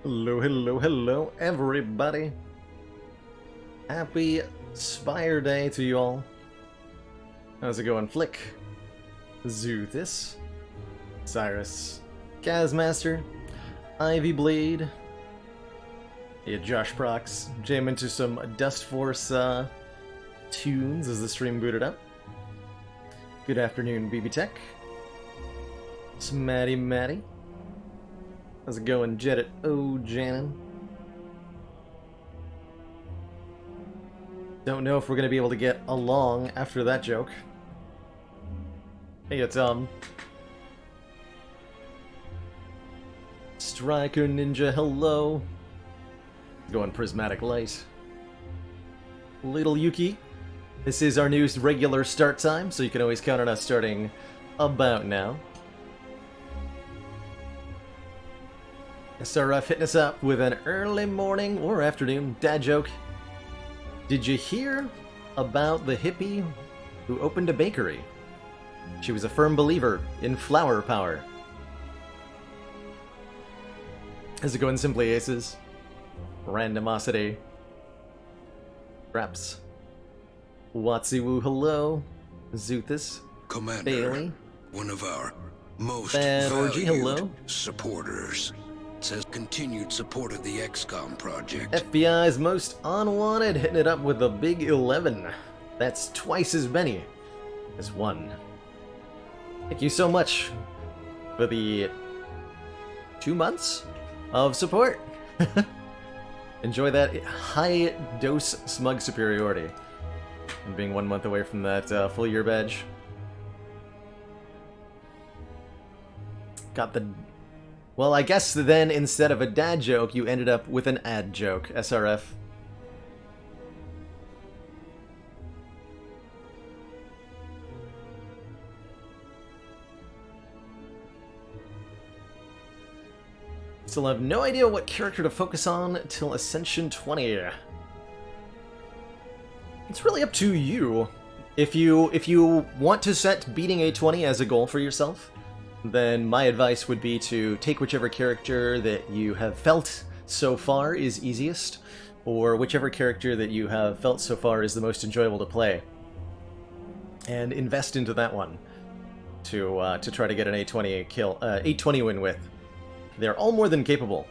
Hello, hello, hello, everybody. Happy Spire Day to you all. How's it going, Flick? Zoothis, Cyrus, Gazmaster, Ivy Blade. Yeah, Josh Prox, jam into some Dust Force tunes as the stream booted up. Good afternoon, BB Tech. It's Maddie. How's it going, Jedit? Oh, Janin. Don't know if we're gonna be able to get along after that joke. Hey, it's Striker Ninja, hello. Going Prismatic Light. Little Yuki. This is our new regular start time, so you can always count on us starting about now. SRF hitting us up with an early morning or afternoon dad joke. Did you hear about the hippie who opened a bakery? She was a firm believer in flower power. How's it going, Simply Aces? Randomosity. Raps. Watsiwoo, hello. Zoothis. Commander, Bailey. one of our most Bad Orgy, valued hello. supporters, says continued support of the XCOM project. FBI's most unwanted, hitting it up with a big 11. That's twice as many as one. Thank you so much for the 2 months of support. Enjoy that high dose smug superiority. And being 1 month away from that full year badge. Got the... Well, I guess then instead of a dad joke, you ended up with an ad joke, SRF. Still have no idea what character to focus on till Ascension 20. It's really up to you. If you want to set beating A20 as a goal for yourself, then my advice would be to take whichever character that you have felt so far is easiest, or whichever character that you have felt so far is the most enjoyable to play, and invest into that one to try to get an A20 kill, A20 win with. They're all more than capable,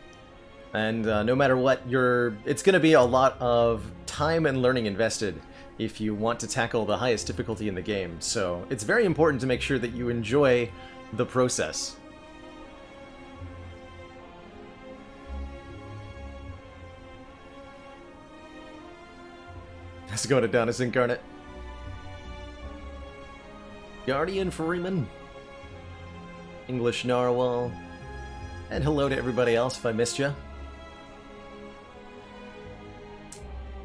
and no matter what, it's going to be a lot of time and learning invested if you want to tackle the highest difficulty in the game. So it's very important to make sure that you enjoy the process. Let's go to Adonis Incarnate. Guardian Freeman. English Narwhal. And hello to everybody else if I missed you.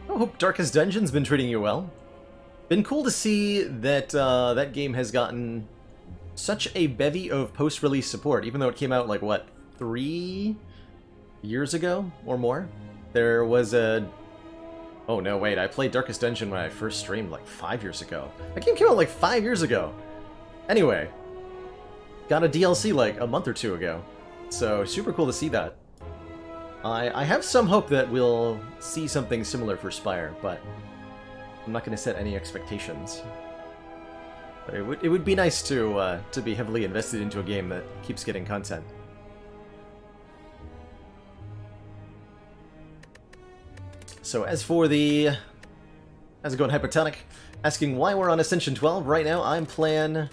I hope Darkest Dungeon's been treating you well. Been cool to see that that game has gotten such a bevy of post-release support, even though it came out, like, what, 3 years ago or more? There was a... Oh, no, wait, I played Darkest Dungeon when I first streamed, like, 5 years ago. That game came out, like, 5 years ago. Anyway, got a DLC, like, a month or two ago. So, super cool to see that. I have some hope that we'll see something similar for Spire, but I'm not going to set any expectations. But it would be nice to be heavily invested into a game that keeps getting content. So as for the... How's it going, Hypertonic? Asking why we're on Ascension 12. Right now I'm starting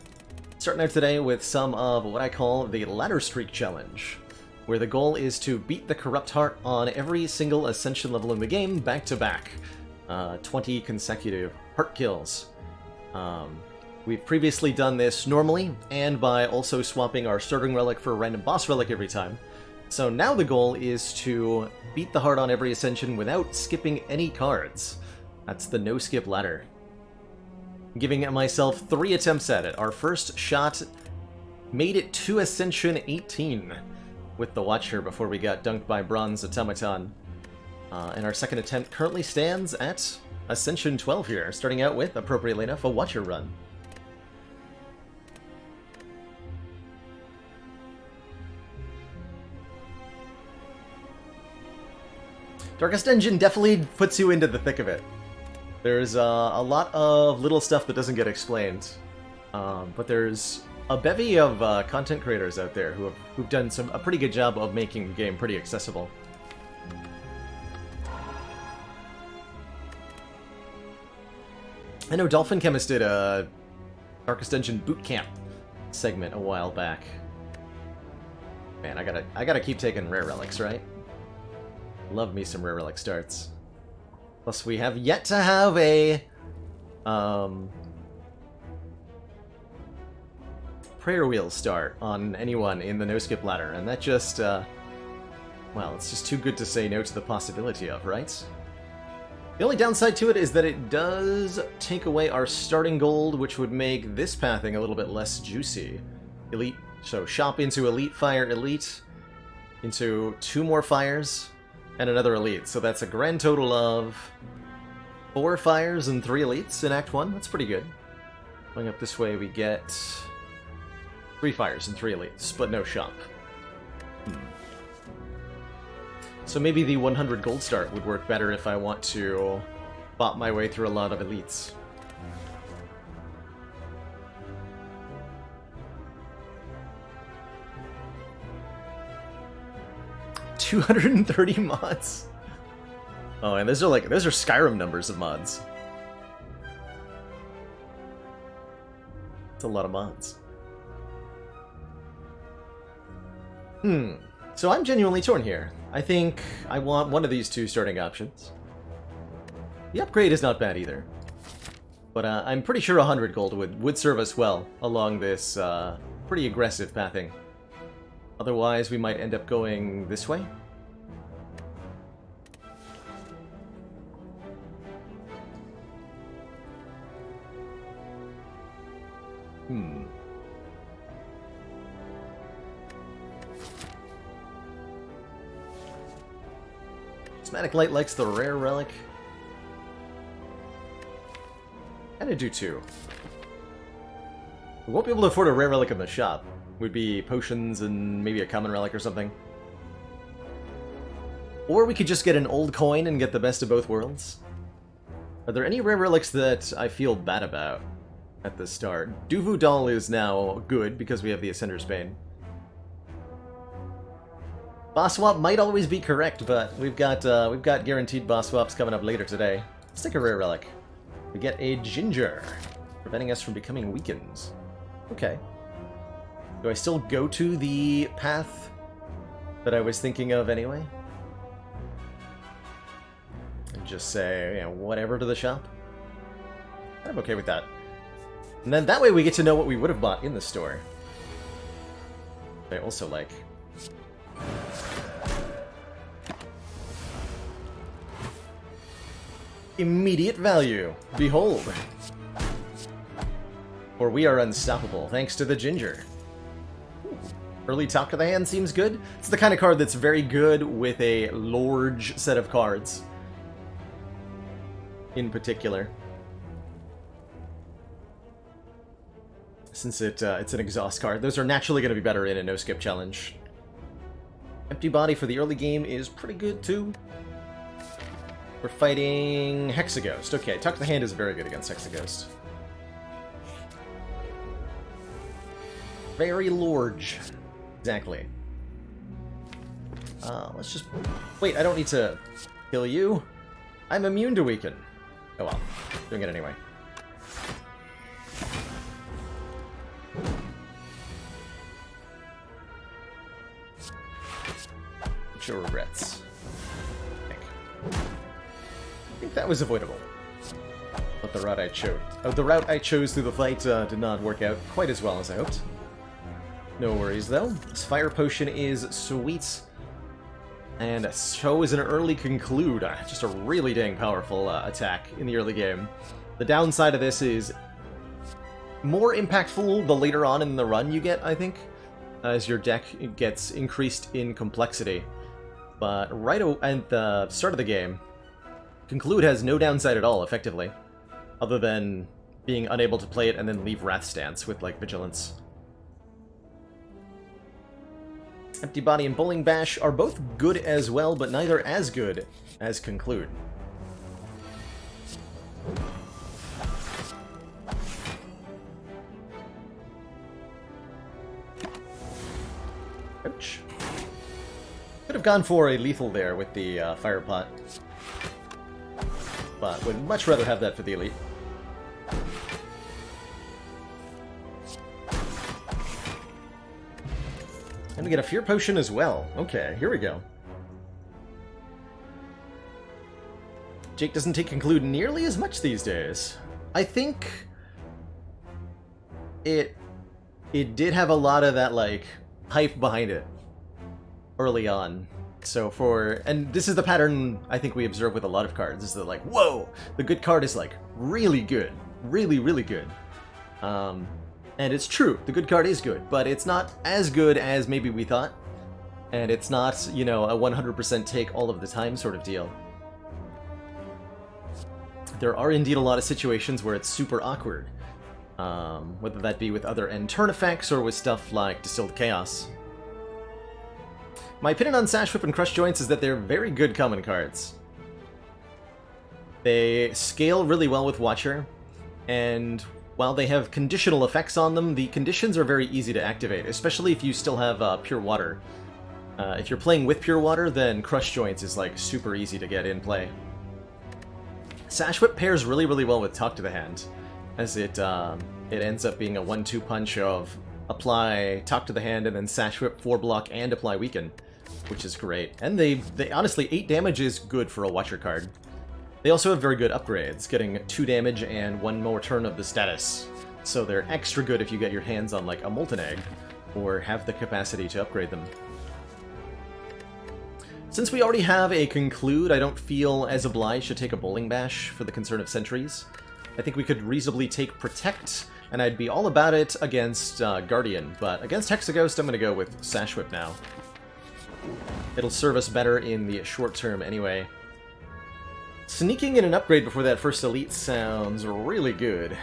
out today with some of what I call the Ladder Streak Challenge, where the goal is to beat the Corrupt Heart on every single Ascension level in the game, back to back. 20 consecutive heart kills. We've previously done this normally, and by also swapping our starting relic for a random boss relic every time. So now the goal is to beat the heart on every Ascension without skipping any cards. That's the no-skip ladder. Giving myself 3 attempts at it. Our first shot made it to Ascension 18 with the Watcher before we got dunked by Bronze Automaton. And our second attempt currently stands at Ascension 12 here, starting out with, appropriately enough, a Watcher run. Darkest Dungeon definitely puts you into the thick of it. There's a lot of little stuff that doesn't get explained, but there's a bevy of content creators out there who've done a pretty good job of making the game pretty accessible. I know Dolphin Chemist did a Darkest Dungeon Bootcamp segment a while back. Man, I gotta keep taking rare relics, right? Love me some rare relic starts. Plus, we have yet to have a prayer wheel start on anyone in the no-skip ladder, and that just, well, it's just too good to say no to the possibility of, right? The only downside to it is that it does take away our starting gold, which would make this pathing a little bit less juicy. Elite, so shop into Elite, Fire, Elite, into 2 more Fires, and another Elite. So that's a grand total of 4 Fires and 3 Elites in Act 1. That's pretty good. Going up this way, we get 3 Fires and 3 Elites, but no shop. So maybe the 100 gold start would work better if I want to bop my way through a lot of Elites. $230 mods. Oh, and those are Skyrim numbers of mods. It's a lot of mods. So I'm genuinely torn here. I think I want one of these 2 starting options. The upgrade is not bad either. But I'm pretty sure 100 gold would serve us well along this pretty aggressive pathing. Otherwise, we might end up going this way. Prismatic Light likes the rare relic. And I do too. We won't be able to afford a rare relic in the shop. Would be potions and maybe a common relic or something. Or we could just get an old coin and get the best of both worlds. Are there any rare relics that I feel bad about at the start? Duvu Doll is now good because we have the Ascender's Bane. Boss swap might always be correct, but we've got guaranteed boss swaps coming up later today. Let's take a rare relic. We get a Ginger, preventing us from becoming weakened. Okay. Do I still go to the path that I was thinking of anyway? And just say, you know, whatever to the shop? I'm okay with that. And then that way we get to know what we would have bought in the store. I also like. Immediate value. Behold. For we are unstoppable, thanks to the Ginger. Early Talk to the Hand seems good. It's the kind of card that's very good with a large set of cards. In particular. Since it's an exhaust card. Those are naturally going to be better in a no-skip challenge. Empty Body for the early game is pretty good too. We're fighting Hexaghost. Okay, Talk to the Hand is very good against Hexaghost. Very large. Exactly. Let's just... Wait, I don't need to kill you. I'm immune to weaken. Oh well. Doing it anyway. Your regrets. I think that was avoidable. But the route I chose... Oh, the route I chose through the fight did not work out quite as well as I hoped. No worries, though. This fire potion is sweet. And so is an early conclude. Just a really dang powerful attack in the early game. The downside of this is more impactful the later on in the run you get, I think, as your deck gets increased in complexity. But right at the start of the game, Conclude has no downside at all, effectively, other than being unable to play it and then leave Wrath Stance with, like, Vigilance. Empty Body and Bowling Bash are both good as well, but neither as good as Conclude. Ouch. Could have gone for a lethal there with the Fire Pot. But would much rather have that for the Elite. And we get a Fear Potion as well. Okay, here we go. Jake doesn't take Conclude nearly as much these days. I think it did have a lot of that, like, hype behind it early on. So and this is the pattern I think we observe with a lot of cards, is that, like, whoa, the good card is, like, really good. Really, really good. And it's true, the good card is good, but it's not as good as maybe we thought. And it's not, you know, a 100% take all of the time sort of deal. There are indeed a lot of situations where it's super awkward. Whether that be with other end turn effects or with stuff like Distilled Chaos. My opinion on Sash Whip and Crush Joints is that they're very good common cards. They scale really well with Watcher, and while they have conditional effects on them, the conditions are very easy to activate, especially if you still have Pure Water. If you're playing with Pure Water, then Crush Joints is, like, super easy to get in play. Sash Whip pairs really, really well with Talk to the Hand, as it ends up being a 1-2 punch of apply Talk to the Hand and then Sash Whip 4-block and apply Weaken, which is great. And they honestly, 8 damage is good for a Watcher card. They also have very good upgrades, getting 2 damage and 1 more turn of the status. So they're extra good if you get your hands on, like, a Molten Egg, or have the capacity to upgrade them. Since we already have a Conclude, I don't feel as obliged to take a Bowling Bash for the concern of Sentries. I think we could reasonably take Protect, and I'd be all about it against Guardian, but against Hexaghost I'm going to go with Sash Whip now. It'll serve us better in the short term anyway. Sneaking in an upgrade before that first elite sounds really good.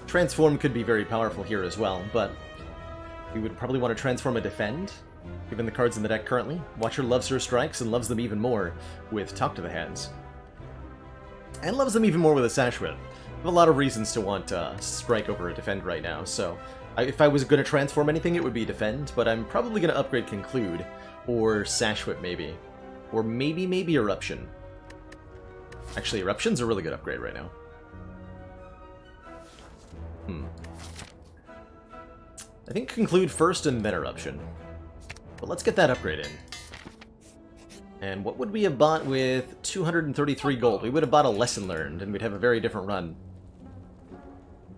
Transform could be very powerful here as well, but we would probably want to transform a defend, given the cards in the deck currently. Watcher loves her strikes and loves them even more with Talk to the Hands. And loves them even more with a Sash Whip. I have a lot of reasons to want strike over a defend right now, so if I was going to transform anything, it would be defend, but I'm probably going to upgrade Conclude, or Sash Whip maybe. Or maybe Eruption. Actually, Eruption's a really good upgrade right now. I think Conclude first and then Eruption. But let's get that upgrade in. And what would we have bought with 233 gold? We would have bought a Lesson Learned, and we'd have a very different run.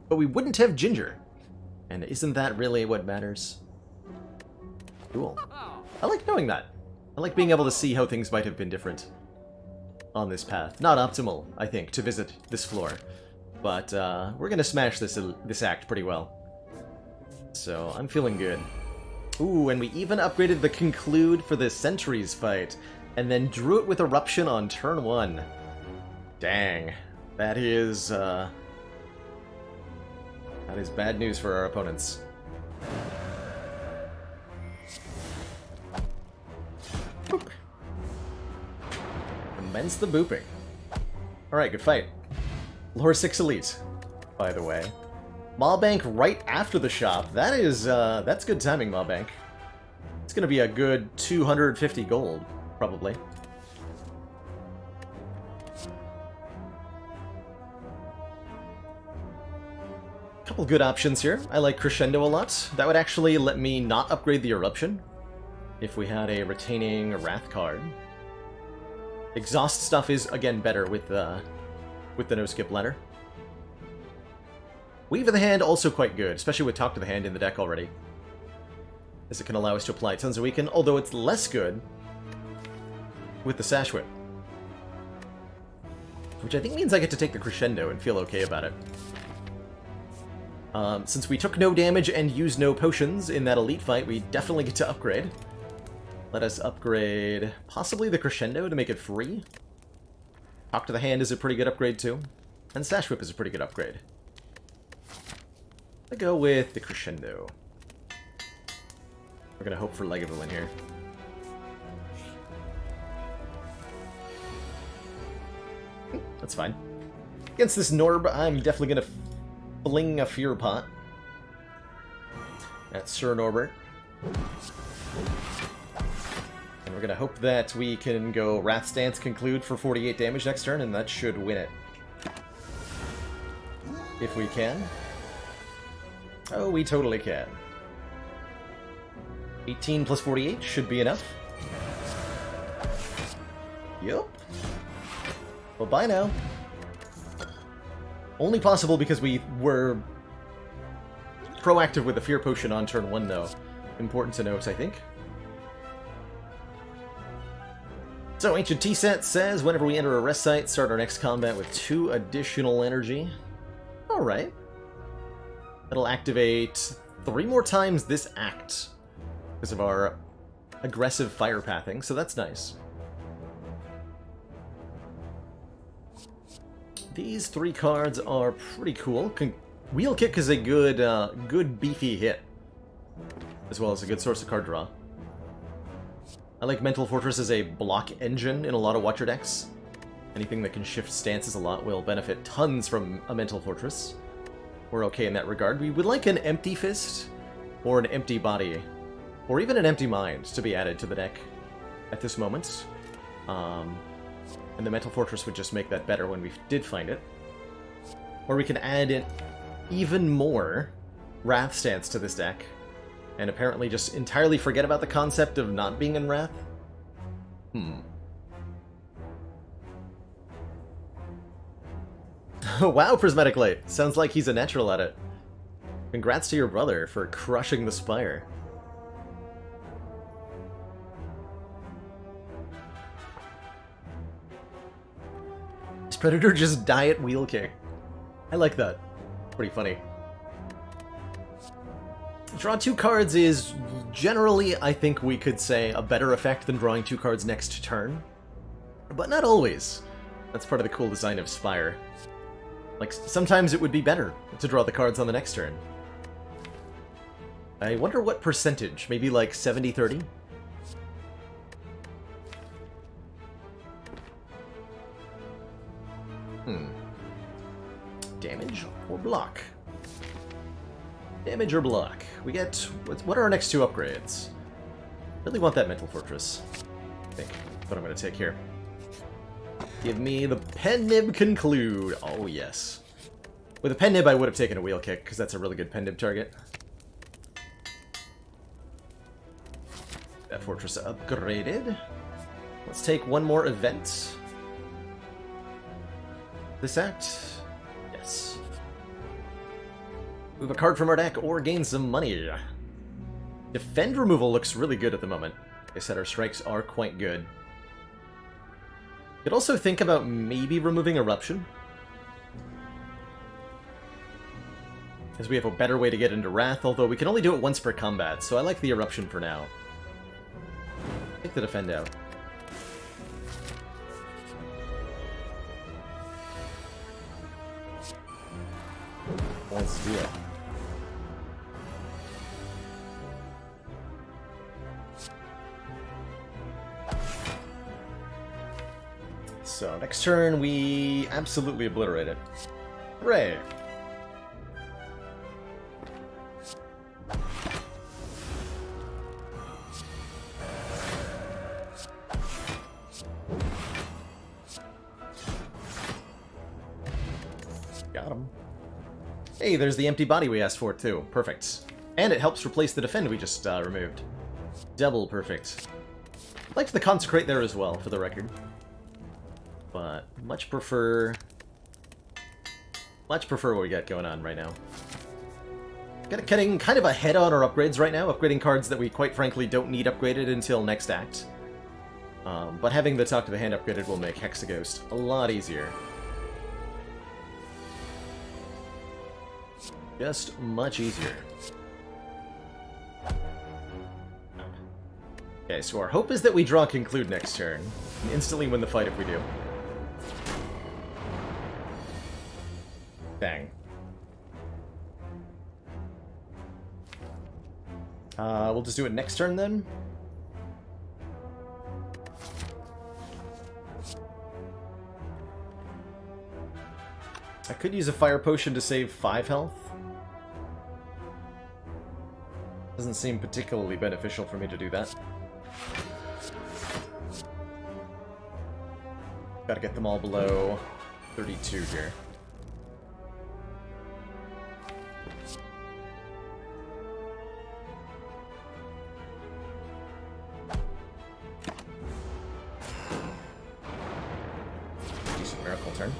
But we wouldn't have Ginger. And isn't that really what matters? Cool. I like knowing that. I like being able to see how things might have been different on this path. Not optimal, I think, to visit this floor. But we're going to smash this act pretty well. So I'm feeling good. Ooh, and we even upgraded the Conclude for the Sentries fight, and then drew it with Eruption on turn 1. Dang. That is bad news for our opponents. Boop. Commence the booping. Alright, good fight. Lore 6 Elite, by the way. Mawbank right after the shop. That is, that's good timing, Mawbank. It's gonna be a good 250 gold, probably. Couple good options here. I like Crescendo a lot. That would actually let me not upgrade the Eruption if we had a retaining Wrath card. Exhaust stuff is, again, better with the no-skip ladder. Weave of the Hand, also quite good, especially with Talk to the Hand in the deck already, as it can allow us to apply tons of weaken, although it's less good with the Sash Whip. Which I think means I get to take the Crescendo and feel okay about it. Since we took no damage and used no potions in that elite fight, we definitely get to upgrade. Let us upgrade possibly the Crescendo to make it free. Talk to the Hand is a pretty good upgrade too. And Sash Whip is a pretty good upgrade. I go with the Crescendo. We're gonna hope for Legaval in here. That's fine. Against this Norb, I'm definitely gonna fling a Fear Pot at Sir Norbert. And we're gonna hope that we can go Wrath Stance Conclude for 48 damage next turn, and that should win it. If we can. Oh, we totally can. 18 plus 48 should be enough. Yup. Well, bye now. Only possible because we were proactive with the Fear Potion on turn 1, though. Important to note, I think. So, Ancient T-Set says, whenever we enter a rest site, start our next combat with 2 additional energy. Alright. That'll activate 3 more times this act because of our aggressive fire pathing, so that's nice. These 3 cards are pretty cool. Wheel Kick is a good, good beefy hit, as well as a good source of card draw. I like Mental Fortress as a block engine in a lot of Watcher decks. Anything that can shift stances a lot will benefit tons from a Mental Fortress. We're okay in that regard. We would like an Empty Fist, or an Empty Body, or even an Empty Mind to be added to the deck at this moment. And the Mental Fortress would just make that better when we did find it. Or we can add in even more Wrath Stance to this deck, and apparently just entirely forget about the concept of not being in Wrath. Wow, Prismatic Light! Sounds like he's a natural at it. Congrats to your brother for crushing the Spire. Does Predator just diet Wheel Kick? I like that. Pretty funny. Draw 2 cards is generally, I think we could say, a better effect than drawing 2 cards next turn. But not always. That's part of the cool design of Spire. Like, sometimes it would be better to draw the cards on the next turn. I wonder what percentage. Maybe like 70-30? Damage or block? Damage or block? We get... What are our next two upgrades? Really want that Mental Fortress. I think what I'm going to take here. Give me the Pen Nib Conclude. Oh, yes. With a Pen Nib, I would have taken a Wheel Kick, because that's a really good Pen Nib target. That Fortress upgraded. Let's take one more event. This act? Yes. Move a card from our deck or gain some money. Defend removal looks really good at the moment. Like I said, our strikes are quite good. Could also think about maybe removing Eruption, as we have a better way to get into Wrath, although we can only do it once per combat, so I like the Eruption for now. Take the Defend out. Let's do it. So, next turn, we absolutely obliterate it. Hooray! Got him. Hey, there's the empty body we asked for, too. Perfect. And it helps replace the defend we just removed. Double perfect. Liked the Consecrate there as well, for the record. But much prefer what we got going on right now. Getting kind of ahead on our upgrades right now, upgrading cards that we quite frankly don't need upgraded until next act. But having the Talk to the Hand upgraded will make Hexaghost a lot easier. Just much easier. Okay, so our hope is that we draw Conclude next turn, and instantly win the fight if we do. Dang. We'll just do it next turn then. I could use a Fire Potion to save 5 health. Doesn't seem particularly beneficial for me to do that. Gotta get them all below 32 here. Decent miracle turn.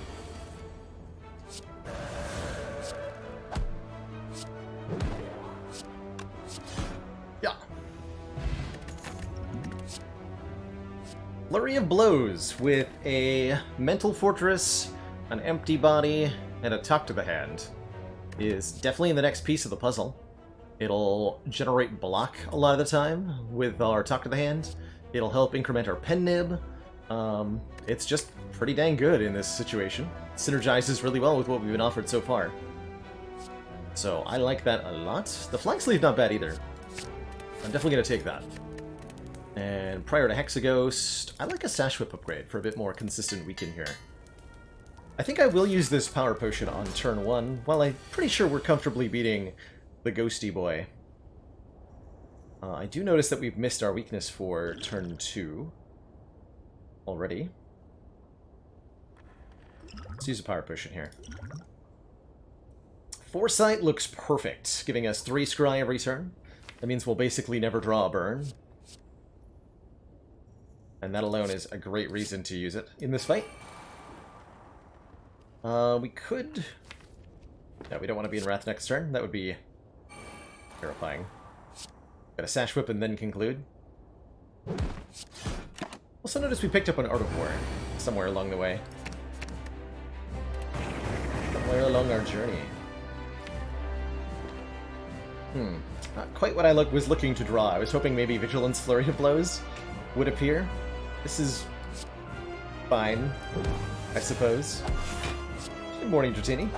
Flurry of Blows with a Mental Fortress, an Empty Body, and a Talk to the Hand is definitely the next piece of the puzzle. It'll generate block a lot of the time with our Talk to the Hand. It'll help increment our Pen Nib. It's just pretty dang good in this situation. It synergizes really well with what we've been offered so far. So I like that a lot. The Flank Sleeve not bad either. I'm definitely going to take that. And prior to Hexaghost, I like a Sash Whip upgrade for a bit more consistent weaken here. I think I will use this Power Potion on turn 1, while I'm pretty sure we're comfortably beating the Ghosty Boy. I do notice that we've missed our weakness for turn 2 already. Let's use a Power Potion here. Foresight looks perfect, giving us 3 Scry every turn. That means we'll basically never draw a burn. And that alone is a great reason to use it in this fight. We could... No, we don't want to be in Wrath next turn. That would be terrifying. Got a Sash Whip and then Conclude. Also notice we picked up an Art of War somewhere along the way. Somewhere along our journey. Not quite what I was looking to draw. I was hoping maybe Vigilance Flurry of Blows would appear. This is fine. I suppose. Good morning, Dratini.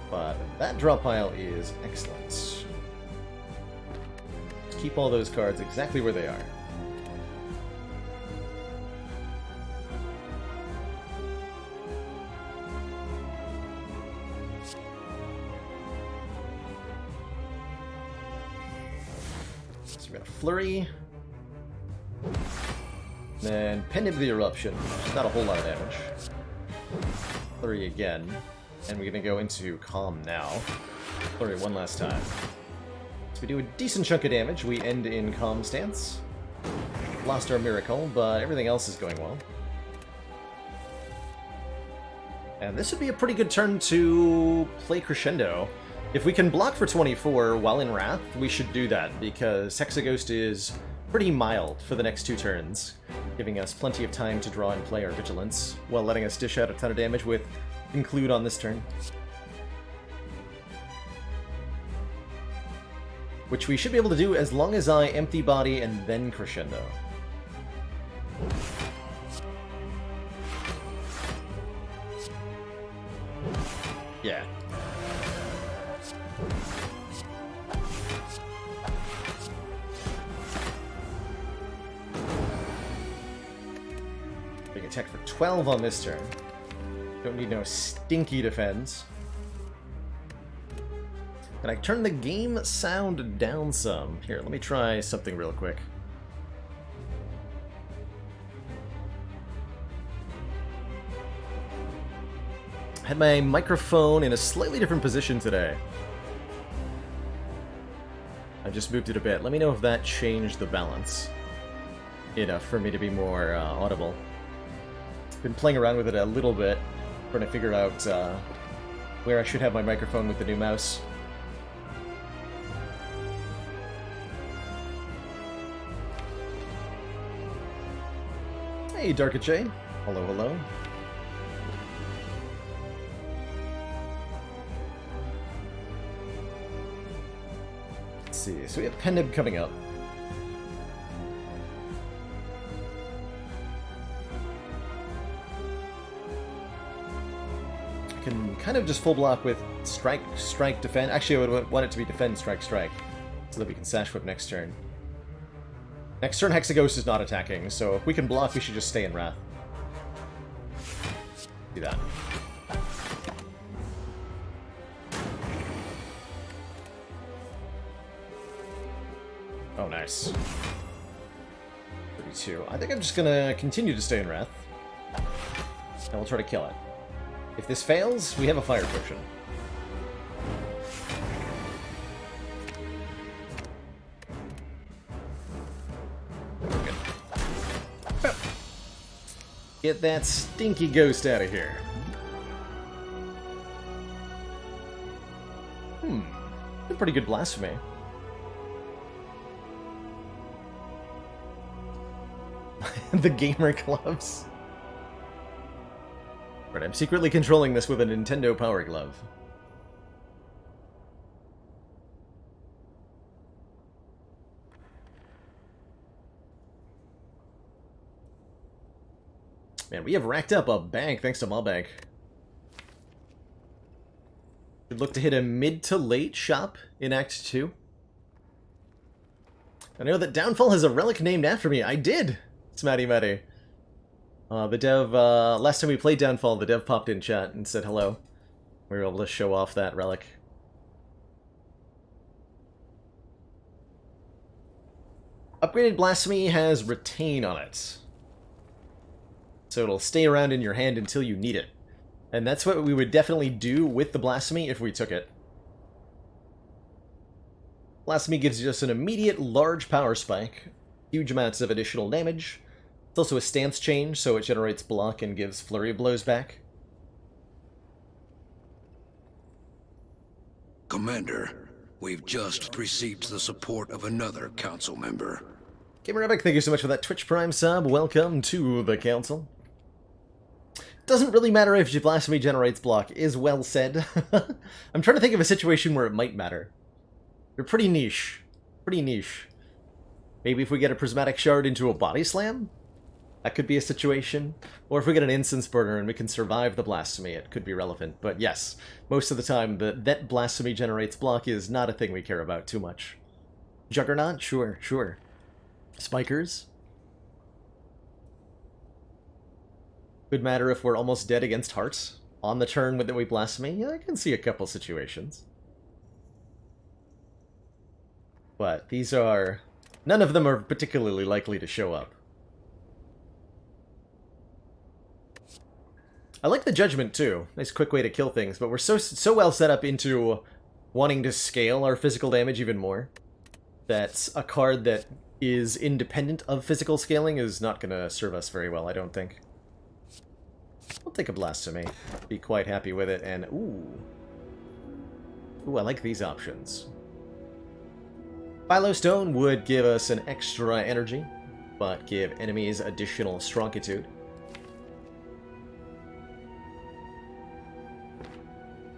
But that draw pile is excellent. Keep all those cards exactly where they are. So we got a Flurry. Then Pendant of the Eruption. Not a whole lot of damage. Flurry again. And we're going to go into Calm now. Flurry one last time. So we do a decent chunk of damage. We end in Calm stance. Lost our Miracle, but everything else is going well. And this would be a pretty good turn to play Crescendo. If we can block for 24 while in Wrath, we should do that, because Hexaghost is pretty mild for the next 2 turns, giving us plenty of time to draw and play our Vigilance, while letting us dish out a ton of damage with Conclude on this turn. Which we should be able to do as long as I Empty Body and then Crescendo. Yeah. Big attack for 12 on this turn. Don't need no stinky defense. And I turn the game sound down some. Here, let me try something real quick. I had my microphone in a slightly different position today. I just moved it a bit. Let me know if that changed the balance enough for me to be more audible. Been playing around with it a little bit, trying to figure out where I should have my microphone with the new mouse. Hey, Darkache. Hello, hello. Let's see, so we have Pendib coming up. I can kind of just full block with Strike, Strike, Defend. Actually, I would want it to be Defend, Strike, Strike, so that we can Sash Whip next turn. Next turn, Hexaghost is not attacking, so if we can block, we should just stay in Wrath. Do that. Oh, nice. 32. I think I'm just gonna continue to stay in Wrath. And we'll try to kill it. If this fails, we have a Fire Potion. Good. Get that stinky ghost out of here. A pretty good blasphemy. The gamer gloves. Right, I'm secretly controlling this with a Nintendo Power Glove. Man, we have racked up a bank thanks to Mawbank. Should look to hit a mid to late shop in Act 2. I know that Downfall has a relic named after me. I did! Smatty Matty. The dev, last time we played Downfall, the dev popped in chat and said hello. We were able to show off that relic. Upgraded Blasphemy has Retain on it. So it'll stay around in your hand until you need it. And that's what we would definitely do with the Blasphemy if we took it. Blasphemy gives us an immediate large power spike, huge amounts of additional damage. It's also a stance change, so it generates block and gives flurry of blows back. Commander, we've just received the support of another council member. Gamer Epic, thank you so much for that Twitch Prime sub. Welcome to the council. Doesn't really matter if Blasphemy generates block, is well said. I'm trying to think of a situation where it might matter. They're pretty niche. Pretty niche. Maybe if we get a prismatic shard into a body slam, that could be a situation. Or if we get an incense burner and we can survive the blasphemy, it could be relevant. But yes, most of the time, that blasphemy generates block is not a thing we care about too much. Juggernaut? Sure, sure. Spikers? Could matter if we're almost dead against hearts on the turn that we blasphemy. Yeah, I can see a couple situations. But these are... none of them are particularly likely to show up. I like the Judgment, too. Nice quick way to kill things, but we're so well set up into wanting to scale our physical damage even more that a card that is independent of physical scaling is not going to serve us very well, I don't think. I'll take a Blasphemy. Be quite happy with it, and ooh. Ooh, I like these options. Philostone would give us an extra energy, but give enemies additional strongitude.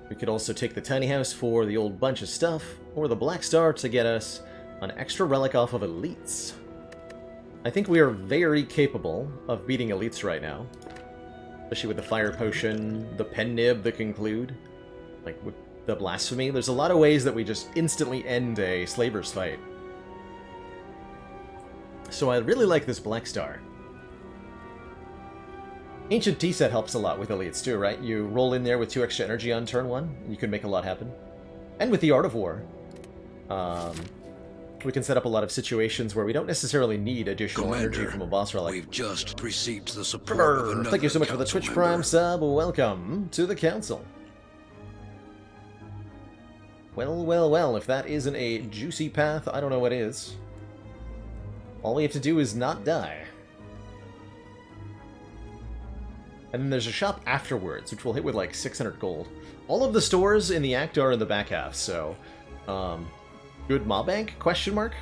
We could also take the Tiny House for the old bunch of stuff, or the Black Star to get us an extra relic off of elites. I think we are very capable of beating elites right now. Especially with the Fire Potion, the Pen Nib, the Conclude. Like, with the Blasphemy. There's a lot of ways that we just instantly end a Slaver's fight. So I really like this Black Star. Ancient Tea Set helps a lot with elites too, right? You roll in there with 2 extra energy on turn 1, you can make a lot happen. And with the Art of War, we can set up a lot of situations where we don't necessarily need additional Commander, energy from a boss relic. We've just received the support of another Thank you so much for the council Twitch member. Prime sub. Welcome to the council. Well, well, well, if that isn't a juicy path, I don't know what is. All we have to do is not die. And then there's a shop afterwards, which we'll hit with like 600 gold. All of the stores in the act are in the back half, so... good mob bank? Question mark?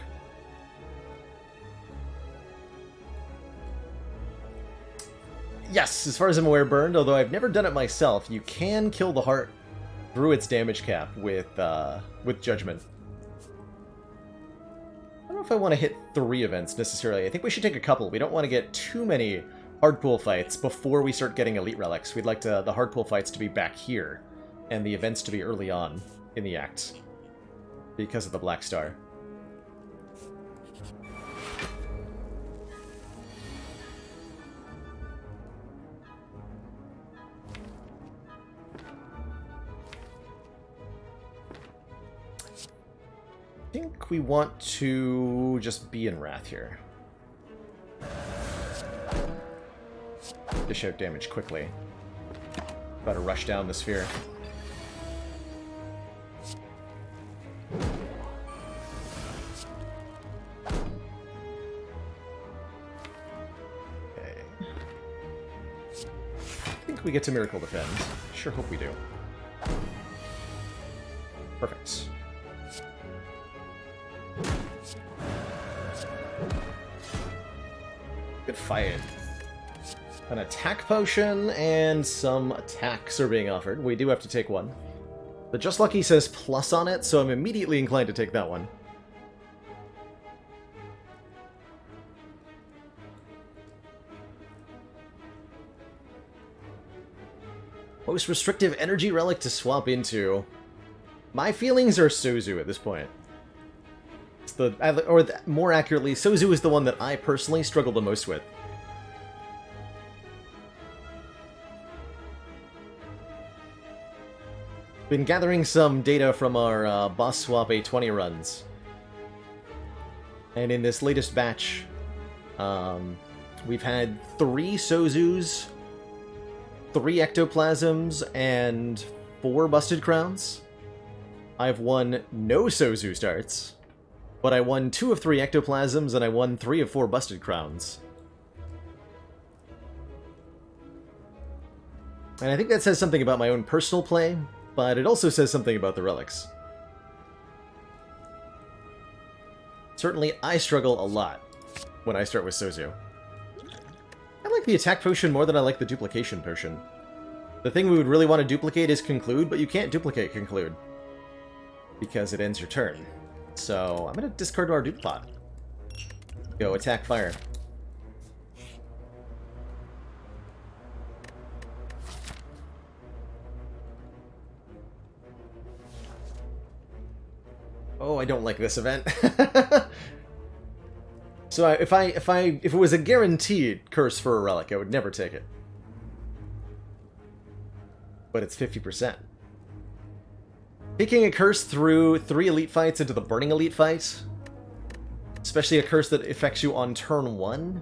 Yes, as far as I'm aware, burned, although I've never done it myself. You can kill the heart through its damage cap with Judgment. I don't know if I want to hit 3 events necessarily. I think we should take a couple. We don't want to get too many hardpool fights before we start getting elite relics. We'd like the hardpool fights to be back here, and the events to be early on in the act, because of the Black Star. I think we want to just be in Wrath here. Dish out damage quickly. About to rush down the sphere. Okay. I think we get to Miracle Defend. Sure hope we do. Perfect. Good fight. An attack potion and some attacks are being offered. We do have to take one. The Just Lucky says plus on it, so I'm immediately inclined to take that one. Most restrictive energy relic to swap into. My feelings are Sozu at this point. It's more accurately, Sozu is the one that I personally struggle the most with. Been gathering some data from our boss swap A20 runs. And in this latest batch, we've had 3 Sozus, 3 Ectoplasms, and 4 Busted Crowns. I've won no Sozu starts, but I won 2 of 3 Ectoplasms, and I won 3 of 4 Busted Crowns. And I think that says something about my own personal play, but it also says something about the relics. Certainly, I struggle a lot when I start with Sozu. I like the attack potion more than I like the duplication potion. The thing we would really want to duplicate is Conclude, but you can't duplicate Conclude, because it ends your turn. So I'm gonna discard our duplicate. Go attack fire. Oh, I don't like this event. So if it was a guaranteed curse for a relic, I would never take it. But it's 50%. Taking a curse through 3 elite fights into the burning elite fight, especially a curse that affects you on turn 1.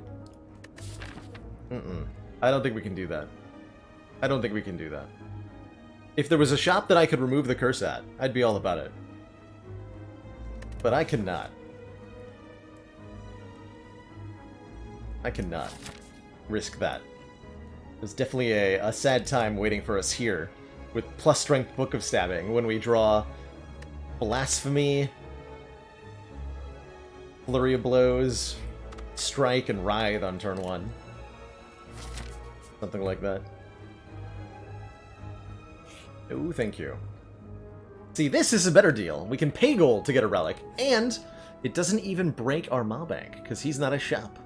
I don't think we can do that. I don't think we can do that. If there was a shop that I could remove the curse at, I'd be all about it. But I cannot. I cannot risk that. There's definitely a sad time waiting for us here with plus strength Book of Stabbing when we draw Blasphemy, Flurry of Blows, Strike, and Writhe on turn 1. Something like that. Oh, thank you. See, this is a better deal. We can pay gold to get a relic, and it doesn't even break our Mabank, because he's not a shop.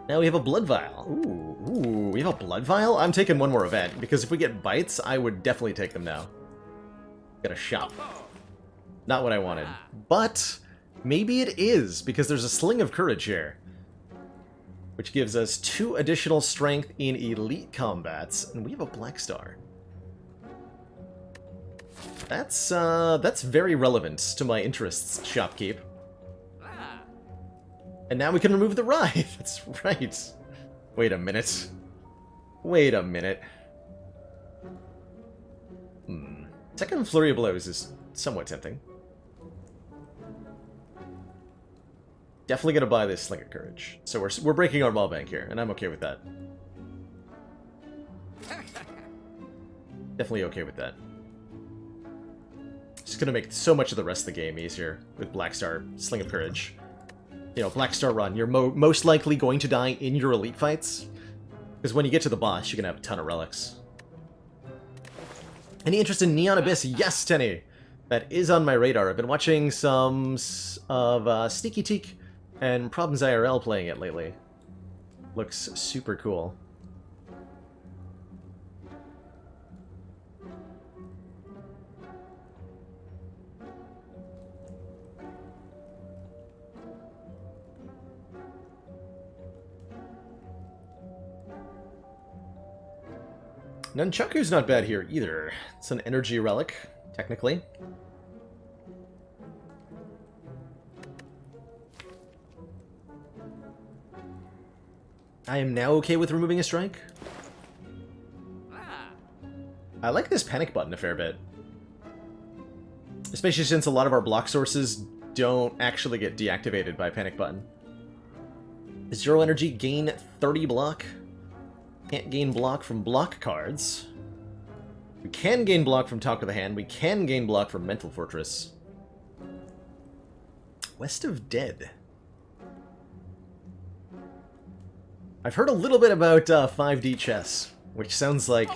Now we have a Blood Vial. Ooh, we have a Blood Vial? I'm taking one more event, because if we get bites, I would definitely take them now. Get a shop. Not what I wanted. But maybe it is, because there's a Sling of Courage here, which gives us 2 additional strength in elite combats, and we have a Black Star. That's very relevant to my interests, Shopkeep. And now we can remove the Writhe. That's right. Wait a minute. Wait a minute. Second Flurry of Blows is somewhat tempting. Definitely gonna buy this Sling of Courage. So we're breaking our Mabank here, and I'm okay with that. Definitely okay with that. Just gonna make so much of the rest of the game easier with Black Star, Sling of Courage. You know, Black Star Run, you're most likely going to die in your elite fights, because when you get to the boss, you're gonna have a ton of relics. Any interest in Neon Abyss? Yes, Tenny! That is on my radar. I've been watching some of Sneaky Teak and Problems IRL playing it lately. Looks super cool. Nunchaku's not bad here either. It's an energy relic, technically. I am now okay with removing a strike. I like this panic button a fair bit. Especially since a lot of our block sources don't actually get deactivated by panic button. 0 energy, gain 30 block. Can't gain block from block cards. We can gain block from Talk of the Hand. We can gain block from Mental Fortress. West of Dead. I've heard a little bit about 5D chess, which sounds like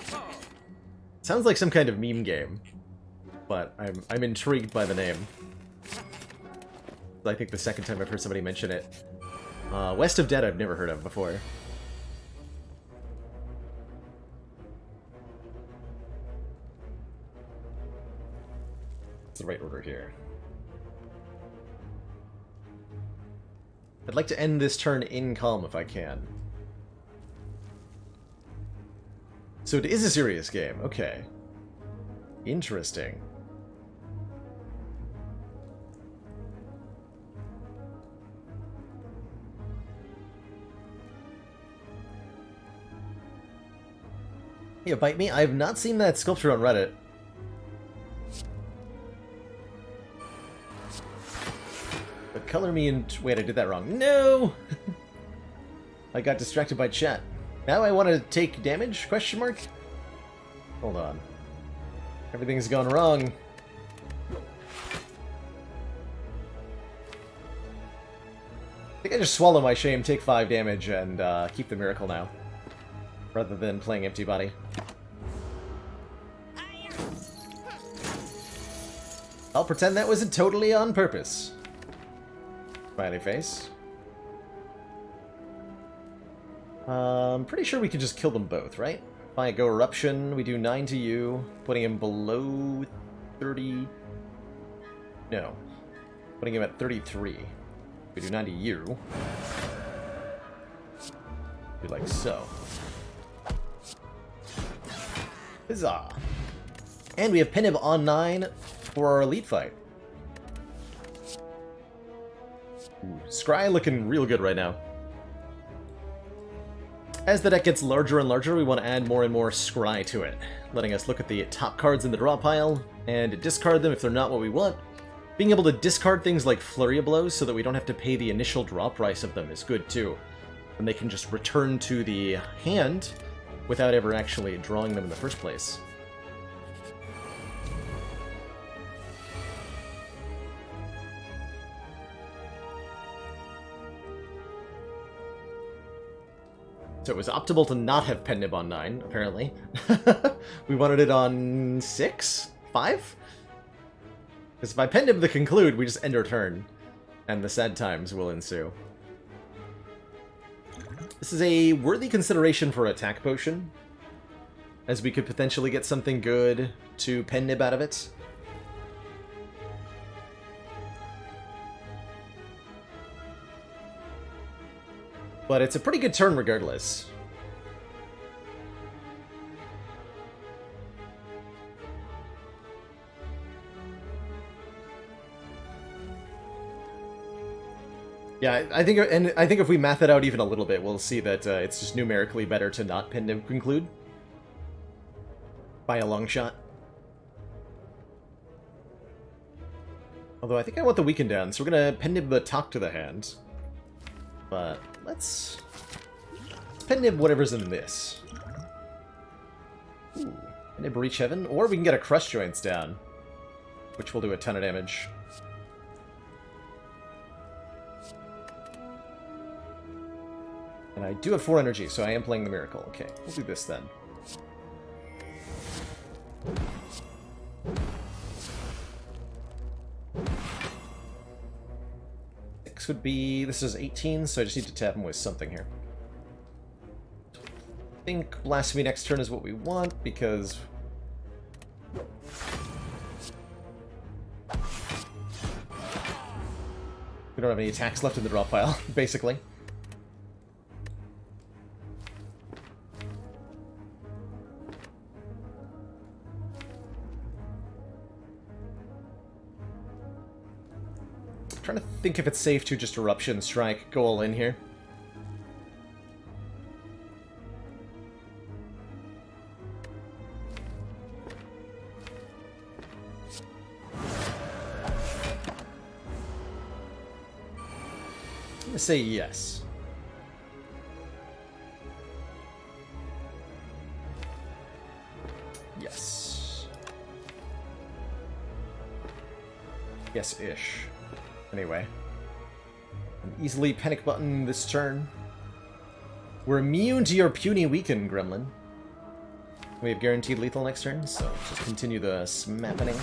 some kind of meme game, but I'm intrigued by the name. I think the second time I've heard somebody mention it. West of Dead I've never heard of before. The right order here. I'd like to end this turn in calm if I can. So it is a serious game. Okay. Interesting. Yeah, bite me. I have not seen that sculpture on Reddit. But color me in... Wait, I did that wrong. No! I got distracted by chat. Now I want to take damage? Question mark? Hold on. Everything's gone wrong. I think I just swallow my shame, take 5 damage, and keep the miracle now. Rather than playing Empty Body. I'll pretend that wasn't totally on purpose. Smiley face. I'm pretty sure we could just kill them both, right? If I go Eruption, we do 9 to you, putting him below 30... No. Putting him at 33. We do 9 to you. Do like so. Huzzah! And we have Penib on 9 for our elite fight. Ooh, Scry looking real good right now. As the deck gets larger and larger, we want to add more and more Scry to it, letting us look at the top cards in the draw pile and discard them if they're not what we want. Being able to discard things like Flurry of Blows so that we don't have to pay the initial draw price of them is good too. And they can just return to the hand without ever actually drawing them in the first place. So it was optimal to not have Penib on 9, apparently. We wanted it on 6? 5? Because if I Penib the Conclude, we just end our turn, and the sad times will ensue. This is a worthy consideration for Attack Potion, as we could potentially get something good to Penib out of it. But it's a pretty good turn regardless. Yeah, I think if we math it out even a little bit, we'll see that it's just numerically better to not Penib Conclude. By a long shot. Although I think I want the Weaken down, so we're gonna Penib the Talk to the hand. But let's Penib whatever's in this. Ooh, Penib Reach Heaven, or we can get a Crush Joints down, which will do a ton of damage. And I do have 4 energy, so I am playing the Miracle. Okay, we'll do this then. Would be... This is 18, so I just need to tap him with something here. I think Blasphemy next turn is what we want, because... we don't have any attacks left in the draw pile, basically. Trying to think if it's safe to just Eruption Strike, go all in here. I'm gonna say yes. Yes. Yes-ish. Anyway. An easily panic button this turn. We're immune to your puny weaken, Gremlin. We have guaranteed lethal next turn, so just continue the smappening.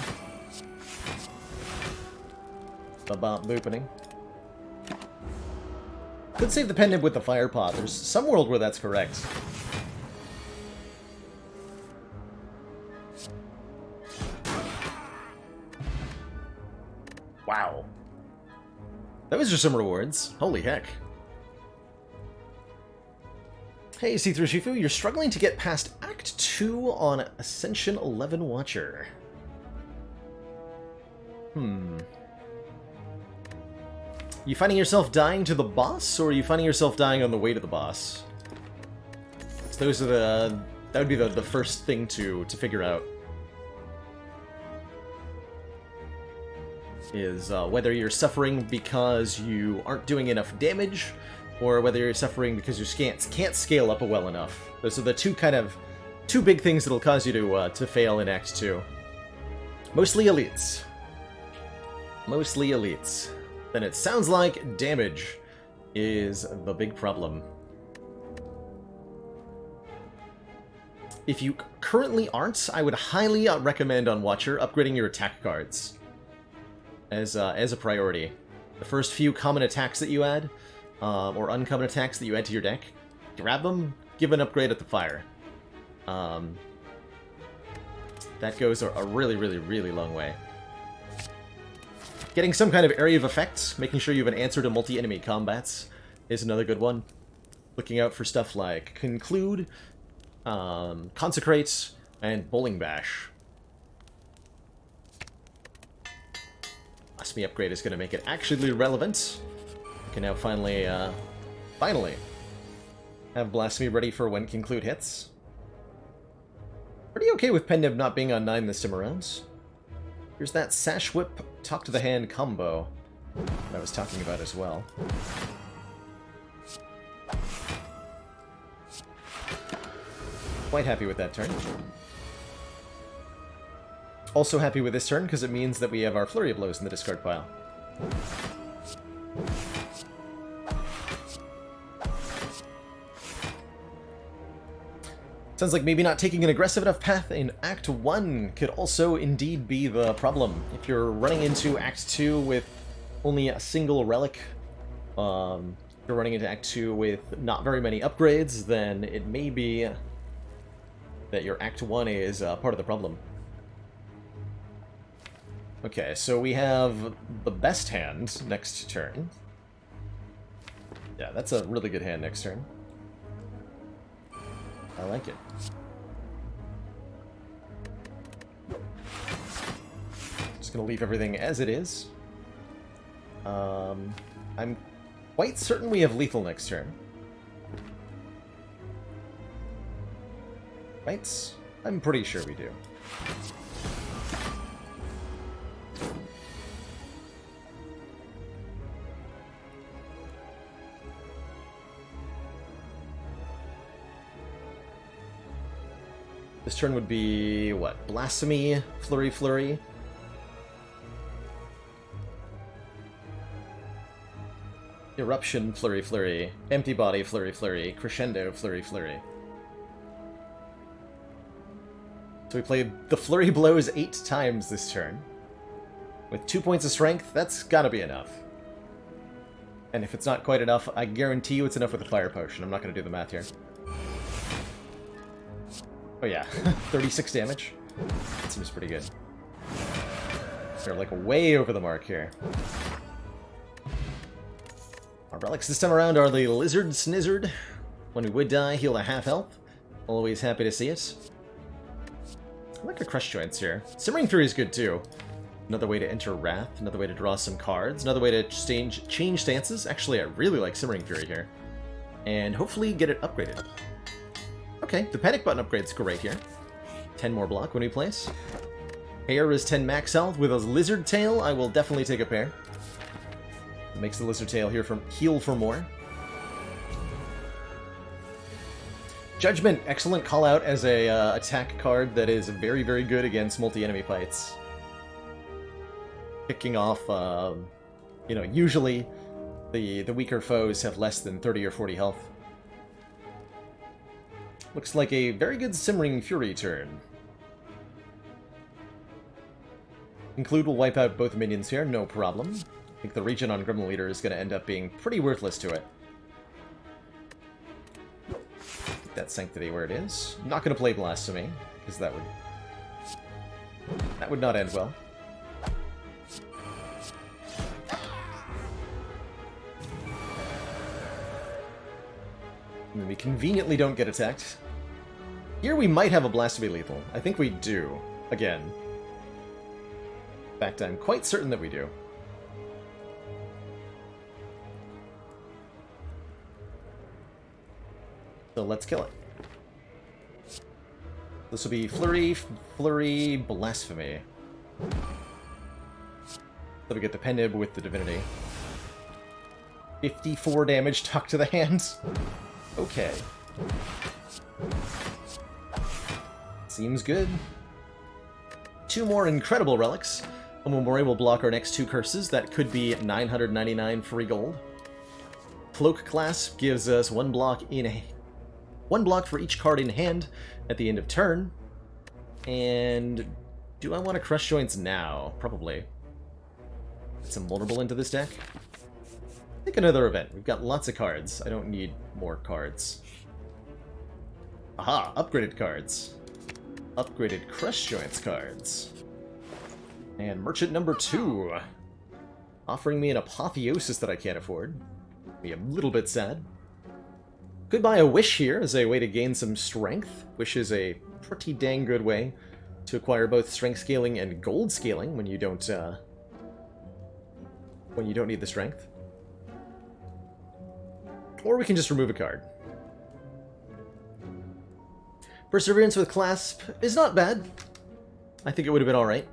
The bop boopening. Could save the Penib with the Fire Pot. There's some world where that's correct. Wow. That was just some rewards. Holy heck. Hey, See-Through Shifu, you're struggling to get past Act 2 on Ascension 11 Watcher. You finding yourself dying to the boss, or are you finding yourself dying on the way to the boss? So those are the... that would be the first thing to figure out. Is whether you're suffering because you aren't doing enough damage, or whether you're suffering because you can't scale up well enough. Those are the two big things that'll cause you to fail in Act 2. Mostly elites. Mostly elites. Then it sounds like damage is the big problem. If you currently aren't, I would highly recommend on Watcher upgrading your attack cards. as a priority. The first few common attacks that you add, or uncommon attacks that you add to your deck, grab them, give an upgrade at the fire. That goes a really, really, really long way. Getting some kind of area of effects, making sure you have an answer to multi-enemy combats is another good one. Looking out for stuff like Conclude, Consecrate, and Bowling Bash. Blasphemy upgrade is going to make it actually relevant. We can now finally have Blasphemy ready for when Conclude hits. Pretty okay with Pendib not being on 9 this time around. Here's that Sash Whip, Talk to the Hand combo that I was talking about as well. Quite happy with that turn. Also happy with this turn because it means that we have our Flurry of Blows in the discard pile. Sounds like maybe not taking an aggressive enough path in Act 1 could also indeed be the problem. If you're running into Act 2 with only a single relic, if you're running into Act 2 with not very many upgrades, then it may be that your Act 1 is part of the problem. Okay, so we have the best hand next turn. Yeah, that's a really good hand next turn. I like it. Just gonna leave everything as it is. I'm quite certain we have lethal next turn. Right? I'm pretty sure we do. This turn would be, what, Blasphemy, Flurry, Flurry. Eruption, Flurry, Flurry. Empty Body, Flurry, Flurry. Crescendo, Flurry, Flurry. So we played the Flurry Blows 8 times this turn. With 2 points of strength, that's gotta be enough. And if it's not quite enough, I guarantee you it's enough with the Fire Potion. I'm not gonna do the math here. Oh yeah, 36 damage. That seems pretty good. They're like way over the mark here. Our relics this time around are the Lizard Snizzard. When we would die, heal a half health. Always happy to see it. I like our Crush Joints here. Simmering Fury is good too. Another way to enter Wrath, another way to draw some cards, another way to change stances. Actually, I really like Simmering Fury here. And hopefully get it upgraded. Okay, the Panic Button upgrade's great here. 10 more block when we place. Pair is 10 max health. With a Lizard Tail, I will definitely take a pair. It makes the Lizard Tail here heal for more. Judgment, excellent call out as a attack card that is very, very good against multi-enemy fights. Kicking off, you know, usually the weaker foes have less than 30 or 40 health. Looks like a very good Simmering Fury turn. Conclude will wipe out both minions here, no problem. I think the regen on Gremlin Leader is going to end up being pretty worthless to it. Keep that Sanctity where it is. I'm not going to play Blasphemy, because that would not end well. And we conveniently don't get attacked. Here we might have a Blasphemy lethal. I think we do. Again. In fact, I'm quite certain that we do. So let's kill it. This will be Flurry, Flurry, Blasphemy. So we get the Pendib with the Divinity. 54 damage, Talk to the Hands. Okay. Seems good. 2 more incredible relics. A Memorial will block our next 2 curses. That could be 999 free gold. Cloak Clasp gives us 1 block for each card in hand at the end of turn. And do I want to Crush Joints now? Probably. Get some vulnerable into this deck. Pick another event. We've got lots of cards. I don't need more cards. Aha! Upgraded cards. Upgraded Crush Joints cards. And Merchant number 2. Offering me an Apotheosis that I can't afford. Be a little bit sad. Could buy a Wish here as a way to gain some strength. Wish is a pretty dang good way to acquire both strength scaling and gold scaling when you don't need the strength. Or we can just remove a card. Perseverance with Clasp is not bad. I think it would have been alright.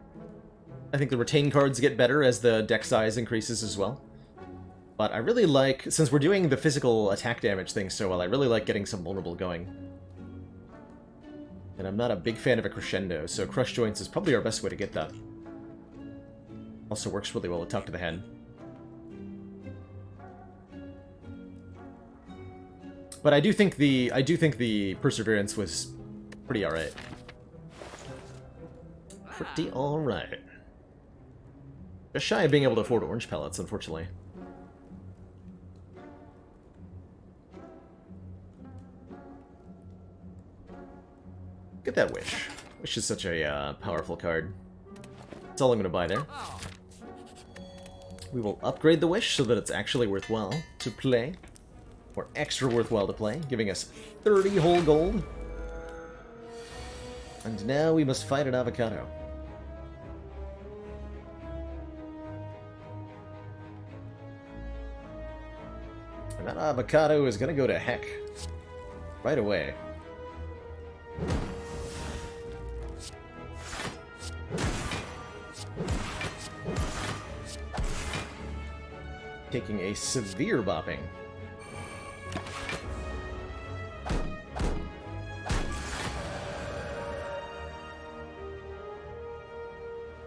I think the retain cards get better as the deck size increases as well. But I really like, since we're doing the physical attack damage thing so well, I really like getting some vulnerable going. And I'm not a big fan of a crescendo, so Crush Joints is probably our best way to get that. Also works really well with Talk to the Hand. But I do think the Perseverance was pretty alright. Pretty alright. Just shy of being able to afford orange pellets, unfortunately. Get that Wish. Wish is such a powerful card. That's all I'm going to buy there. We will upgrade the Wish so that it's actually worthwhile to play. Or extra worthwhile to play, giving us 30 whole gold. And now we must fight an avocado. And that avocado is going to go to heck. Right away. Taking a severe bopping.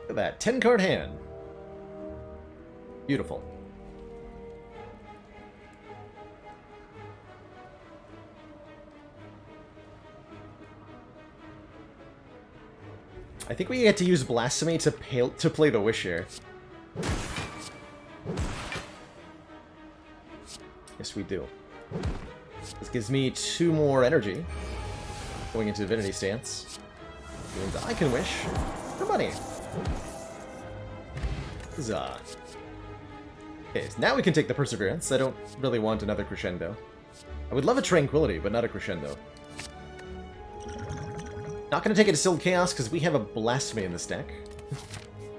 Look at that, 10-card hand. Beautiful. I think we get to use Blasphemy to play the Wish here. Yes, we do. This gives me 2 more energy. Going into Divinity Stance. Means I can wish for money. Huzzah. Okay, so now we can take the Perseverance. I don't really want another Crescendo. I would love a Tranquility, but not a Crescendo. Not going to take it to Sealed Chaos because we have a Blasphemy in this deck.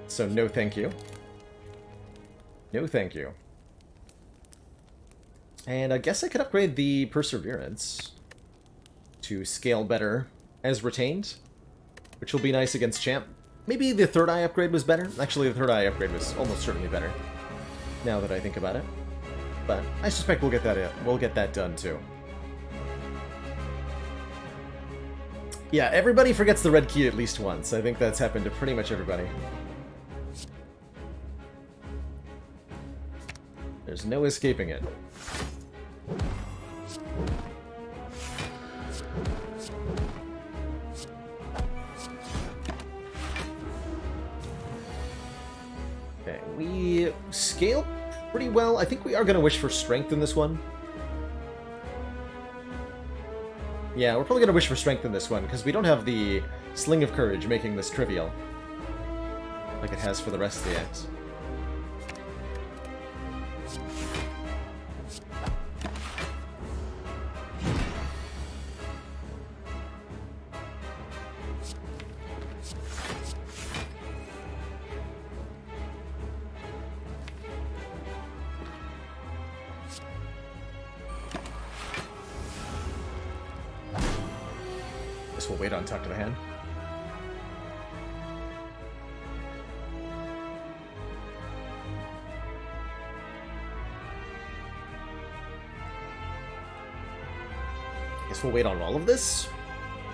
So no thank you. No thank you. And I guess I could upgrade the Perseverance to scale better as retained, which will be nice against Champ. Maybe the Third Eye upgrade was better. Actually, the Third Eye upgrade was almost certainly better, now that I think about it. But I suspect we'll get that done too. Yeah, everybody forgets the red key at least once. I think that's happened to pretty much everybody. There's no escaping it. Okay, we scale pretty well. I think we are going to wish for strength in this one. Yeah, we're probably going to wish for strength in this one, because we don't have the Sling of Courage making this trivial, like it has for the rest of the acts. We'll wait on Talk to the Hand. Guess we'll wait on all of this.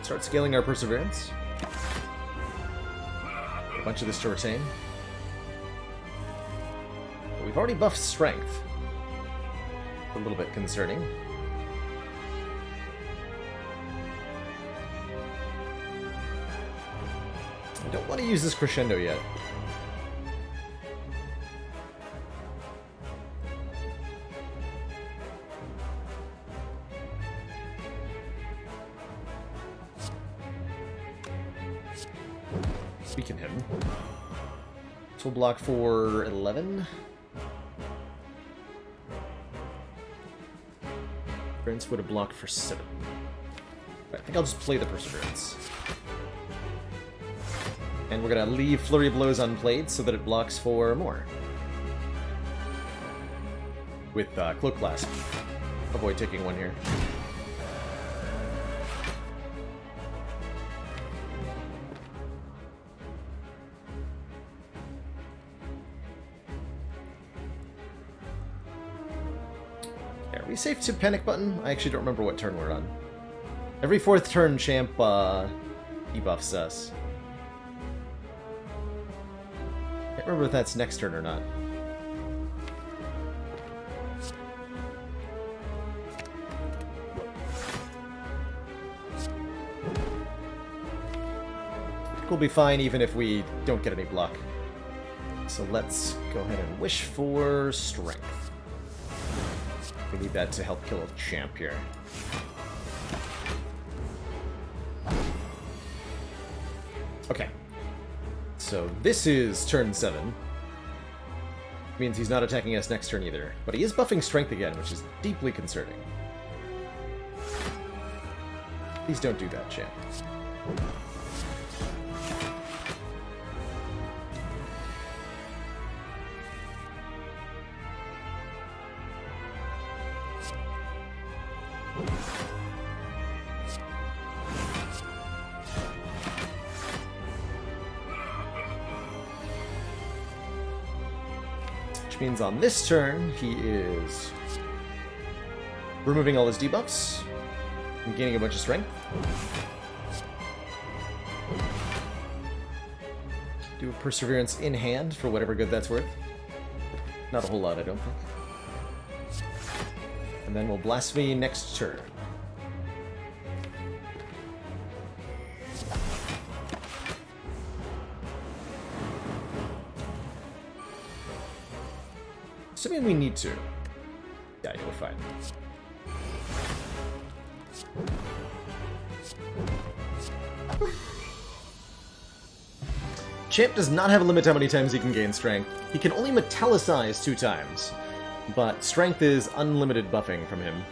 Start scaling our Perseverance. A bunch of this to retain. But we've already buffed Strength. A little bit concerning. I don't want to use this Crescendo yet. Weaken him. So we'll block for 11. Perseverance would have blocked for 7. I think I'll just play the Perseverance. And we're gonna leave Flurry of Blows unplayed so that it blocks for more. With Cloak Clasp. Avoid taking one here. Are we safe to Panic Button? I actually don't remember what turn we're on. Every 4th turn, Champ debuffs us. Can't remember if that's next turn or not. We'll be fine even if we don't get any block. So let's go ahead and wish for Strength. We need that to help kill a champ here. Okay. So this is turn 7. Means he's not attacking us next turn either. But he is buffing Strength again, which is deeply concerning. Please don't do that, champ. Which means on this turn, he is removing all his debuffs and gaining a bunch of strength. Do a Perseverance in hand for whatever good that's worth. Not a whole lot, I don't think. And then we'll Blasphemy next turn. Assuming we need to. Yeah, you're fine. Champ does not have a limit to how many times he can gain strength. He can only metallicize 2 times, but strength is unlimited buffing from him.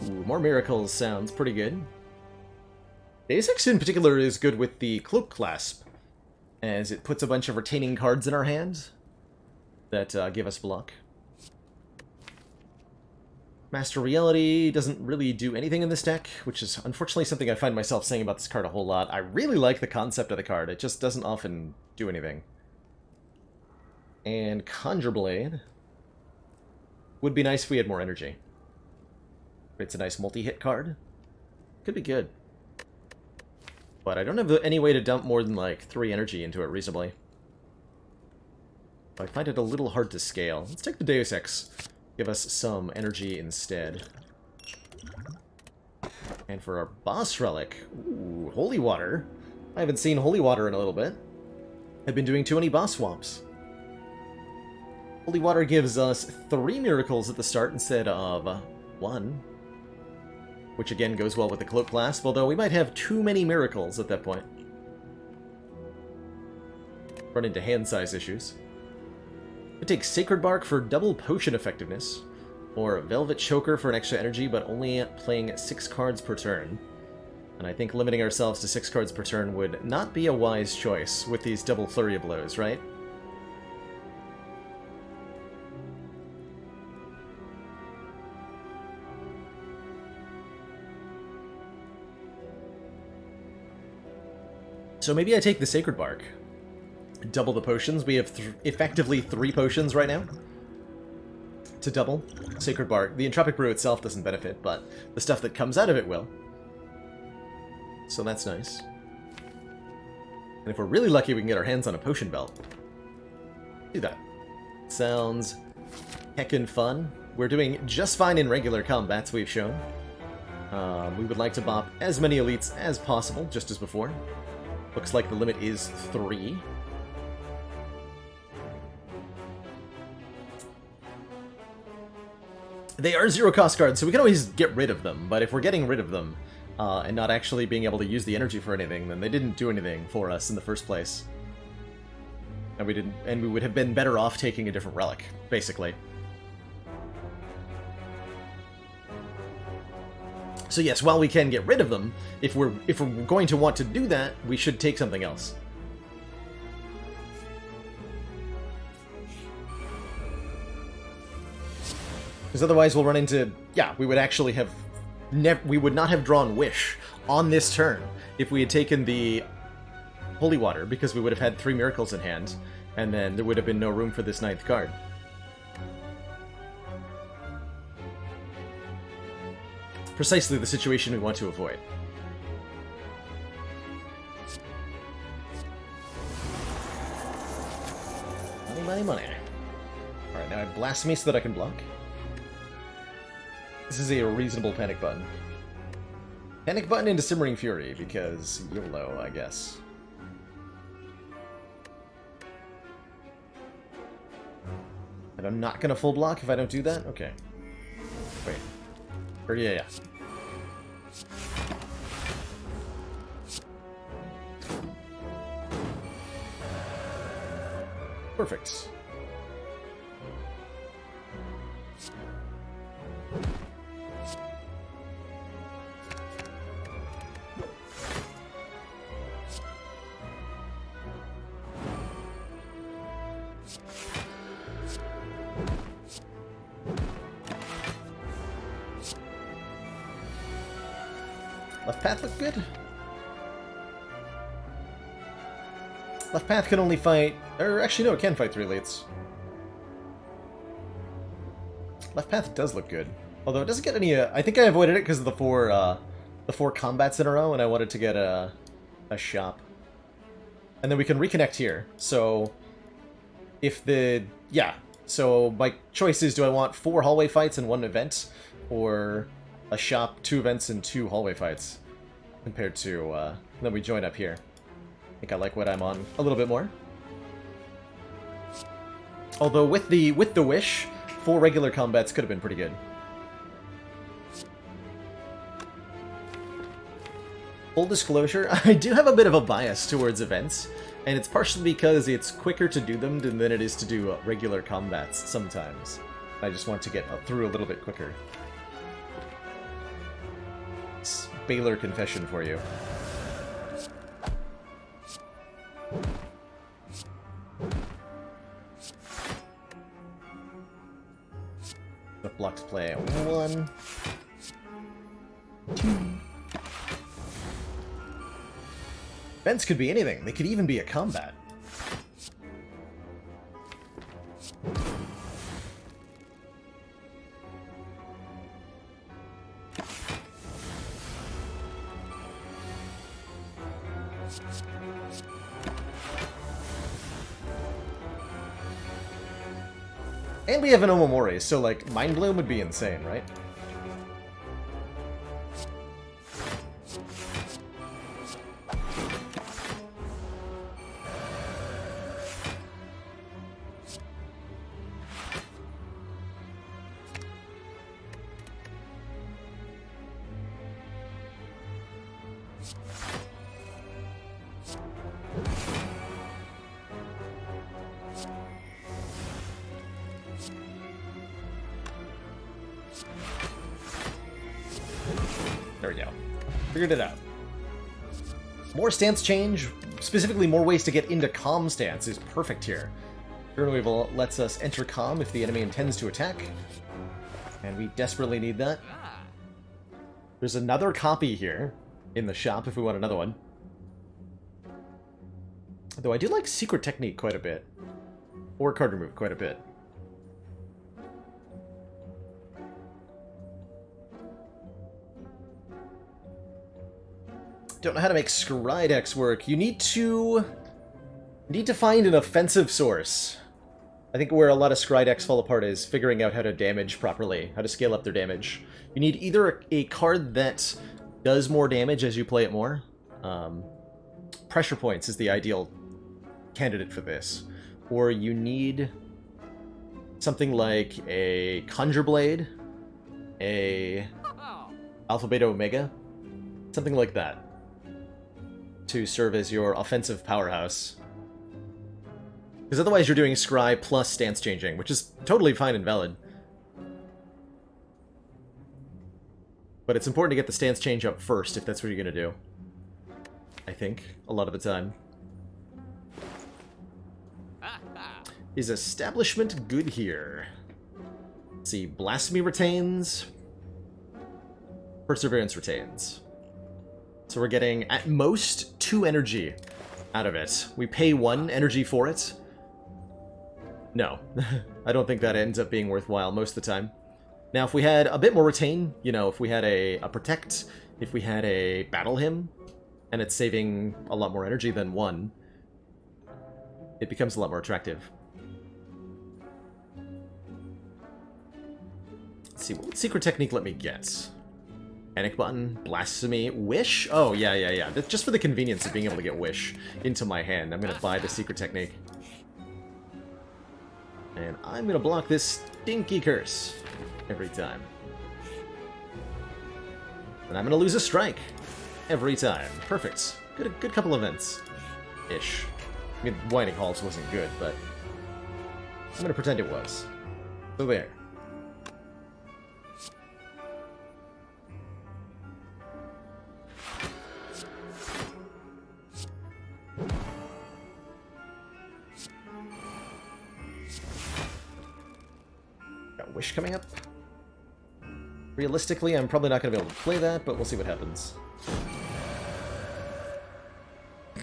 Ooh, more miracles sounds pretty good. Deus Ex in particular is good with the Cloak Clasp, as it puts a bunch of retaining cards in our hands that give us block. Master Reality doesn't really do anything in this deck, which is unfortunately something I find myself saying about this card a whole lot. I really like the concept of the card, it just doesn't often do anything. And Conjure Blade would be nice if we had more energy. It's a nice multi-hit card. Could be good. But I don't have any way to dump more than, like, 3 energy into it reasonably. I find it a little hard to scale. Let's take the Deus Ex. Give us some energy instead. And for our boss relic, ooh, Holy Water. I haven't seen Holy Water in a little bit. I've been doing too many boss swaps. Holy Water gives us 3 miracles at the start instead of 1. Which again goes well with the Cloak Clasp, although we might have too many miracles at that point. Run into hand size issues. We take Sacred Bark for double potion effectiveness, or Velvet Choker for an extra energy, but only playing 6 cards per turn. And I think limiting ourselves to 6 cards per turn would not be a wise choice with these double Flurry of Blows, right? So maybe I take the Sacred Bark. Double the potions. We have effectively 3 potions right now. To double Sacred Bark. The Entropic Brew itself doesn't benefit, but the stuff that comes out of it will. So that's nice. And if we're really lucky, we can get our hands on a potion belt. Do that. Sounds heckin' fun. We're doing just fine in regular combats, we've shown. We would like to bop as many elites as possible, just as before. Looks like the limit is 3. They are 0-cost cards, so we can always get rid of them, but if we're getting rid of them, and not actually being able to use the energy for anything, then they didn't do anything for us in the first place. And we would have been better off taking a different relic, basically. So yes, while we can get rid of them, if we're going to want to do that, we should take something else. Because otherwise we'll run into... Yeah, we would actually have... we would not have drawn Wish on this turn if we had taken the Holy Water, because we would have had 3 miracles in hand, and then there would have been no room for this 9th card. Precisely the situation we want to avoid. Money, money, money. Alright, now I blast me so that I can block. This is a reasonable panic button. Panic button into Simmering Fury, because YOLO, I guess. And I'm not gonna full block if I don't do that? Okay. Wait. Or yeah. Perfect. Left path look good? Left path can only fight... Or actually, no, it can fight 3 elites. Left path does look good. Although it doesn't get any... I think I avoided it because of the 4 combats in a row, and I wanted to get a shop. And then we can reconnect here. So, if the... Yeah. So, my choice is, do I want 4 hallway fights and 1 event? Or... a shop, 2 events, and 2 hallway fights, compared to, then we join up here. I think I like what I'm on a little bit more. Although with the Wish, 4 regular combats could have been pretty good. Full disclosure, I do have a bit of a bias towards events, and it's partially because it's quicker to do them than it is to do regular combats sometimes. I just want to get through a little bit quicker. Baylor confession for you. The blocks play 1, 2. Events could be anything. They could even be a combat. And we have an Omamori, so, like, Mind Bloom would be insane, right? There we go. Figured it out. More stance change, specifically more ways to get into calm stance, is perfect here. Turn Weevil lets us enter calm if the enemy intends to attack, and we desperately need that. There's another copy here in the shop if we want another one. Though I do like Secret Technique quite a bit. Or Card Remove quite a bit. Don't know how to make Scrydex work. You need to find an offensive source. I think where a lot of Scrydex fall apart is figuring out how to damage properly, how to scale up their damage. You need either a card that does more damage as you play it more. Pressure Points is the ideal candidate for this. Or you need something like a Conjure Blade, a Alpha Beta Omega, Something like that. To serve as your offensive powerhouse. Because otherwise you're doing Scry plus stance changing, which is totally fine and valid. But it's important to get the stance change up first if that's what you're going to do. I think, a lot of the time. Is establishment good here? Let's see, Blasphemy retains. Perseverance retains. So we're getting, at most, 2 energy out of it. We pay 1 energy for it. No. I don't think that ends up being worthwhile most of the time. Now, if we had a bit more retain, you know, if we had a protect, if we had a battle hymn, and it's saving a lot more energy than 1, it becomes a lot more attractive. Let's see, what would Secret Technique let me get? Panic Button, Blasphemy, Wish? Oh, yeah. Just for the convenience of being able to get Wish into my hand, I'm going to buy the Secret Technique. And I'm going to block this stinky curse every time. And I'm going to lose a strike every time. Perfect. Good couple events. Ish. I mean, Winding Halls wasn't good, but I'm going to pretend it was. So there. Got Wish coming up. Realistically, I'm probably not going to be able to play that, but we'll see what happens. I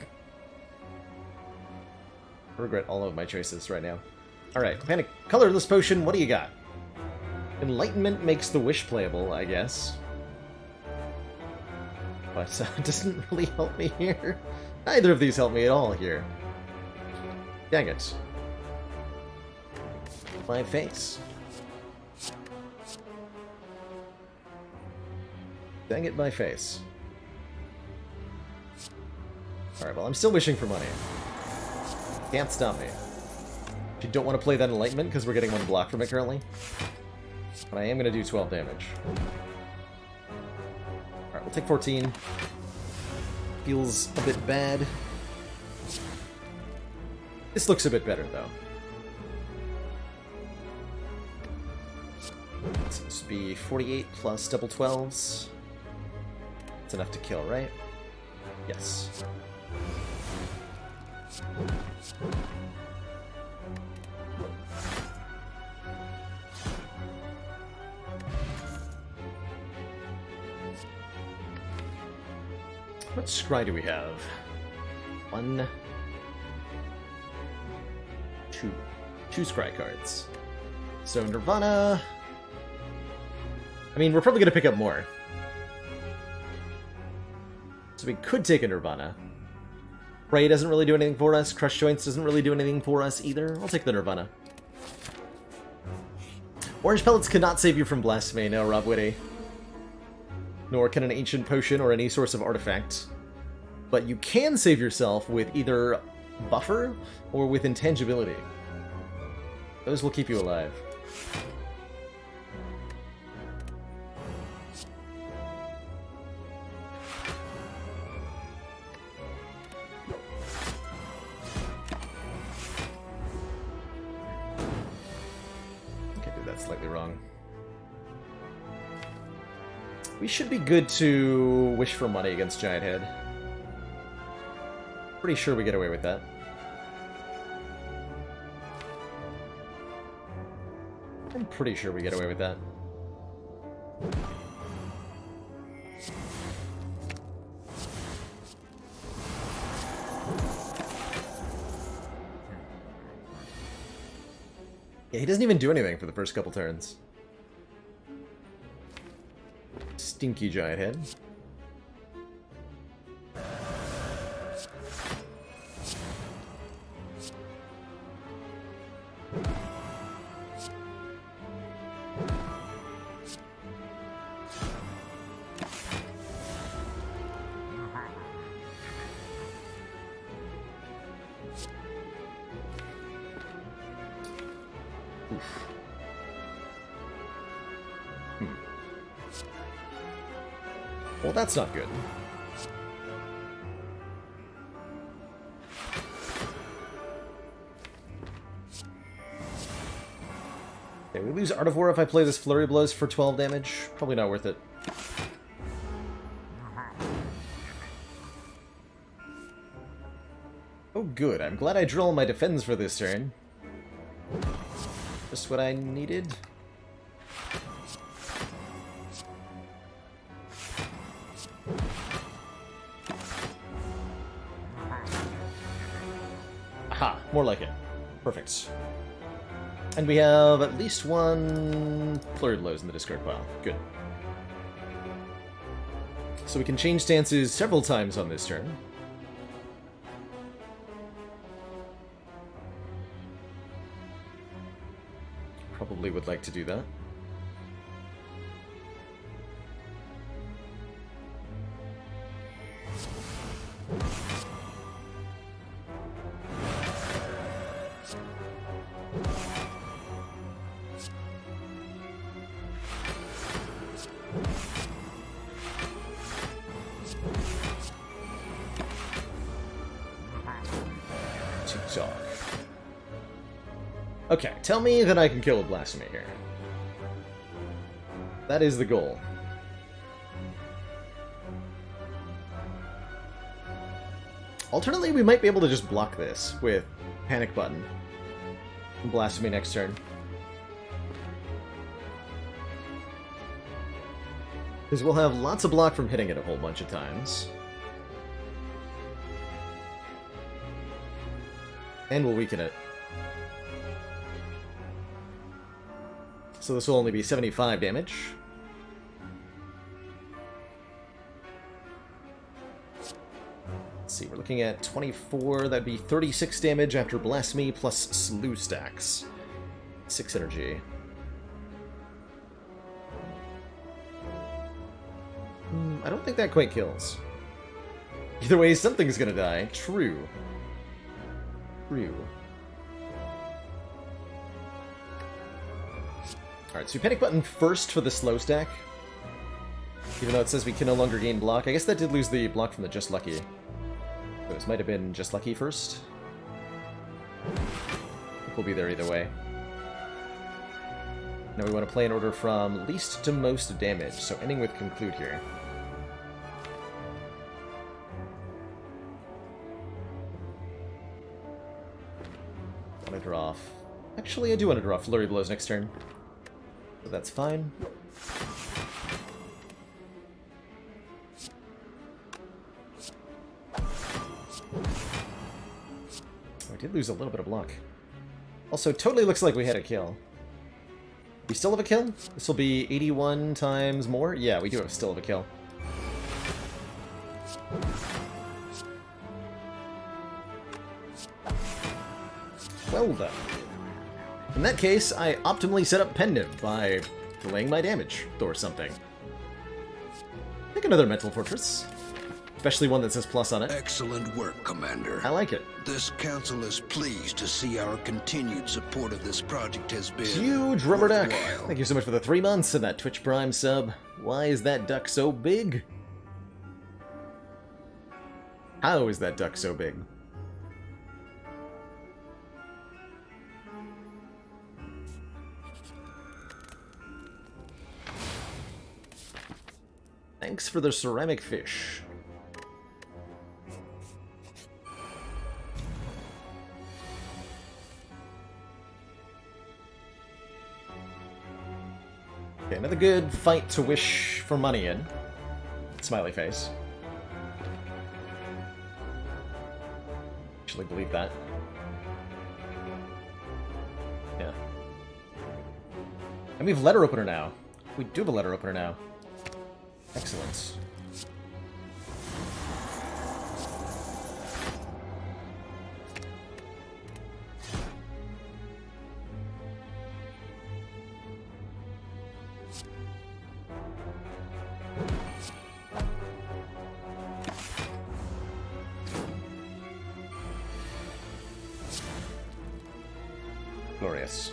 regret all of my choices right now. Alright, Panic Colorless Potion, what do you got? Enlightenment makes the Wish playable, I guess. But it doesn't really help me here. Neither of these help me at all here. Dang it. My face. Dang it, my face. Alright, well, I'm still wishing for money. Can't stop me. You don't want to play that Enlightenment because we're getting 1 block from it currently. But I am going to do 12 damage. Alright, we'll take 14. Feels a bit bad. This looks a bit better, though. Seems to be 48 plus double 12s. That's enough to kill, right? Yes. What scry do we have? 1, 2. 2 scry cards. So Nirvana... I mean, we're probably going to pick up more. So we could take a Nirvana. Prey doesn't really do anything for us. Crush Joints doesn't really do anything for us either. I'll take the Nirvana. Orange Pellets cannot save you from Blasphemy, no, Rob Whitty. Nor can an Ancient Potion or any source of artifact. But you can save yourself with either Buffer or with Intangibility. Those will keep you alive. Slightly wrong. We should be good to wish for money against Giant Head. Pretty sure we get away with that. I'm pretty sure we get away with that. Yeah, he doesn't even do anything for the first couple turns. Stinky Giant Head. Well, that's not good. Okay, we lose Art of War if I play this Flurry Blows for 12 damage. Probably not worth it. Oh good, I'm glad I drew all my defense for this turn. Just what I needed. Aha, more like it. Perfect. And we have at least one Flurry Blows in the discard pile. Good. So we can change stances several times on this turn. Probably would like to do that. Okay, tell me that I can kill a Blasphemy here. That is the goal. Alternately, we might be able to just block this with Panic Button and Blasphemy next turn. Because we'll have lots of block from hitting it a whole bunch of times. And we'll weaken it. So this will only be 75 damage. Let's see, we're looking at 24, that'd be 36 damage after Blasphemy plus Slew stacks. 6 energy. I don't think that quite kills. Either way, something's gonna die. True. True. Alright, so we Panic Button first for the slow stack. Even though it says we can no longer gain block. I guess that did lose the block from the Just Lucky. So this might have been Just Lucky first. I think we'll be there either way. Now we want to play in order from least to most damage, so ending with Conclude here. Want to draw... Actually, I do want to draw Flurry Blows next turn. So that's fine. We did lose a little bit of block. Also, totally looks like we had a kill. We still have a kill? This will be 81 times more? Yeah, we do still have a kill. Well done. In that case, I optimally set up Pendant by delaying my damage, or something. Pick another Mental Fortress. Especially one that says plus on it. Excellent work, Commander. I like it. This council is pleased to see our continued support of this project has been Huge rubber duck. worthwhile. Thank you so much for the 3 months and that Twitch Prime sub. Why is that duck so big? How is that duck so big? Thanks for the ceramic fish. Okay, another good fight to wish for money in. Smiley face. Actually believe that. Yeah. And we have letter opener now. We do have a letter opener now. Excellent. Glorious.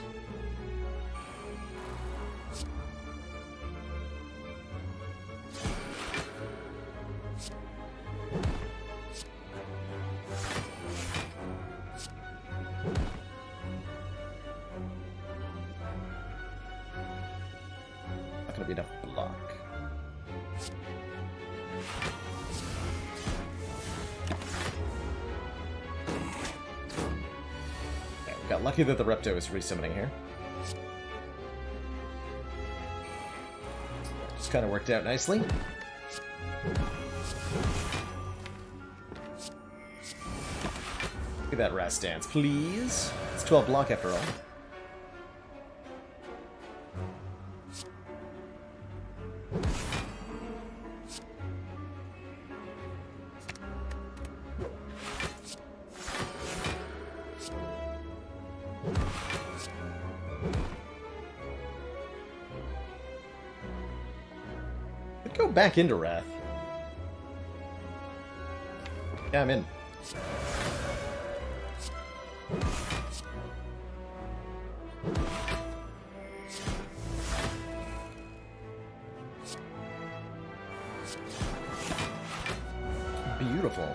lucky that the Repto is resummoning here. Just kind of worked out nicely. Look at that Rast Dance, please. It's 12 block after all. Could go back into Wrath. Yeah, I'm in. Beautiful.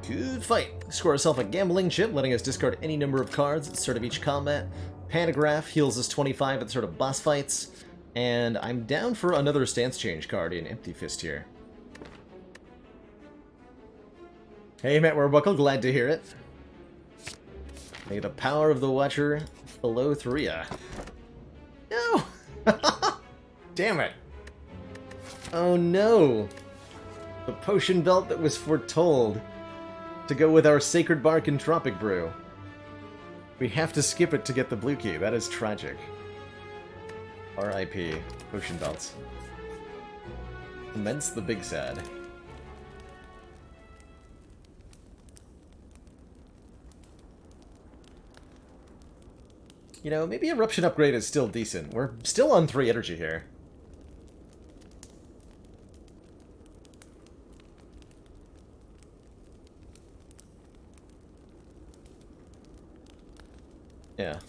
Good fight. Score ourselves a gambling chip, letting us discard any number of cards at the start of each combat. Pantograph heals us 25 at the start of boss fights. And I'm down for another stance change card in Empty Fist here. Hey, Matt Warbuckle, glad to hear it. May the power of the Watcher below Thria. No! Damn it. Oh no. The potion belt that was foretold to go with our Sacred Bark and Tropic Brew. We have to skip it to get the blue key. That is tragic. R.I.P. Potion belts. Immense the big sad. You know, maybe Eruption upgrade is still decent. We're still on 3 energy here. Yeah.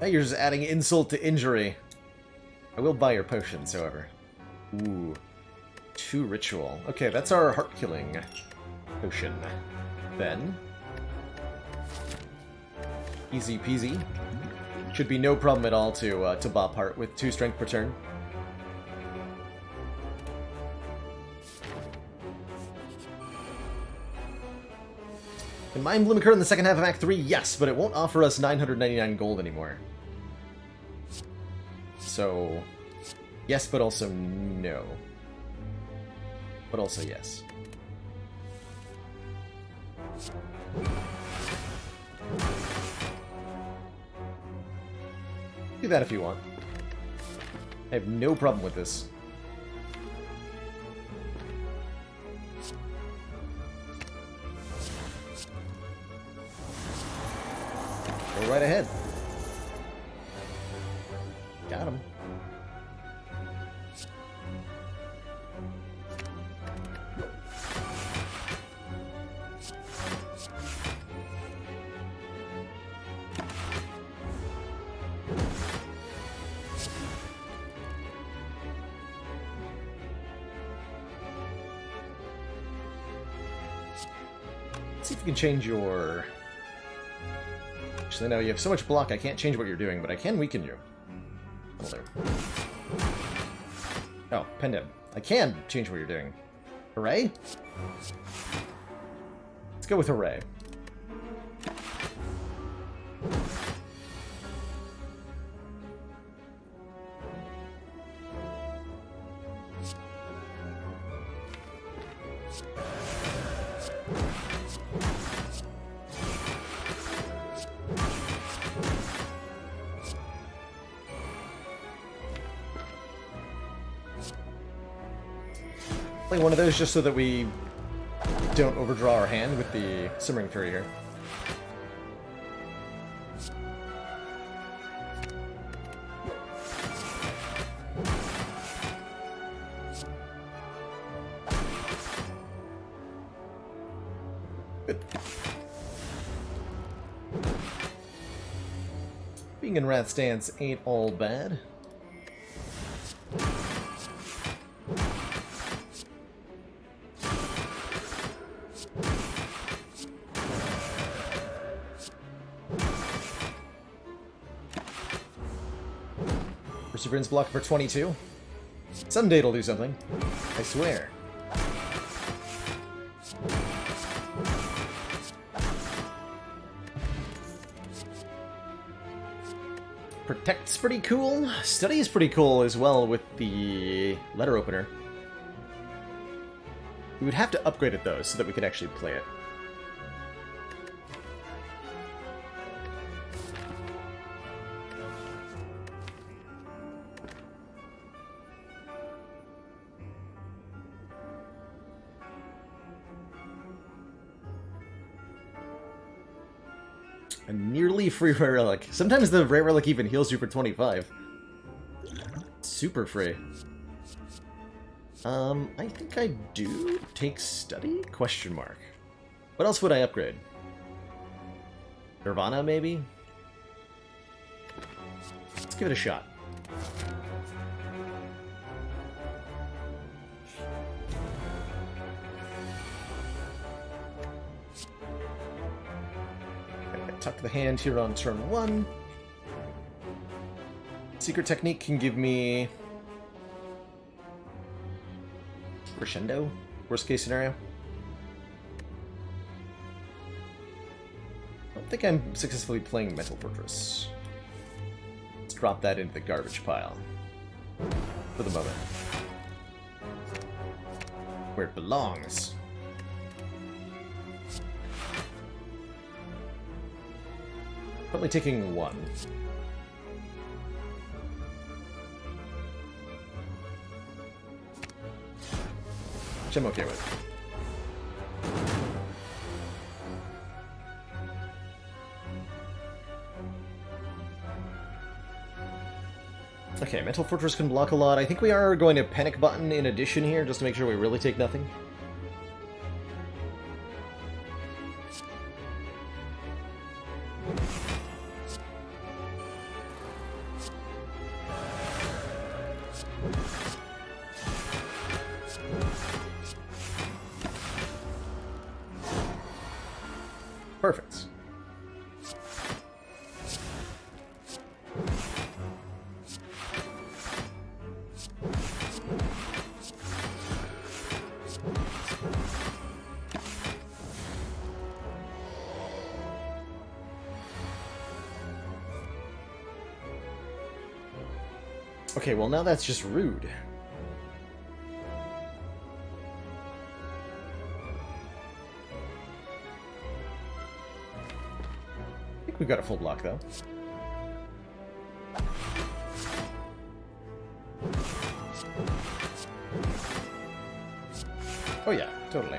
Now you're just adding insult to injury. I will buy your potions, however. Ooh. 2 ritual. Okay, that's our heart-killing potion. Then... easy peasy. Should be no problem at all to bop heart with 2 strength per turn. Can Mind Bloom occur in the second half of Act 3? Yes, but it won't offer us 999 gold anymore. So... yes, but also no. But also yes. Do that if you want. I have no problem with this. Go right ahead. Got him. See if we can change your... actually, no, you have so much block, I can't change what you're doing, but I can weaken you. That'll do. Oh, Pendant. I can change what you're doing. Hooray? Let's go with Hooray. Play one of those just so that we don't overdraw our hand with the Simmering Fury here. Good. Being in Wrath Stance ain't all bad. Perseverance block for 22. Someday it'll do something. I swear. Protect's pretty cool. Study is pretty cool as well with the letter opener. We would have to upgrade it though so that we could actually play it. A nearly free rare relic. Sometimes the rare relic even heals you for 25. Super free. I think I do take study? Question mark. What else would I upgrade? Nirvana, maybe? Let's give it a shot. Tuck the hand here on turn 1. Secret Technique can give me Crescendo, worst case scenario. I don't think I'm successfully playing Mental Fortress. Let's drop that into the garbage pile. For the moment. Where it belongs. Probably taking 1. Which I'm okay with. Okay, Mental Fortress can block a lot. I think we are going to Panic Button in addition here, just to make sure we really take nothing. Perfect. Okay, well now that's just rude. We've got a full block, though. Oh yeah, totally.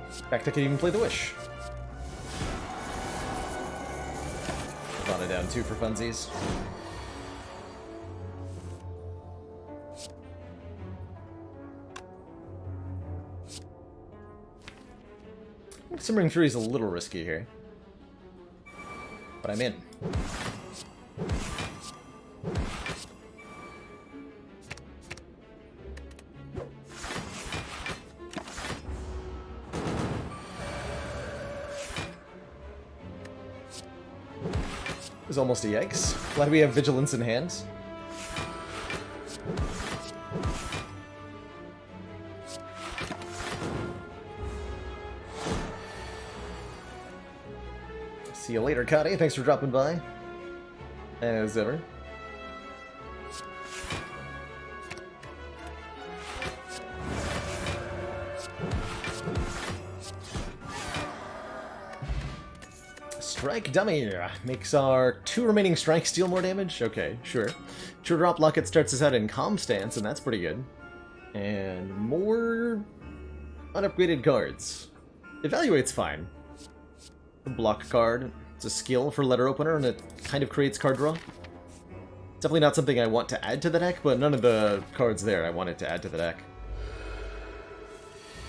In fact, I could even play the Wish. Brought it down 2 for funsies. I think Simmering Fury is a little risky here. But I'm in. It was almost a yikes. Glad we have Vigilance in hand. See you later, Cuddy. Thanks for dropping by. As ever. Strike Dummy makes our 2 remaining strikes deal more damage? Okay, sure. True Drop Locket starts us out in Calm Stance, and that's pretty good. And more unupgraded cards. Evaluate's fine. A block card. It's a skill for letter opener, and it kind of creates card draw. Definitely not something I want to add to the deck, but none of the cards there I wanted to add to the deck.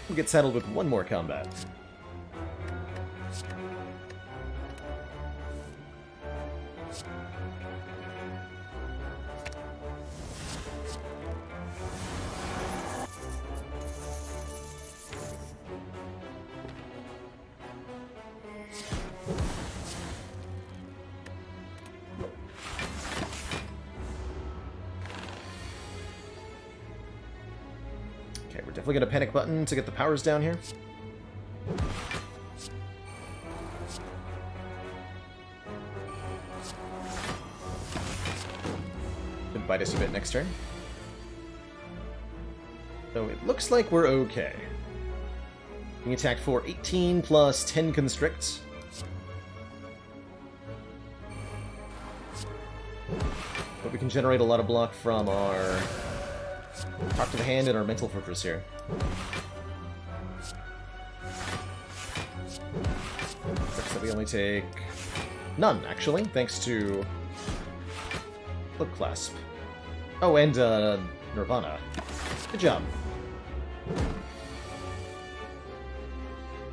We'll get saddled with 1 more combat. we're definitely going to panic button to get the powers down here. Could bite us a bit next turn. So it looks like we're okay. Being attacked for 18 plus 10 constricts. But we can generate a lot of block from our Talk to the Hand and our Mental Fortress here. Sucks that we only take none, actually, thanks to Flip Clasp. Oh, and Nirvana. Good job.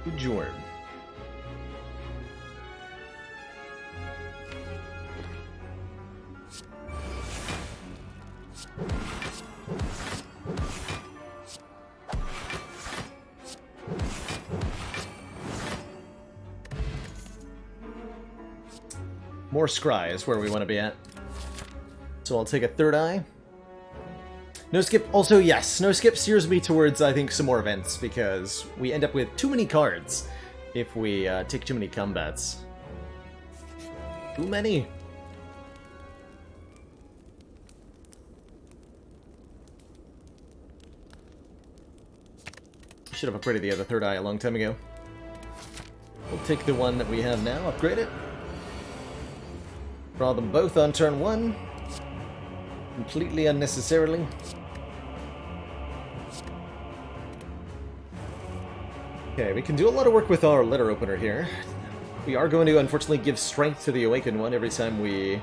Good job. More scry is where we want to be at. So I'll take a third eye. No skip, also yes, no skip steers me towards, I think, some more events, because we end up with too many cards if we take too many combats. Too many. Should have upgraded the other third eye a long time ago. We'll take the one that we have now, upgrade it. Draw them both on turn 1. Completely unnecessarily. Okay, we can do a lot of work with our letter opener here. We are going to, unfortunately, give strength to the Awakened one every time we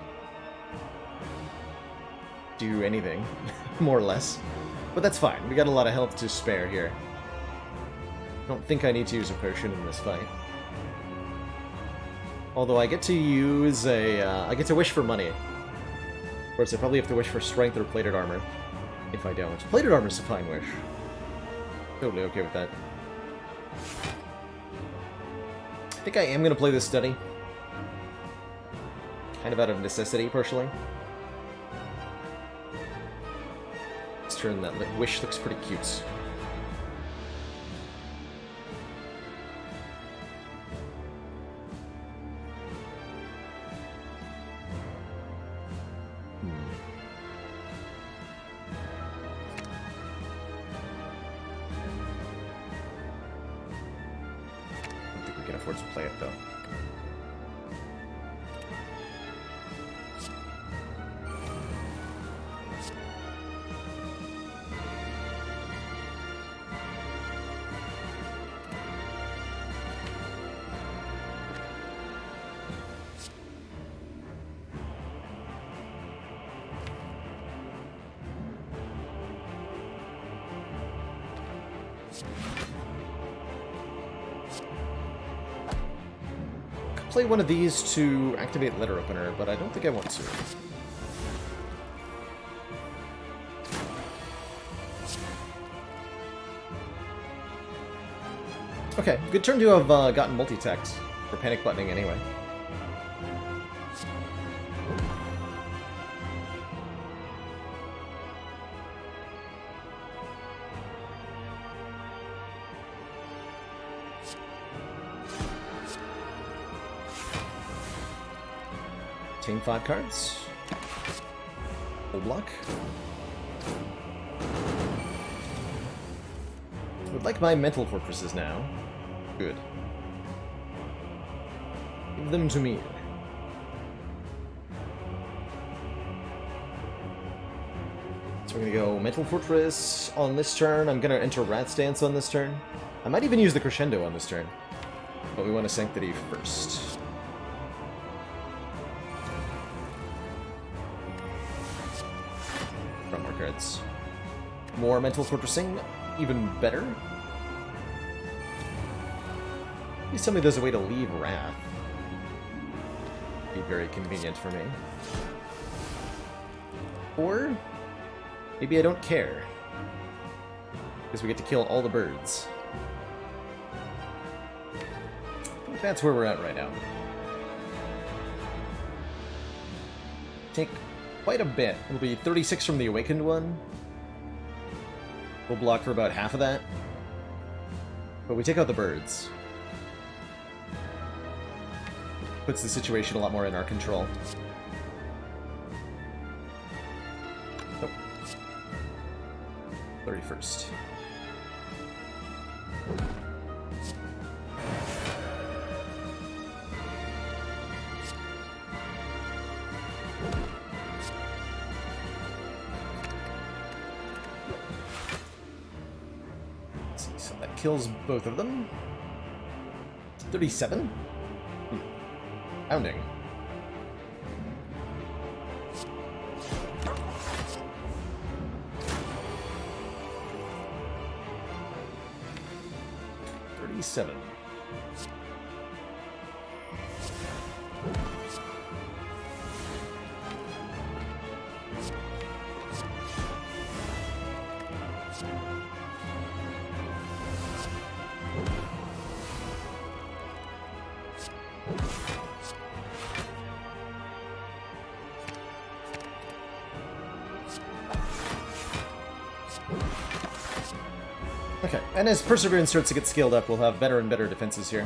do anything, more or less. But that's fine, we got a lot of health to spare here. I don't think I need to use a potion in this fight. Although I get to use I get to wish for money. Of course, I probably have to wish for strength or plated armor. If I don't. Plated armor's a fine wish. Totally okay with that. I think I am going to play this study. Kind of out of necessity, partially. This turn, that wish looks pretty cute. To play it though. Play one of these to activate letter opener, but I don't think I want to. Okay, good turn to have gotten multi-text for panic buttoning anyway. Team 5 cards. Full block. Would like my mental fortresses now. Good. Give them to me. So we're gonna go mental fortress on this turn. I'm gonna enter Rat's Dance on this turn. I might even use the crescendo on this turn. But we want a Sanctity first. Cards. More mental fortressing, even better. Please tell me there's a way to leave Wrath. Be very convenient for me. Or maybe I don't care, because we get to kill all the birds. I think that's where we're at right now. Take quite a bit. It'll be 36 from the Awakened one. We'll block for about half of that. But we take out the birds. Puts the situation a lot more in our control. Oh. 31st. Let's see, so that kills both of them. 37? Pounding. $37. Okay, and as Perseverance starts to get scaled up, we'll have better and better defenses here.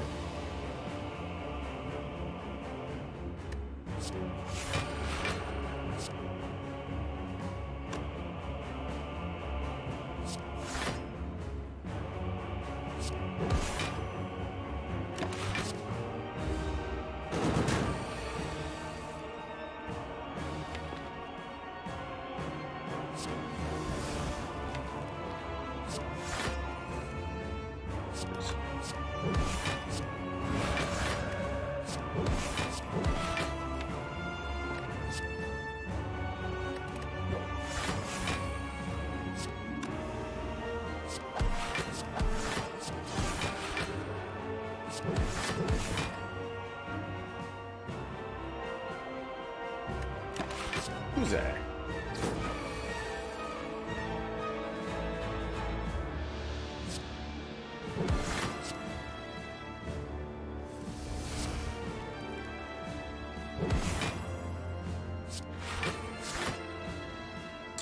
Who's that?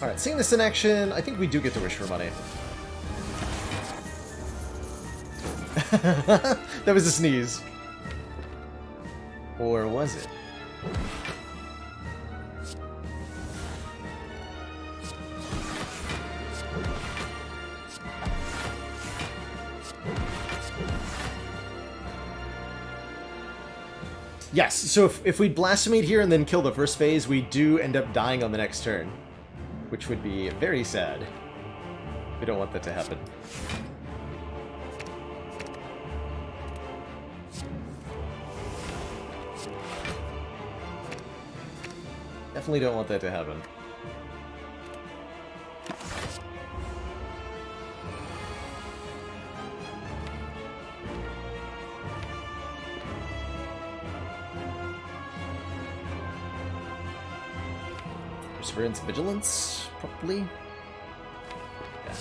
Alright, seeing this in action, I think we do get to wish for money. That was a sneeze. Or was it? Yes, so if we Blasphemate here and then kill the first phase, we do end up dying on the next turn. Which would be very sad. We don't want that to happen. Definitely don't want that to happen. Perseverance, Vigilance, probably. Yeah.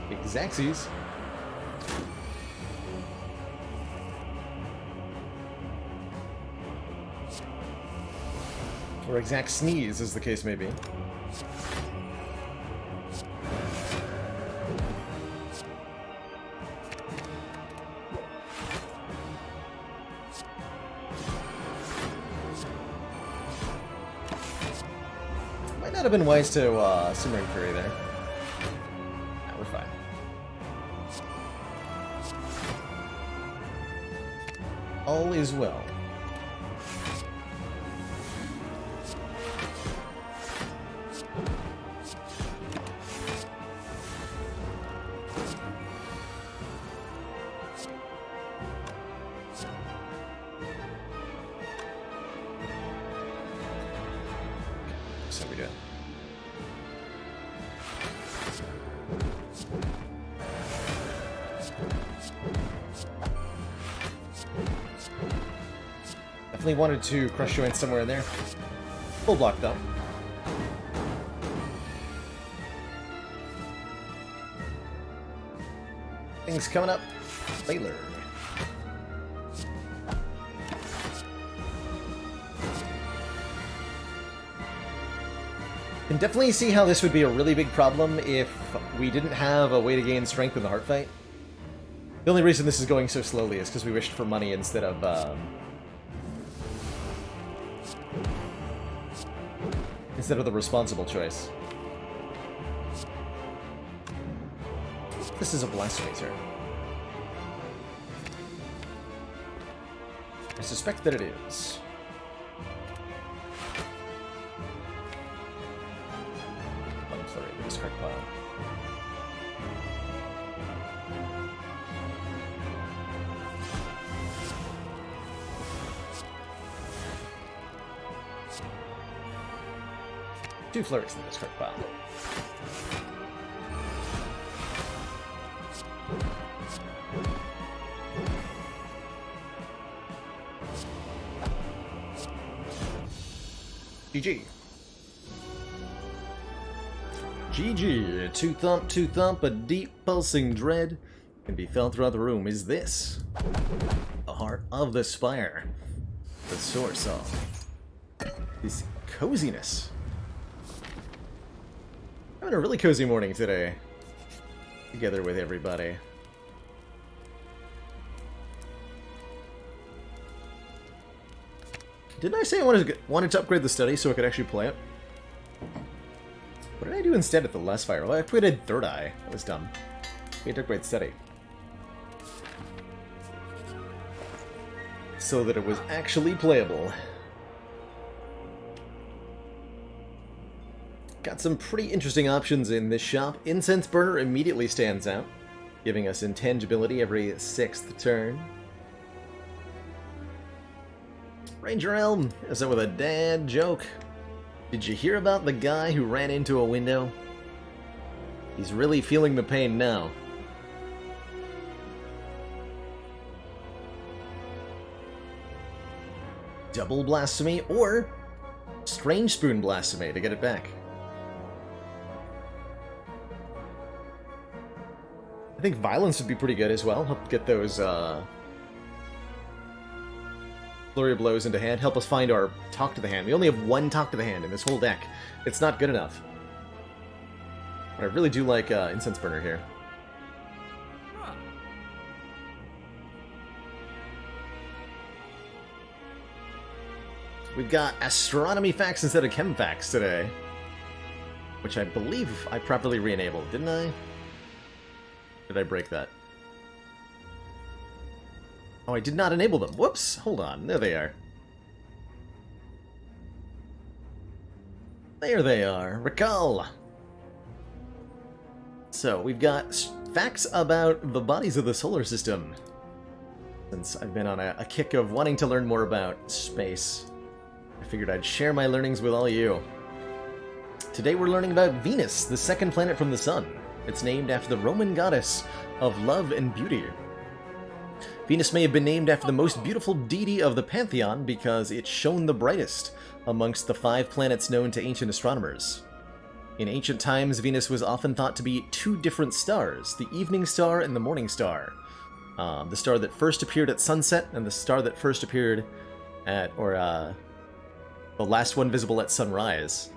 Big Zaxxes. Or exact sneeze, as the case may be. Might not have been wise to Simmering Fury there. Nah, we're fine. All is well. So we go. Definitely wanted to crush joint somewhere in there. Full block though. Things coming up. Baylor. Can definitely see how this would be a really big problem if we didn't have a way to gain strength in the heart fight. The only reason this is going so slowly is because we wished for money instead of the responsible choice. This is a blasphemy turn. I suspect that it is. I'm sorry, the discard pile. Two flurries in the discard pile. GG. GG. Two thump, a deep pulsing dread can be felt throughout the room. Is this the heart of the Spire? The source of this coziness. Having a really cozy morning today, together with everybody. Didn't I say I wanted to upgrade the study so I could actually play it? What did I do instead at the last fire? Well, I upgraded Third Eye. That was dumb. We had to upgrade study. So that it was actually playable. Got some pretty interesting options in this shop. Incense Burner immediately stands out, giving us intangibility every 6th turn. Ranger Elm is that with a dad joke. Did you hear about the guy who ran into a window? He's really feeling the pain now. Double Blasphemy or Strange Spoon Blasphemy to get it back. I think Violence would be pretty good as well. Help get those Flurry of Blows into hand. Help us find our Talk to the Hand. We only have one Talk to the Hand in this whole deck. It's not good enough. But I really do like Incense Burner here. We've got Astronomy Facts instead of Chem Facts today. Which I believe I properly re-enabled, didn't I? Did I break that? Oh, I did not enable them. Whoops! Hold on. There they are. There they are. Recall! So, we've got facts about the bodies of the solar system. Since I've been on a kick of wanting to learn more about space, I figured I'd share my learnings with all you. Today we're learning about Venus, the second planet from the Sun. It's named after the Roman goddess of love and beauty. Venus may have been named after the most beautiful deity of the pantheon because it shone the brightest amongst the 5 planets known to ancient astronomers. In ancient times, Venus was often thought to be 2 different stars, the evening star and the morning star. The star that first appeared at sunset and the star that first appeared at, the last one visible at sunrise.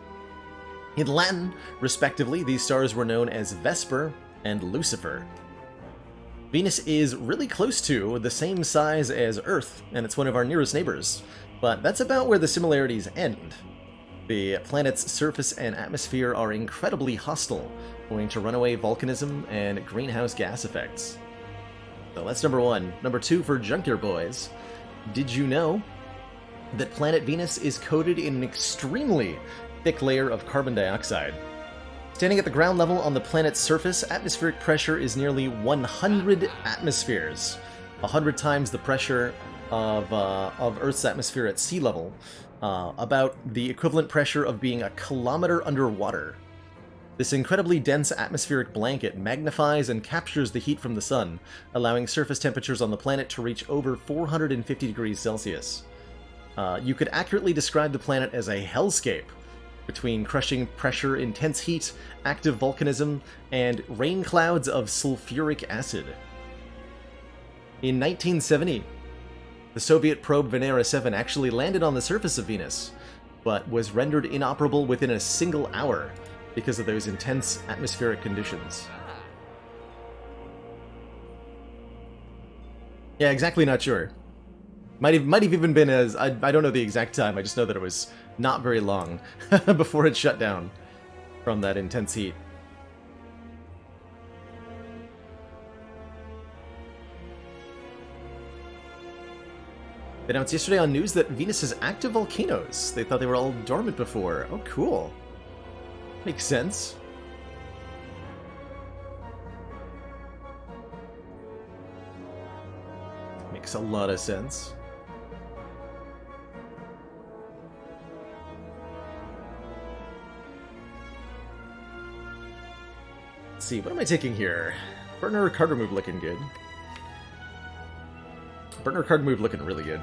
In Latin, respectively, these stars were known as Vesper and Lucifer. Venus is really close to the same size as Earth, and it's one of our nearest neighbors, but that's about where the similarities end. The planet's surface and atmosphere are incredibly hostile, owing to runaway volcanism and greenhouse gas effects. So that's number 1. Number 2 for Junkyard Boys. Did you know that planet Venus is coated in an extremely thick layer of carbon dioxide? Standing at the ground level on the planet's surface, atmospheric pressure is nearly 100 atmospheres, 100 times the pressure of Earth's atmosphere at sea level, about the equivalent pressure of being a kilometer underwater. This incredibly dense atmospheric blanket magnifies and captures the heat from the sun, allowing surface temperatures on the planet to reach over 450 degrees Celsius. You could accurately describe the planet as a hellscape, between crushing pressure, intense heat, active volcanism, and rain clouds of sulfuric acid. In 1970, the Soviet probe Venera 7 actually landed on the surface of Venus, but was rendered inoperable within a single hour because of those intense atmospheric conditions. Yeah, exactly not sure. Might have even been as... I don't know the exact time, I just know that it was not very long before it shut down from that intense heat. They announced yesterday on news that Venus has active volcanoes. They thought they were all dormant before. Oh, cool. Makes sense. Makes a lot of sense. Let's see, what am I taking here? Burner Carter move looking good. Burner card move looking really good.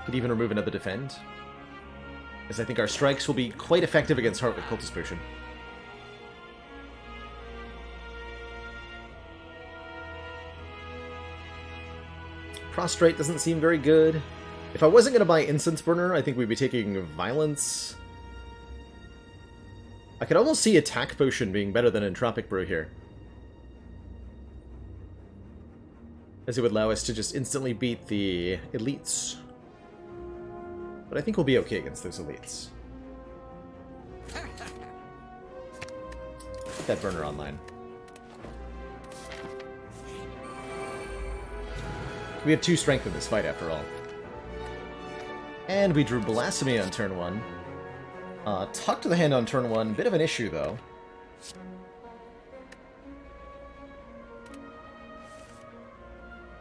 Could even remove another defend, as I think our strikes will be quite effective against Heart with Cultist Potion. Prostrate doesn't seem very good. If I wasn't going to buy Incense Burner, I think we'd be taking Violence. I could almost see Attack Potion being better than Entropic Brew here, as it would allow us to just instantly beat the elites. But I think we'll be okay against those elites. Put that burner online. We have 2 strength in this fight, after all. And we drew Blasphemy on turn 1. Talk to the Hand on turn 1. Bit of an issue, though.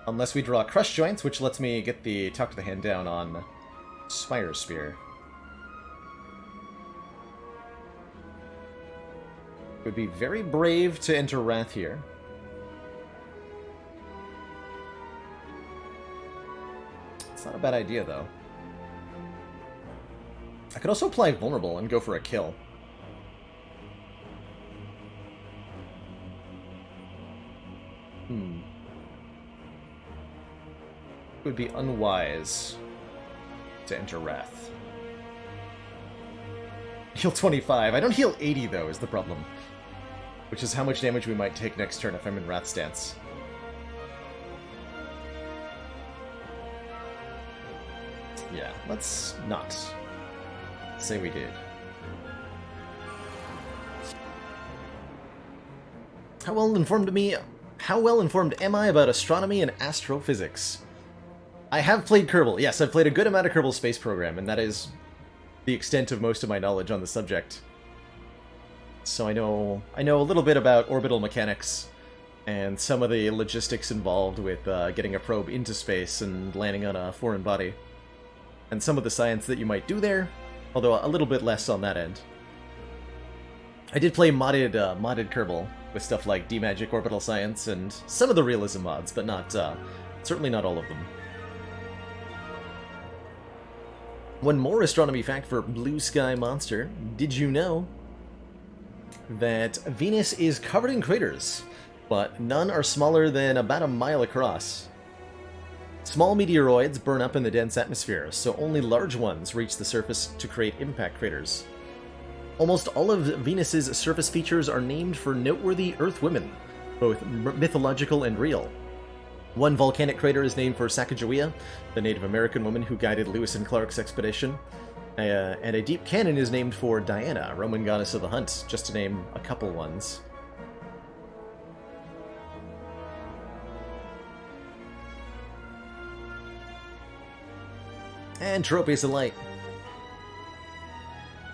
Unless we draw Crush Joints, which lets me get the Talk to the Hand down on Spire Spear. It would be very brave to enter Wrath here. It's not a bad idea, though. I could also apply Vulnerable and go for a kill. It would be unwise to enter Wrath. Heal 25. I don't heal 80, though, is the problem. Which is how much damage we might take next turn if I'm in Wrath stance. Yeah, let's not say we did. How well informed am I about astronomy and astrophysics? I have played Kerbal. Yes, I've played a good amount of Kerbal Space Program, and that is the extent of most of my knowledge on the subject. So I know a little bit about orbital mechanics and some of the logistics involved with getting a probe into space and landing on a foreign body, and some of the science that you might do there, although a little bit less on that end. I did play modded Kerbal with stuff like D-Magic Orbital Science and some of the realism mods, but not certainly not all of them. One more astronomy fact for Blue Sky Monster. Did you know that Venus is covered in craters, but none are smaller than about a mile across? Small meteoroids burn up in the dense atmosphere, so only large ones reach the surface to create impact craters. Almost all of Venus's surface features are named for noteworthy Earth women, both mythological and real. One volcanic crater is named for Sacagawea, the Native American woman who guided Lewis and Clark's expedition, and a deep canyon is named for Diana, Roman goddess of the hunt, just to name a couple ones. And Tropius of Light.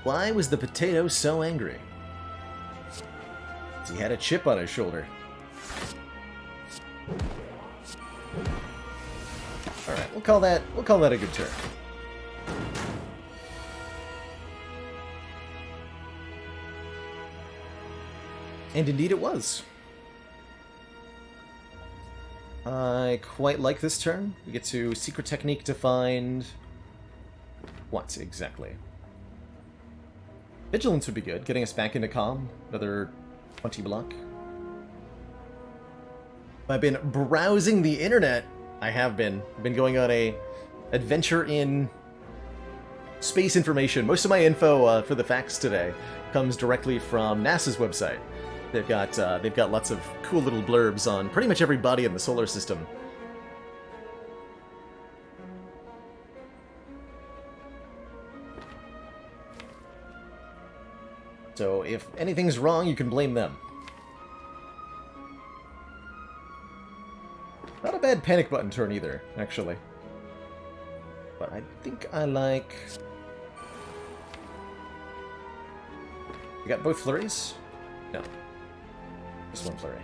Why was the potato so angry? He had a chip on his shoulder. Alright, we'll call that a good turn. And indeed it was. I quite like this turn. We get to Secret Technique to find... what, exactly? Vigilance would be good, getting us back into Calm. Another 20 block. I've been browsing the internet. I have been. I've been going on a adventure in space information. Most of my info for the facts today comes directly from NASA's website. They've got lots of cool little blurbs on pretty much every body in the solar system. So if anything's wrong, you can blame them. Not a bad panic button turn either, actually. But I think I like... You got both flurries? No. Just one flurry.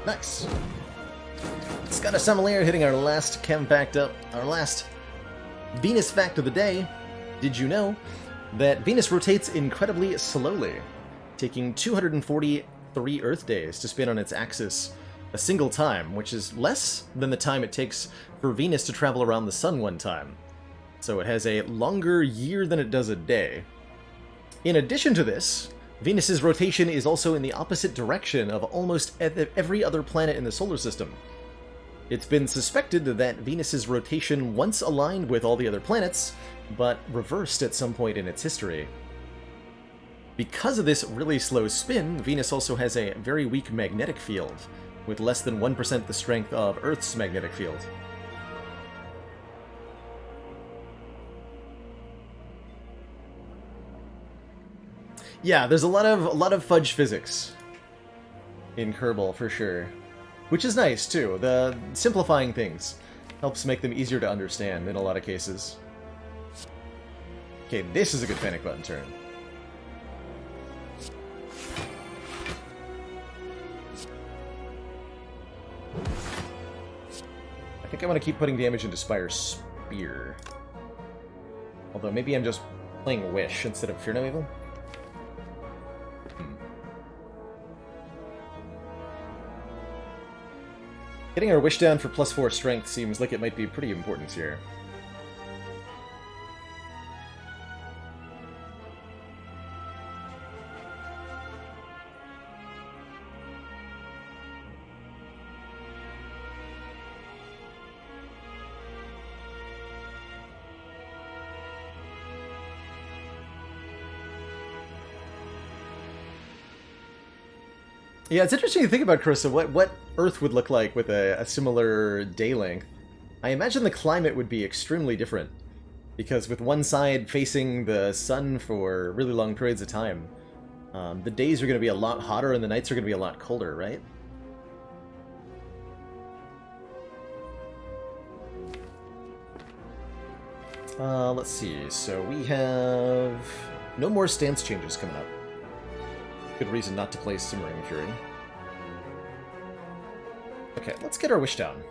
Nice. It's got a Sommelier hitting our last chem fact up, our last Venus fact of the day. Did you know that Venus rotates incredibly slowly, taking 243 Earth days to spin on its axis a single time, which is less than the time it takes for Venus to travel around the Sun one time. So it has a longer year than it does a day. In addition to this, Venus's rotation is also in the opposite direction of almost every other planet in the solar system. It's been suspected that Venus's rotation once aligned with all the other planets, but reversed at some point in its history. Because of this really slow spin, Venus also has a very weak magnetic field, with less than 1% the strength of Earth's magnetic field. Yeah, there's a lot of fudge physics in Kerbal for sure, which is nice too. The simplifying things helps make them easier to understand in a lot of cases. Okay, this is a good panic button turn. I think I want to keep putting damage into Spire's Spear. Although maybe I'm just playing Wish instead of Fear No Evil. Getting our Wish down for +4 strength seems like it might be pretty important here. Yeah, it's interesting to think about, Carissa, what Earth would look like with a similar day length. I imagine the climate would be extremely different, because with one side facing the sun for really long periods of time, the days are going to be a lot hotter and the nights are going to be a lot colder, right? Let's see, so we have no more stance changes coming up. Good reason not to play Simmering Fury. Okay, let's get our Wish down.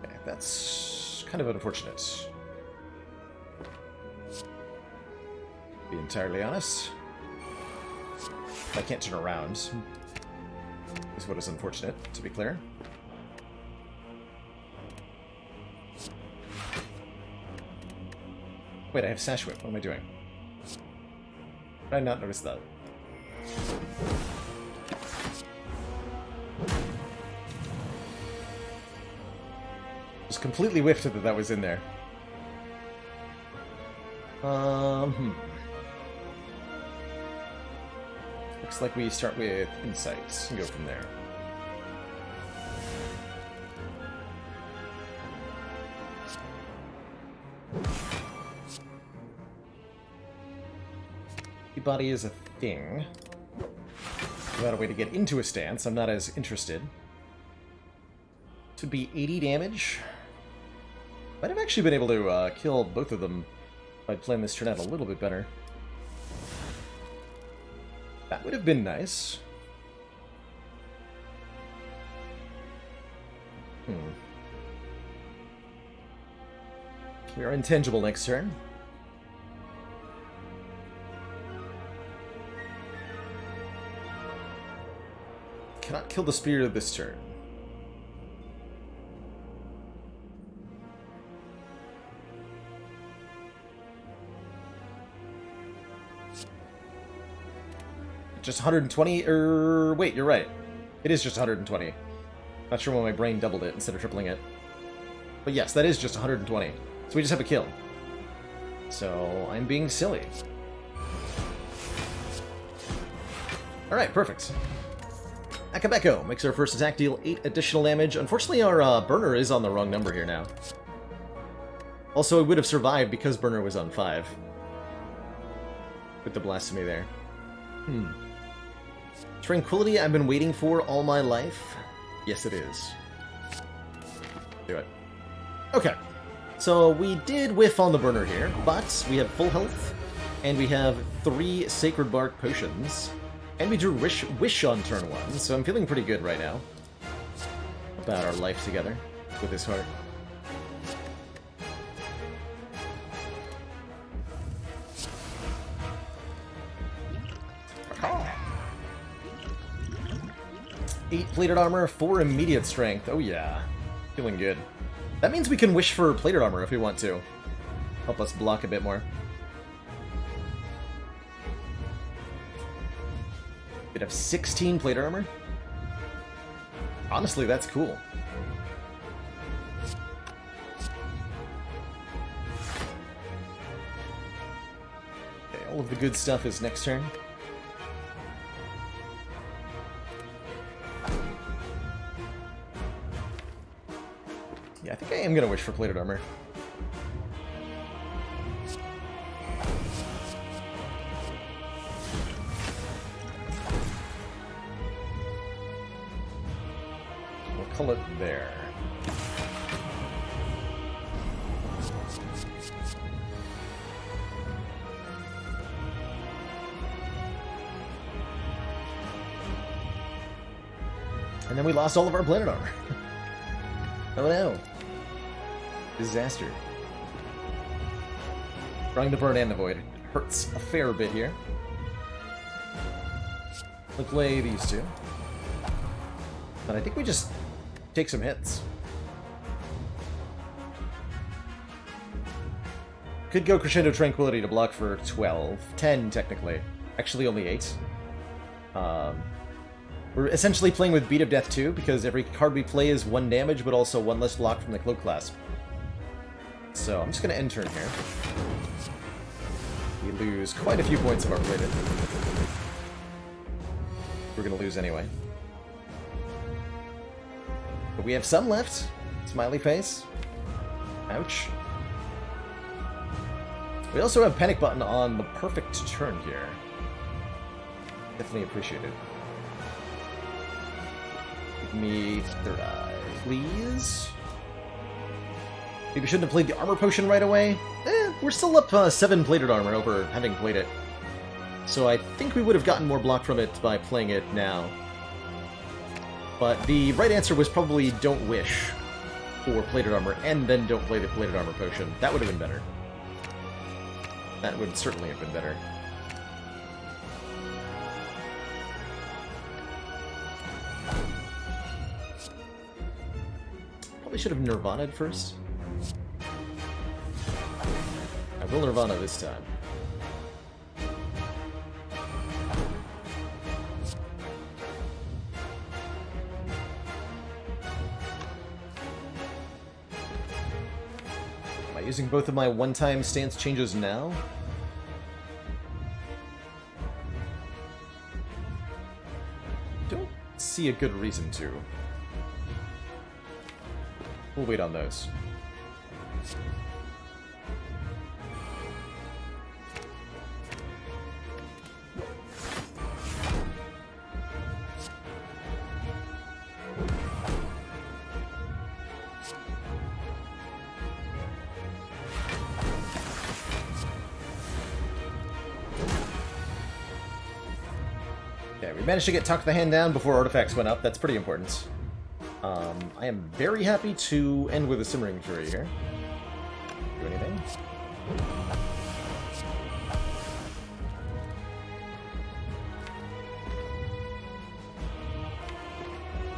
Okay, that's kind of unfortunate. To be entirely honest. I can't turn around. Is what is unfortunate, to be clear. Wait, I have Sash Whip. What am I doing? Did I not notice that? Just completely whiffed that that was in there. Looks like we start with Insights and go from there. The body is a thing. Without a way to get into a stance, I'm not as interested. This would be 80 damage. Might have actually been able to kill both of them if I'd planned this turn out a little bit better. That would have been nice. We are intangible next turn. Cannot kill the Spire this turn. Just 120, wait, you're right. It is just 120. Not sure why my brain doubled it instead of tripling it. But yes, that is just 120. So we just have a kill. So I'm being silly. Alright, perfect. Akabeko makes our first attack deal 8 additional damage. Unfortunately, our burner is on the wrong number here now. Also, it would have survived because burner was on 5. With the blasphemy there. Tranquility I've been waiting for all my life. Yes, it is. Do it. Okay. So we did whiff on the burner here, but we have full health, and we have 3 Sacred Bark potions, and we drew Wish on turn 1, so I'm feeling pretty good right now about our life together with this heart. Oh. 8 plated armor, 4 immediate strength. Oh yeah, feeling good. That means we can wish for plated armor if we want to. Help us block a bit more. We'd have 16 plated armor. Honestly, that's cool. Okay, all of the good stuff is next turn. Yeah, I think I am going to wish for plated armor. We'll call it there. And then we lost all of our plated armor. Oh no. Disaster. Drawing the burn and the void. It hurts a fair bit here. We'll play these two. But I think we just take some hits. Could go Crescendo Tranquility to block for 12. 10, technically. Actually, only 8. We're essentially playing with Beat of Death 2, because every card we play is 1 damage, but also 1 less block from the Cloak Clasp. So, I'm just going to end turn here. We lose quite a few points of our plated. We're going to lose anyway. But we have some left. Smiley face. Ouch. We also have Panic Button on the perfect turn here. Definitely appreciated. Give me third eye, please. Maybe shouldn't have played the armor potion right away. We're still up 7 plated armor over having played it. So I think we would have gotten more block from it by playing it now. But the right answer was probably don't wish for plated armor and then don't play the plated armor potion. That would have been better. That would certainly have been better. Probably should have Nirvana'd first. I will Nirvana this time. Am I using both of my one-time stance changes now? Don't see a good reason to. We'll wait on those. Okay, we managed to get Tuck the Hand down before artifacts went up. That's pretty important. I am very happy to end with a Simmering Fury here. Do anything?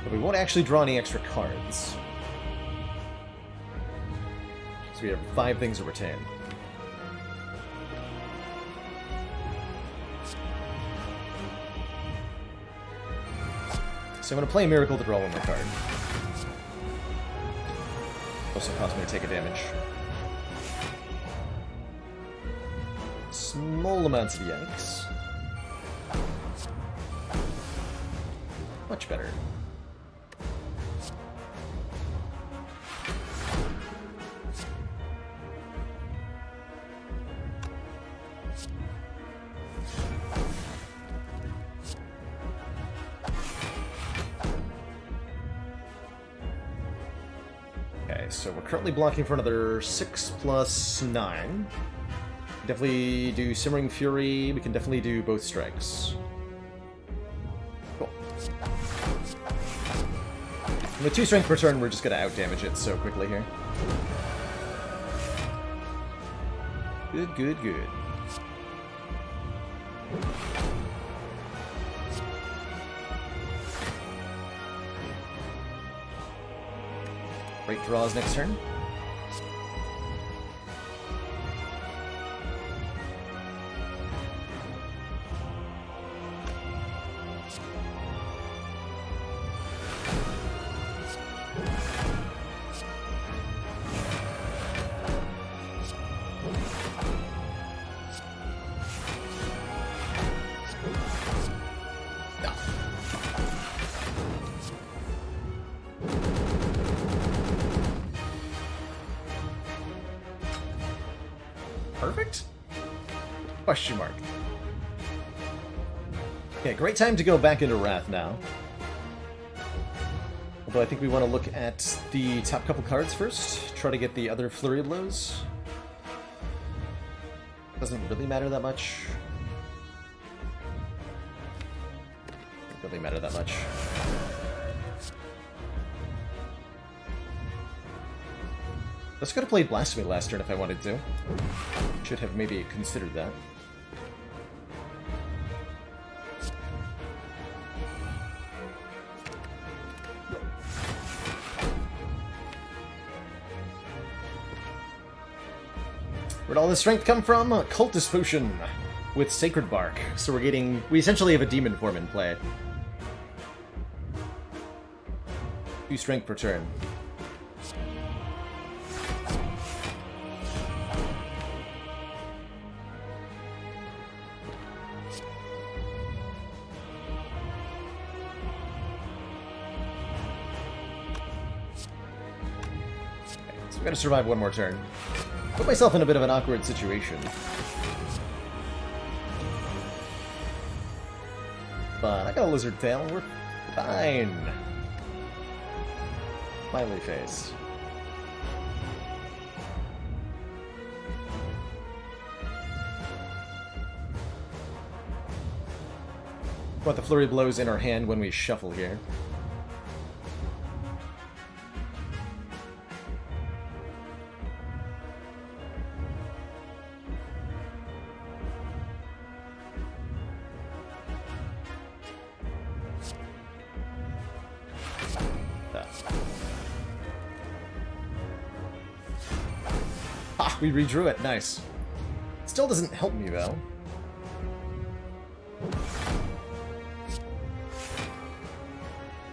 But we won't actually draw any extra cards. So we have 5 things to retain. So I'm going to play Miracle to draw 1 more card. Also cost me to take a damage. Small amounts of yanks. Much better. So we're currently blocking for another 6 plus 9. Definitely do Simmering Fury. We can definitely do both strikes. Cool. And with 2 strength per turn, we're just going to out-damage it so quickly here. Good, good, good. Great draws next turn. Perfect? Question mark. Okay, great time to go back into Wrath now. Although I think we want to look at the top couple cards first. Try to get the other Flurry of Blows. Doesn't really matter that much. Doesn't really matter that much. This could have played Blasphemy last turn if I wanted to. Should have maybe considered that. Where'd all this strength come from? Cultist Potion with Sacred Bark. So we essentially have a demon form in play. 2 strength per turn. I'm gonna survive 1 more turn. Put myself in a bit of an awkward situation. But I got a Lizard Tail, we're fine. Smiley face. Want the Flurry Blows in our hand when we shuffle here. We redrew it, nice. Still doesn't help me, though.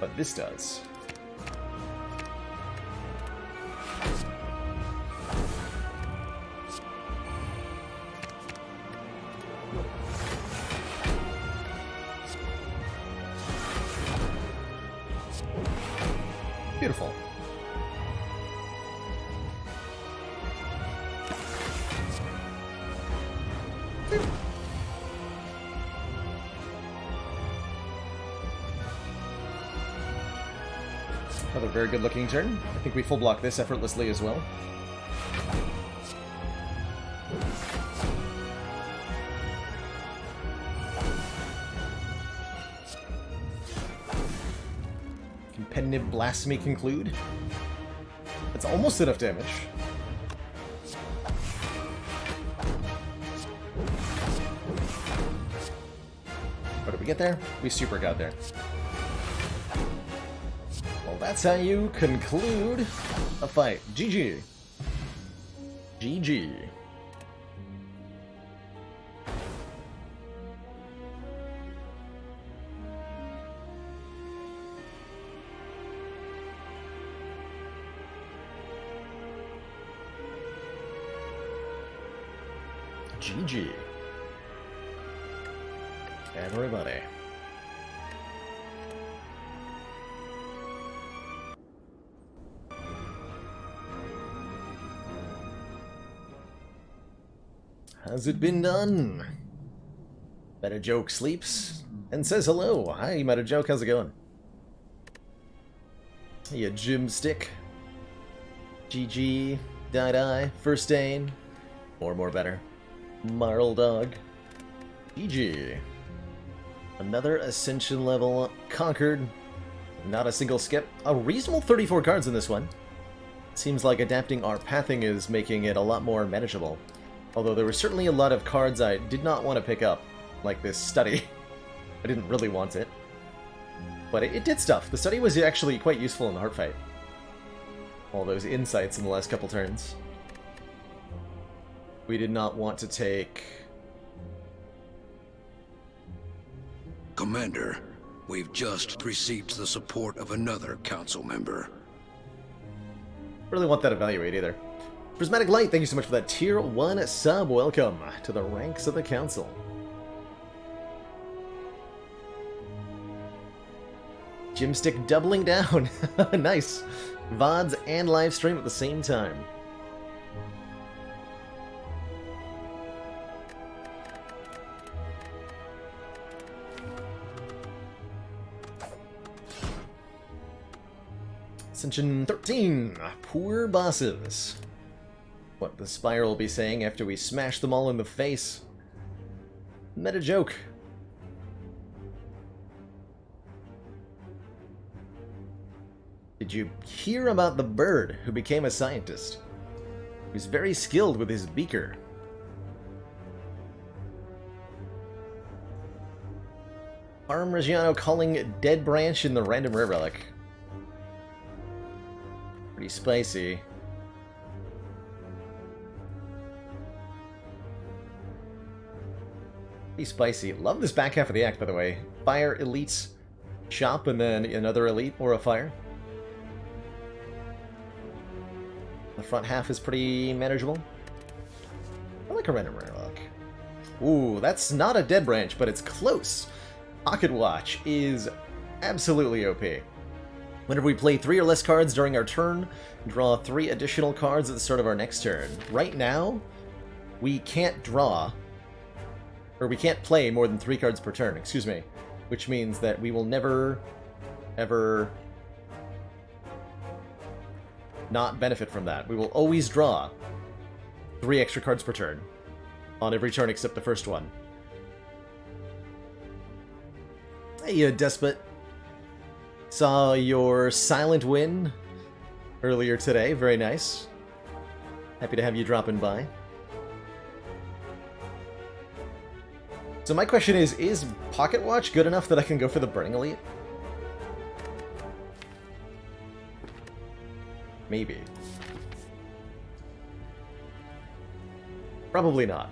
But this does. Beautiful. Another very good looking turn. I think we full block this effortlessly as well. Competitive Blasphemy conclude. That's almost enough damage. What did we get there? We super got there. Well, that's how you conclude a fight. GG. GG. GG. Everybody. Has it been done? Meta Joke sleeps and says hello. Hi, Meta Joke, how's it going? Hey, Jim Stick. GG. Die. First Aid. More better. Marl Dog. GG. Another Ascension level conquered. Not a single skip. A reasonable 34 cards in this one. Seems like adapting our pathing is making it a lot more manageable. Although there were certainly a lot of cards I did not want to pick up, like this study. I didn't really want it. But it did stuff. The study was actually quite useful in the heart fight. All those insights in the last couple turns. We did not want to take... Commander, we've just received the support of another council member. Really want that evaluate either. Prismatic Light, thank you so much for that tier 1 sub. Welcome to the ranks of the council. Jimstick doubling down. Nice. VODs and live stream at the same time. Ascension 13. Poor bosses. What the Spire will be saying after we smash them all in the face. Meta joke. Did you hear about the bird who became a scientist? He was very skilled with his beaker. Parmigiano calling Dead Branch in the random rare relic. Pretty spicy. Pretty spicy. Love this back half of the act, by the way. Fire elites shop and then another elite or a fire. The front half is pretty manageable. I like a random rare relic. Ooh, that's not a Dead Branch, but it's close. Pocket Watch is absolutely OP. Whenever we play 3 or less cards during our turn, draw 3 additional cards at the start of our next turn. Right now, we can't draw, or we can't play more than 3 cards per turn, excuse me, which means that we will never, ever not benefit from that. We will always draw 3 extra cards per turn on every turn except the first one. Hey, Despot. Saw your silent win earlier today. Very nice. Happy to have you dropping by. So my question is Pocket Watch good enough that I can go for the Burning Elite? Maybe. Probably not.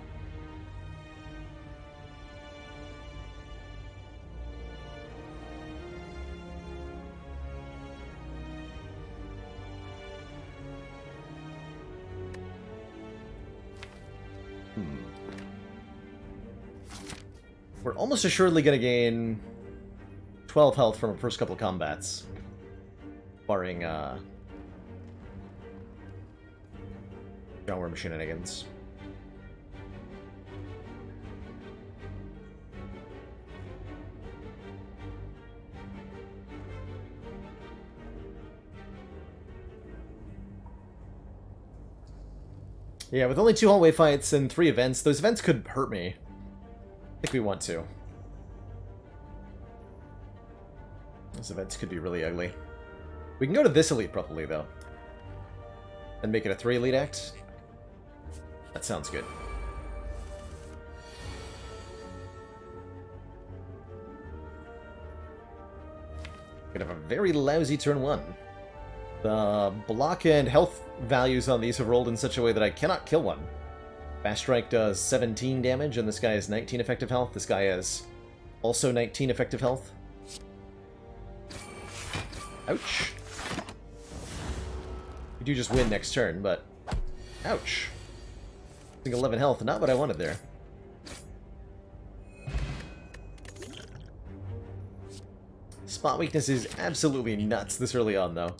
We're almost assuredly going to gain 12 health from our first couple of combats. Barring, Genre shenanigans. Yeah, with only 2 hallway fights and 3 events, those events could hurt me. If we want to. Those events could be really ugly. We can go to this elite probably, though. And make it a 3 elite act. That sounds good. Gonna have a very lousy turn 1. The block and health values on these have rolled in such a way that I cannot kill one. Fast Strike does 17 damage, and this guy has 19 effective health. This guy has also 19 effective health. Ouch. We do just win next turn, but... ouch. I think 11 health, not what I wanted there. Spot weakness is absolutely nuts this early on, though.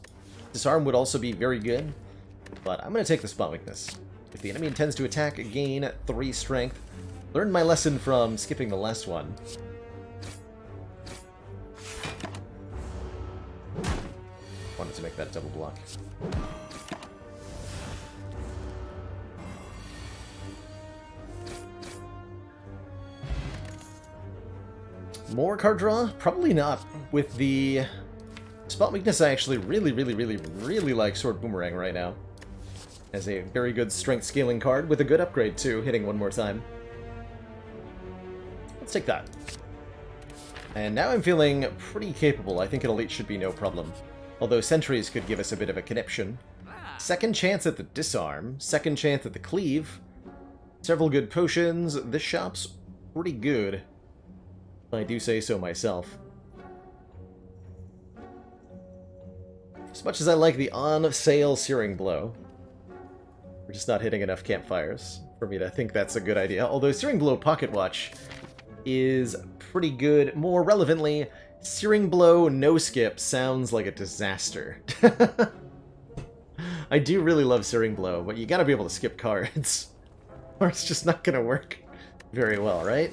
Disarm would also be very good, but I'm going to take the spot weakness. If the enemy intends to attack, gain 3 strength. Learned my lesson from skipping the last one. Wanted to make that a double block. More card draw? Probably not. With the spot weakness, I actually really like Sword Boomerang right now. As a very good strength scaling card with a good upgrade too, hitting one more time. Let's take that. And now I'm feeling pretty capable. I think an elite should be no problem. Although sentries could give us a bit of a conniption. Second chance at the disarm, second chance at the cleave. Several good potions. This shop's pretty good. I do say so myself. As much as I like the on-sale Searing Blow, we're just not hitting enough campfires for me to think that's a good idea. Although Searing Blow Pocket Watch is pretty good. More relevantly, Searing Blow No Skip sounds like a disaster. I do really love Searing Blow, but you gotta be able to skip cards. Or it's just not gonna work very well, right?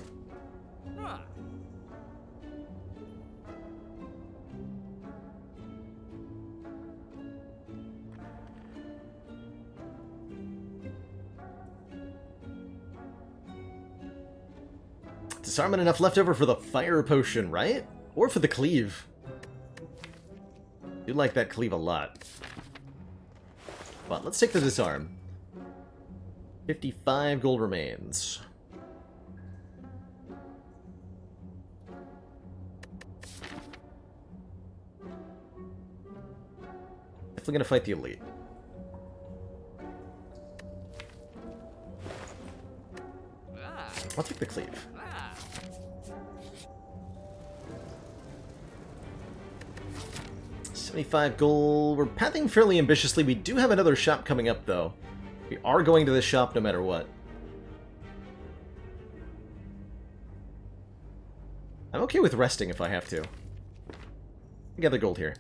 Disarmament enough left over for the fire potion, right? Or for the cleave. I do like that cleave a lot. But let's take the disarm. 55 gold remains. Definitely gonna fight the elite. I'll take the cleave. $75 gold. We're pathing fairly ambitiously. We do have another shop coming up, though. We are going to this shop no matter what. I'm okay with resting if I have to. Gather gold here.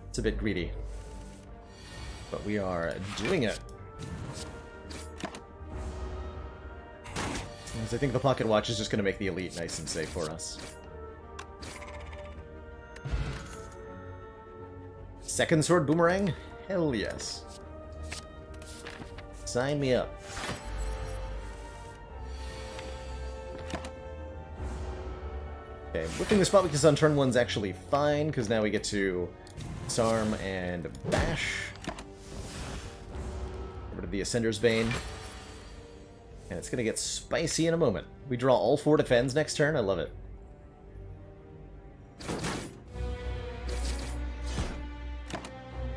It's a bit greedy. But we are doing it. Because I think the pocket watch is just going to make the elite nice and safe for us. Second sword boomerang? Hell yes. Sign me up. Okay, whipping the spot weakness on turn 1's actually fine, because now we get to disarm and bash. Get rid of the Ascender's Bane. And it's going to get spicy in a moment. We draw all 4 defends next turn. I love it.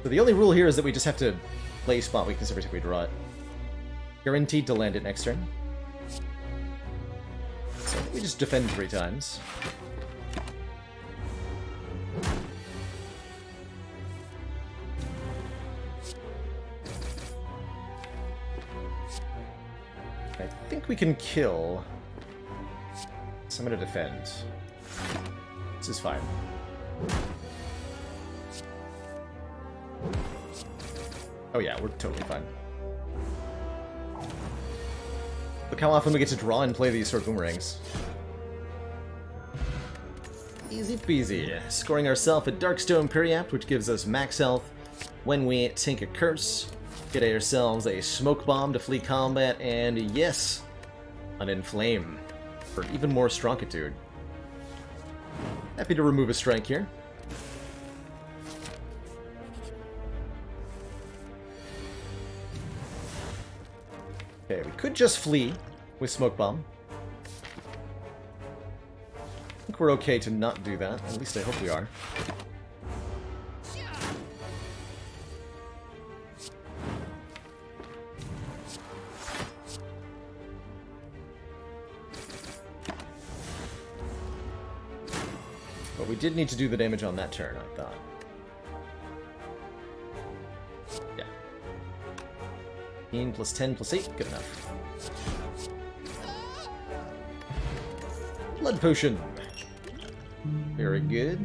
So the only rule here is that we just have to play spot weakness every time we draw it. Guaranteed to land it next turn. So we just defend 3 times. I think we can kill. So I'm going to defend. This is fine. Oh yeah, we're totally fine. Look how often we get to draw and play these sword boomerangs. Easy peasy. Scoring ourselves a Darkstone Periapt, which gives us max health when we take a curse. Get ourselves a smoke bomb to flee combat, and yes, an inflame for even more strongitude. Happy to remove a strike here. Okay, we could just flee with Smoke Bomb. I think we're okay to not do that. At least I hope we are. But we did need to do the damage on that turn, I thought. Yeah. 15 plus 10 plus 8, good enough. Blood Potion. Very good.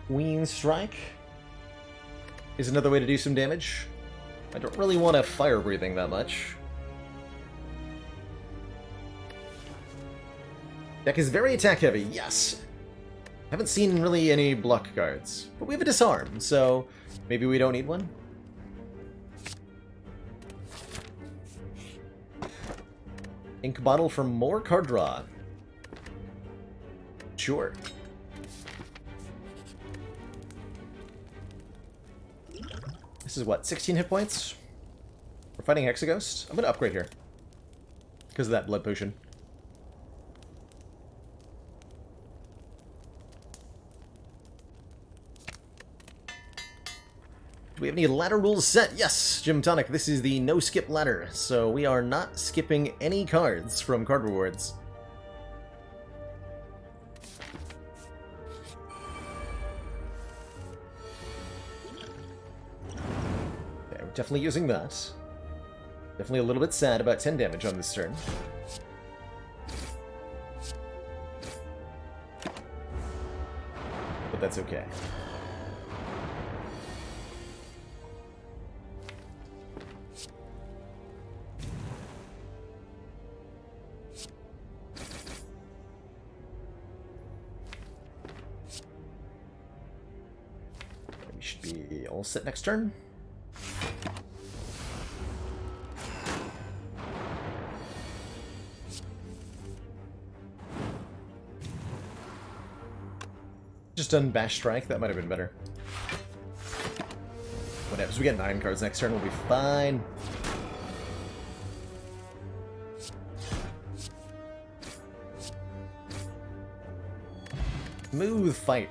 Queen Strike is another way to do some damage. I don't really want to fire breathing that much. Deck is very attack heavy, yes. Haven't seen really any block cards, but we have a disarm, so maybe we don't need one. Ink bottle for more card draw. Sure. This is what, 16 hit points? We're fighting Hexaghost? I'm gonna upgrade here. Because of that blood potion. Do we have any ladder rules set? Yes, Jim Tonic, this is the no-skip ladder, so we are not skipping any cards from card rewards. Okay, we're definitely using that. Definitely a little bit sad about 10 damage on this turn. But that's okay. All set next turn. Just done Bash Strike, that might have been better. Whatever, we get 9 cards next turn, we'll be fine. Smooth fight.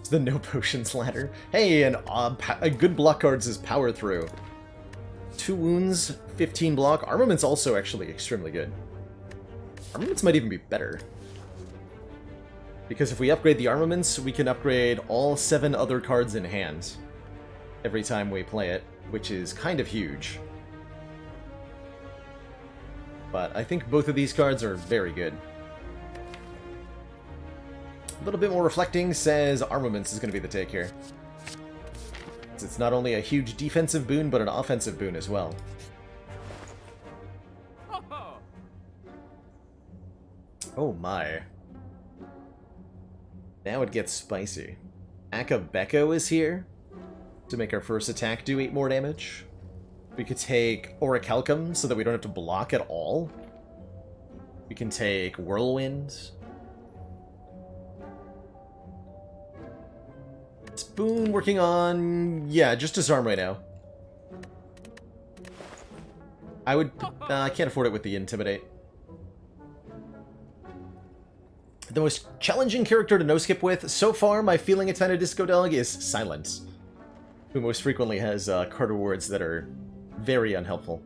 The no potions ladder. Hey, and a good block cards is power through. 2 wounds, 15 block. Armament's also actually extremely good. Armaments might even be better. Because if we upgrade the armaments, we can upgrade all 7 other cards in hand every time we play it, which is kind of huge. But I think both of these cards are very good. A little bit more reflecting says armaments is going to be the take here. It's not only a huge defensive boon, but an offensive boon as well. Oh my. Now it gets spicy. Akabeko is here to make our first attack do 8 more damage. We could take Orichalcum so that we don't have to block at all. We can take Whirlwind. Spoon working on... yeah, just disarm right now. I would... I can't afford it with the Intimidate. The most challenging character to no-skip with, so far, my feeling a Tiny Disco Dog is Silent, who most frequently has card rewards that are very unhelpful.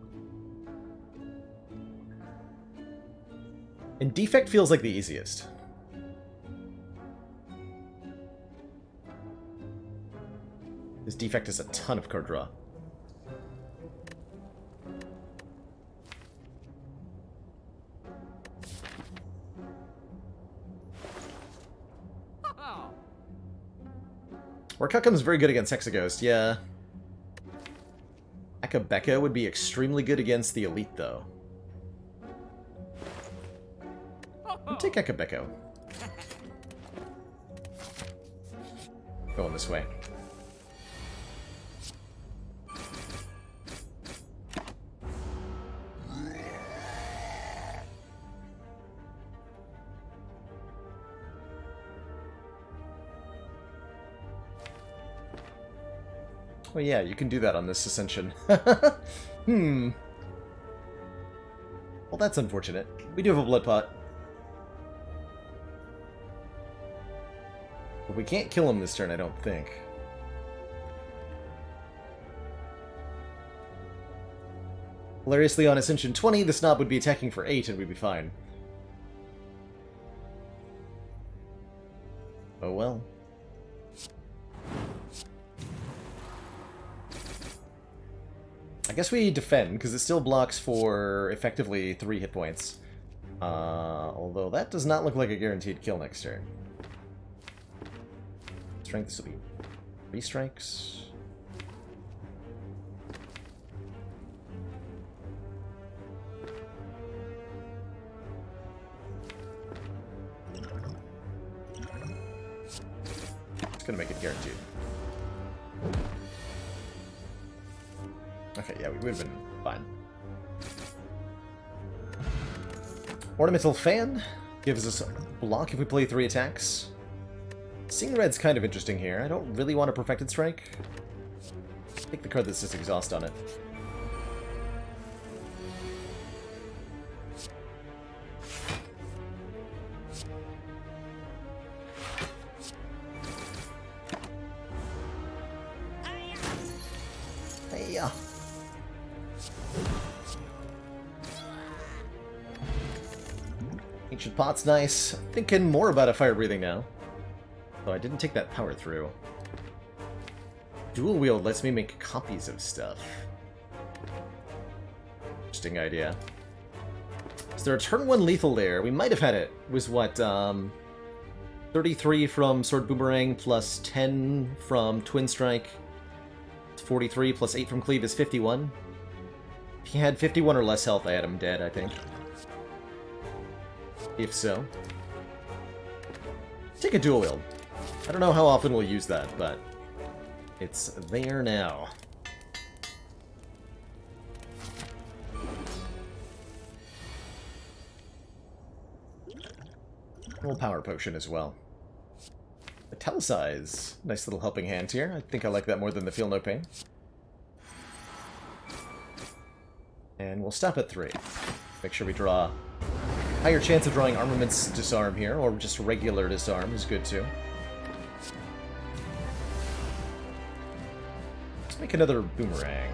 And Defect feels like the easiest. This Defect has a ton of card draw. Orichalcum's very good against Hexaghost, yeah. Akabeko would be extremely good against the Elite, though. I'll take Akabeko. Going this way. Oh yeah, you can do that on this Ascension. Hmm. Well, that's unfortunate. We do have a blood pot. But we can't kill him this turn, I don't think. Hilariously, on Ascension 20, the Snob would be attacking for 8 and we'd be fine. Oh well. I guess we defend, because it still blocks for, effectively, 3 hit points. Although that does not look like a guaranteed kill next turn. Strength, this will be 3 strikes. It's gonna make it guaranteed. Okay, yeah, we would have been fine. Ornamental Fan gives us a block if we play 3 attacks. Seeing Red's kind of interesting here. I don't really want a Perfected Strike. Take the card that says Exhaust on it. Hey-ya. Ancient Pot's nice. Thinking more about a Fire Breathing now. Though I didn't take that power through. Dual Wield lets me make copies of stuff. Interesting idea. Is there a turn 1 lethal there? We might have had it. It was what, 33 from Sword Boomerang plus 10 from Twin Strike. It's 43 plus 8 from Cleave is 51. If he had 51 or less health, I had him dead, I think. If so. Take a Dual Wield. I don't know how often we'll use that, but it's there now. A little Power Potion as well. Italicize. Nice little helping hand here. I think I like that more than the Feel No Pain. And we'll stop at 3. Make sure we draw. Higher chance of drawing Armaments Disarm here, or just regular Disarm is good too. Let's make another Boomerang.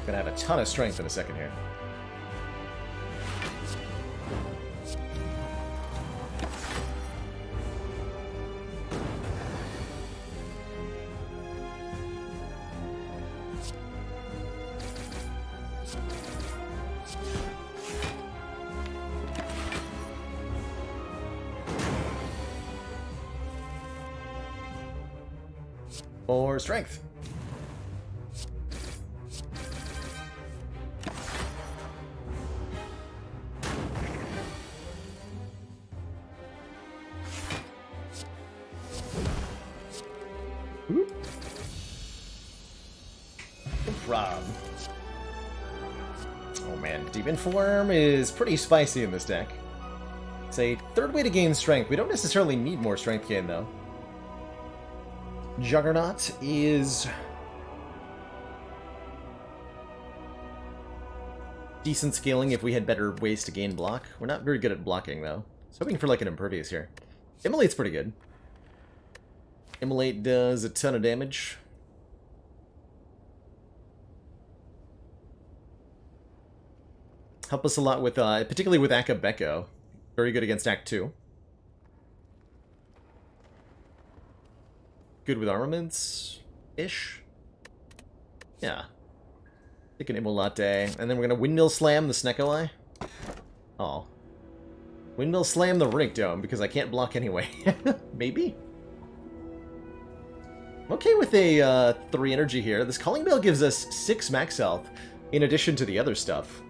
Gonna have a ton of strength in a second here. Or strength. Ooh. Rob. Oh man, Demon Form is pretty spicy in this deck. It's a third way to gain strength. We don't necessarily need more strength gain though. Juggernaut is decent scaling if we had better ways to gain block. We're not very good at blocking though. So hoping for like an Impervious here. Immolate's pretty good. Immolate does a ton of damage. Help us a lot with, particularly with Akabeko. Very good against Act 2. Good with armaments-ish? Yeah. Take an Immolate, and then we're gonna Windmill Slam the Snecko-Eye. Oh. Windmill Slam the Runic Dome, because I can't block anyway. Maybe? I'm okay with a 3 energy here. This Calling Bell gives us 6 max health, in addition to the other stuff.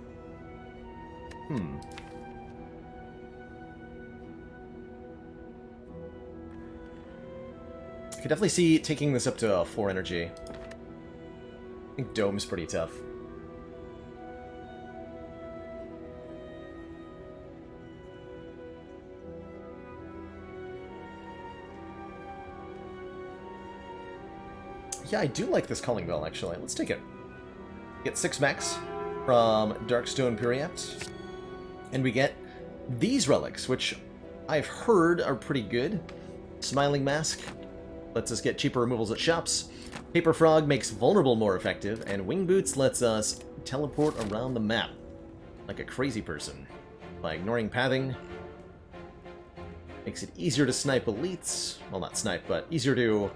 I could definitely see taking this up to 4 energy. I think Dome's pretty tough. Yeah, I do like this Calling Bell, actually. Let's take it. Get 6 max from Darkstone Puriat. And we get these relics, which I've heard are pretty good. Smiling Mask lets us get cheaper removals at shops. Paper Frog makes Vulnerable more effective. And Wing Boots lets us teleport around the map like a crazy person by ignoring pathing. Makes it easier to snipe elites. Well, not snipe, but easier to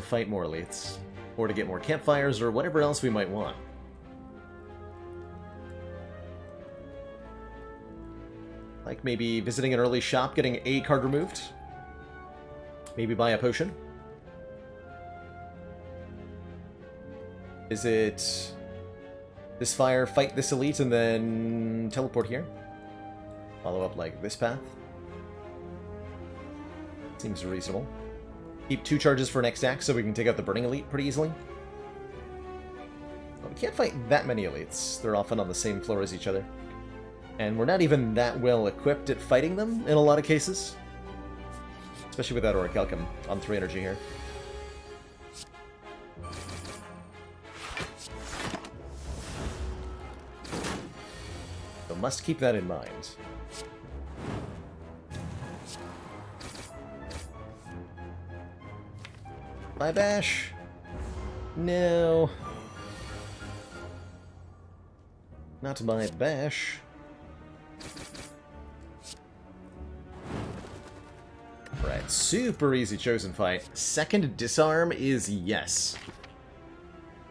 fight more elites. Or to get more campfires, or whatever else we might want. Like maybe visiting an early shop, getting a card removed. Maybe buy a potion. Is it this fire, fight this elite, and then teleport here? Follow up like this path. Seems reasonable. Keep 2 charges for next act so we can take out the Burning Elite pretty easily. Well, we can't fight that many elites. They're often on the same floor as each other. And we're not even that well equipped at fighting them in a lot of cases. Especially with that Orichalcum on 3 energy here. So must keep that in mind. Bye, Bash. No. Not my Bash. Right, super easy Chosen fight. Second Disarm is yes.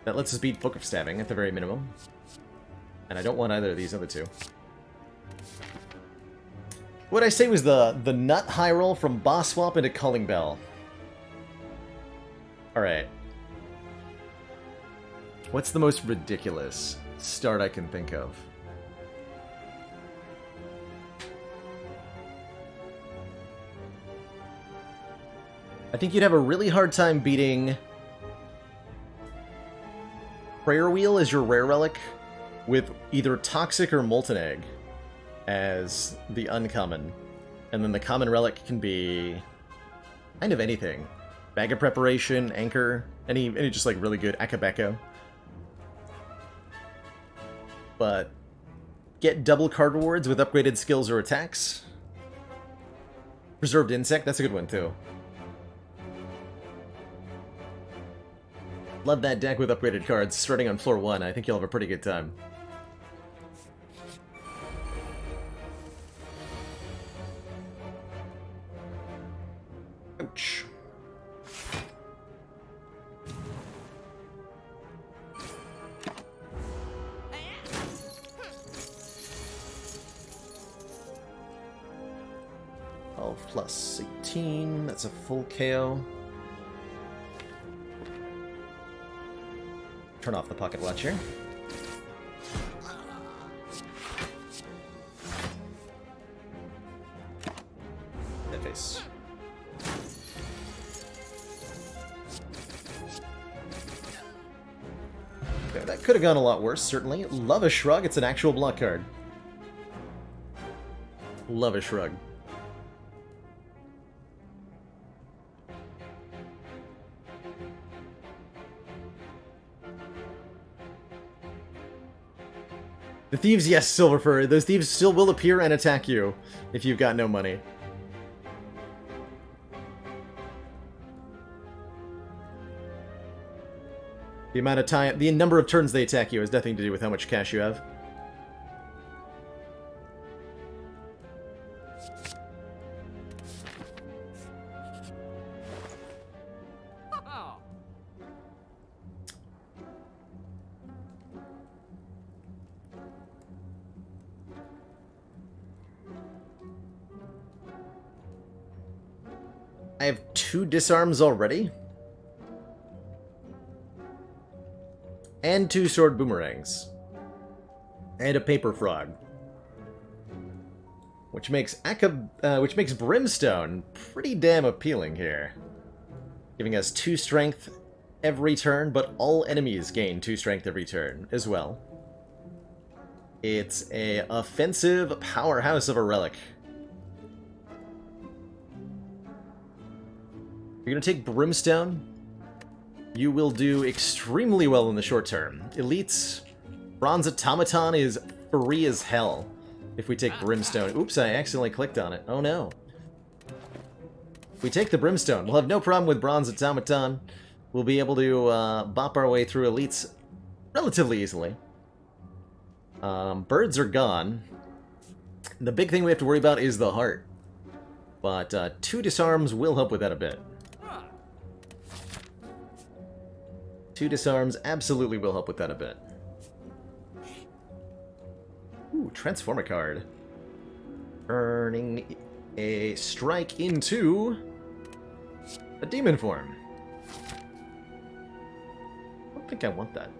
That lets us beat Book of Stabbing at the very minimum. And I don't want either of these other two. What I say was the nut high roll from Boss Swap into Calling Bell. Alright. What's the most ridiculous start I can think of? I think you'd have a really hard time beating Prayer Wheel as your rare relic with either Toxic or Molten Egg as the uncommon. And then the common relic can be kind of anything. Bag of Preparation, Anchor, any just like really good Akabeko. But get double card rewards with upgraded skills or attacks. Preserved Insect, that's a good one too. Love that deck with upgraded cards starting on floor 1. I think you'll have a pretty good time. Ouch. Plus 18, that's a full KO. Turn off the pocket watch here. That face. Okay, that could have gone a lot worse, certainly. Love a Shrug, it's an actual block card. Love a Shrug. The thieves, yes, Silverfur. Those thieves still will appear and attack you if you've got no money. The amount of time, the number of turns they attack you has nothing to do with how much cash you have. I have 2 disarms already. And 2 sword boomerangs. And a paper frog. Which makes Brimstone pretty damn appealing here. Giving us 2 strength every turn, but all enemies gain 2 strength every turn as well. It's a offensive powerhouse of a relic. You're gonna take Brimstone you will do extremely well in the short term. Elites, Bronze Automaton is free as hell if we take Brimstone. Oops, I accidentally clicked on it. Oh no. If we take the Brimstone, we'll have no problem with Bronze Automaton. We'll be able to bop our way through Elites relatively easily. Birds are gone. The big thing we have to worry about is the heart. But 2 disarms will help with that a bit. 2 disarms absolutely will help with that a bit. Ooh, transform a card. Earning a strike into a demon form. I don't think I want that.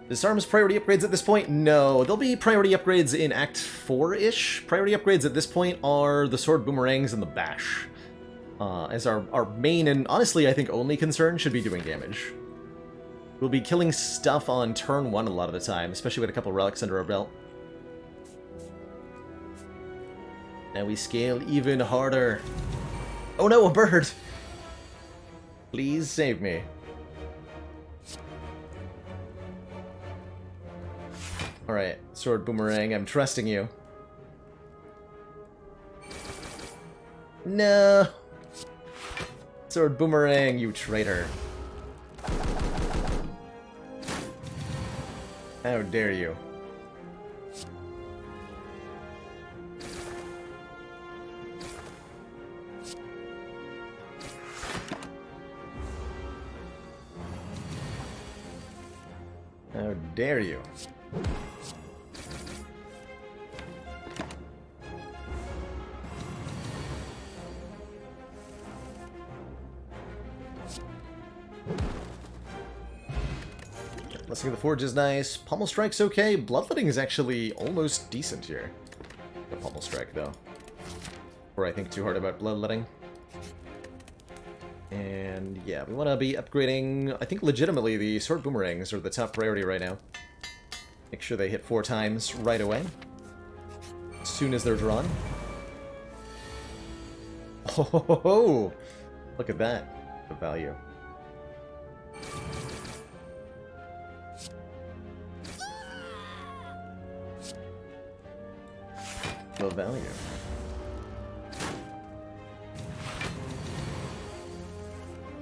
Disarms priority upgrades at this point? No, there'll be priority upgrades in Act 4-ish. Priority upgrades at this point are the sword boomerangs and the bash. As our main and honestly I think only concern should be doing damage. We'll be killing stuff on turn 1 a lot of the time, especially with a couple relics under our belt. Now we scale even harder. Oh no, a bird! Please save me. Alright, sword boomerang, I'm trusting you. No! Sword boomerang, you traitor. How dare you. How dare you. Blessing of the Forge is nice. Pommel Strike's okay. Bloodletting is actually almost decent here. The Pommel Strike, though. Or I think too hard about Bloodletting. And yeah, we want to be upgrading, I think legitimately, the Sword Boomerangs are the top priority right now. Make sure they hit 4 times right away. As soon as they're drawn. Oh, look at that. The value. The value.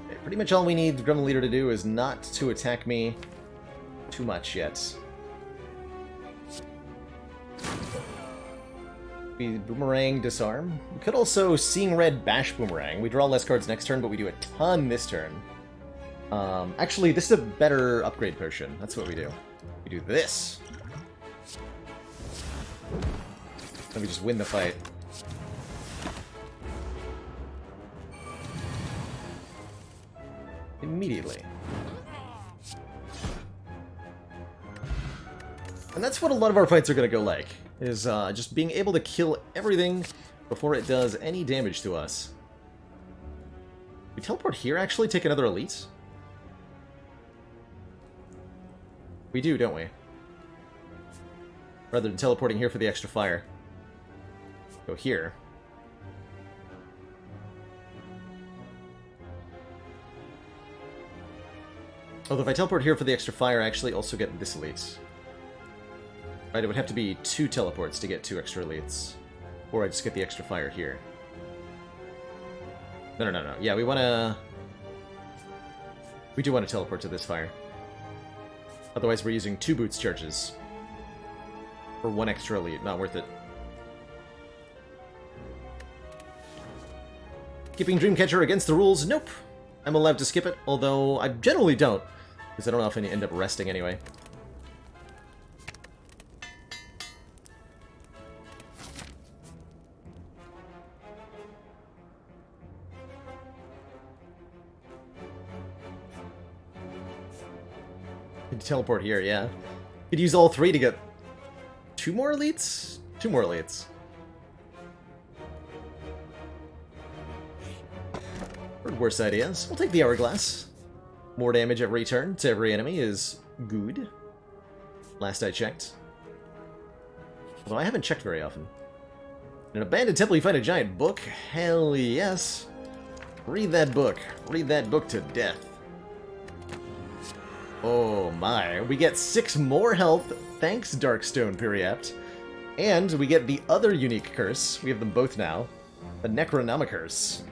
Okay, pretty much all we need the Gremlin Leader to do is not to attack me too much yet. We Boomerang Disarm. We could also Seeing Red Bash Boomerang. We draw less cards next turn, but we do a ton this turn. Actually, this is a better upgrade potion. That's what we do. We do this. Then we just win the fight. Immediately. And that's what a lot of our fights are going to go like, is just being able to kill everything before it does any damage to us. We teleport here, actually? Take another elite? We do, don't we? Rather than teleporting here for the extra fire. Go here. Although if I teleport here for the extra fire, I actually also get this elite. Right, it would have to be 2 teleports to get 2 extra elites. Or I just get the extra fire here. No. Yeah, we do want to teleport to this fire. Otherwise we're using 2 boots charges. For 1 extra elite, not worth it. Skipping Dreamcatcher against the rules? Nope. I'm allowed to skip it, although I generally don't, because I don't often end up resting anyway. Could teleport here, yeah. Could use all 3 to get 2 more elites? 2 more elites. Worse ideas. We'll take the Hourglass. More damage every turn to every enemy is good. Last I checked. Although I haven't checked very often. In an abandoned temple you find a giant book? Hell yes. Read that book. Read that book to death. Oh my. We get 6 more health, thanks Darkstone Periapt. And we get the other unique curse. We have them both now. The Necronomicurse.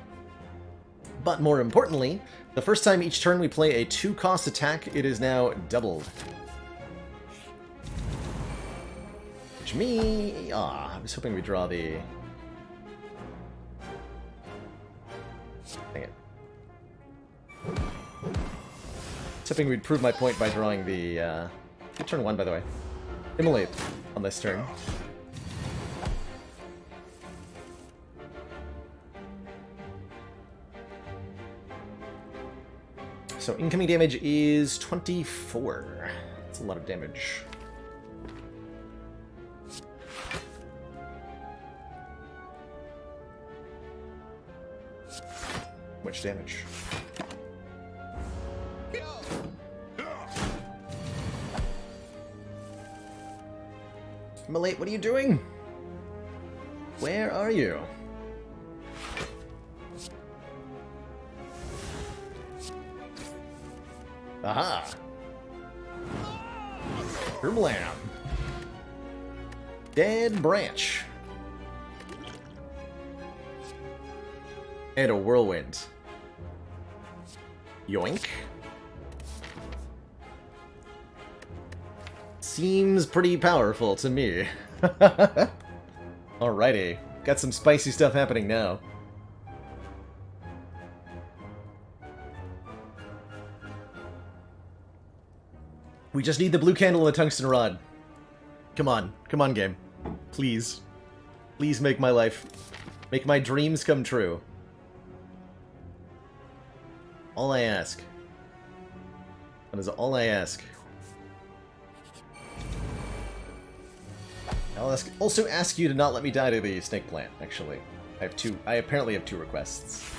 But more importantly, the first time each turn we play a 2-cost attack, it is now doubled. Which I was hoping we'd draw the... Dang it. I was hoping we'd prove my point by drawing the... turn 1, by the way. Immolate on this turn. So incoming damage is 24. That's a lot of damage. Much damage. Malate, what are you doing? Where are you? Aha! Herblam. Dead branch. And a whirlwind. Yoink. Seems pretty powerful to me. Alrighty. Got some spicy stuff happening now. We just need the blue candle and the tungsten rod. Come on. Come on, game. Please. Please make my life... Make my dreams come true. All I ask. That is all I ask. I'll also ask you to not let me die to the snake plant, actually. I apparently have 2 requests.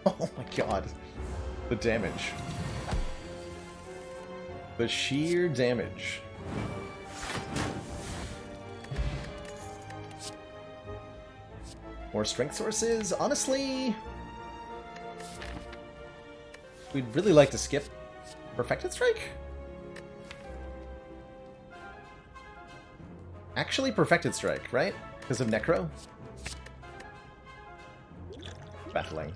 Oh my god. The damage. The sheer damage. More strength sources? Honestly... We'd really like to skip Perfected Strike? Actually, Perfected Strike, right? Because of Necro? Battling.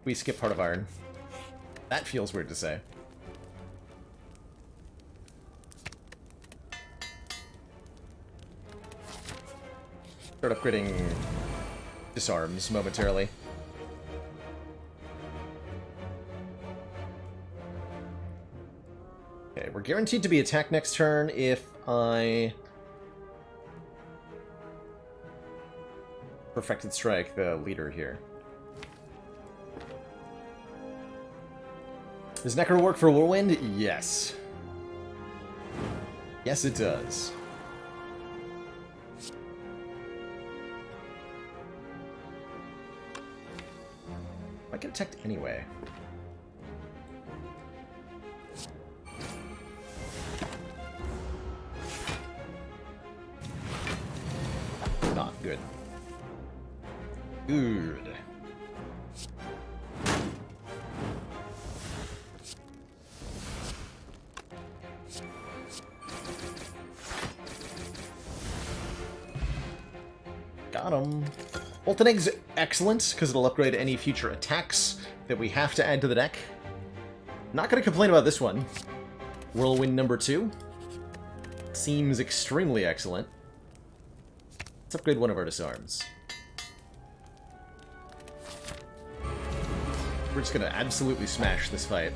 We skip Heart of Iron. That feels weird to say. Start upgrading disarms momentarily. Okay, we're guaranteed to be attacked next turn if I... Perfected Strike, the leader here. Does Necro work for Whirlwind? Yes. Yes, it does. I get attacked anyway. Not good. Good. Got him. Molten Egg's excellent, because it'll upgrade any future attacks that we have to add to the deck. Not going to complain about this one. Whirlwind number 2. Seems extremely excellent. Let's upgrade one of our disarms. We're just going to absolutely smash this fight.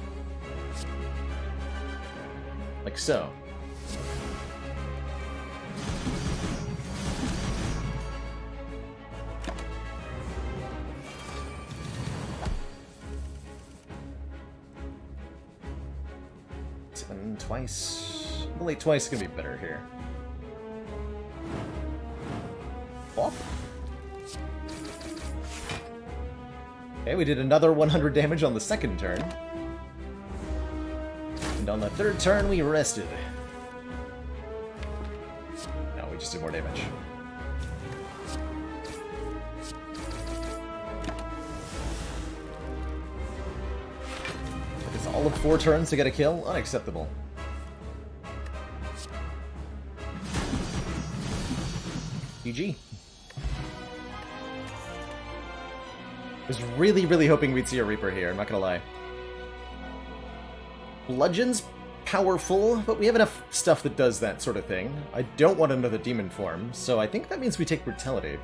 Like so. And twice. Late twice is gonna be better here. Flop. Okay, we did another 100 damage on the second turn. And on the third turn, we rested. we just did more damage. It's all of 4 turns to get a kill? Unacceptable. GG. I was really, really hoping we'd see a Reaper here, I'm not gonna lie. Bludgeon's powerful, but we have enough stuff that does that sort of thing. I don't want another demon form, so I think that means we take Brutality.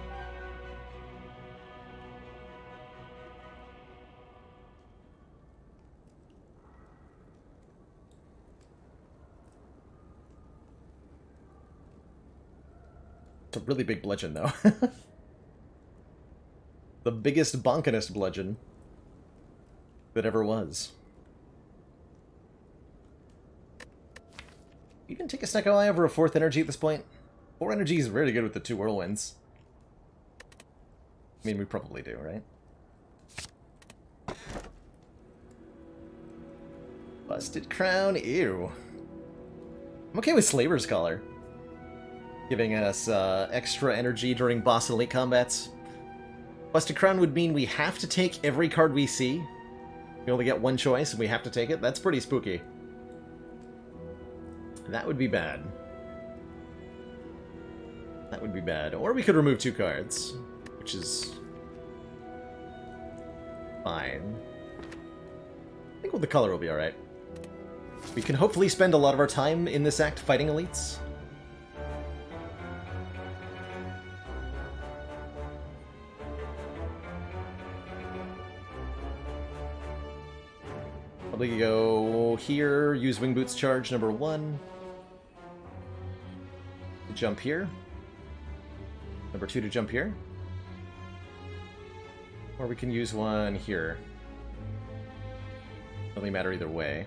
It's a really big bludgeon, though. The biggest, bonkinest bludgeon that ever was. You can take a Snecko Eye over a 4th energy at this point. 4 energy is really good with the 2 whirlwinds. I mean, we probably do, right? Busted Crown, ew. I'm okay with Slaver's Collar. Giving us extra energy during boss and elite combats. Busted Crown would mean we have to take every card we see. We only get 1 choice and we have to take it. That's pretty spooky. That would be bad. That would be bad. Or we could remove 2 cards, which is fine. I think with the color will be alright. We can hopefully spend a lot of our time in this act fighting elites. Probably go here, use Wing Boots charge number 1. To jump here. Number 2 to jump here. Or we can use one here. Doesn't really matter either way.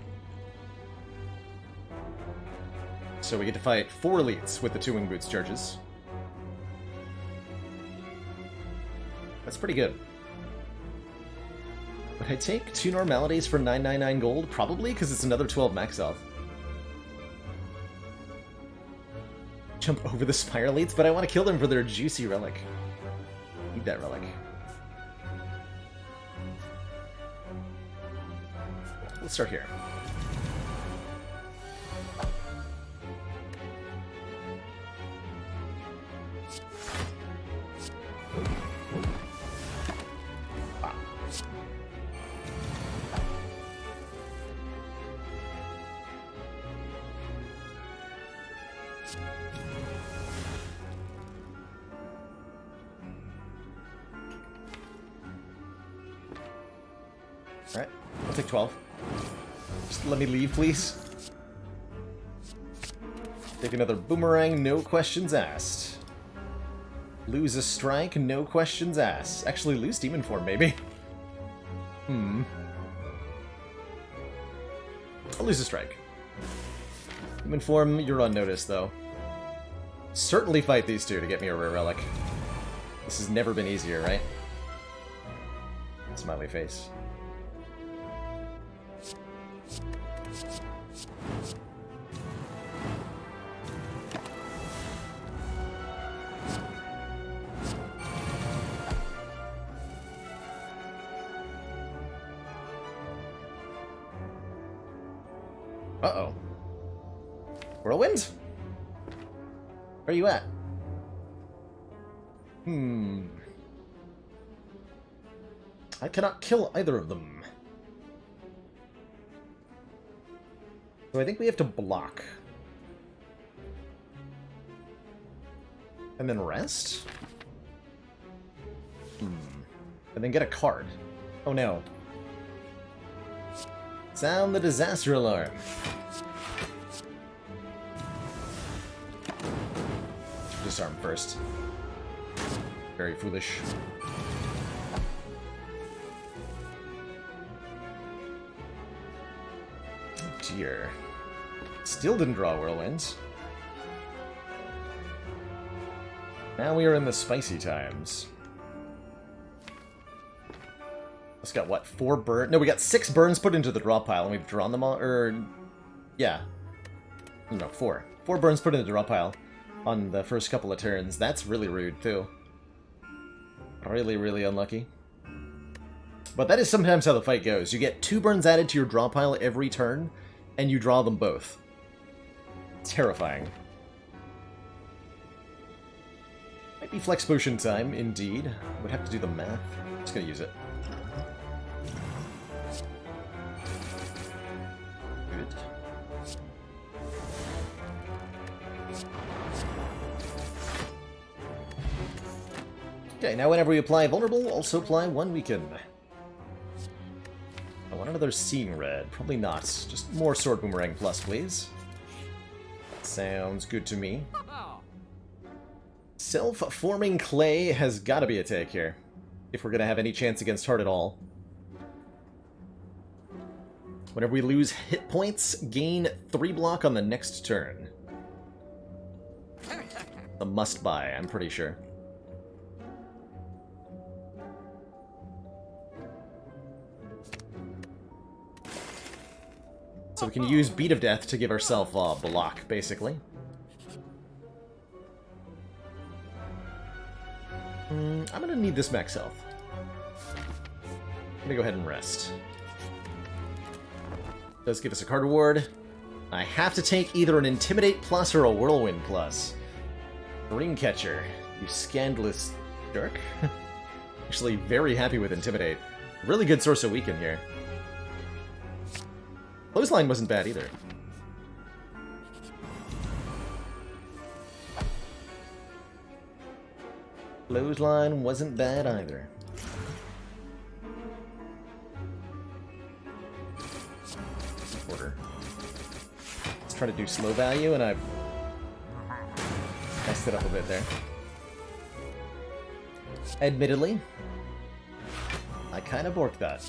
So we get to fight 4 elites with the 2 Wing Boots charges. That's pretty good. Would I take 2 normalities for 999 gold? Probably, because it's another 12 max health. Jump over the Spire elites, but I want to kill them for their juicy relic. Need that relic. Let's start here. Alright, I'll take 12. Just let me leave, please. Take another boomerang, no questions asked. Lose a strike, no questions asked. Actually, lose demon form, maybe. I'll lose a strike. Demon form, you're on notice, though. Certainly fight these 2 to get me a rare relic. This has never been easier, right? Smiley face. Uh-oh. Whirlwind? Where are you at? I cannot kill either of them. So I think we have to block. And then rest? And then get a card. Oh no. Sound the disaster alarm. Disarm first. Very foolish. Oh dear. Still didn't draw whirlwinds. Now we are in the spicy times. Let's got what, 4 burns? No, we got 6 burns put into the draw pile, and we've drawn them all, or... yeah. No, 4. 4 burns put into the draw pile. on the first couple of turns. That's really rude, too. Really, really unlucky. But that is sometimes how the fight goes. You get 2 burns added to your draw pile every turn, and you draw them both. Terrifying. Might be Flex Potion time, indeed. Would have to do the math. Just gonna use it. Good. Okay, now whenever we apply Vulnerable, also apply 1 Weaken. I want another Seeing Red. Probably not. Just more Sword Boomerang Plus, please. Sounds good to me. Self-forming clay has got to be a take here, if we're going to have any chance against Heart at all. Whenever we lose hit points, gain 3 block on the next turn. A must-buy, I'm pretty sure. So we can use Beat of Death to give ourselves a block, basically. I'm gonna need this max health. I'm gonna go ahead and rest. Does give us a card reward. I have to take either an Intimidate plus or a Whirlwind plus. Dreamcatcher, you scandalous jerk. Actually, very happy with Intimidate. Really good source of weaken here. Clothesline wasn't bad either. Clothesline wasn't bad either. Order. Let's try to do slow value, and I messed it up a bit there. Admittedly, I kind of borked that.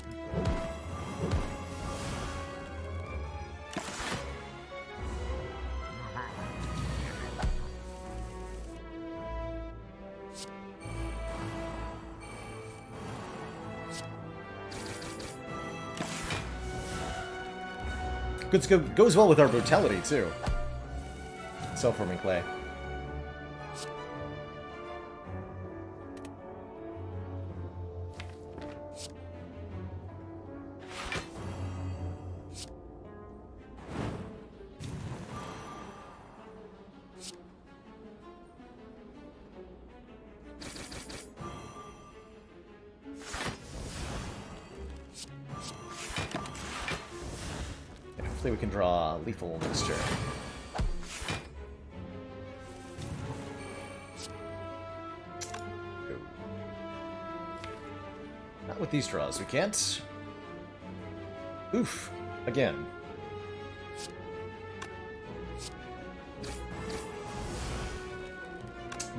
Goes well with our brutality, too. Self-forming clay. We can draw lethal next turn. Not with these draws, we can't. Oof, again.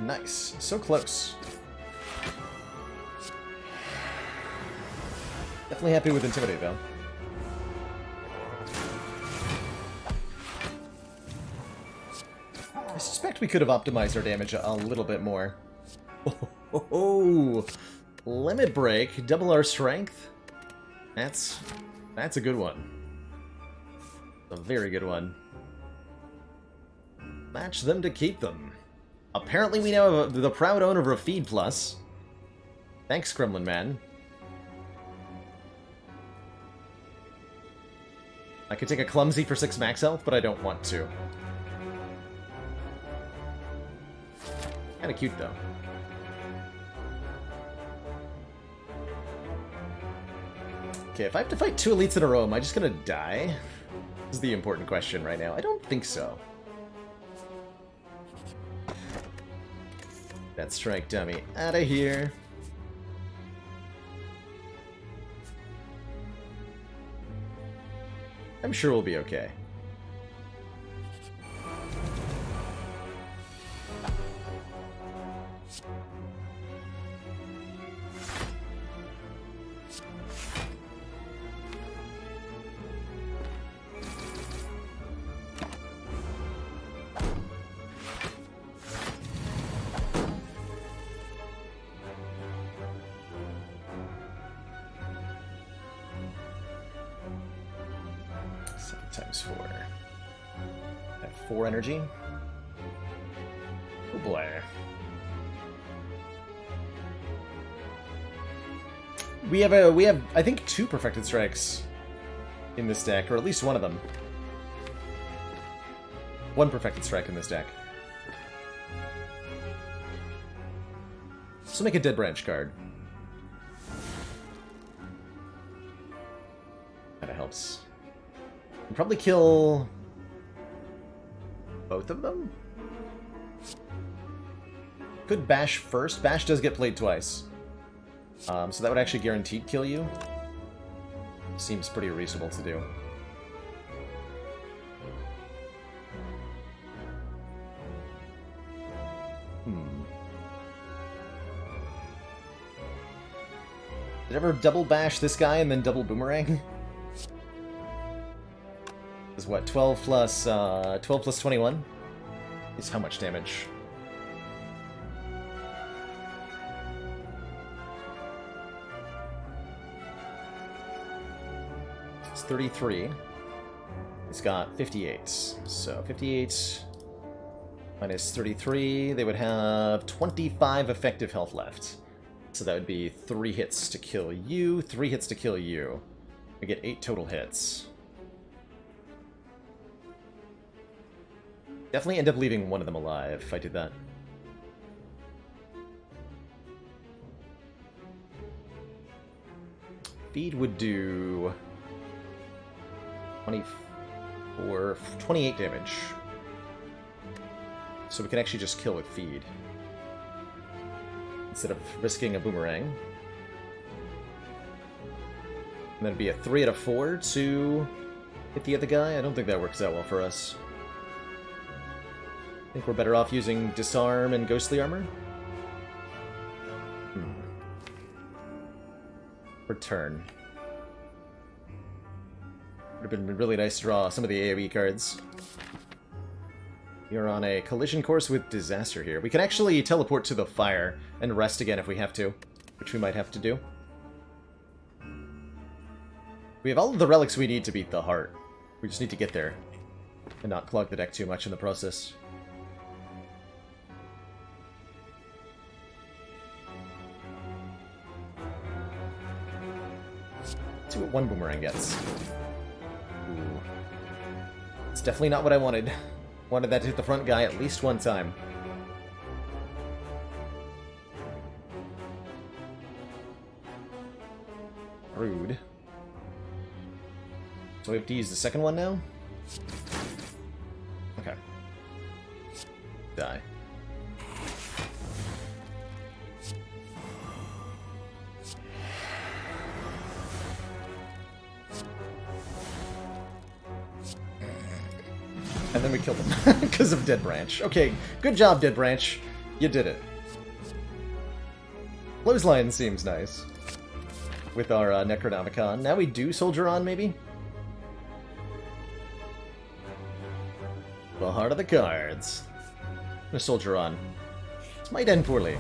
Nice, so close. Definitely happy with Intimidate, though. I suspect we could have optimized our damage a little bit more. Oh, Limit Break, double our strength. That's a good one. A very good one. Match them to keep them. Apparently we now have the proud owner of a Feed Plus. Thanks, Kremlin Man. I could take a Clumsy for 6 max health, but I don't want to. Kinda cute, though. Okay, if I have to fight 2 elites in a row, am I just gonna die? This is the important question right now. I don't think so. That strike dummy out of here. I'm sure we'll be okay. Times 4. I have 4 energy. Oh boy. We have I think 2 perfected strikes in this deck, or at least one of them. 1 perfected strike in this deck. So make a Dead Branch card. Kinda helps. We'll probably kill both of them? Could Bash first. Bash does get played twice. So that would actually guaranteed kill you. Seems pretty reasonable to do. Did I ever double bash this guy and then double boomerang? Is what, 12 plus 21? Is how much damage? It's 33. He's got 58. So 58 minus 33, they would have 25 effective health left. So that would be 3 hits to kill you, 3 hits to kill you. We get 8 total hits. Definitely end up leaving one of them alive if I did that. Feed would do 28 damage. So we can actually just kill with feed instead of risking a boomerang. And then it'd be a 3 out of 4 to hit the other guy. I don't think that works out well for us. I think we're better off using Disarm and Ghostly Armor. Return. Would have been really nice to draw some of the AoE cards. You're on a collision course with Disaster here. We can actually teleport to the fire and rest again if we have to, which we might have to do. We have all of the relics we need to beat the heart. We just need to get there and not clog the deck too much in the process. Let's see what one boomerang gets. Ooh. It's definitely not what I wanted. Wanted that to hit the front guy at least one time. Rude. So we have to use the second one now? Okay. Die. And then we killed him because of Dead Branch. Okay, good job, Dead Branch. You did it. Clothesline seems nice. With our Necronomicon. Now we do Soldier On, maybe? The heart of the cards. I'm gonna Soldier On. This might end poorly.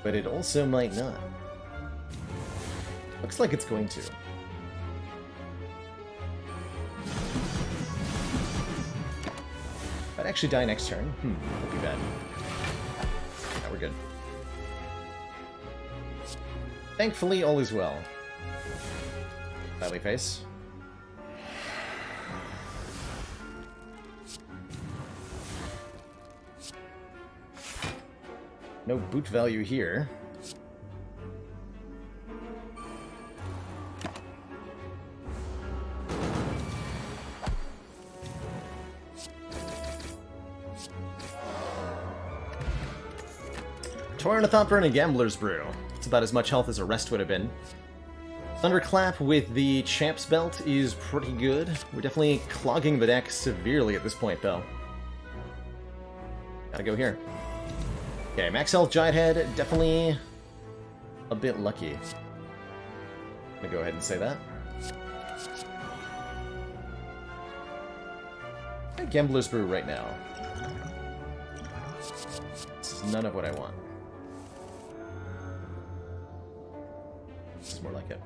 But it also might not. Looks like it's going to. I'd actually die next turn. That'd be bad. Yeah, we're good. Thankfully, all is well. Smiley face. No boot value here. Tornathopter and a Gambler's Brew. It's about as much health as a rest would have been. Thunderclap with the Champ's Belt is pretty good. We're definitely clogging the deck severely at this point, though. Gotta go here. Okay, max health Giant Head, definitely a bit lucky. I'm gonna go ahead and say that. Gambler's Brew right now. This is none of what I want. This is more like it.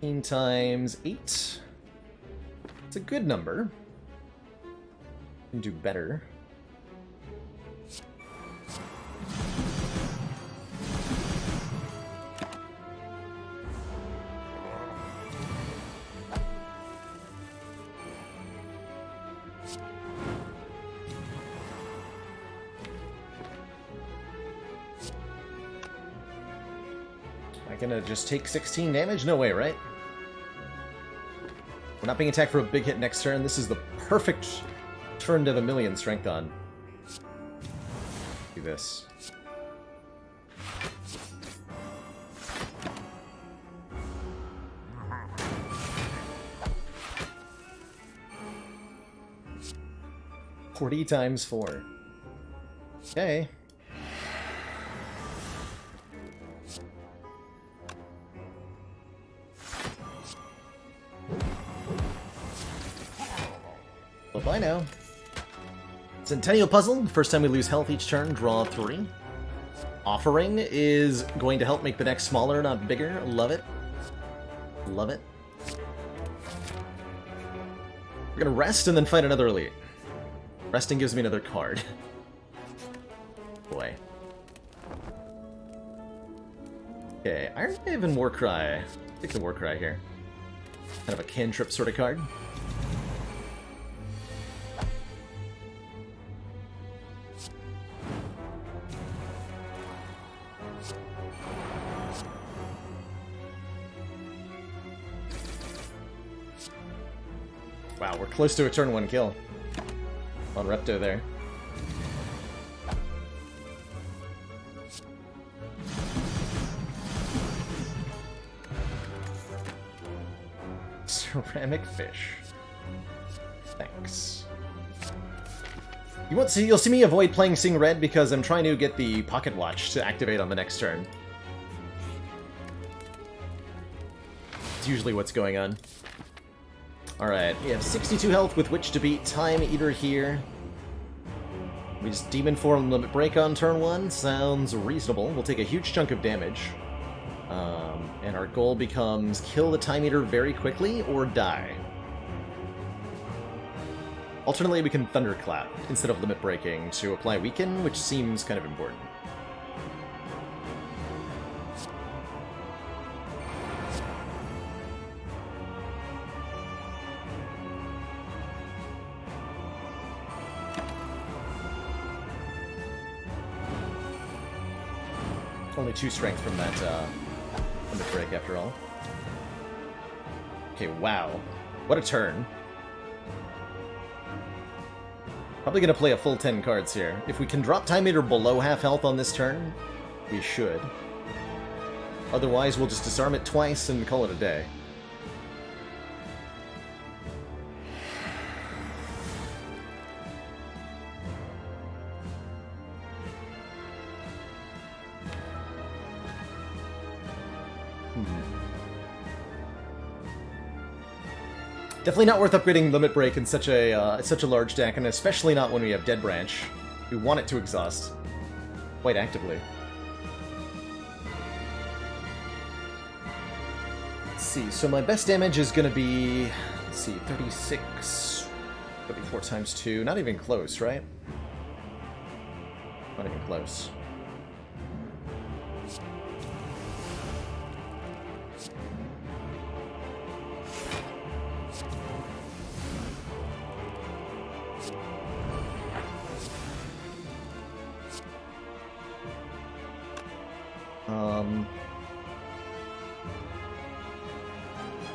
15 times 8. It's a good number. Can do better. Am I gonna just take 16 damage? No way, right? We're not being attacked for a big hit next turn. This is the perfect turn to have 1,000,000 strength on. Do this. $40 times 4. Okay. Well, bye now. Centennial Puzzle. First time we lose health each turn, draw 3. Offering is going to help make the deck smaller, not bigger. Love it. Love it. We're gonna rest and then fight another elite. Resting gives me another card. Boy. Okay, Iron Wave and Warcry. Take the Warcry here. Kind of a cantrip sort of card. Wow, we're close to a turn 1 kill. On Repto there. Ceramic fish. Thanks. You'll see me avoid playing Sing Red because I'm trying to get the Pocket Watch to activate on the next turn. It's usually what's going on. Alright, we have 62 health with which to beat Time Eater here. We just Demon Form Limit Break on turn 1. Sounds reasonable. We'll take a huge chunk of damage. And our goal becomes kill the Time Eater very quickly or die. Alternately, we can Thunderclap instead of Limit Breaking to apply Weaken, which seems kind of important. Only 2 strength from that Limit Break, after all. Okay, wow. What a turn. Probably gonna play a full 10 cards here. If we can drop Time Eater below half health on this turn, we should. Otherwise, we'll just disarm it twice and call it a day. Definitely not worth upgrading Limit Break in such a large deck, and especially not when we have Dead Branch. We want it to exhaust quite actively. Let's see, so my best damage is going to be, let's see, 36, 34 times 2, not even close, right? Not even close.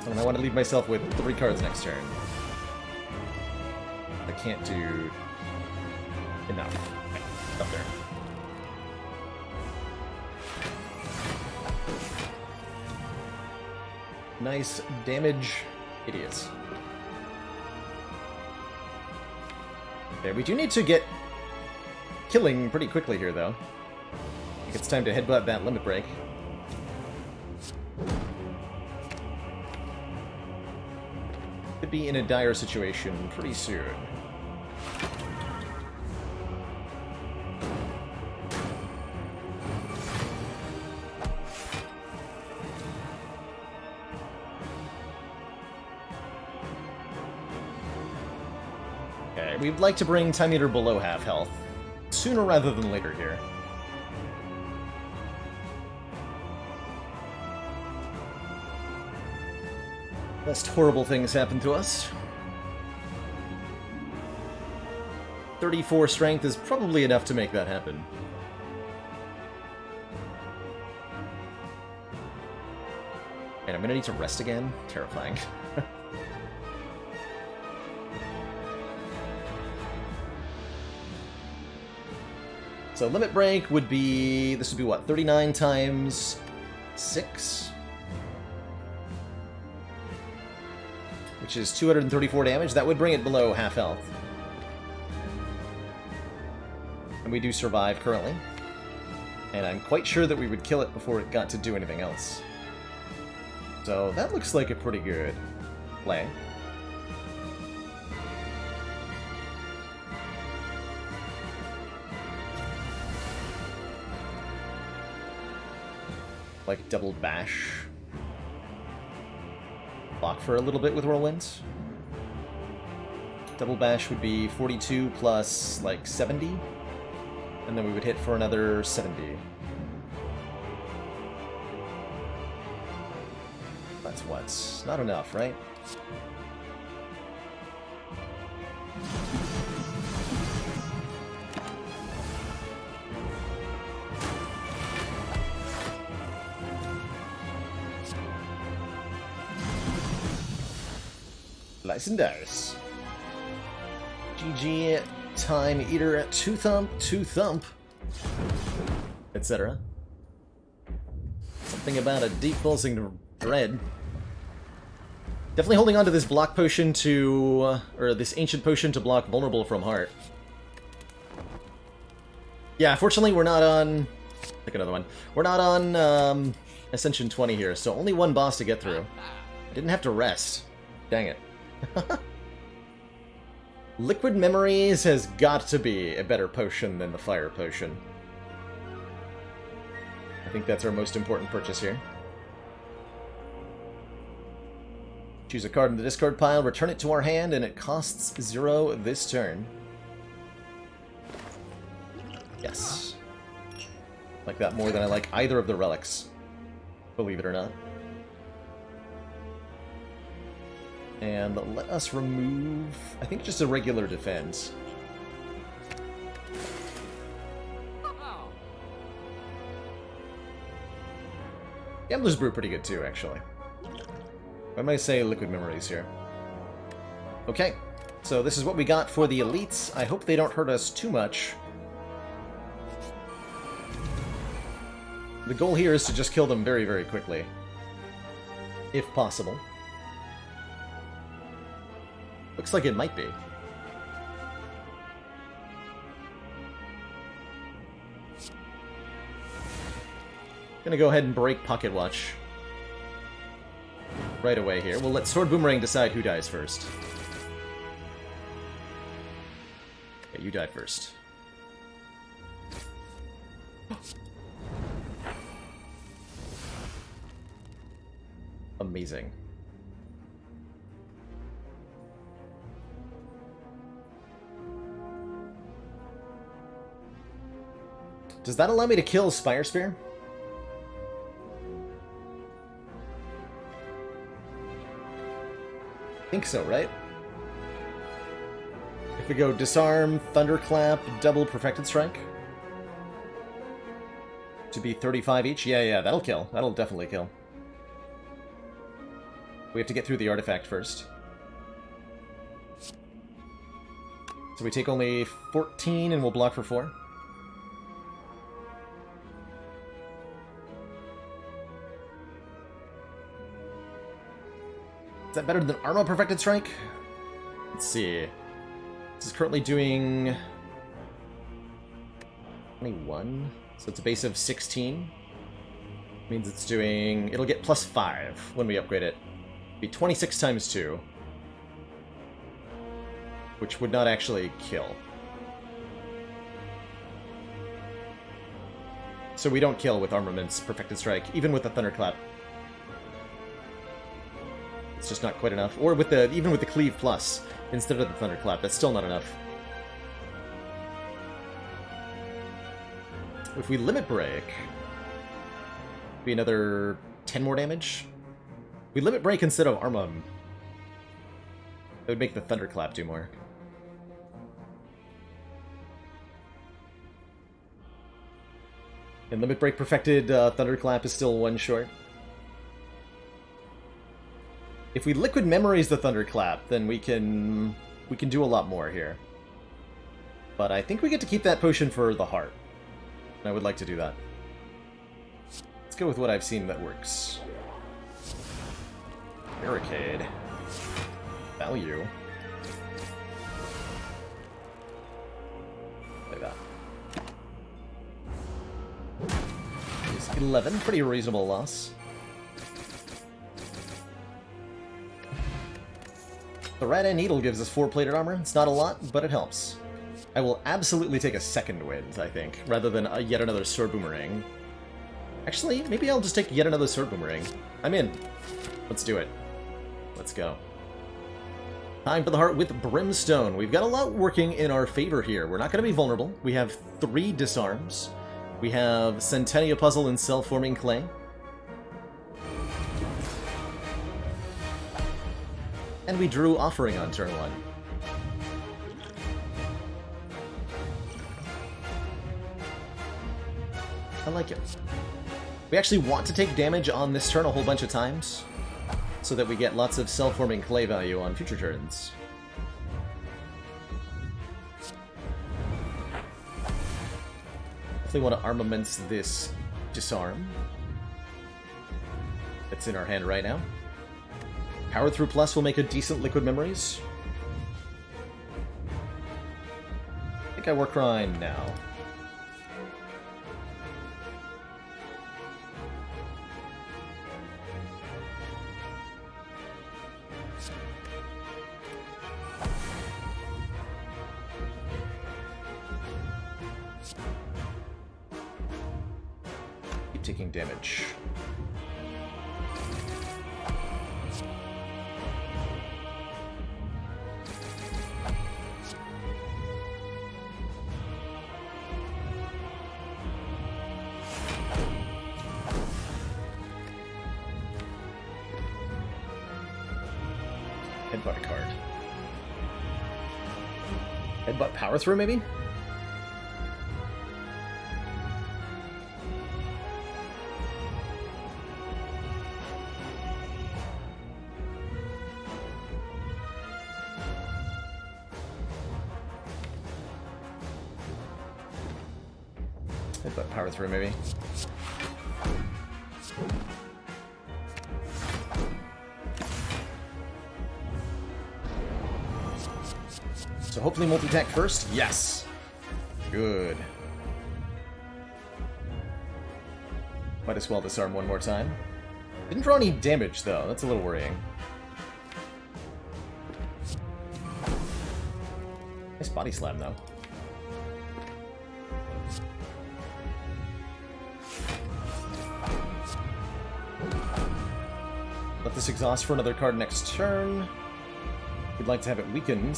And I want to leave myself with 3 cards next turn. I can't do enough. Okay, up there. Nice damage, idiots. Okay, we do need to get killing pretty quickly here, though. I think it's time to headbutt that Limit Break. Could be in a dire situation pretty soon. we'd like to bring Time Eater below half health. Sooner rather than later here. Lest horrible things happen to us. 34 strength is probably enough to make that happen. And I'm gonna need to rest again? Terrifying. So limit break would be... this would be what? 39 times 6? Which is 234 damage. That would bring it below half health. And we do survive currently. And I'm quite sure that we would kill it before it got to do anything else. So that looks like a pretty good play. Like double bash. Block for a little bit with whirlwinds. Double bash would be 42 plus like 70. And then we would hit for another 70. That's what? Not enough, right? Slice and dice. GG, Time Eater, two thump, etc. Something about a deep pulsing dread. Definitely holding on to this block potion to... or this ancient potion to block vulnerable from heart. Yeah, fortunately we're not on... pick another one. We're not on Ascension 20 here, so only one boss to get through. I didn't have to rest. Dang it. Liquid Memories has got to be a better potion than the Fire Potion. I think that's our most important purchase here. Choose a card in the discard pile, return it to our hand, and it costs 0 this turn. Yes. Like that more than I like either of the relics. Believe it or not. And let us remove, I think, just a regular defense. Gambler's Brew pretty good too, actually. I might say Liquid Memories here. Okay, so this is what we got for the elites. I hope they don't hurt us too much. The goal here is to just kill them very, very quickly. If possible. Looks like it might be. Gonna go ahead and break Pocket Watch right away here. We'll let Sword Boomerang decide who dies first. Okay, you die first. Amazing. Does that allow me to kill Spire Spear? I think so, right? If we go Disarm, Thunderclap, double Perfected Strike. To be 35 each? Yeah, that'll kill. That'll definitely kill. We have to get through the artifact first. So we take only 14 and we'll block for 4. Is that better than Arma Perfected Strike? Let's see. This is currently doing 21, so it's a base of 16. Means it's doing... it'll get plus 5 when we upgrade it. It'll be 26 times 2. Which would not actually kill. So we don't kill with Armament's Perfected Strike, even with the Thunderclap. It's just not quite enough. Or with the even with the Cleave Plus, instead of the Thunderclap, that's still not enough. If we limit break, be another 10 more damage. If we limit break instead of Armum, it would make the Thunderclap do more. And limit break perfected, Thunderclap is still one short. If we liquid memories the Thunderclap, then we can do a lot more here. But I think we get to keep that potion for the heart. And I would like to do that. Let's go with what I've seen that works. Barricade. Value. Like that. 11, pretty reasonable loss. The Rat-End Needle gives us 4 plated armor. It's not a lot, but it helps. I will absolutely take a second wind, I think, rather than yet another Sword Boomerang. Actually, maybe I'll just take yet another Sword Boomerang. I'm in. Let's do it. Let's go. Time for the heart with Brimstone. We've got a lot working in our favor here. We're not going to be vulnerable. We have 3 disarms. We have Centennia Puzzle and Self-Forming Clay. And we drew Offering on turn 1. I like it. We actually want to take damage on this turn a whole bunch of times, so that we get lots of Self-Forming Clay value on future turns. Definitely want to armaments this Disarm. That's in our hand right now. Power Through Plus will make a decent Liquid Memories. I think I work Rhyme now. Keep taking damage. Headbutt a card. Headbutt Power Through, maybe? Headbutt Power Through, maybe? So hopefully multi-attack first. Yes! Good. Might as well disarm one more time. Didn't draw any damage, though. That's a little worrying. Nice body slam, though. Let this exhaust for another card next turn. We'd like to have it weakened.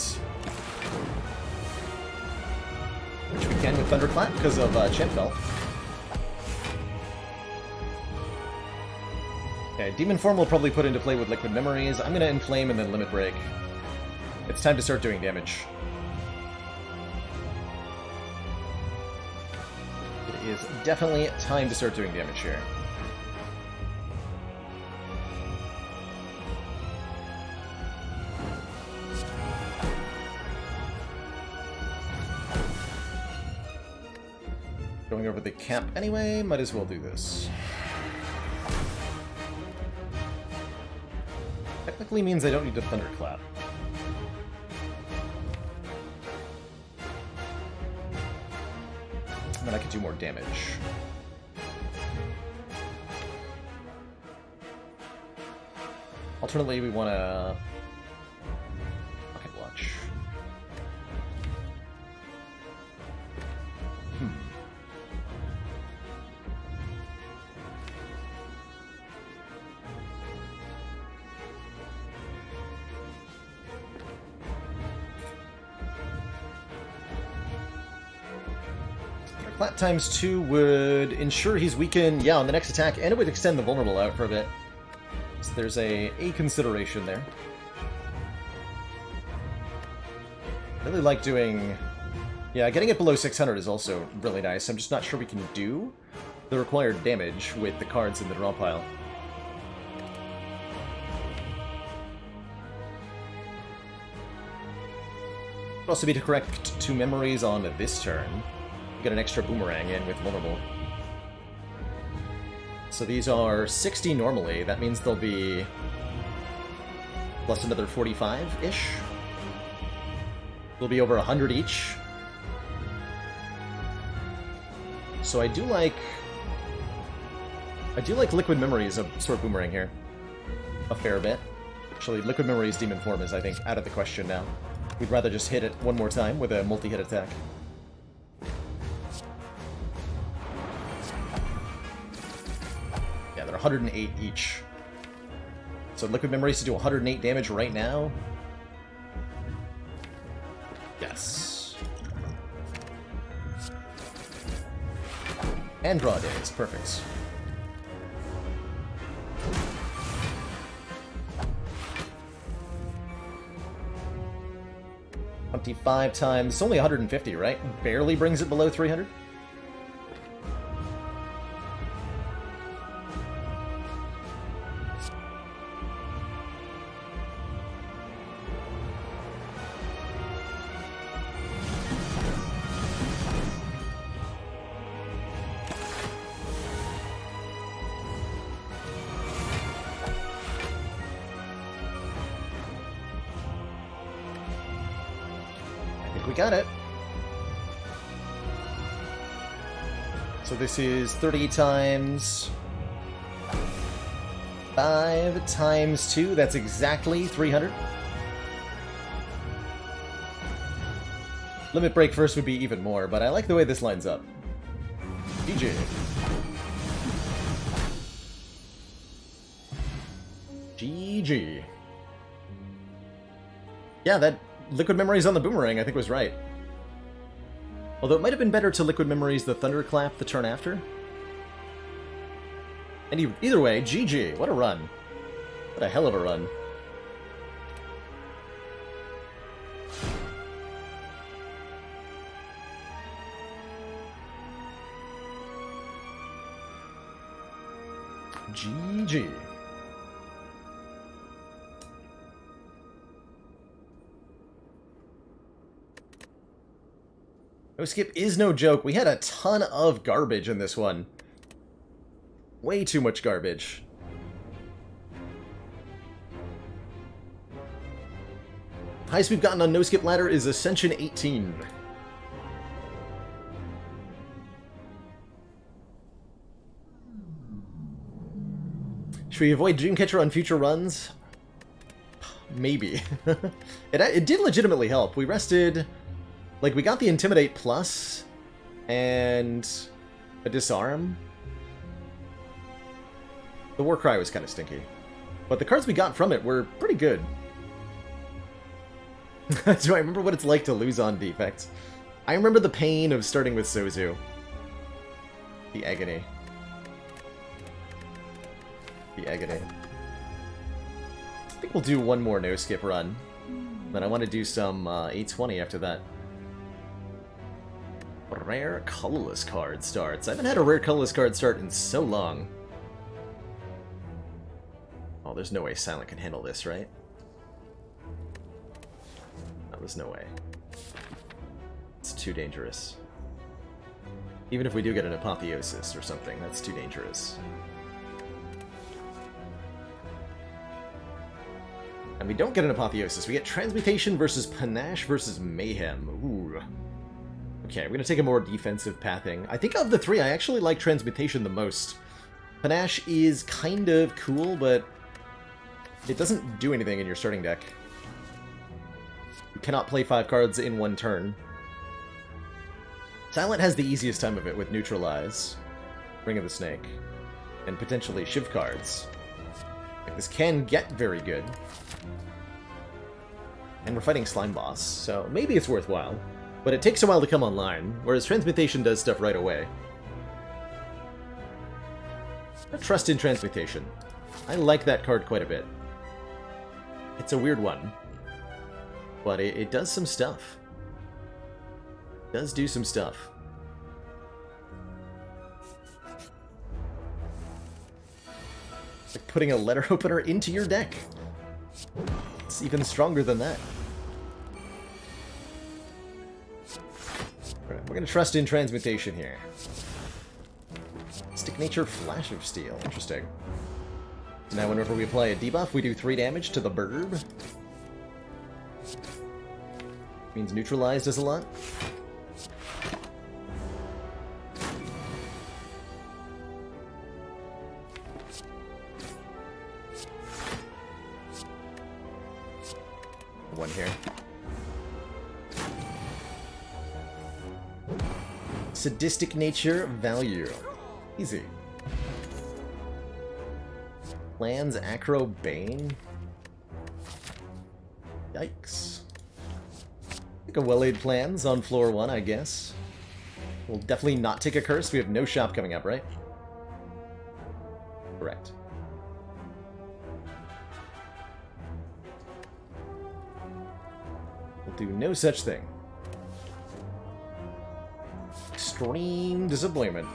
Which we can with Thunderclap because of Champ Belt. Okay, Demon Form will probably put into play with Liquid Memories. I'm going to Inflame and then Limit Break. It's time to start doing damage. It is definitely time to start doing damage here. Going over the cap anyway, might as well do this. Technically means I don't need to Thunderclap. And then I could do more damage. Alternately, we want to Pocket Watch. Clap ×2 would ensure he's weakened, yeah, on the next attack, and it would extend the vulnerable out for a bit. So there's a consideration there. Really like doing... Yeah, getting it below 600 is also really nice. I'm just not sure we can do the required damage with the cards in the draw pile. Would also be to correct 2 memories on this turn. Get an extra boomerang in with vulnerable. So these are 60 normally. That means they'll be plus another 45-ish. They'll be over 100 each. So I do like Liquid Memories of Sword Boomerang here a fair bit. Actually, Liquid Memories Demon Form is, I think, out of the question now. We'd rather just hit it one more time with a multi-hit attack. Yeah, they're 108 each. So Liquid Memories to do 108 damage right now. Yes. And draw days, perfect. $25 times, it's only 150, right? Barely brings it below 300. We got it. So this is 30 times 5 times 2. That's exactly 300. Limit Break first would be even more, but I like the way this lines up. GG. GG. Yeah, that Liquid Memories on the Boomerang, I think, was right. Although it might have been better to Liquid Memories the Thunderclap the turn after. And either way, GG. What a run. What a hell of a run. GG. No skip is no joke. We had a ton of garbage in this one. Way too much garbage. Highest we've gotten on no skip ladder is Ascension 18. Should we avoid Dreamcatcher on future runs? Maybe. It did legitimately help. We rested... Like, we got the Intimidate Plus, and a Disarm. The Warcry was kind of stinky. But the cards we got from it were pretty good. Do I remember what it's like to lose on defect? I remember the pain of starting with Sozu. The agony. The agony. I think we'll do one more no-skip run. Then I want to do some 820 after that. Rare colorless card starts. I haven't had a rare colorless card start in so long. Oh, there's no way Silent can handle this, right? No, there's no way. It's too dangerous. Even if we do get an Apotheosis or something, that's too dangerous. And we don't get an Apotheosis. We get Transmutation versus Panache versus Mayhem. Ooh. Okay, we're going to take a more defensive pathing. I think of the three, I actually like Transmutation the most. Panache is kind of cool, but it doesn't do anything in your starting deck. You cannot play 5 cards in one turn. Silent has the easiest time of it with Neutralize, Ring of the Snake, and potentially Shiv cards. Like, this can get very good. And we're fighting Slime Boss, so maybe it's worthwhile. But it takes a while to come online, whereas Transmutation does stuff right away. I trust in Transmutation. I like that card quite a bit. It's a weird one, but it does some stuff. It does do some stuff. It's like putting a letter opener into your deck. It's even stronger than that. Alright, we're gonna trust in Transmutation here. Stick Nature Flash of Steel. Interesting. So now whenever we apply a debuff, we do 3 damage to the burb. Means neutralized does a lot. One here. Sadistic Nature Value. Easy. Lands Acro Bane. Yikes. Take a well-laid plans on floor 1, I guess. We'll definitely not take a curse. We have no shop coming up, right? Correct. We'll do no such thing. Extreme disappointment.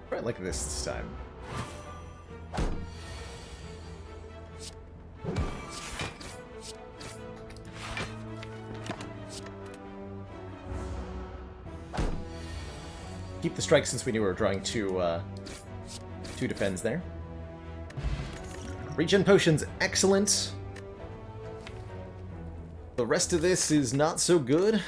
Right, like this time. Keep the strike since we knew we were drawing two defends there. Regen Potion's excellent. The rest of this is not so good.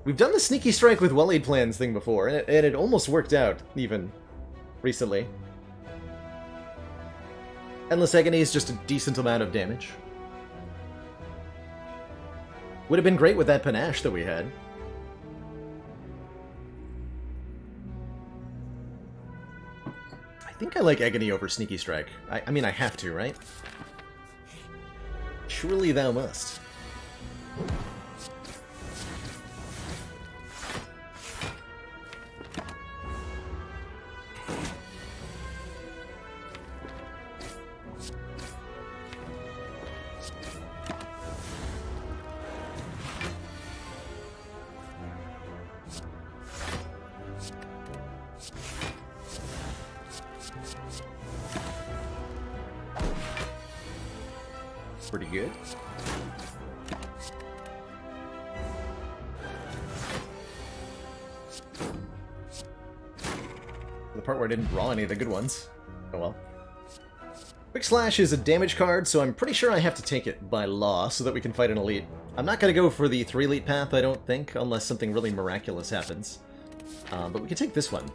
We've done the Sneaky Strike with well-laid plans thing before, and it almost worked out, even recently. Endless Agony is just a decent amount of damage. Would have been great with that Panache that we had. I think I like Agony over Sneaky Strike. I mean, I have to, right? Surely thou must. Pretty good. The part where I didn't draw any of the good ones. Oh well. Quick Slash is a damage card, so I'm pretty sure I have to take it by law so that we can fight an elite. I'm not going to go for the 3 elite path, I don't think, unless something really miraculous happens. But we can take this one.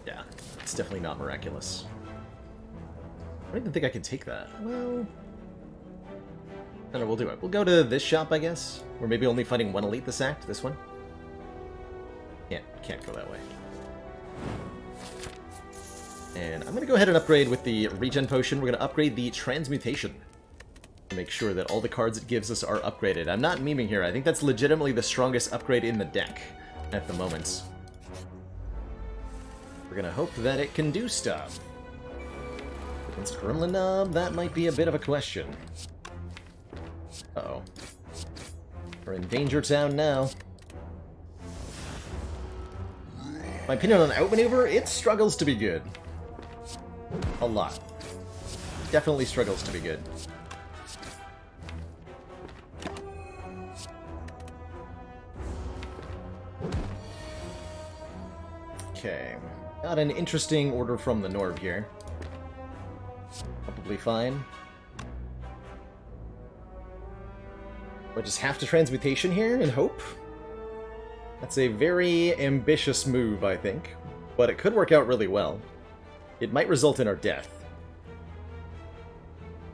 Yeah, it's definitely not miraculous. I don't even think I can take that. Well... I don't know, we'll do it. We'll go to this shop, I guess. We're maybe only fighting 1 elite this act, this one. Can't go that way. And I'm going to go ahead and upgrade with the Regen Potion. We're going to upgrade the Transmutation to make sure that all the cards it gives us are upgraded. I'm not memeing here. I think that's legitimately the strongest upgrade in the deck at the moment. We're going to hope that it can do stuff. Against Gremlin Knob, that might be a bit of a question. Uh-oh. We're in Danger Town now. My opinion on Outmaneuver, it struggles to be good. A lot. Definitely struggles to be good. Okay. Got an interesting order from the Norb here. Probably fine. I just have to Transmutation here and hope? That's a very ambitious move, I think. But it could work out really well. It might result in our death.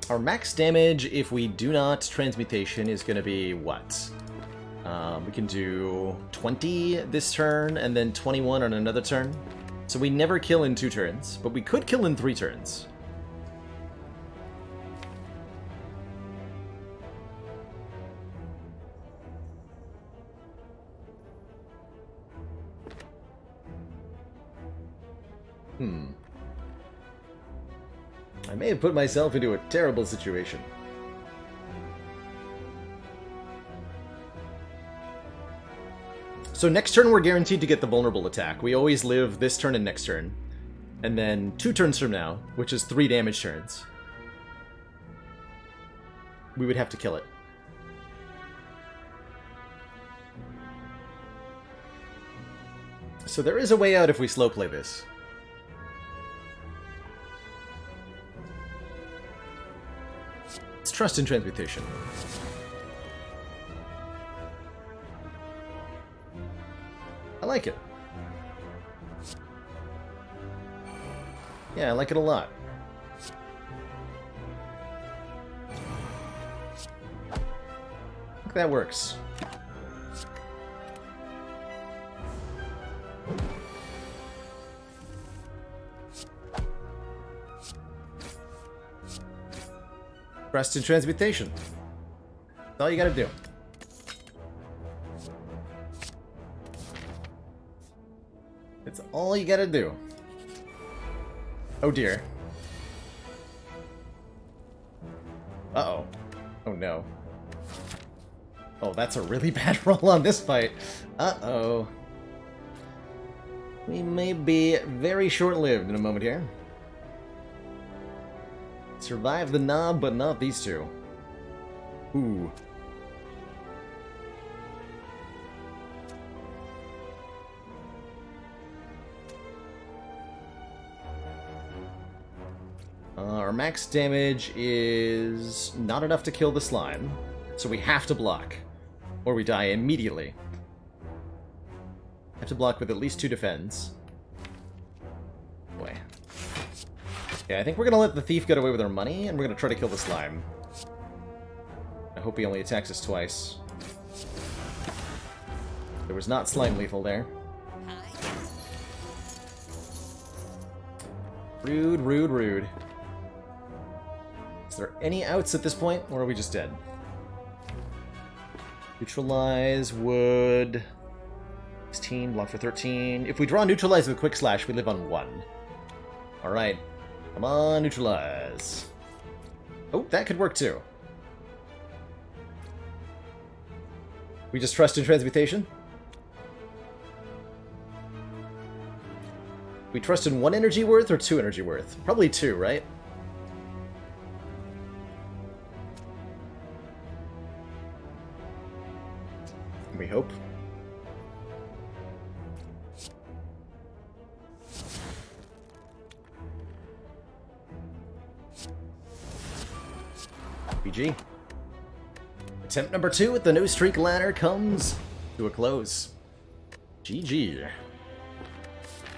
Our max damage, if we do not transmutation, is going to be what? We can do 20 this turn, and then 21 on another turn. So we never kill in 2 turns, but we could kill in 3 turns. I may have put myself into a terrible situation. So next turn we're guaranteed to get the vulnerable attack. We always live this turn and next turn. And then 2 turns from now, which is 3 damage turns, we would have to kill it. So there is a way out if we slow play this. Let's trust in transmutation. I like it. Yeah, I like it a lot. I think that works. Trust in transmutation. That's all you gotta do. It's all you gotta do. Oh dear. Uh-oh. Oh no. Oh, that's a really bad roll on this fight. Uh-oh. We may be very short-lived in a moment here. Survive the knob, but not these two. Ooh. Our max damage is not enough to kill the slime, so we have to block, or we die immediately. Have to block with at least 2 defends. Boy. Yeah, I think we're gonna let the thief get away with our money, and we're gonna try to kill the slime. I hope he only attacks us twice. There was not slime lethal there. Rude, rude, rude. Is there any outs at this point, or are we just dead? Neutralize would... 16, block for 13. If we draw neutralize with quick slash, we live on 1. Alright. Come on, neutralize. Oh, that could work too. We just trust in transmutation? We trust in 1 energy worth or 2 energy worth? Probably 2, right? We hope. GG. Attempt number 2 at the no streak ladder comes to a close. GG.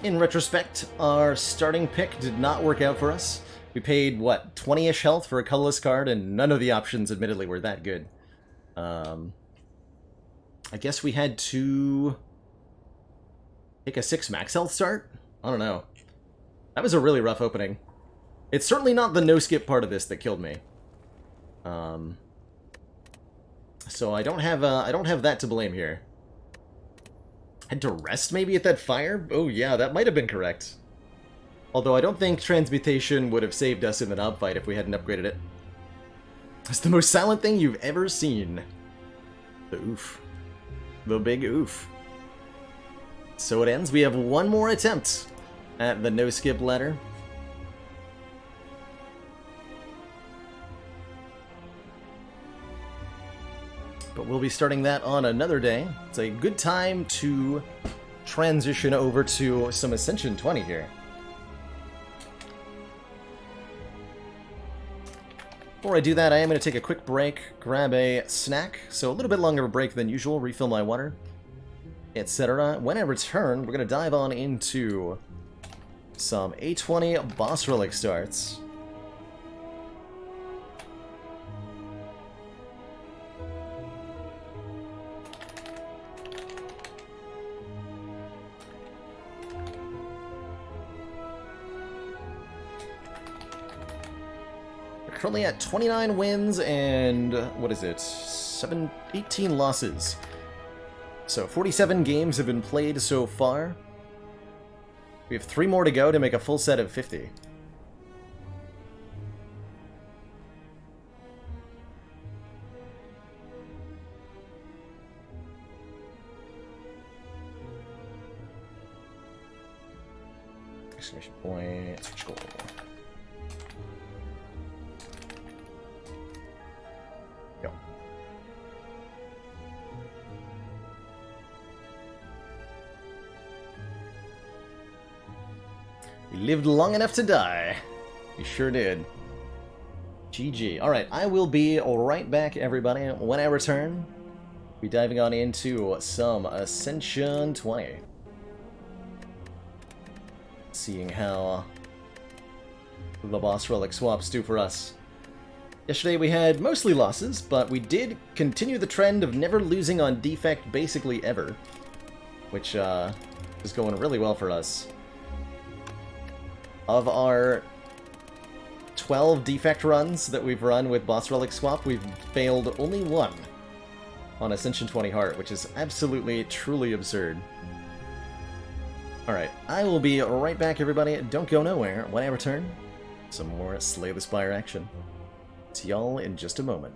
In retrospect, our starting pick did not work out for us. We paid, what, 20-ish health for a colorless card, and none of the options, admittedly, were that good. I guess we had to take a 6 max health start? I don't know. That was a really rough opening. It's certainly not the no-skip part of this that killed me. So I don't have that to blame here. Had to rest maybe at that fire? Oh yeah, that might have been correct. Although I don't think transmutation would have saved us in the knob fight if we hadn't upgraded it. It's the most silent thing you've ever seen. The oof. The big oof. So it ends. We have 1 more attempt at the no-skip ladder. But we'll be starting that on another day. It's a good time to transition over to some Ascension 20 here. Before I do that, I am going to take a quick break, grab a snack, so a little bit longer of a break than usual, refill my water, etc. When I return, we're going to dive on into some A20 boss relic starts. currently at 29 wins and, what is it, 18 losses. So 47 games have been played so far. We have 3 more to go to make a full set of 50. Exclamation point, switch goal. Go. We lived long enough to die. We sure did. GG. Alright, I will be right back, everybody. When I return, we'll be diving on into some Ascension 20. Seeing how the boss relic swaps do for us. Yesterday we had mostly losses, but we did continue the trend of never losing on defect basically ever, which is going really well for us. Of our 12 defect runs that we've run with boss relic swap, we've failed only 1 on Ascension 20 Heart, which is absolutely, truly absurd. Alright, I will be right back, everybody. Don't go nowhere. When I return, some more Slay the Spire action. See y'all in just a moment.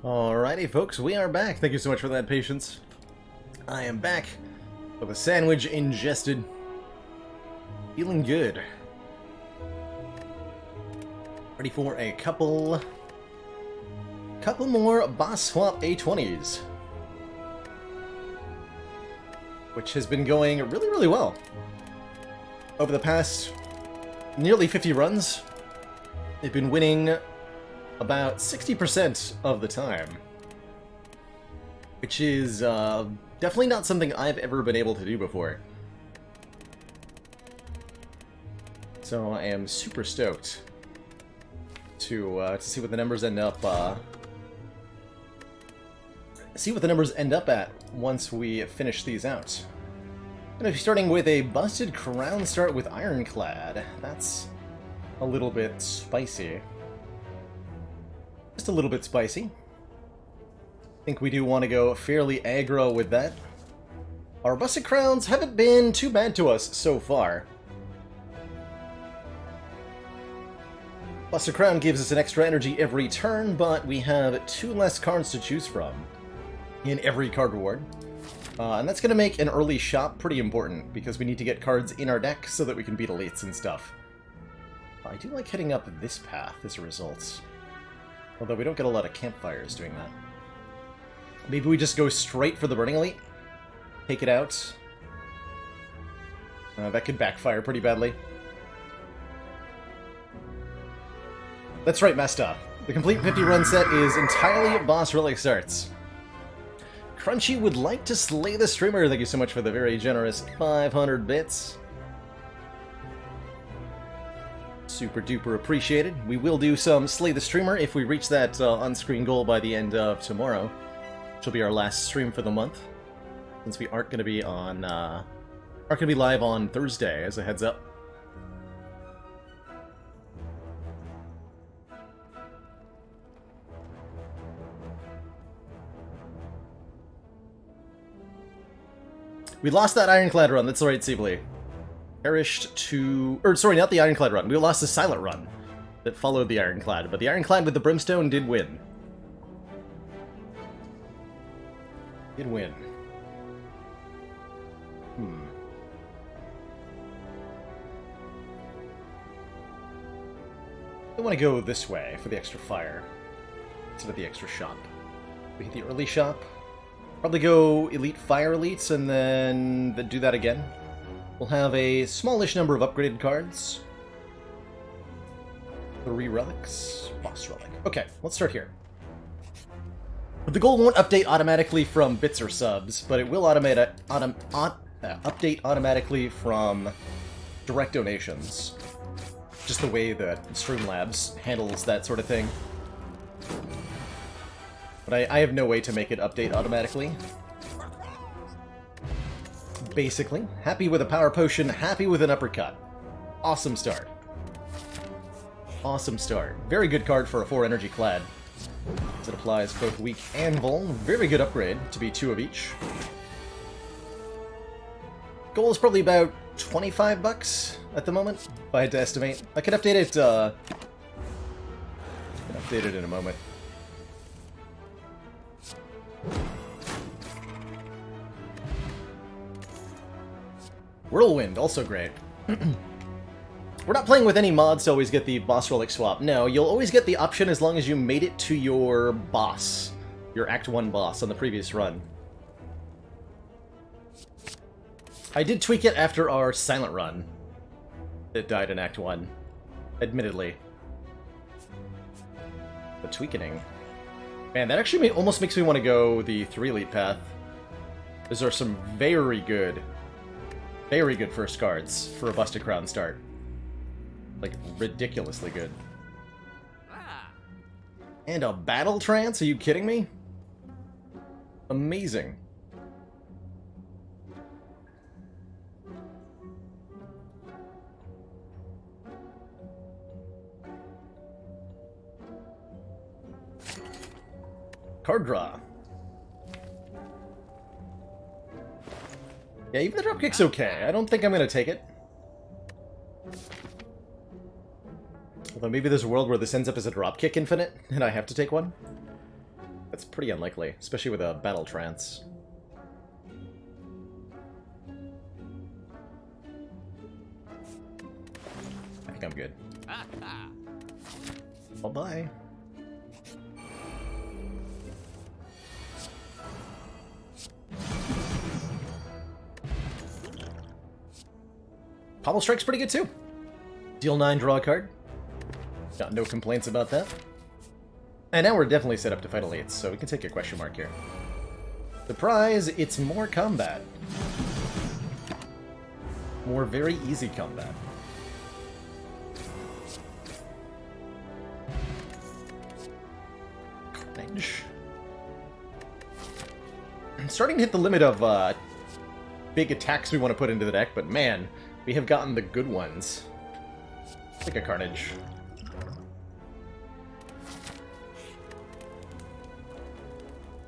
Alrighty, folks, we are back. Thank you so much for that patience. I am back with a sandwich ingested. Feeling good. Ready for a couple more boss swap A20s. Which has been going really, really well. Over the past nearly 50 runs, they've been winning about 60% of the time. Which is definitely not something I've ever been able to do before. So I am super stoked to see what the numbers end up at once we finish these out. I'm going to be starting with a busted crown start with Ironclad. That's a little bit spicy. Just a little bit spicy. I think we do want to go fairly aggro with that. Our busted crowns haven't been too bad to us so far. Busted crown gives us an extra energy every turn, but we have 2 less cards to choose from in every card reward. And that's going to make an early shop pretty important, because we need to get cards in our deck so that we can beat elites and stuff. I do like heading up this path as a result. Although we don't get a lot of campfires doing that. Maybe we just go straight for the Burning Elite? Take it out? That could backfire pretty badly. That's right, Mesta. The complete 50 run set is entirely boss relic starts. Crunchy would like to slay the streamer. Thank you so much for the very generous 500 bits. Super duper appreciated. We will do some slay the streamer if we reach that on-screen goal by the end of tomorrow, which will be our last stream for the month, since we aren't going to be on live on Thursday, as a heads up. We lost that Ironclad run, that's right, Sibley. Perished to... Or, sorry, not the Ironclad run. We lost the Silent run that followed the Ironclad, but the Ironclad with the Brimstone did win. Did win. I want to go this way for the extra fire instead of the extra shop. We hit the early shop. Probably go Elite Fire Elites and then do that again. We'll have a smallish number of upgraded cards. 3 relics. Boss relic. Okay, let's start here. The goal won't update automatically from bits or subs, but it will update automatically from direct donations. Just the way that Streamlabs handles that sort of thing. But I have no way to make it update automatically. Basically, happy with a power potion, happy with an uppercut. Awesome start. Awesome start. Very good card for a 4 energy clad. As it applies both weak and vul. Very good upgrade to be 2 of each. Goal is probably about 25 bucks at the moment, if I had to estimate. I could update it, in a moment. Whirlwind, also great. We're not playing with any mods to always get the boss relic swap. No, you'll always get the option as long as you made it to your boss. Your Act 1 boss on the previous run. I did tweak it after our Silent run. It died in Act 1. Admittedly. But tweaking. Man, that actually almost makes me want to go the 3 Elite path. Those are some very good first cards for a Busted Crown start. Like, ridiculously good. And a Battle Trance? Are you kidding me? Amazing. Card draw. Yeah, even the dropkick's okay. I don't think I'm gonna take it. Although maybe there's a world where this ends up as a dropkick infinite, and I have to take one. it's pretty unlikely, especially with a battle trance. I think I'm good. Bye-bye. Pommel Strike's pretty good too. Deal 9, draw a card. Got no complaints about that. And now we're definitely set up to fight elites, so we can take a question mark here. Surprise, it's more combat. More very easy combat. Carnage. I'm starting to hit the limit of big attacks we want to put into the deck, but man, we have gotten the good ones. Take a Carnage.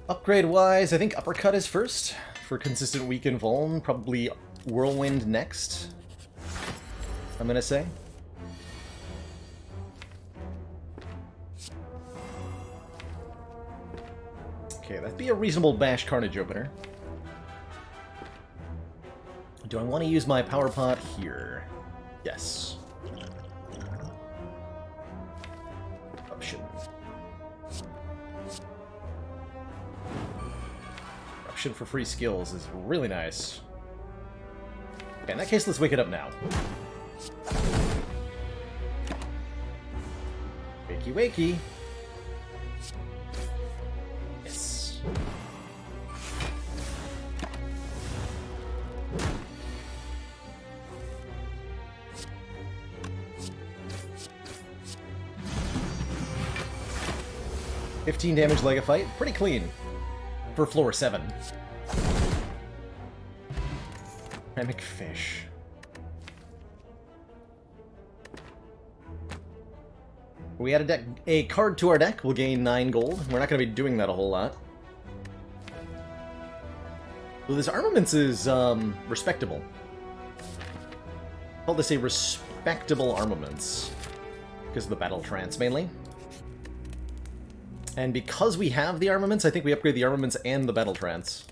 Upgrade-wise, I think Uppercut is first. For consistent weaken Vuln, probably Whirlwind next, I'm gonna say. Okay, that'd be a reasonable Bash Carnage opener. Do I want to use my Power Pot here? Yes. Option. Option for free skills is really nice. Okay, in that case, let's wake it up now. Wakey, wakey. Yes. $15 damage leg of fight, pretty clean for floor 7. Mimic Fish. We add a card to our deck, we'll gain 9 gold. We're not going to be doing that a whole lot. Well, this armaments is respectable. I'll call this a respectable armaments because of the battle trance mainly. And because we have the armaments, I think we upgrade the armaments and the battle trance.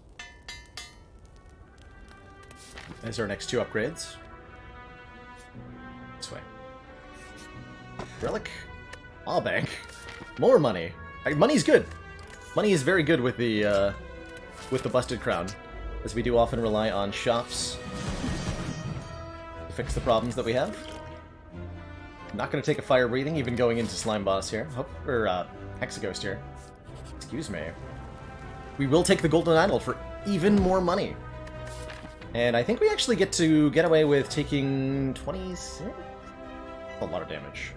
As our next 2 upgrades. This way. Relic. Aw, bank. More money. Money's good. Money is very good with the Busted Crown, as we do often rely on shops to fix the problems that we have. I'm not going to take a fire breathing, even going into Slime Boss here. Hexaghost here. Excuse me. We will take the Golden Idol for even more money. And I think we actually get to get away with taking 26? A lot of damage.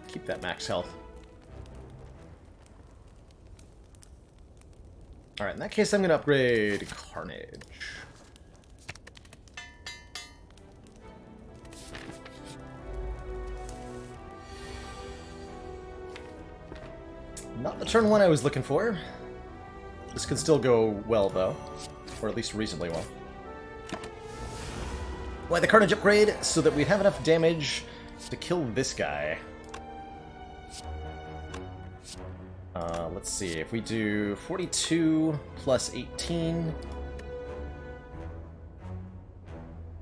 Keep that max health. Alright, in that case I'm going to upgrade Carnage. Not the turn 1 I was looking for. This could still go well, though. Or at least reasonably well. Why the Carnage upgrade? So that we'd have enough damage to kill this guy. Let's see, if we do 42 plus 18,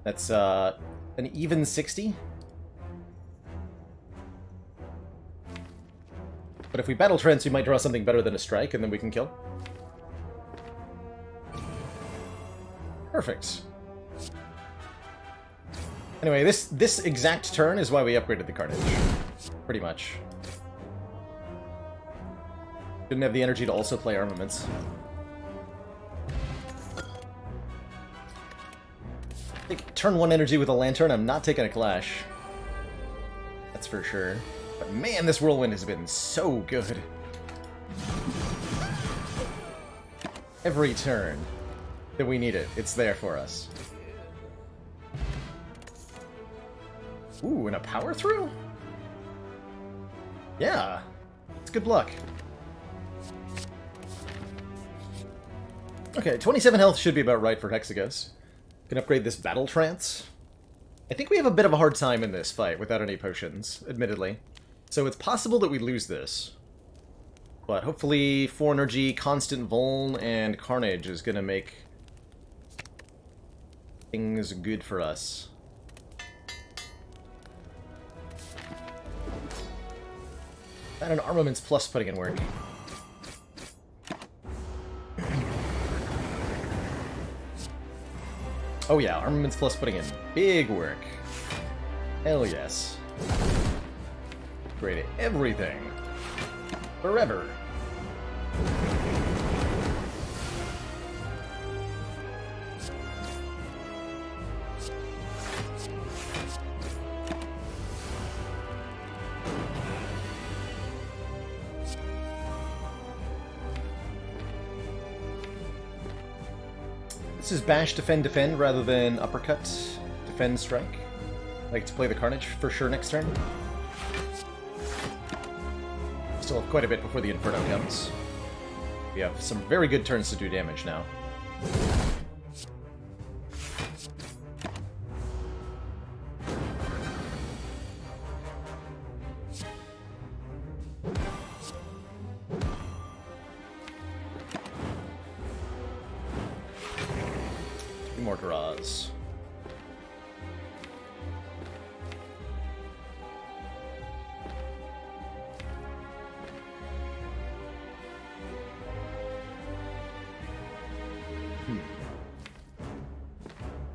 that's an even 60. But if we battle trance, we might draw something better than a strike, and then we can kill. Perfect. Anyway, this exact turn is why we upgraded the Carnage. Pretty much. Didn't have the energy to also play armaments. Take turn 1 energy with a lantern, I'm not taking a clash. That's for sure. But man, this whirlwind has been so good. Every turn that we need it, it's there for us. Ooh, and a power through? Yeah. It's good luck. Okay, 27 health should be about right for Hexagos. Can upgrade this Battle Trance. I think we have a bit of a hard time in this fight without any potions, admittedly. So it's possible that we lose this. But hopefully 4 energy, constant Vuln, and Carnage is going to make things good for us. And an Armaments Plus putting in work. Oh yeah, Armaments Plus putting in big work. Hell yes. Upgrade everything. Forever. This is bash, defend, defend, rather than uppercut, defend, strike. Like to play the Carnage for sure next turn. Still have quite a bit before the Inferno comes. We have some very good turns to do damage now. More draws.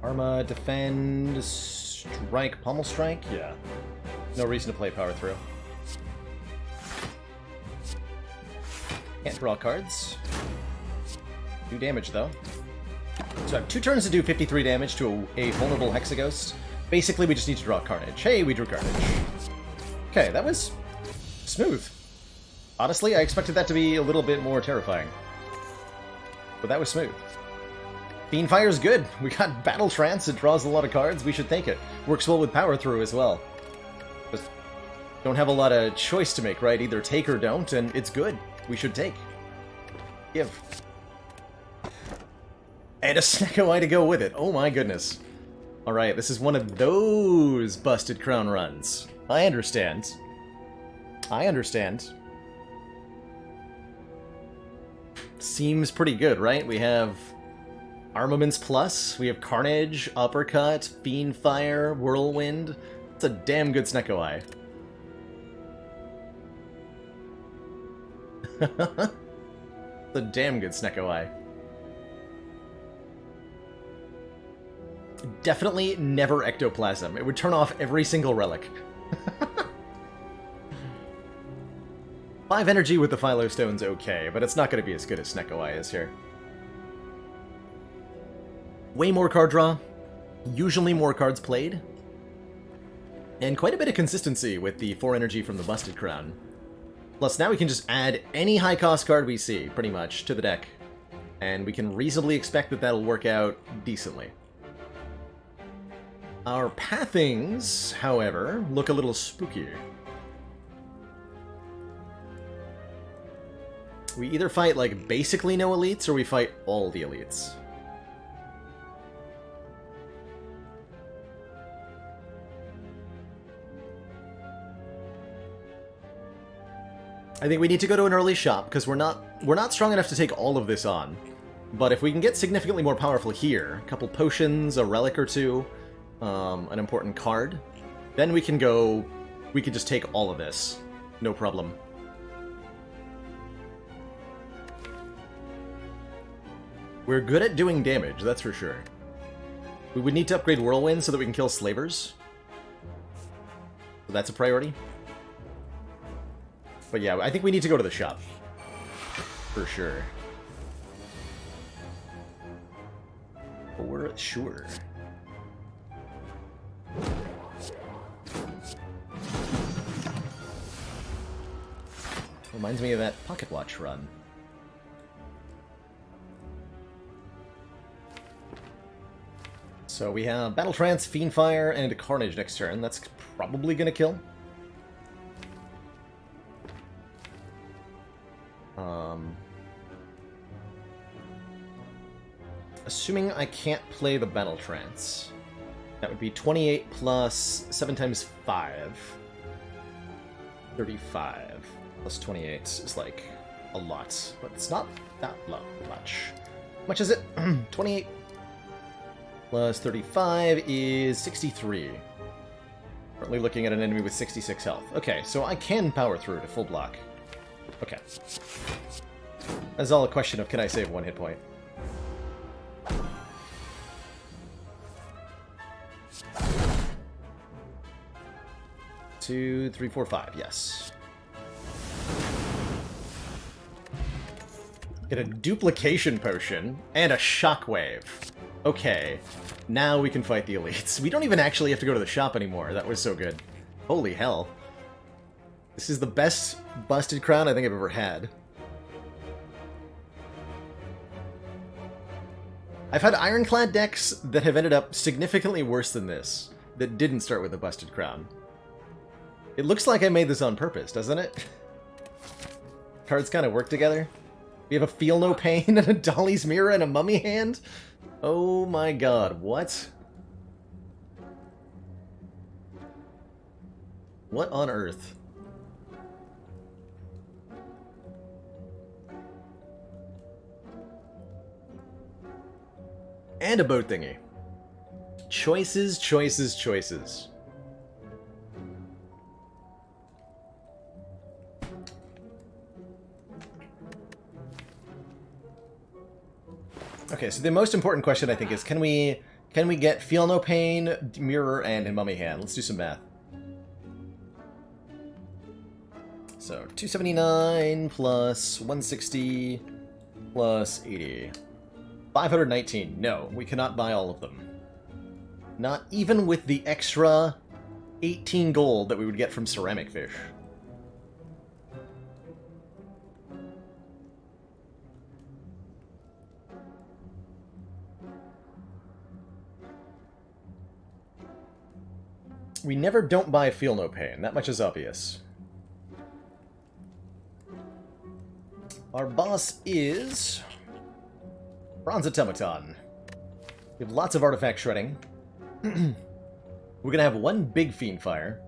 Arma, defend, strike, pommel strike? Yeah. No reason to play power through. Can't draw cards. Do damage though. So I have 2 turns to do 53 damage to a vulnerable Hexaghost. Basically, we just need to draw Carnage. Hey, we drew Carnage. Okay, that was smooth. Honestly, I expected that to be a little bit more terrifying. But that was smooth. Fiendfire's good. We got Battle Trance. It draws a lot of cards. We should take it. Works well with Power Through as well. Just don't have a lot of choice to make, right? Either take or don't, and it's good. We should take. Give. And a Snecko Eye to go with it. Oh my goodness. Alright, this is one of those busted crown runs. I understand. I understand. Seems pretty good, right? We have Armaments Plus, we have Carnage, Uppercut, Fiendfire, Whirlwind. It's a damn good Snecko Eye. It's a damn good Snecko Eye. Definitely never Ectoplasm. It would turn off every single relic. 5 energy with the Philo Stone's okay, but it's not going to be as good as Snecko Eye is here. Way more card draw, usually more cards played, and quite a bit of consistency with the 4 energy from the Busted Crown. Plus now we can just add any high cost card we see, pretty much, to the deck, and we can reasonably expect that that'll work out decently. Our pathings, however, look a little spooky. We either fight, like, basically no elites, or we fight all the elites. I think we need to go to an early shop, because we're not strong enough to take all of this on. But if we can get significantly more powerful here, a couple potions, a relic or two, an important card, then we can just take all of this. No problem. We're good at doing damage, that's for sure. We would need to upgrade Whirlwind so that we can kill Slavers. So that's a priority. But yeah, I think we need to go to the shop. For sure. For sure. Reminds me of that Pocket Watch run. So we have Battle Trance, Fiendfire, and Carnage next turn. That's probably gonna kill. Assuming I can't play the Battle Trance. That would be 28 plus 7 times 5. 35 plus 28 is like a lot, but it's not that much. How much is it? 28 plus 35 is 63. Currently looking at an enemy with 66 health. Okay, so I can power through to full block. Okay. That's all a question of, can I save 1 hit point? Two, three, four, five. Yes. Get a duplication potion and a shockwave. Okay, now we can fight the elites. We don't even actually have to go to the shop anymore. That was so good. Holy hell. This is the best busted crown I think I've ever had. I've had ironclad decks that have ended up significantly worse than this, that didn't start with a busted crown. It looks like I made this on purpose, doesn't it? Cards kind of work together. We have a Feel No Pain and a Dolly's Mirror and a Mummy Hand? Oh my god, what? What on earth? And a boat thingy. Choices, choices, choices. Okay, so the most important question I think is, can we get Feel No Pain, Mirror, and a Mummy Hand? Let's do some math. So 279 plus 160 plus 80. 519. No, we cannot buy all of them. Not even with the extra 18 gold that we would get from Ceramic Fish. We never don't buy Feel No Pain. That much is obvious. Our boss is Bronze Automaton. We have lots of artifact shredding. We're gonna have one big Fiend Fire.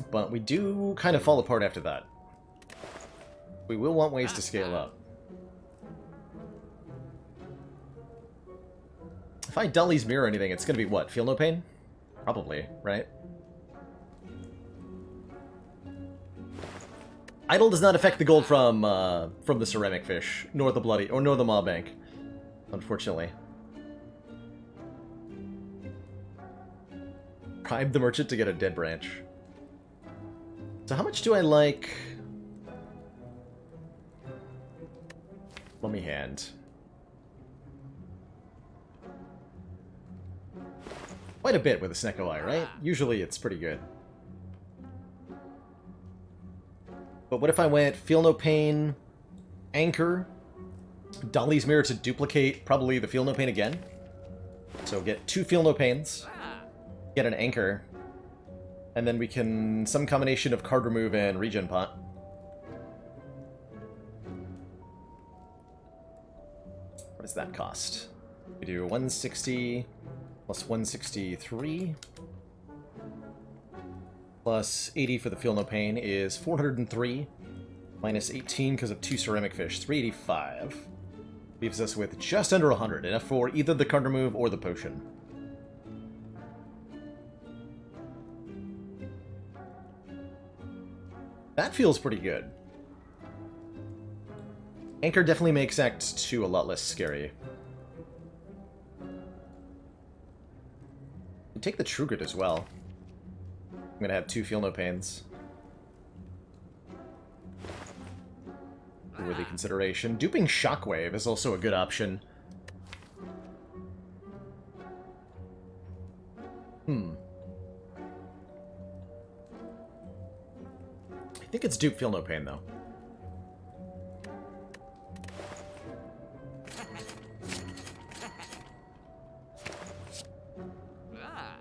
But we do kind of fall apart after that. We will want ways to scale up. If I Dolly's Mirror or anything, it's gonna be what? Feel No Pain? Probably, right? Idle does not affect the gold from the Ceramic Fish, nor the Bloody, or nor the Maw Bank, unfortunately. Bribe the merchant to get a dead branch. So how much do I like Mummy Hand? Quite a bit with a Snecko Eye, right? Usually it's pretty good. But what if I went Feel No Pain, Anchor, Dolly's Mirror to duplicate probably the Feel No Pain again? So get 2 Feel No Pains, get an Anchor, and then we can some combination of card remove and regen pot. What does that cost? We do 160 plus 163 plus 80 for the Feel No Pain is 403 minus 18 because of 2 Ceramic Fish, 385. Leaves us with just under 100, enough for either the card remove or the potion. That feels pretty good. Anchor definitely makes Act 2 a lot less scary. We'll take the True Grit as well. I'm gonna have 2 Feel No Pains. Worthy consideration. Duping Shockwave is also a good option. I think it's dupe Feel No Pain, though.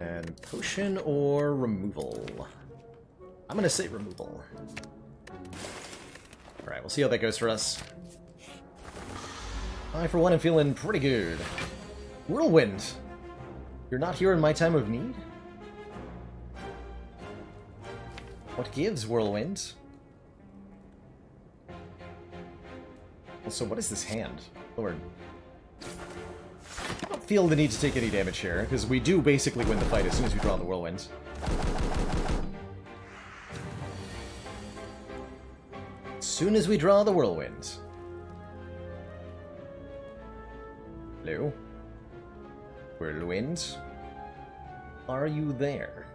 And potion or removal? I'm gonna say removal. Alright. Alright, we'll see how that goes for us. I, for one, am feeling pretty good. Whirlwind! You're not here in my time of need? What gives, Whirlwind? Well, so what is this hand? Lord. I don't feel the need to take any damage here, because we do basically win the fight as soon as we draw the Whirlwind. As soon as we draw the Whirlwind. Hello? Whirlwind? Are you there?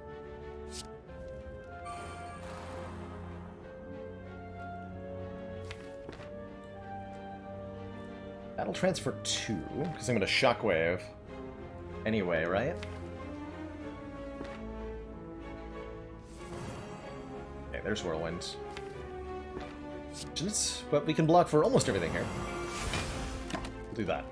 Battle transfer 2, because I'm going to Shockwave anyway, right? Okay, there's Whirlwind. But we can block for almost everything here. We'll do that.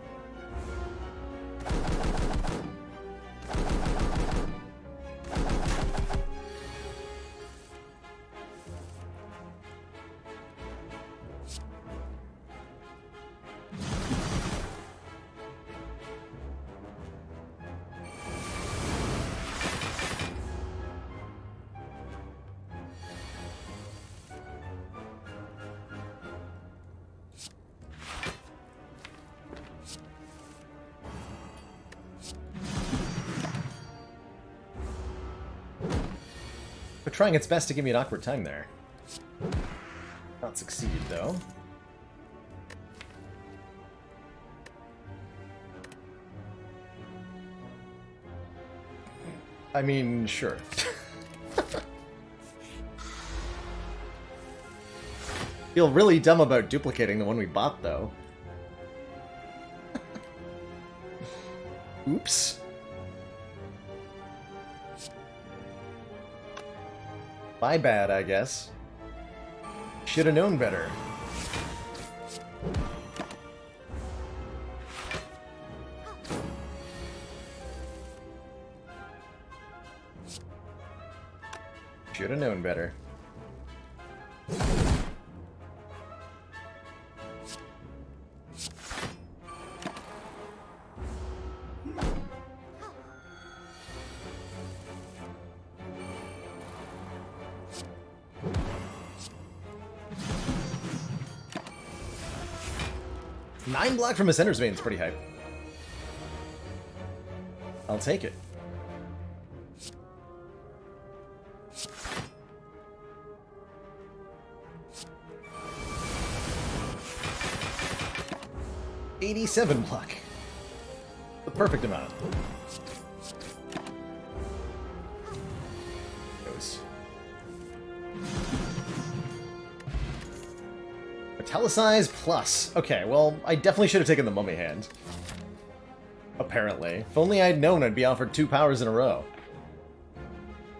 We're trying its best to give me an awkward time there. Not succeed, though. I mean, sure. Feel really dumb about duplicating the one we bought, though. Oops. My bad, I guess. Should have known better. Should have known better. Nine block from Ascender's Vein is pretty hype. I'll take it. $87 block. The perfect amount. Goes. Metallicize plus. Okay, well, I definitely should have taken the mummy hand. Apparently. If only I'd known I'd be offered 2 powers in a row.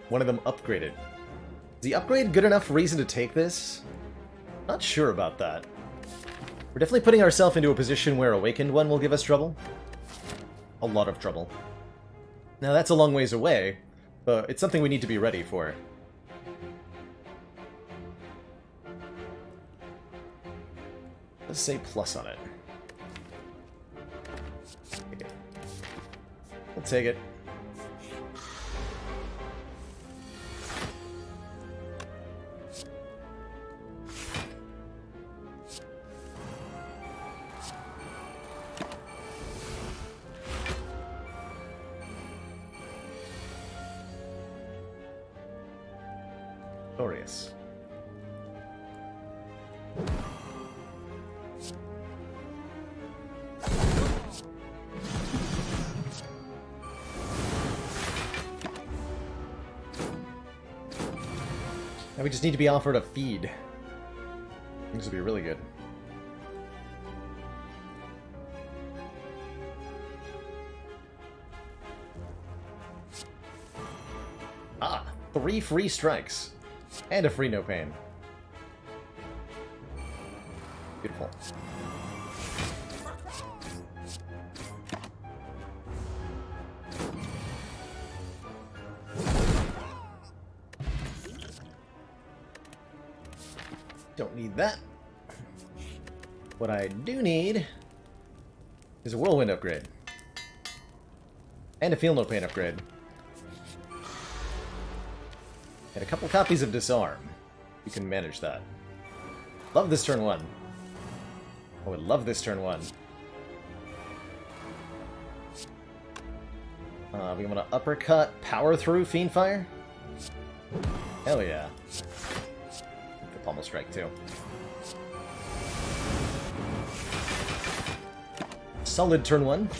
One of them upgraded. Is the upgrade good enough reason to take this? Not sure about that. We're definitely putting ourselves into a position where Awakened One will give us trouble. A lot of trouble. Now that's a long ways away, but it's something we need to be ready for. Let's say plus on it. Take it. We'll take it. Glorious. Now we just need to be offered a feed. Things will be really good. Ah, 3 free strikes. And a free no pain. Beautiful. Don't need that. What I do need is a whirlwind upgrade. And a feel no pain upgrade. And a couple copies of disarm. You can manage that. Love this turn 1. I would love this turn 1. We want to uppercut, power through, Fiendfire? Hell yeah. The Pommel Strike too. Solid turn 1.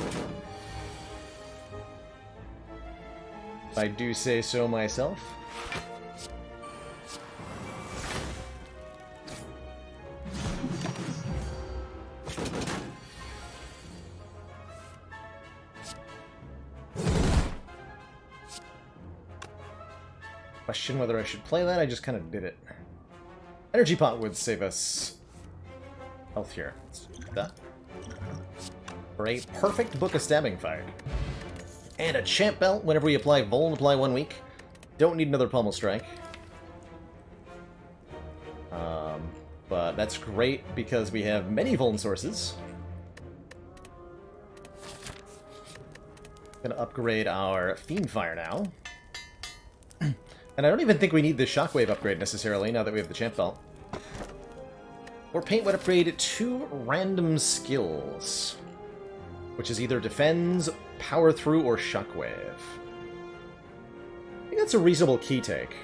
If I do say so myself. Question whether I should play that, I just kind of did it. Energy Pot would save us health here. Let's do that. For a perfect Book of Stabbing Fire. And a Champ Belt whenever we apply Vuln, apply 1 week. Don't need another Pommel Strike. But that's great because we have many Vuln sources. Gonna upgrade our Fiendfire now. And I don't even think we need the Shockwave upgrade necessarily, now that we have the Champ Belt. Or Paint would upgrade 2 random skills. Which is either Defends, Power Through, or Shockwave. I think that's a reasonable key take.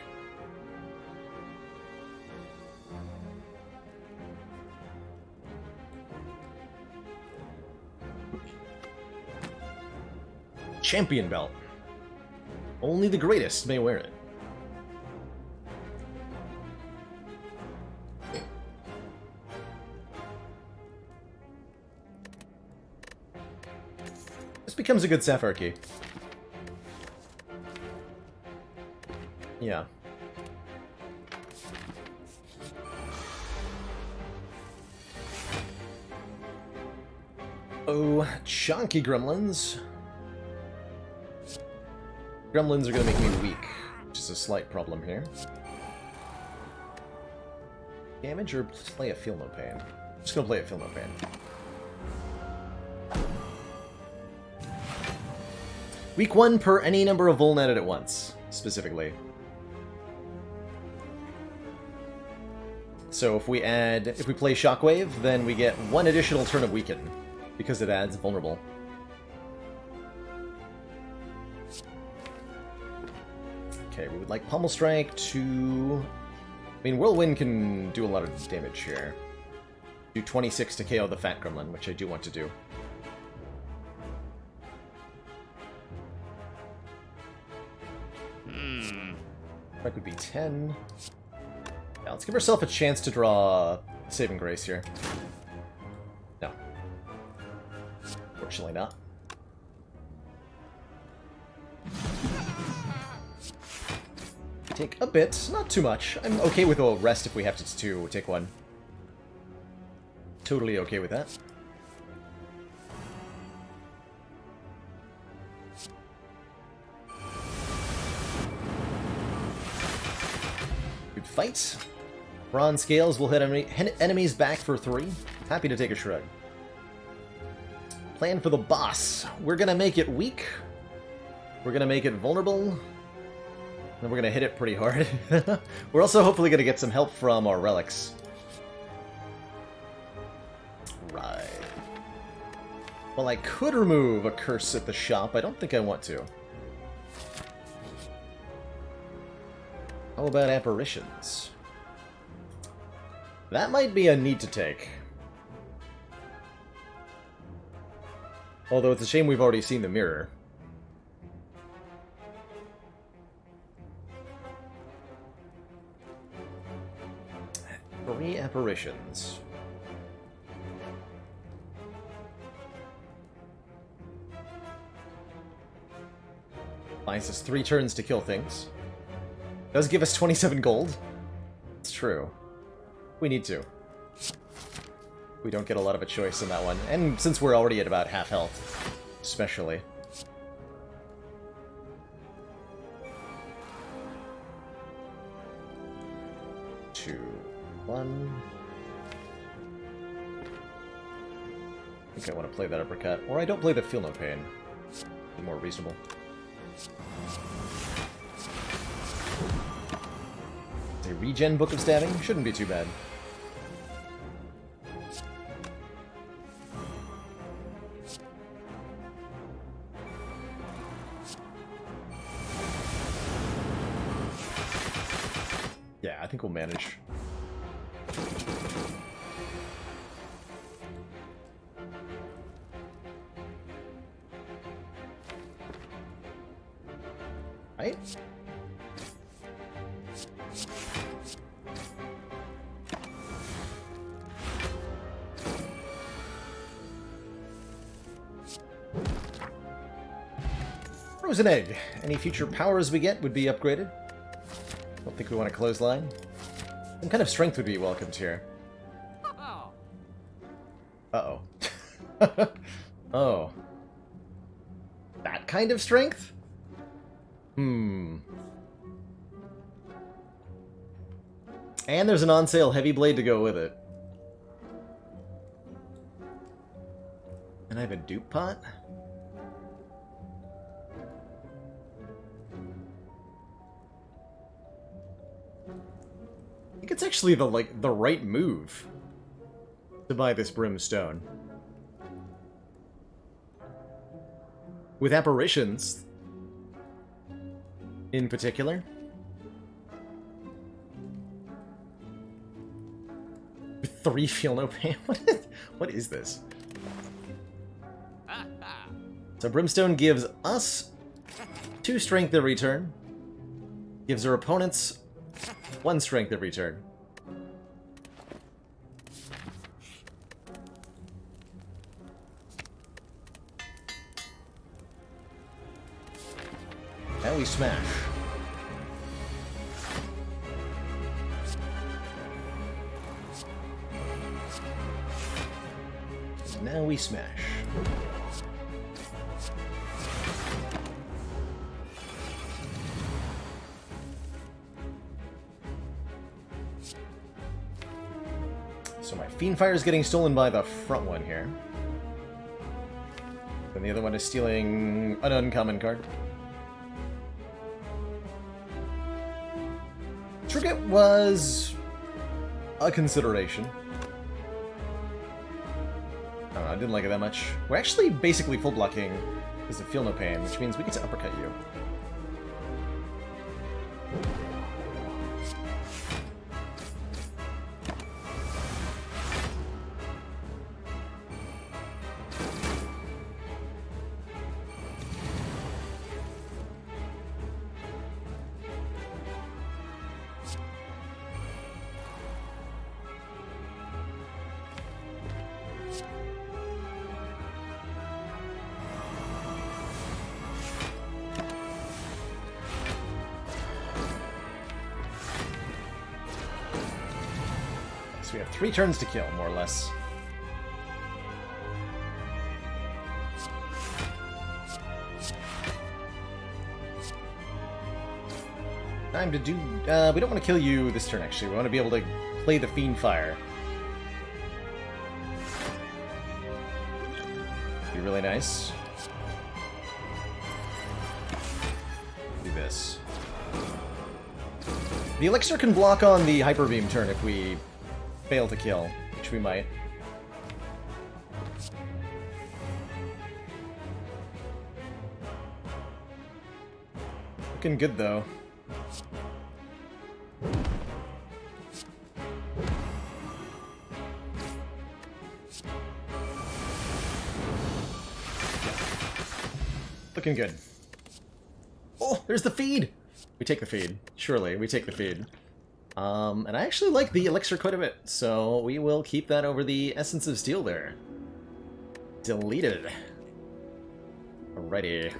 Champion Belt. Only the greatest may wear it. This becomes a good Sapphire key. Yeah. Oh, chunky gremlins. Gremlins are going to make me weak, which is a slight problem here. Damage or play a Feel No Pain? I'm just going to play a Feel No Pain. Week 1 per any number of Vuln added at once, specifically. So if we play Shockwave, then we get 1 additional turn of Weaken, because it adds Vulnerable. Okay, we would like Pommel Strike to... I mean, Whirlwind can do a lot of damage here. Do 26 to KO the Fat Gremlin, which I do want to do. That would be 10. Yeah, let's give ourselves a chance to draw Saving Grace here. No. Fortunately not. Take a bit, not too much. I'm okay with a rest if we have to take 1. Totally okay with that. Good fight. Bronze Scales will hit enemies back for 3. Happy to take a shrug. Plan for the boss. We're gonna make it weak. We're gonna make it vulnerable. And we're gonna hit it pretty hard. We're also hopefully gonna get some help from our relics. Right. Well, I could remove a curse at the shop. I don't think I want to. How about apparitions? That might be a need to take. Although it's a shame we've already seen the mirror. Three apparitions. Buys us 3 turns to kill things. Does give us 27 gold. It's true. We need to. We don't get a lot of a choice in that one. And since we're already at about half health, especially. Two, 1. think I want to play that uppercut. Or I don't play the Feel No Pain. Be more reasonable. A regen Book of Stabbing? Shouldn't be too bad. Yeah, I think we'll manage. Right? Frozen Egg. Any future powers we get would be upgraded. Don't think we want a clothesline. Some kind of strength would be welcomed here. Uh-oh. Oh. That kind of strength? And there's an on-sale heavy blade to go with it. And I have a dupe pot? I think it's actually the right move to buy this brimstone. With apparitions in particular. With 3 Feel No Pain? What is this? So Brimstone gives us 2 strength every turn. Gives our opponents 1 strength every turn. Now we smash. Now we smash. So my Fiendfire is getting stolen by the front one here. And the other one is stealing an uncommon card. Trinket was a consideration. I don't know, I didn't like it that much. We're actually basically full blocking because of Feel No Pain, which means we get to uppercut you. So we have 3 turns to kill, more or less. Time to do... we don't want to kill you this turn, actually. We want to be able to play the Fiendfire. Be really nice. Do this. The Elixir can block on the Hyper Beam turn if we fail to kill, which we might. Looking good, though. Looking good. Oh, there's the feed! We take the feed. Surely, we take the feed. And I actually like the Elixir quite a bit, so we will keep that over the Essence of Steel there. Deleted. Alrighty.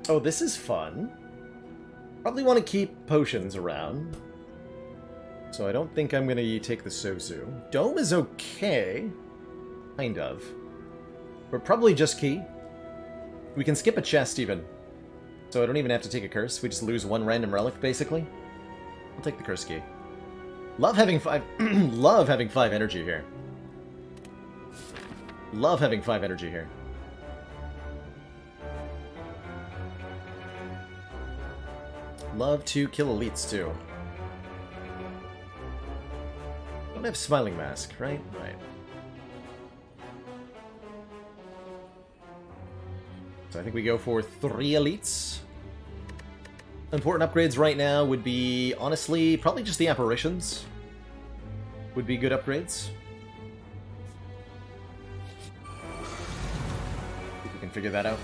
Oh, this is fun. Probably want to keep potions around. So I don't think I'm going to take the Sozu. Dome is okay. Kind of. But probably just key. We can skip a chest, even. So I don't even have to take a curse. We just lose one random relic, basically. I'll take the curse key. Love having 5... love having 5 energy here. Love having 5 energy here. Love to kill elites, too. Don't have Smiling Mask, right? Right. So I think we go for 3 elites. Important upgrades right now would be, honestly, probably just the apparitions. Would be good upgrades. If we can figure that out.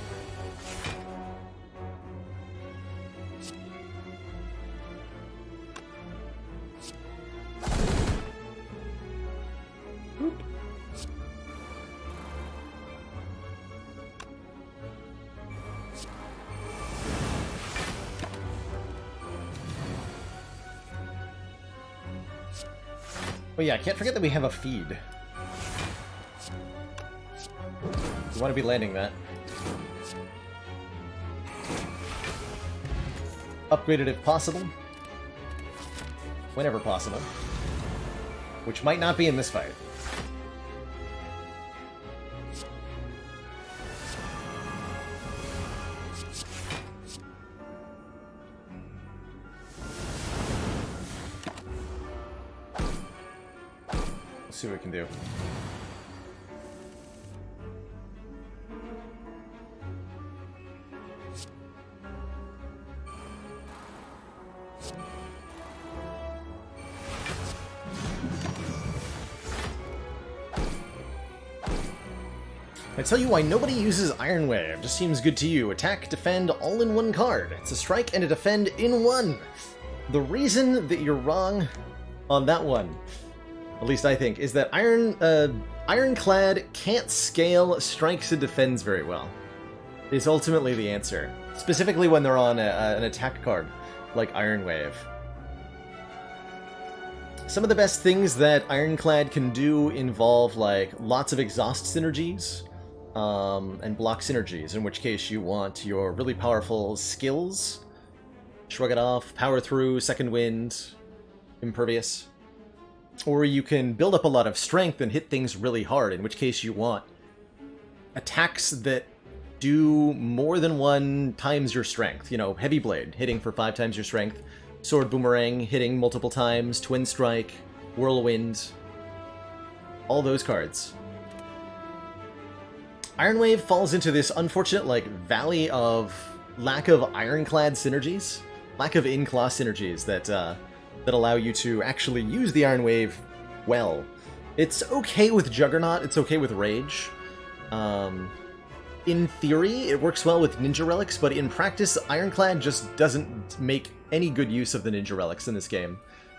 Oh yeah, I can't forget that we have a feed. We want to be landing that. Upgrade it if possible. Whenever possible. Which might not be in this fight. See what we can do. I tell you why nobody uses Iron Wave. Just seems good to you. Attack, defend, all in one card. It's a strike and a defend in one. The reason that you're wrong on that one, at least I think, is that Ironclad can't scale strikes and defends very well. Is ultimately the answer. Specifically when they're on an attack card, like Iron Wave. Some of the best things that Ironclad can do involve, like, lots of exhaust synergies, and block synergies, in which case you want your really powerful skills. Shrug it off, power through, second wind, impervious. Or you can build up a lot of strength and hit things really hard, in which case you want attacks that do more than 1 times your strength. You know, Heavy Blade, hitting for 5 times your strength. Sword Boomerang, hitting multiple times. Twin Strike, Whirlwind. All those cards. Iron Wave falls into this unfortunate, like, valley of lack of Ironclad synergies. Lack of in-class synergies that allow you to actually use the Iron Wave well. It's okay with Juggernaut, it's okay with Rage. In theory, it works well with Ninja Relics, but in practice, Ironclad just doesn't make any good use of the Ninja Relics in this game,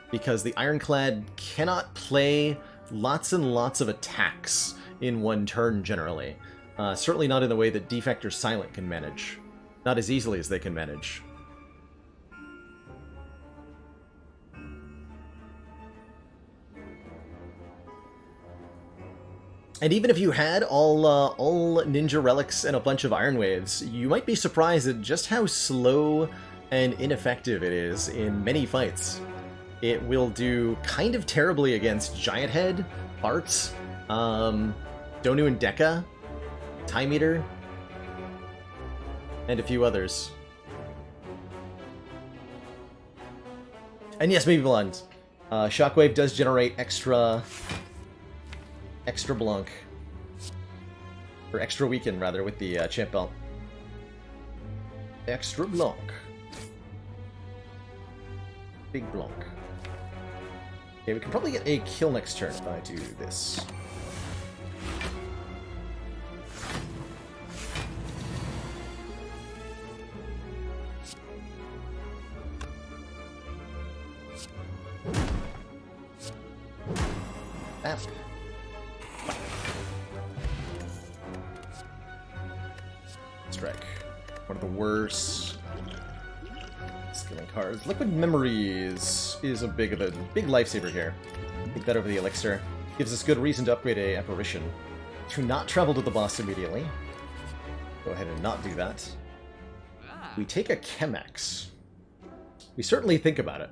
because the Ironclad cannot play lots and lots of attacks in one turn, generally. Certainly not in the way that Defect or Silent can manage. Not as easily as they can manage. And even if you had all Ninja Relics and a bunch of Iron Waves, you might be surprised at just how slow and ineffective it is in many fights. It will do kind of terribly against Giant Head, Bartz, Donu and Deka, Time Eater, and a few others. And yes, maybe Blonde. Shockwave does generate extra Blanc. Or extra weaken, rather, with the Champ Belt. Extra Blanc. Big Blanc. Okay, we can probably get a kill next turn if I do this. Ask. Strike. One of the worst skilling cards. Liquid Memories is a big lifesaver here. Take that over the Elixir. Gives us good reason to upgrade a Apparition. To not travel to the boss immediately. Go ahead and not do that. We take a Chemex. We certainly think about it.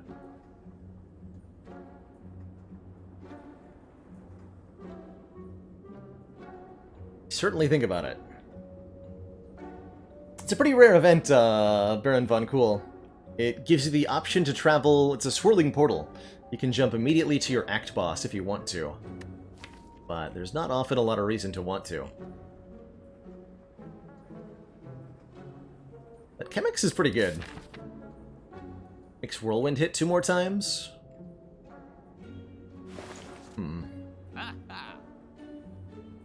Certainly think about it. It's a pretty rare event, Baron Von Cool. It gives you the option to travel. It's a swirling portal. You can jump immediately to your act boss if you want to. But there's not often a lot of reason to want to. But Chemex is pretty good. Makes Whirlwind hit 2 more times.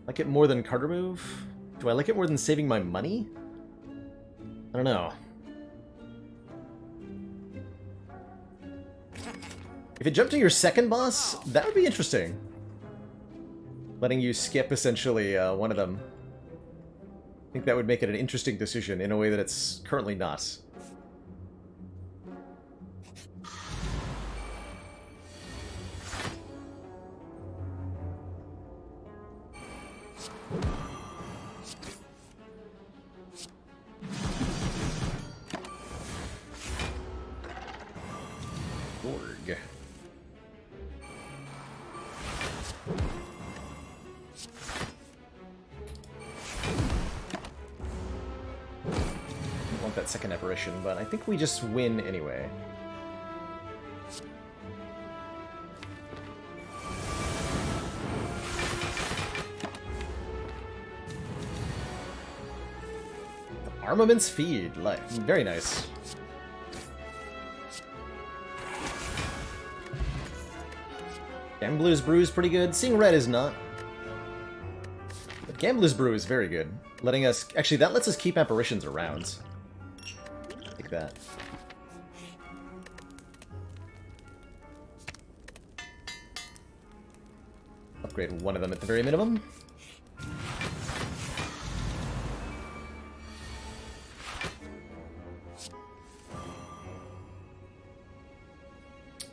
Like it more than Carter Move? Do I like it more than saving my money? I don't know. If it jumped to your second boss, that would be interesting. Letting you skip, essentially, one of them. I think that would make it an interesting decision in a way that it's currently not. Org. I want that second apparition, but I think we just win anyway. Armaments feed, like, very nice. Gambler's Brew is pretty good. Seeing Red is not. But Gambler's Brew is very good. Letting us... Actually, that lets us keep apparitions around. Like that. Upgrade one of them at the very minimum.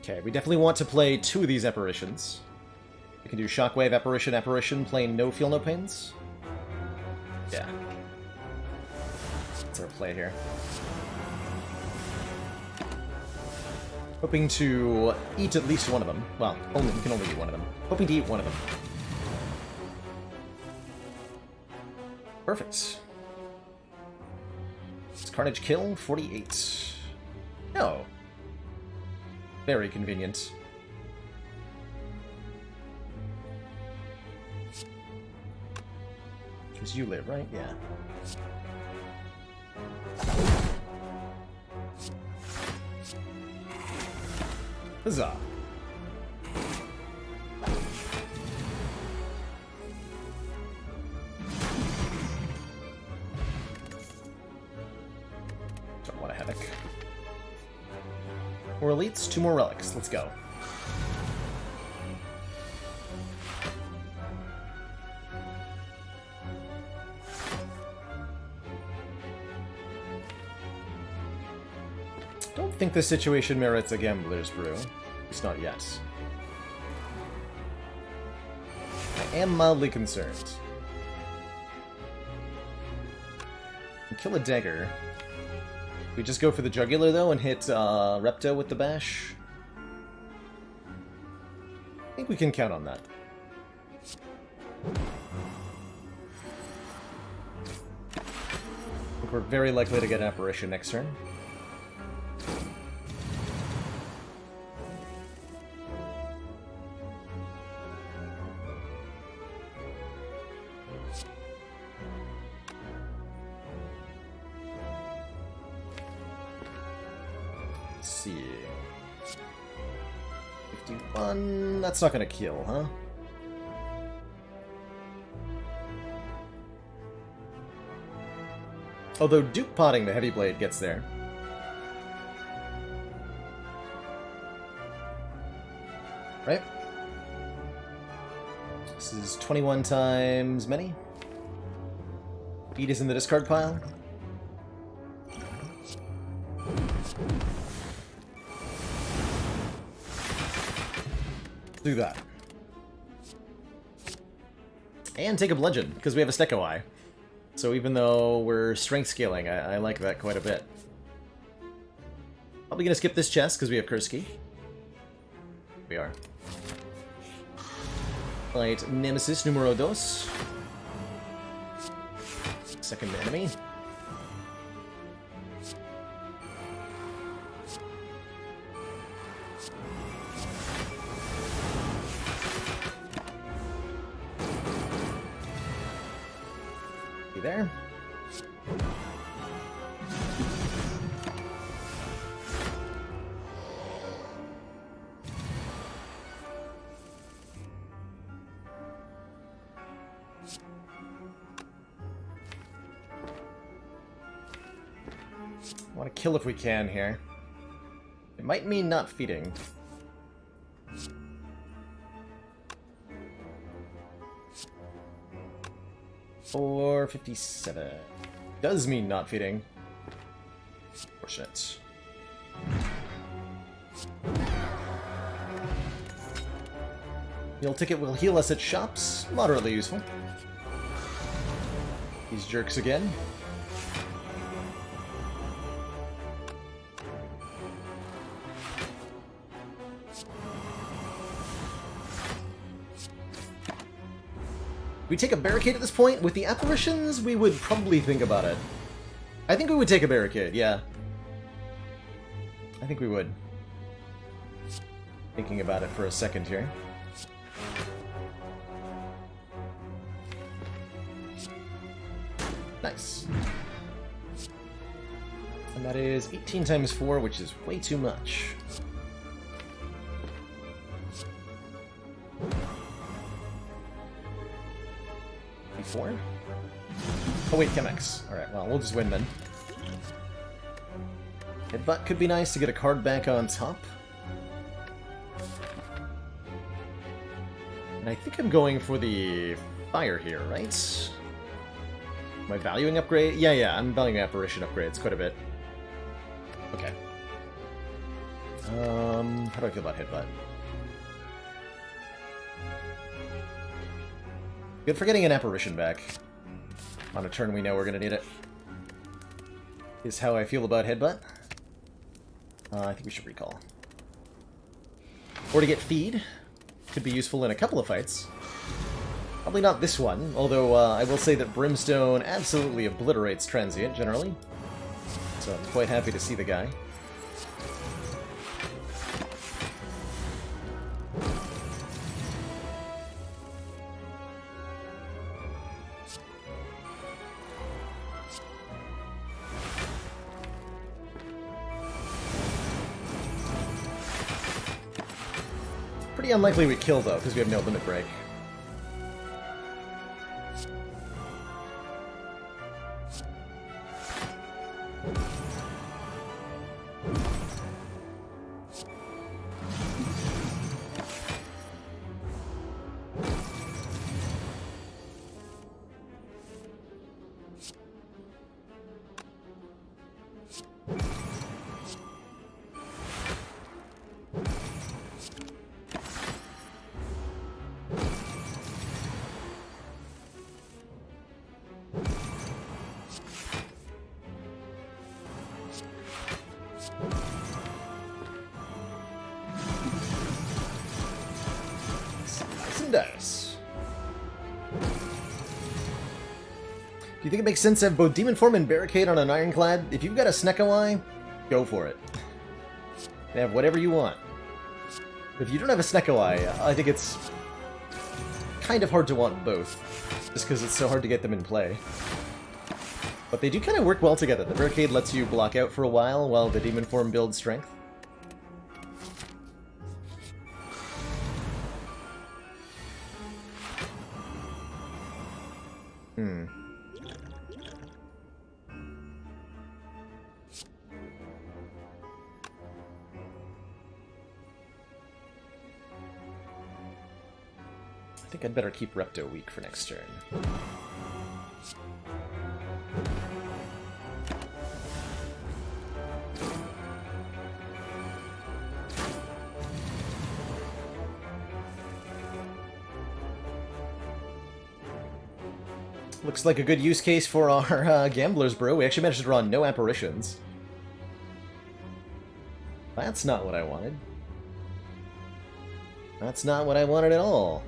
Okay, we definitely want to play 2 of these apparitions. We can do Shockwave, Apparition, Apparition, playing no Feel No Pains. Yeah. That's our play here. Hoping to eat at least one of them. Well, we can only eat one of them. Hoping to eat one of them. Perfect. Does Carnage kill? 48. No. Very convenient. Because you live, right? Yeah. Huzzah! Don't want a Havoc. 4 elites, 2 more relics. Let's go. Don't think this situation merits a Gambler's Brew. At least not yet. I am mildly concerned. Kill a dagger. We just go for the jugular, though, and hit Repto with the bash. I think we can count on that. I think we're very likely to get an apparition next turn. See. 51. That's not gonna kill, huh? Although Duke potting the heavy blade gets there. Right? This is 21 times many. Beat is in the discard pile. Do that. And take a bludgeon, because we have a Steko Eye. So even though we're strength scaling, I like that quite a bit. Probably gonna skip this chest because we have Kursky. We are. Fight Nemesis numero dos. Second enemy. There. I want to kill if we can here. It might mean not feeding. $4.57. Does mean not feeding. Fortunate. Meal ticket will heal us at shops. Moderately useful. These jerks again. We take a barricade at this point? With the apparitions, we would probably think about it. I think we would take a barricade, yeah. I think we would. Thinking about it for a second here. Nice. And that is 18 times 4, which is way too much. Four? Oh wait, Chemex. Alright, well, we'll just win then. Headbutt could be nice to get a card back on top. And I think I'm going for the fire here, right? Am I valuing upgrade? Yeah, I'm valuing apparition upgrades quite a bit. Okay. How do I feel about headbutt? Good for getting an apparition back. On a turn we know we're gonna need it. Is how I feel about headbutt. I think we should recall. Or to get feed. Could be useful in a couple of fights. Probably not this one, although I will say that Brimstone absolutely obliterates Transient, generally. So I'm quite happy to see the guy. Pretty unlikely we kill, though, because we have no limit break. Dice. Do you think it makes sense to have both Demon Form and Barricade on an Ironclad? If you've got a Snecko Eye, go for it. You have whatever you want. If you don't have a Snecko Eye, I think it's kind of hard to want both, just because it's so hard to get them in play. But they do kind of work well together. The Barricade lets you block out for a while the Demon Form builds strength. I think I'd better keep Repto weak for next turn. Looks like a good use case for our Gamblers Brew. We actually managed to draw no apparitions. That's not what I wanted. That's not what I wanted at all.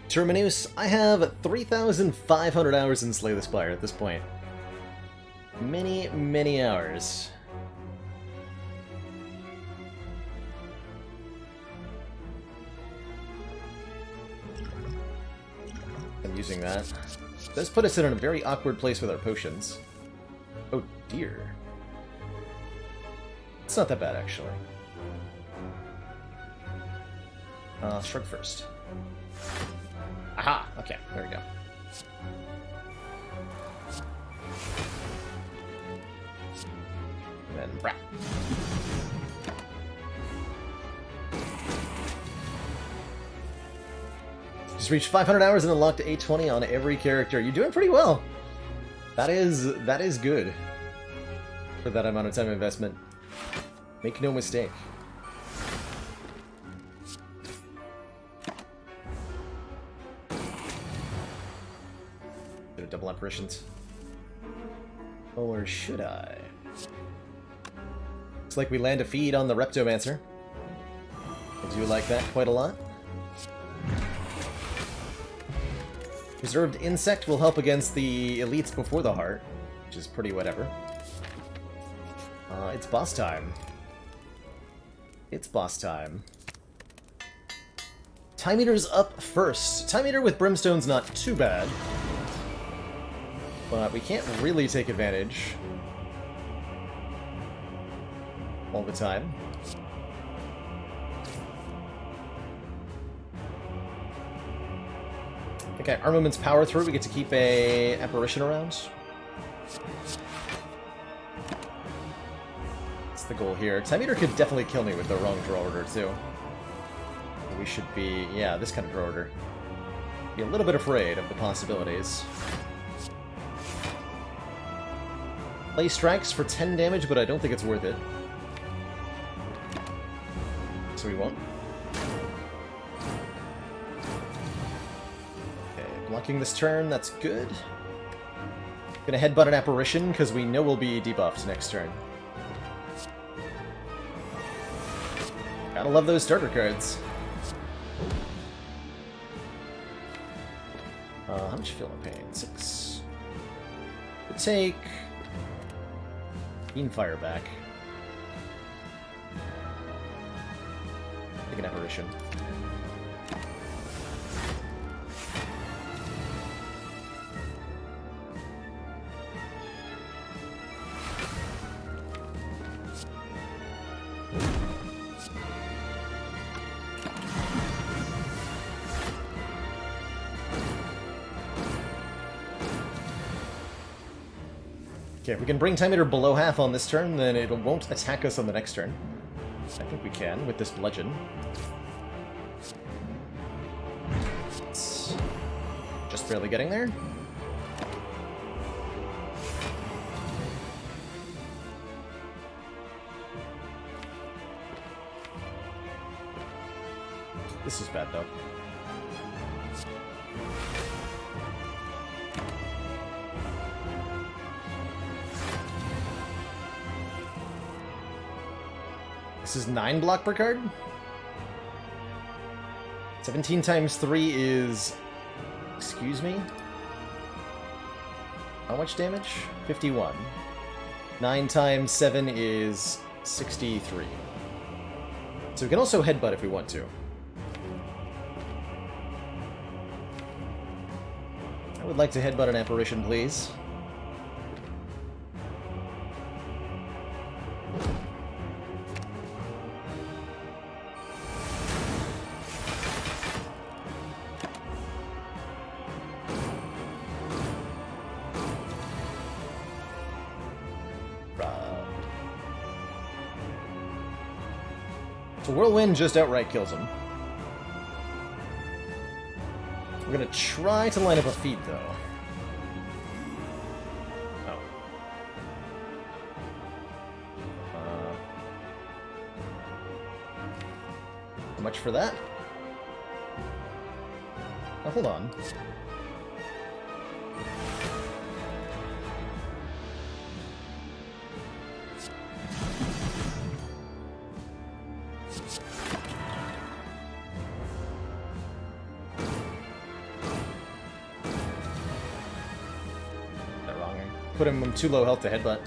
Terminus, I have 3,500 hours in Slay the Spire at this point. Many, many hours. I'm using that. Does put us in a very awkward place with our potions. Oh dear. It's not that bad, actually. Shrug first. Aha! Okay, there we go. And then brat. Just reached 500 hours and unlocked 820 on every character. You're doing pretty well. That is good for that amount of time investment. Make no mistake. Bit of double apparitions. Or should I? Looks like we land a feed on the Reptomancer. I do like that quite a lot. Preserved Insect will help against the elites before the heart, which is pretty whatever. It's boss time. It's boss time. Time Eater's up first. Time Eater with Brimstone's not too bad, but we can't really take advantage all the time. Okay, Armament's power through. We get to keep a apparition around. That's the goal here. Time Eater could definitely kill me with the wrong draw order too. We should be, yeah, this kind of draw order. Be a little bit afraid of the possibilities. Play strikes for 10 damage, but I don't think it's worth it. So we won't. Blocking this turn, that's good. Gonna headbutt an apparition, because we know we'll be debuffed next turn. Gotta love those starter cards. How much feel of pain? 6. We'll take Beanfire back. Take an apparition. Okay, if we can bring Time Eater below half on this turn, then it won't attack us on the next turn. I think we can with this Bludgeon. It's just barely getting there. This is bad, though. This is 9 block per card? 17 times 3 is... Excuse me? How much damage? 51. 9 times 7 is 63. So we can also headbutt if we want to. I would like to headbutt an apparition, please. So Whirlwind just outright kills him. We're gonna try to line up a feed, though. Oh. How much for that? Oh, hold on. That wrong. I put him too low health to headbutt.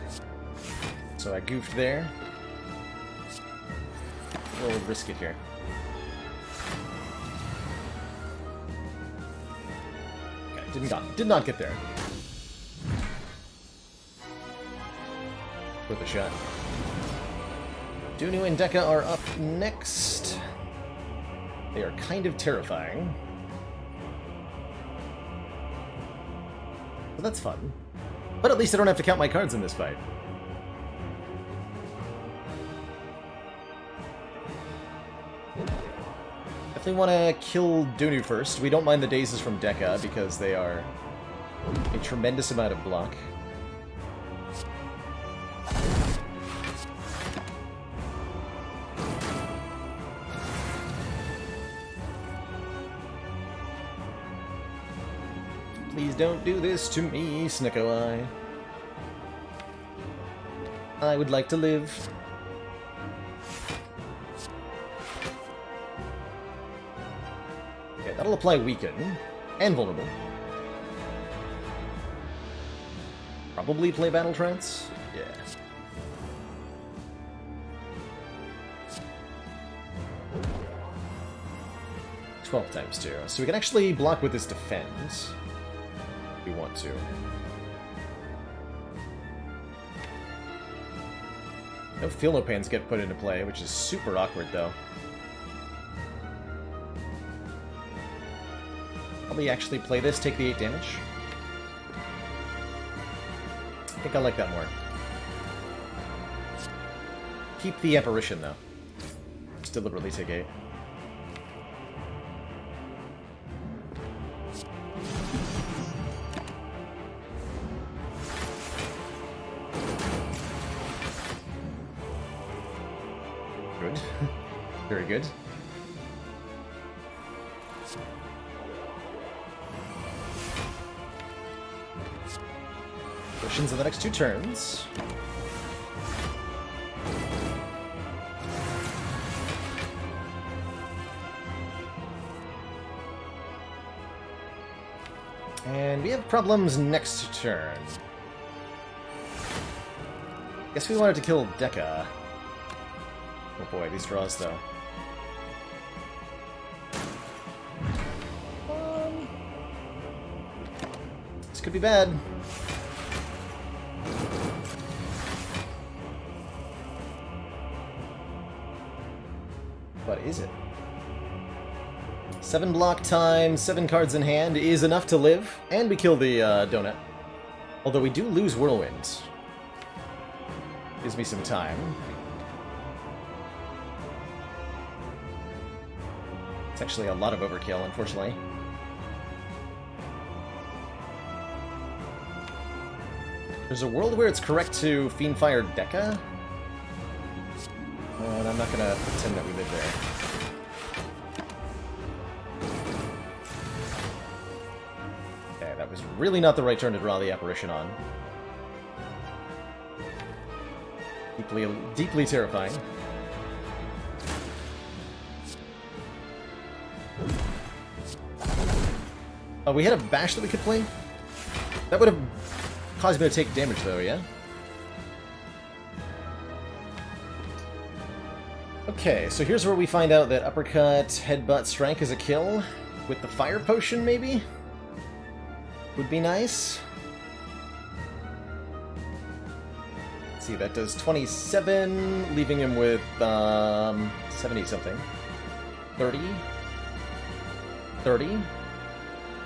So I goofed there. We'll risk it here. Okay, did not get there. With a shot. Dunu and Deka are up next. They are kind of terrifying. But that's fun. But at least I don't have to count my cards in this fight. Definitely want to kill Dunu first. We don't mind the dazes from Deka because they are a tremendous amount of block. Please don't do this to me, Snicko Eye. I would like to live. Okay, that'll apply Weaken. And Vulnerable. Probably play Battle Trance? Yeah. $12 times 2. So we can actually block with this Defend. If we want to. No Feel No Pains get put into play, which is super awkward, though. Probably actually play this, take the 8 damage. I think I like that more. Keep the Apparition, though. Just deliberately take 8. Good. Very good. Potions in the next 2 turns. And we have problems next turn. Guess we wanted to kill Deka. Oh boy, these draws, though. This could be bad. What is it? 7 block time, 7 cards in hand is enough to live, and we kill the donut. Although we do lose Whirlwind. Gives me some time. It's actually a lot of overkill, unfortunately. There's a world where it's correct to Fiendfire Deka? And I'm not gonna pretend that we live there. Okay, that was really not the right turn to draw the Apparition on. Deeply terrifying. Oh, we had a bash that we could play? That would have caused me to take damage, though, yeah? Okay, so here's where we find out that Uppercut, Headbutt, Strike is a kill. With the Fire Potion, maybe? Would be nice. Let's see, that does 27, leaving him with 70-something. 30? 30?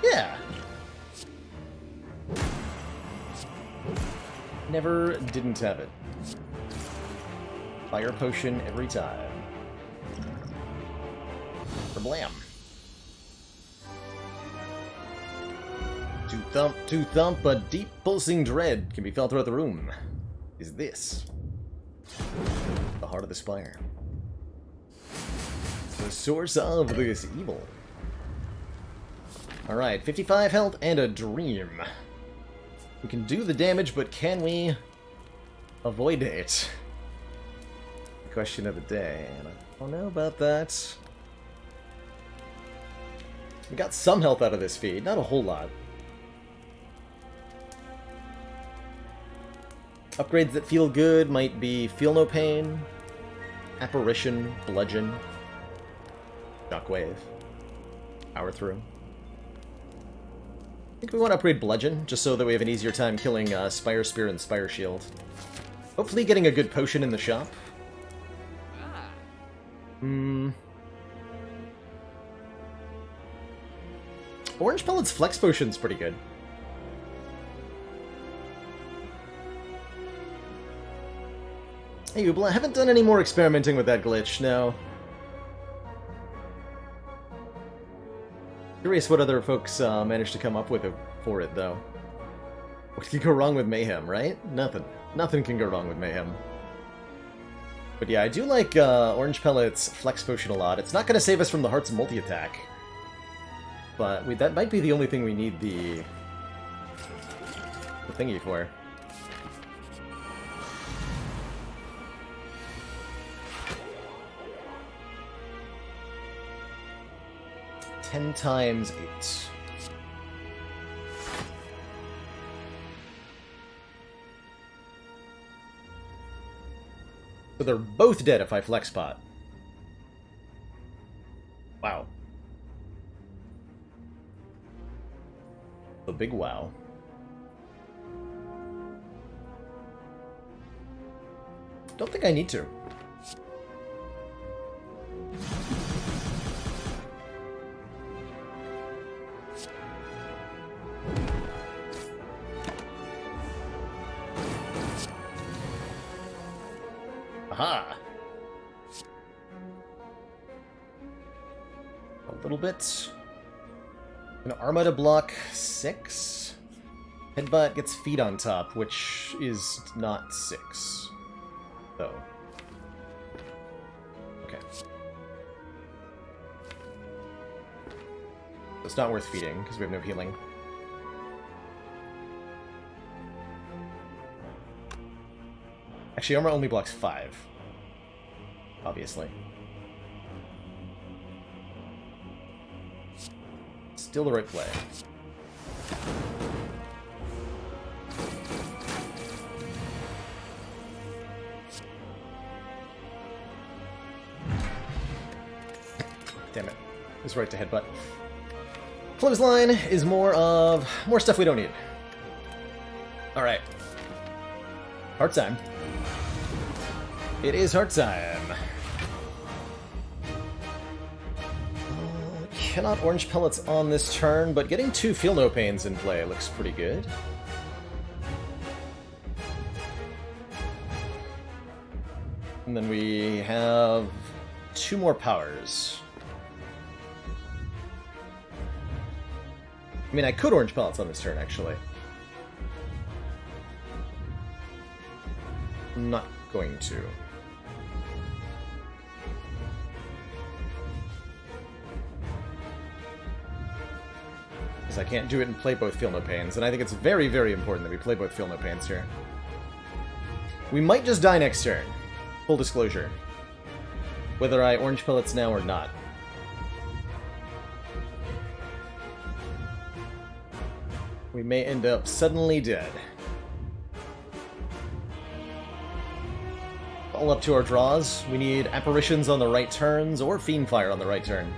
Yeah! Never didn't have it. Fire Potion every time. Blam. To thump, a deep pulsing dread can be felt throughout the room. Is this the heart of the Spire? The source of this evil. Alright, 55 health and a dream. We can do the damage, but can we avoid it? question of the day, and I don't know about that. We got some health out of this feed, not a whole lot. Upgrades that feel good might be Feel No Pain, Apparition, Bludgeon, Shockwave, Power Through. I think we want to upgrade Bludgeon, just so that we have an easier time killing Spire Spear and Spire Shield. Hopefully getting a good potion in the shop. Orange Pellet's Flex Potion's pretty good. Hey, Ubla, I haven't done any more experimenting with that glitch, no. Curious what other folks managed to come up with for it, though. What could go wrong with Mayhem, right? Nothing. Nothing can go wrong with Mayhem. But yeah, I do like Orange Pellet's Flex Potion a lot. It's not going to save us from the Heart's multi-attack. But that might be the only thing we need the thingy for. Ten times 8. So they're both dead if I flex pot. Wow. A big wow. Don't think I need to. Aha! A little bit. An Armada block 6. Headbutt gets feet on top, which is not 6. Though. Okay. It's not worth feeding, because we have no healing. Actually, armor only blocks 5. Obviously. Still the right play. Damn it. It was right to headbutt. Clothesline is more stuff we don't need. Alright. Heart time. It is heart time. Cannot Orange Pellets on this turn, but getting 2 Feel No Pains in play looks pretty good. And then we have 2 more powers. I mean, I could Orange Pellets on this turn, actually. I'm not going to. I can't do it and play both Feel No Pains, and I think it's very, very important that we play both Feel No Pains here. We might just die next turn. Full disclosure. Whether I Orange Pellets now or not. We may end up suddenly dead. All up to our draws. We need Apparitions on the right turns, or Fiendfire on the right turn.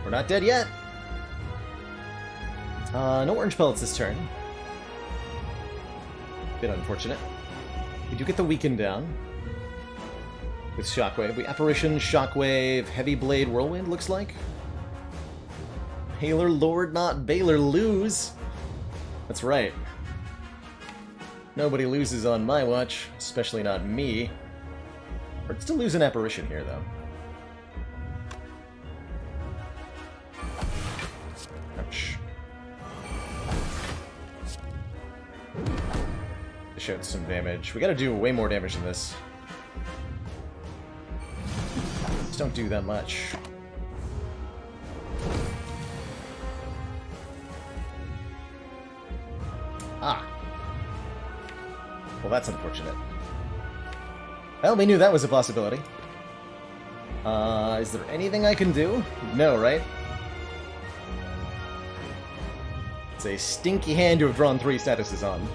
We're not dead yet. No Orange Pellets this turn. Bit unfortunate. We do get the Weaken down. With Shockwave. We Apparition, Shockwave, Heavy Blade, Whirlwind, looks like. Baylor Lord, not Baylor, lose. That's right. Nobody loses on my watch, especially not me. We're still losing Apparition here, though. Ouch. Showed some damage. We gotta do way more damage than this. don't do that much. Ah. Well, that's unfortunate. Well, we knew that was a possibility. Is there anything I can do? No, right? It's a stinky hand to have drawn 3 statuses on.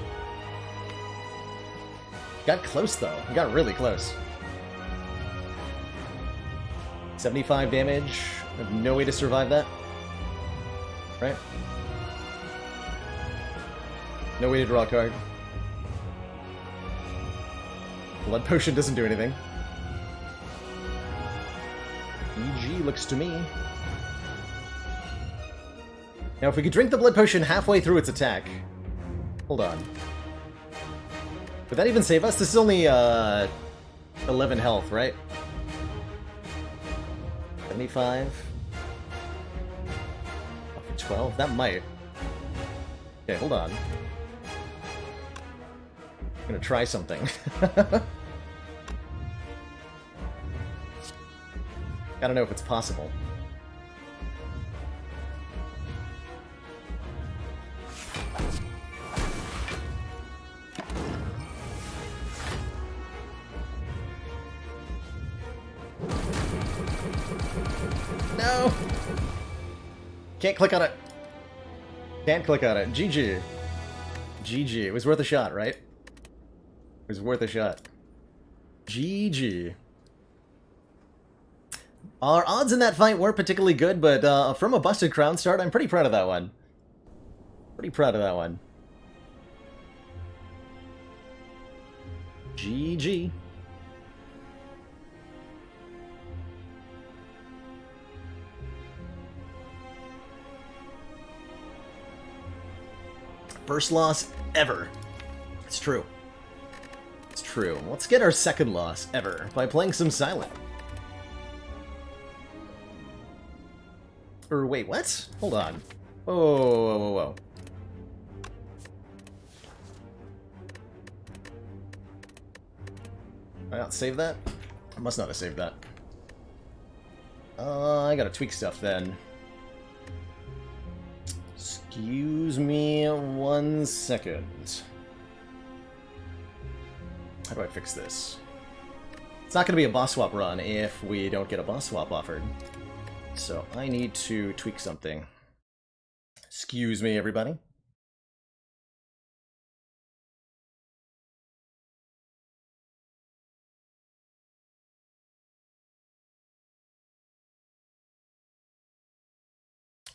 Got close, though. Got really close. 75 damage. I have no way to survive that. Right? No way to draw a card. Blood Potion doesn't do anything. EG looks to me. Now, if we could drink the Blood Potion halfway through its attack... Hold on. Would that even save us? This is only, 11 health, right? 75? Up for 12? That might. Okay, hold on. I'm gonna try something. Gotta know if it's possible. No! Can't click on it. Can't click on it. GG. GG. It was worth a shot, right? It was worth a shot. GG. Our odds in that fight weren't particularly good, but from a busted crown start, I'm pretty proud of that one. Pretty proud of that one. GG. First loss ever. It's true. It's true. Let's get our second loss ever by playing some Silent. Or wait, what? Hold on. Whoa, whoa, whoa, whoa. Did I not save that? I must not have saved that. I gotta tweak stuff then. Excuse me 1 second. How do I fix this? It's not gonna be a boss swap run if we don't get a boss swap offered. So I need to tweak something. Excuse me, everybody.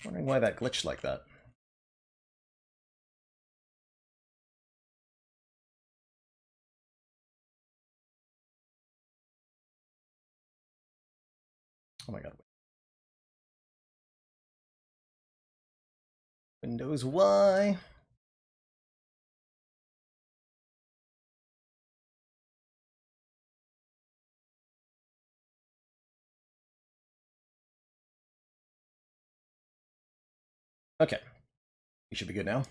Wondering why that glitched like that. Oh my god. Windows Y. Okay. We should be good now.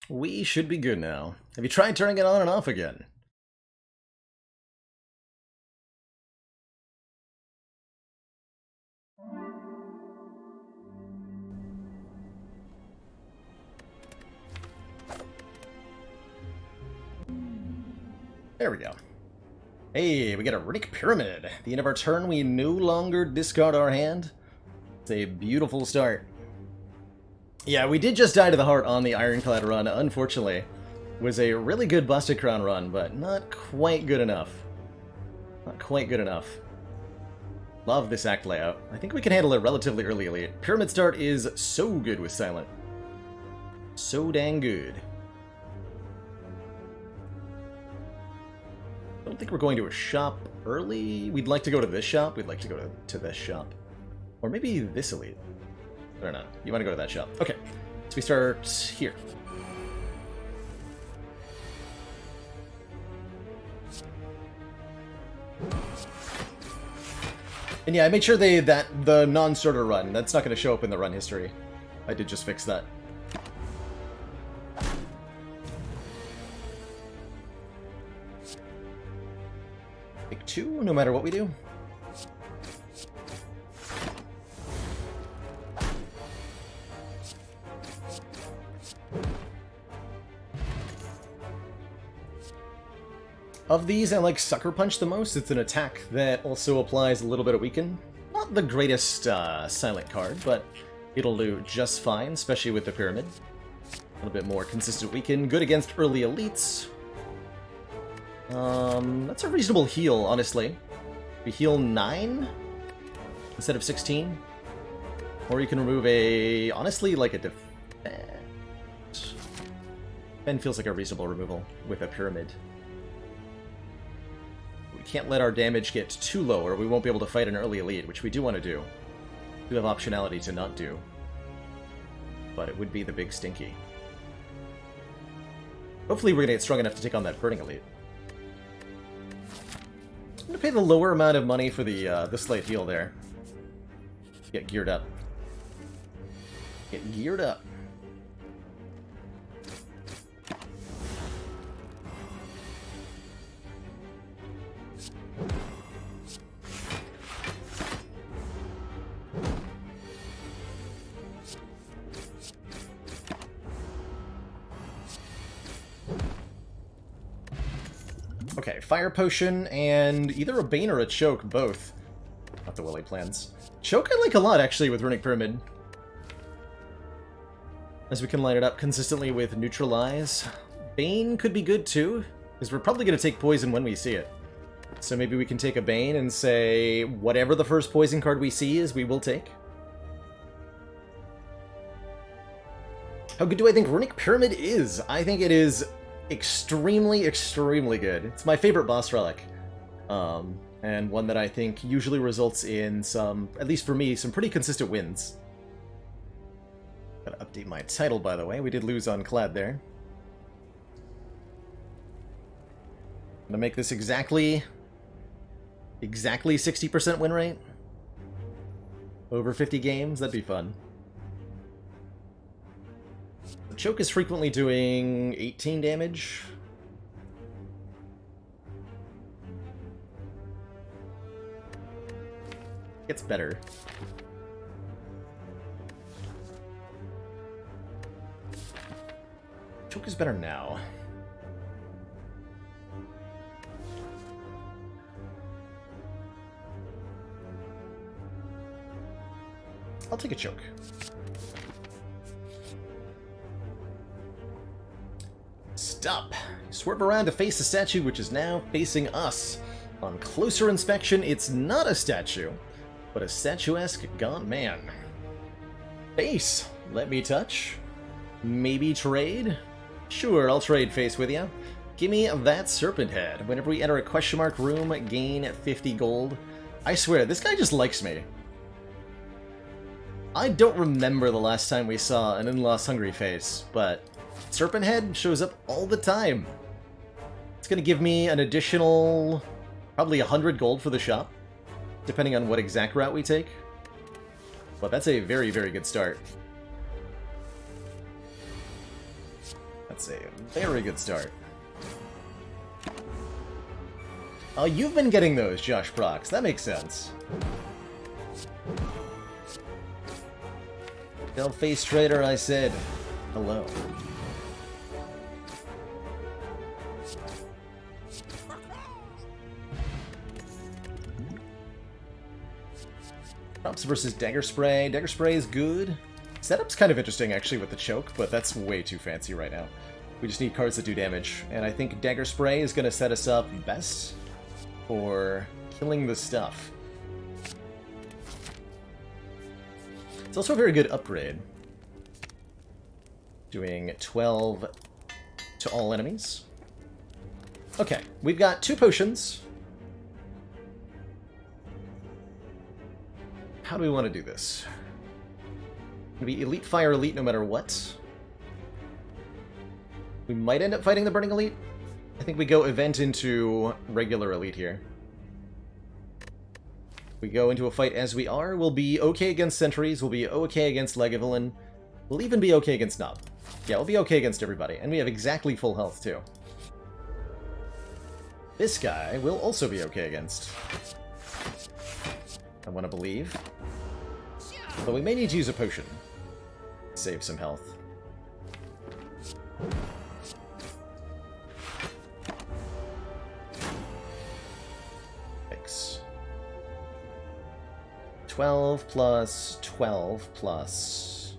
We should be good now. Have you tried turning it on and off again? There we go. Hey, we got a Riddick Pyramid. At the end of our turn, we no longer discard our hand. It's a beautiful start. Yeah, we did just die to the heart on the Ironclad run, unfortunately. It was a really good Busted Crown run, but not quite good enough. Not quite good enough. Love this act layout. I think we can handle it relatively early. Pyramid start is so good with Silent. So dang good. I don't think we're going to a shop early. We'd like to go to this shop. We'd like to go to this shop. Or maybe this elite. I don't know. You want to go to that shop. Okay. So we start here. And yeah, I made sure that the non-starter run, that's not going to show up in the run history. I did just fix that. Take 2, no matter what we do. Of these, I like Sucker Punch the most. It's an attack that also applies a little bit of Weaken. Not the greatest silent card, but it'll do just fine, especially with the Pyramid. A little bit more consistent Weaken. Good against early elites. That's a reasonable heal, honestly. We heal 9 instead of 16. Or you can remove a... honestly, like a defense. Defend feels like a reasonable removal with a Pyramid. We can't let our damage get too low or we won't be able to fight an early elite, which we do want to do. We do have optionality to not do. But it would be the big stinky. Hopefully we're going to get strong enough to take on that Burning Elite. I'm going to pay the lower amount of money for the slight heal there. Get geared up. Get geared up. Okay, Fire Potion and either a Bane or a Choke, both. Not the Willy plans. Choke I like a lot, actually, with Runic Pyramid. As we can line it up consistently with Neutralize. Bane could be good, too, because we're probably going to take Poison when we see it. So maybe we can take a Bane and say, whatever the first Poison card we see is, we will take. How good do I think Runic Pyramid is? I think it is extremely, extremely good. It's my favorite boss relic. And one that I think usually results in some, at least for me, some pretty consistent wins. Gotta update my title, by the way. We did lose on Clad there. I'm gonna make this exactly 60% win rate. Over 50 games, that'd be fun. Choke is frequently doing 18 damage. Gets better. Choke is better now. I'll take a Choke. Stop. Swerve around to face the statue, which is now facing us. On closer inspection, it's not a statue, but a statuesque gaunt man. Face. Let me touch. Maybe trade? Sure, I'll trade face with you. Give me that serpent head. Whenever we enter a question mark room, gain 50 gold. I swear, this guy just likes me. I don't remember the last time we saw an in-loss hungry face, but Serpent Head shows up all the time. It's going to give me an additional probably 100 gold for the shop, depending on what exact route we take. But that's a very, very good start. That's a very good start. Oh, you've been getting those, Josh Prox. That makes sense. Tell Face Trader I said hello. Props versus Dagger Spray. Dagger Spray is good. Setup's kind of interesting, actually, with the Choke, but that's way too fancy right now. We just need cards that do damage, and I think Dagger Spray is going to set us up best for killing the stuff. It's also a very good upgrade. Doing 12 to all enemies. Okay, we've got 2 potions. How do we want to do this? Gonna be Elite Fire Elite no matter what. We might end up fighting the Burning Elite. I think we go Event into regular Elite here. We go into a fight as we are. We'll be okay against Sentries. We'll be okay against Lagavulin. We'll even be okay against Nob. Yeah, we'll be okay against everybody. And we have exactly full health, too. This guy will also be okay against. I want to believe. But we may need to use a potion. Save some health. Thanks. 12 plus 12 plus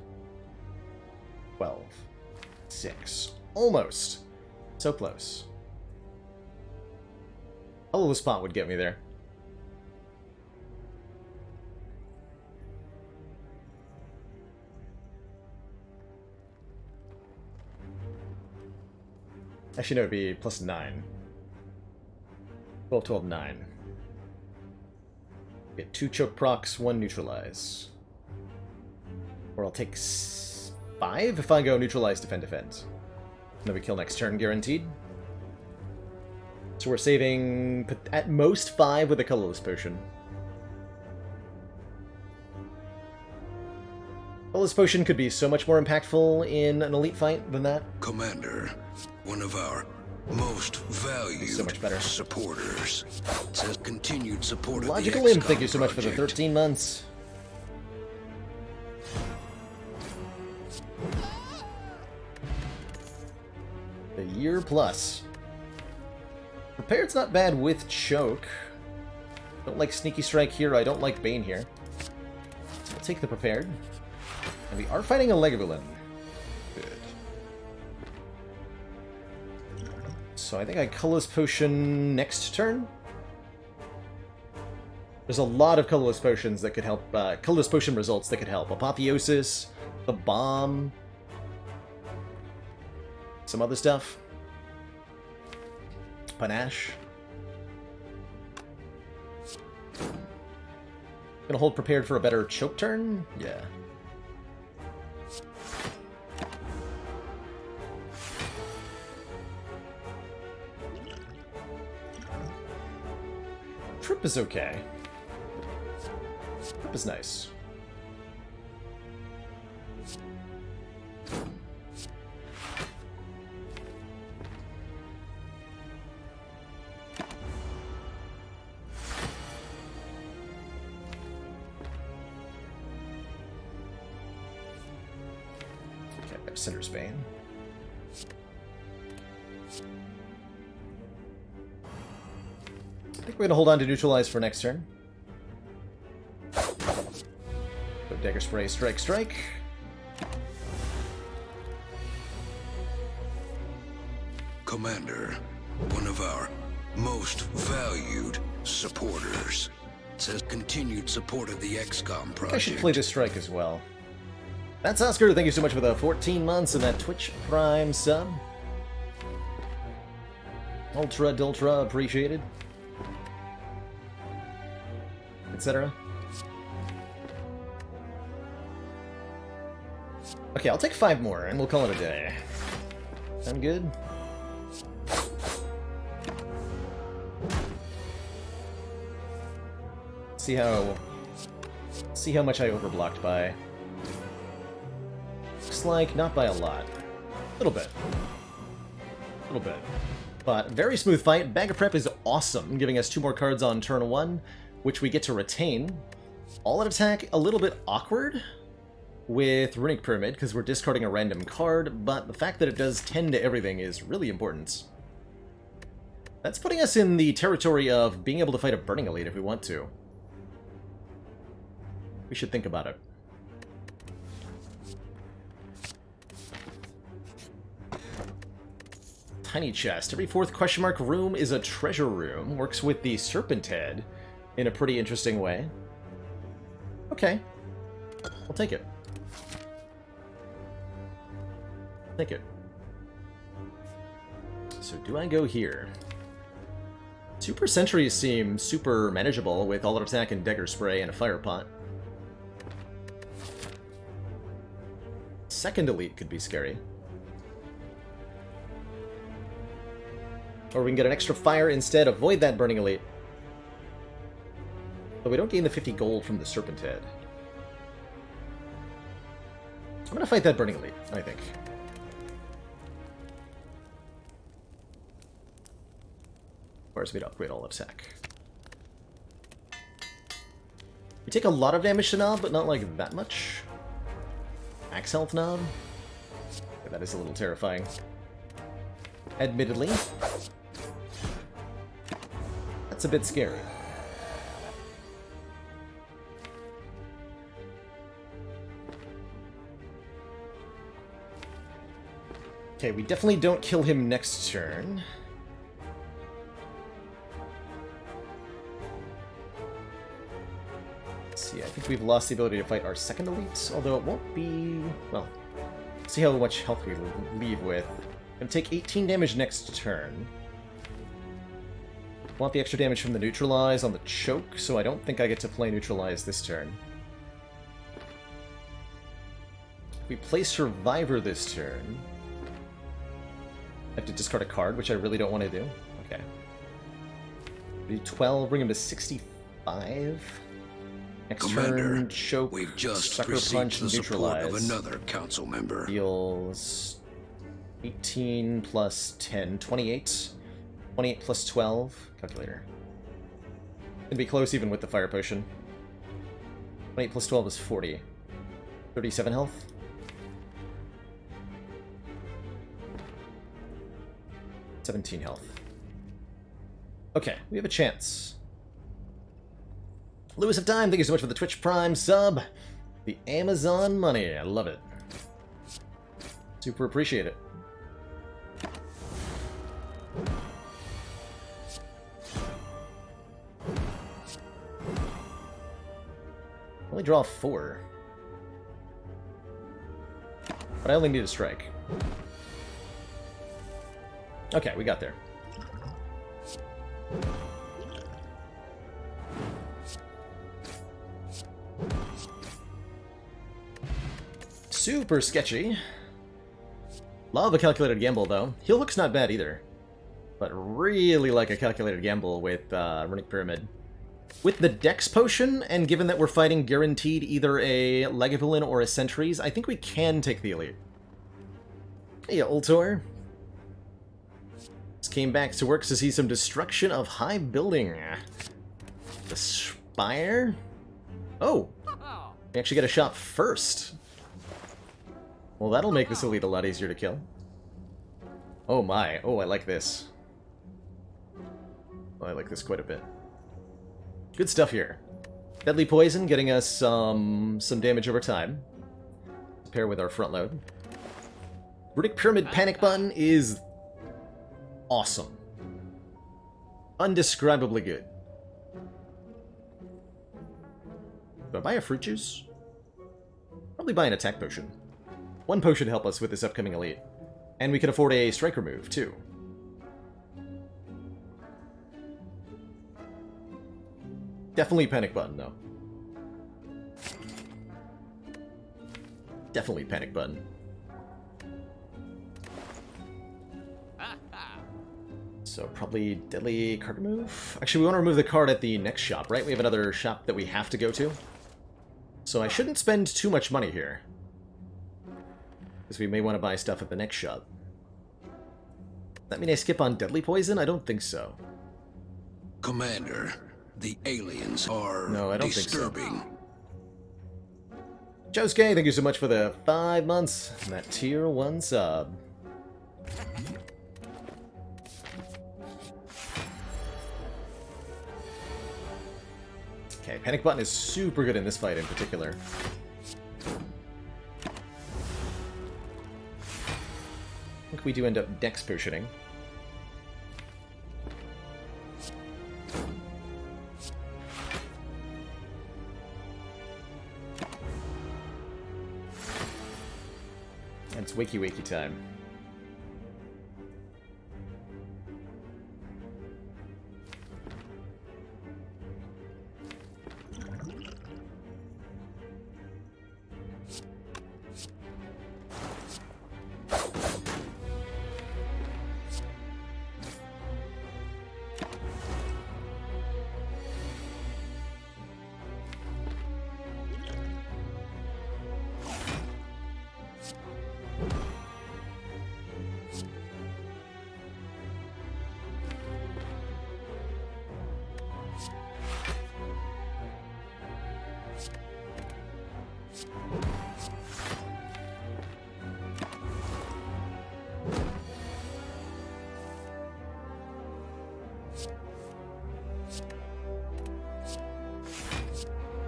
12. 6. Almost. So close. Oh, the spot would get me there. Actually, no, it'd be plus 9. 12, 12, 9. Get 2 choke procs, 1 neutralize. Or I'll take 5 if I go neutralize, defend, defend. And then we kill next turn, guaranteed. So we're saving at most 5 with a colorless potion. Colorless potion could be so much more impactful in an elite fight than that. Commander, one of our most valued So much better. supporters. It says continued support Logical of the Imp, thank you so much for the project. 13 months. A year plus. Prepared's not bad with choke. Don't like Sneaky Strike here, I don't like Bane here. I'll take the prepared. And we are fighting a Legabulin. Good. So I think I colorless potion next turn. There's a lot of colorless potions that could help, colorless potion results that could help. Apotheosis, the bomb, some other stuff. Panache. Gonna hold prepared for a better choke turn? Yeah. Trip is okay. Trip is nice. Okay, there's Cinder's Bane. I think we're going to hold on to neutralize for next turn. Go Dagger Spray, strike, strike. Commander, one of our most valued supporters. It says continued support of the XCOM project. I should play this strike as well. That's Oscar, thank you so much for the 14 months and that Twitch Prime sub. Ultra Dultra appreciated. Etc. Okay, I'll take 5 more and we'll call it a day. Sound good? See how much I overblocked by. Looks like not by a lot. A little bit. A little bit. But very smooth fight. Bag of Prep is awesome, giving us 2 more cards on turn 1, which we get to retain. All out attack, a little bit awkward with Runic Pyramid, because we're discarding a random card, but the fact that it does 10 to everything is really important. That's putting us in the territory of being able to fight a Burning Elite if we want to. We should think about it. Tiny chest. Every 4th question mark room is a treasure room. Works with the Serpent Head in a pretty interesting way. Okay. I'll take it. Take it. So do I go here? Super Sentries seem super manageable with all-out attack and Dagger Spray and a Fire Pot. Second Elite could be scary. Or we can get an extra fire instead, avoid that Burning Elite. But we don't gain the 50 gold from the Serpent Head. I'm gonna fight that Burning Elite, I think. Requires me to upgrade all attack. We take a lot of damage to Knob, but not like that much. Max health Knob. Yeah, that is a little terrifying. Admittedly. That's a bit scary. Okay, we definitely don't kill him next turn. Let's see, I think we've lost the ability to fight our second elite, although it won't be... well, see how much health we leave with. Gonna take 18 damage next turn. Want the extra damage from the neutralize on the choke, so I don't think I get to play neutralize this turn. If we play survivor this turn... I have to discard a card, which I really don't want to do. Okay. Do 12, bring him to 65. Next Commander, turn, choke, we've just sucker received punch, the and support neutralize. of another council member. Deals 18 plus 10, 28. 28 plus 12. Calculator. Can be close even with the fire potion. 28 plus 12 is 40. 37 health. $17 health. Okay, we have a chance. Lewis of Time, thank you so much for the Twitch Prime sub. The Amazon money, I love it. Super appreciate it. Only draw 4. But I only need a strike. Okay, we got there. Super sketchy. Love a calculated gamble, though. Heal looks not bad either. But really like a calculated gamble with Runic Pyramid. With the Dex Potion, and given that we're fighting guaranteed either a Lagavulin or a Sentries, I think we can take the Elite. Hey, Ultor. Just came back to work to see some destruction of high building. The Spire? Oh! We actually get a shot first. Well, that'll make this Elite a lot easier to kill. Oh my. Oh, I like this. Oh, I like this quite a bit. Good stuff here. Deadly Poison getting us some damage over time. To pair with our front load. Runic Pyramid Panic Button is awesome. Undescribably good. Do I buy a fruit juice? Probably buy an attack potion. One potion to help us with this upcoming elite. And we can afford a striker move, too. Definitely panic button, though. Definitely panic button. So probably deadly card move? Actually, we want to remove the card at the next shop, right? We have another shop that we have to go to. So I shouldn't spend too much money here. Because we may want to buy stuff at the next shop. That mean I skip on deadly poison? I don't think so. Commander, the aliens are No, I don't disturbing. think so. Josuke, thank you so much for the 5 months and that tier 1 sub. Okay, panic button is super good in this fight in particular. I think we do end up dex potioning. And it's wakey wakey time.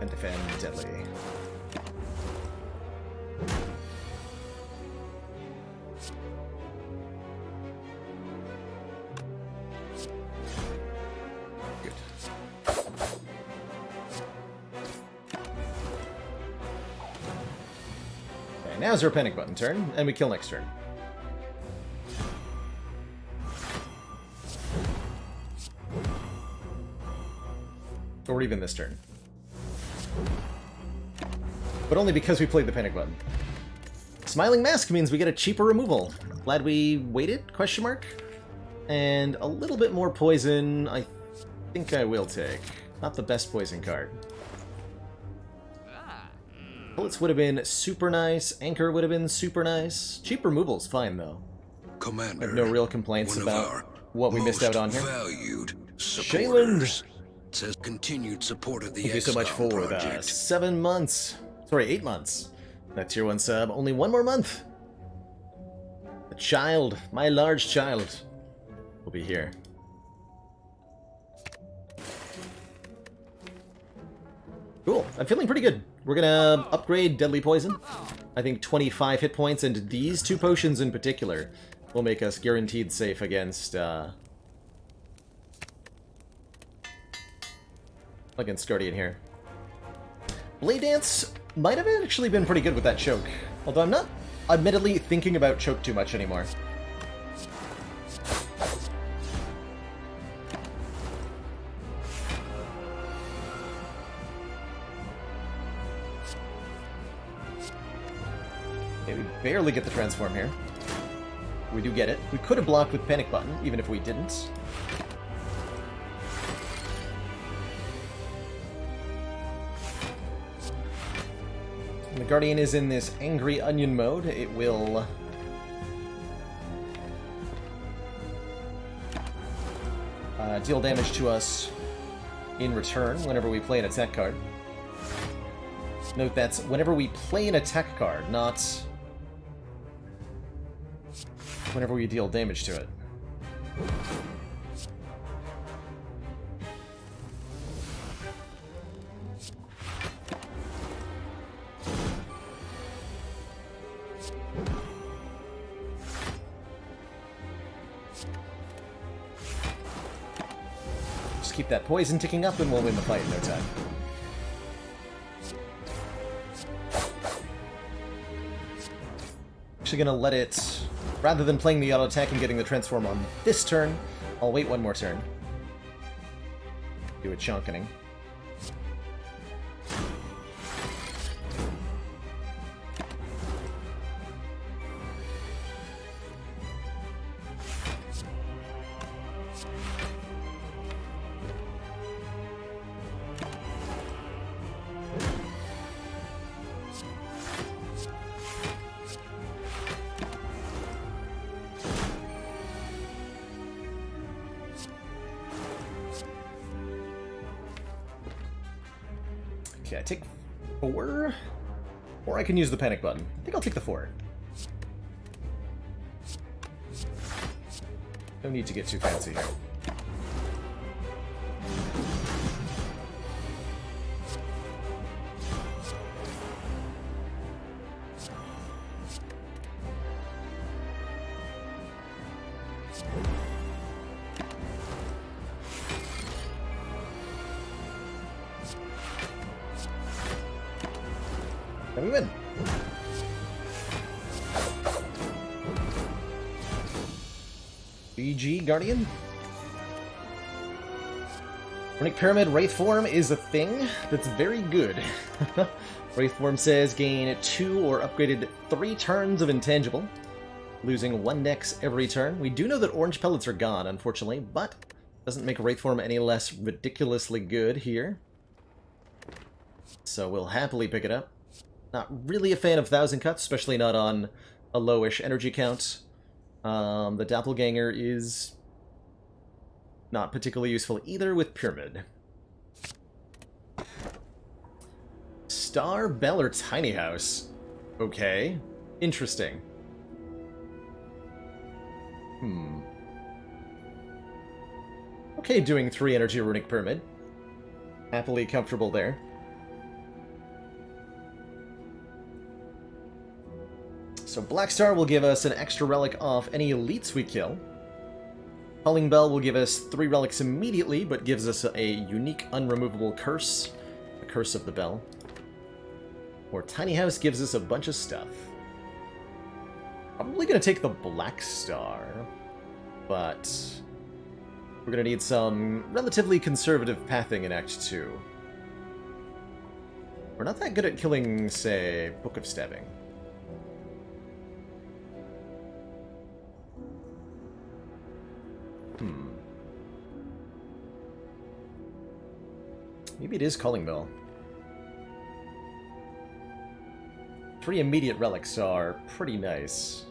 And defend deadly. Good. Okay, now's our panic button turn, and we kill next turn. Or even this turn. But only because we played the panic button. Smiling Mask means we get a cheaper removal. Glad we waited, question mark? And a little bit more poison, I think I will take. Not the best poison card. Bullets would have been super nice, Anchor would have been super nice. Cheap removal's fine, though. Commander, I have no real complaints about what we missed out on here. Valued Shayland! Says continued support of the Thank you so much for the 7 months. Sorry, 8 months. That tier 1 sub. Only 1 more month. The child, my large child, will be here. Cool. I'm feeling pretty good. We're gonna upgrade Deadly Poison. I think 25 hit points, and these 2 potions in particular will make us guaranteed safe against Guardian here. Blade Dance might have actually been pretty good with that choke, although I'm not admittedly thinking about choke too much anymore. Okay, we barely get the transform here. We do get it. We could have blocked with Panic Button, even if we didn't. The Guardian is in this angry onion mode. It will deal damage to us in return whenever we play an attack card. Note that's whenever we play an attack card, not whenever we deal damage to it. Keep that poison ticking up and we'll win the fight in no time. Actually gonna let it, rather than playing the auto attack and getting the transform on this turn, I'll wait 1 more turn. Do a chunkening. Okay, I take 4, or I can use the panic button. I think I'll take the 4. No need to get too fancy here. And we win. BG Guardian. Runic Pyramid Wraith Form is a thing that's very good. Wraith Form says gain 2 or upgraded 3 turns of intangible, losing 1 dex every turn. We do know that orange pellets are gone, unfortunately, but doesn't make Wraith Form any less ridiculously good here. So we'll happily pick it up. Not really a fan of 1,000 cuts, especially not on a lowish energy count. The Doppelganger is not particularly useful either with Pyramid. Star, Bell, or Tiny House? Okay. Interesting. okay doing 3 energy runic pyramid. Happily comfortable there. So Black Star will give us an extra relic off any elites we kill. Calling Bell will give us 3 relics immediately, but gives us a unique unremovable curse. The Curse of the Bell. Or Tiny House gives us a bunch of stuff. Probably gonna take the Black Star, but we're gonna need some relatively conservative pathing in Act 2. We're not that good at killing, say, Book of Stabbing. Maybe it is Calling Bell. 3 immediate relics are pretty nice.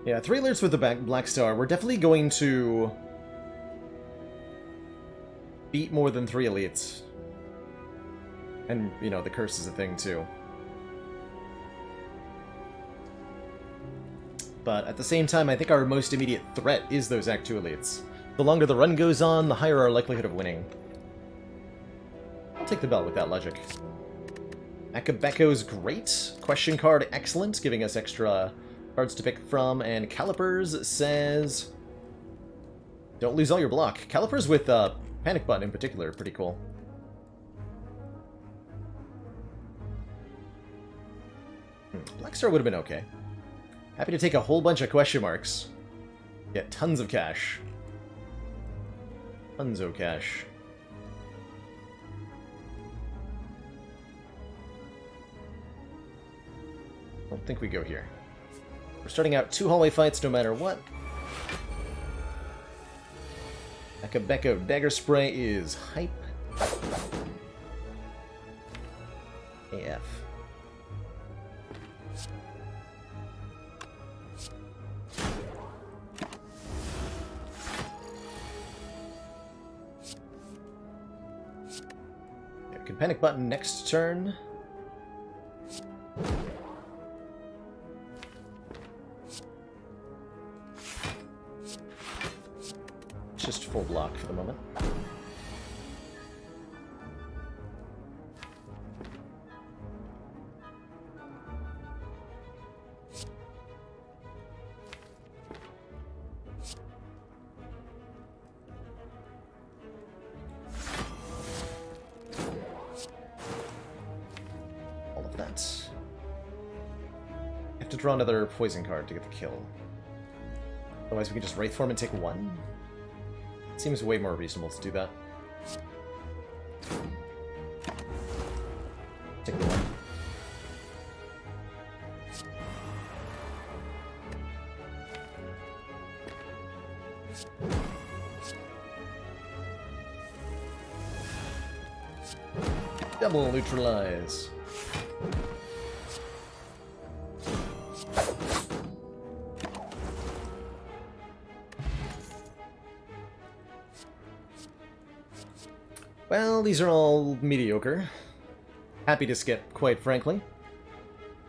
Yeah, 3 alerts with the Black Star. We're definitely going to beat more than 3 elites. And, you know, the curse is a thing, too. But at the same time, I think our most immediate threat is those Act 2 elites. The longer the run goes on, the higher our likelihood of winning. I'll take the bell with that logic. Akabekko's great. Question card, excellent, giving us extra cards to pick from. And Calipers says, don't lose all your block. Calipers with Panic Button in particular, pretty cool. Black Star would have been okay. Happy to take a whole bunch of question marks. Get tons of cash. Tons of cash. Don't think we go here. We're starting out 2 hallway fights no matter what. Akabekko Dagger Spray is hype. AF. Panic Button next turn. Just full block for the moment. Draw another poison card to get the kill. Otherwise we can just Wraith Form and take 1. It seems way more reasonable to do that. Take the 1. Double neutralize. Well, these are all mediocre. Happy to skip, quite frankly.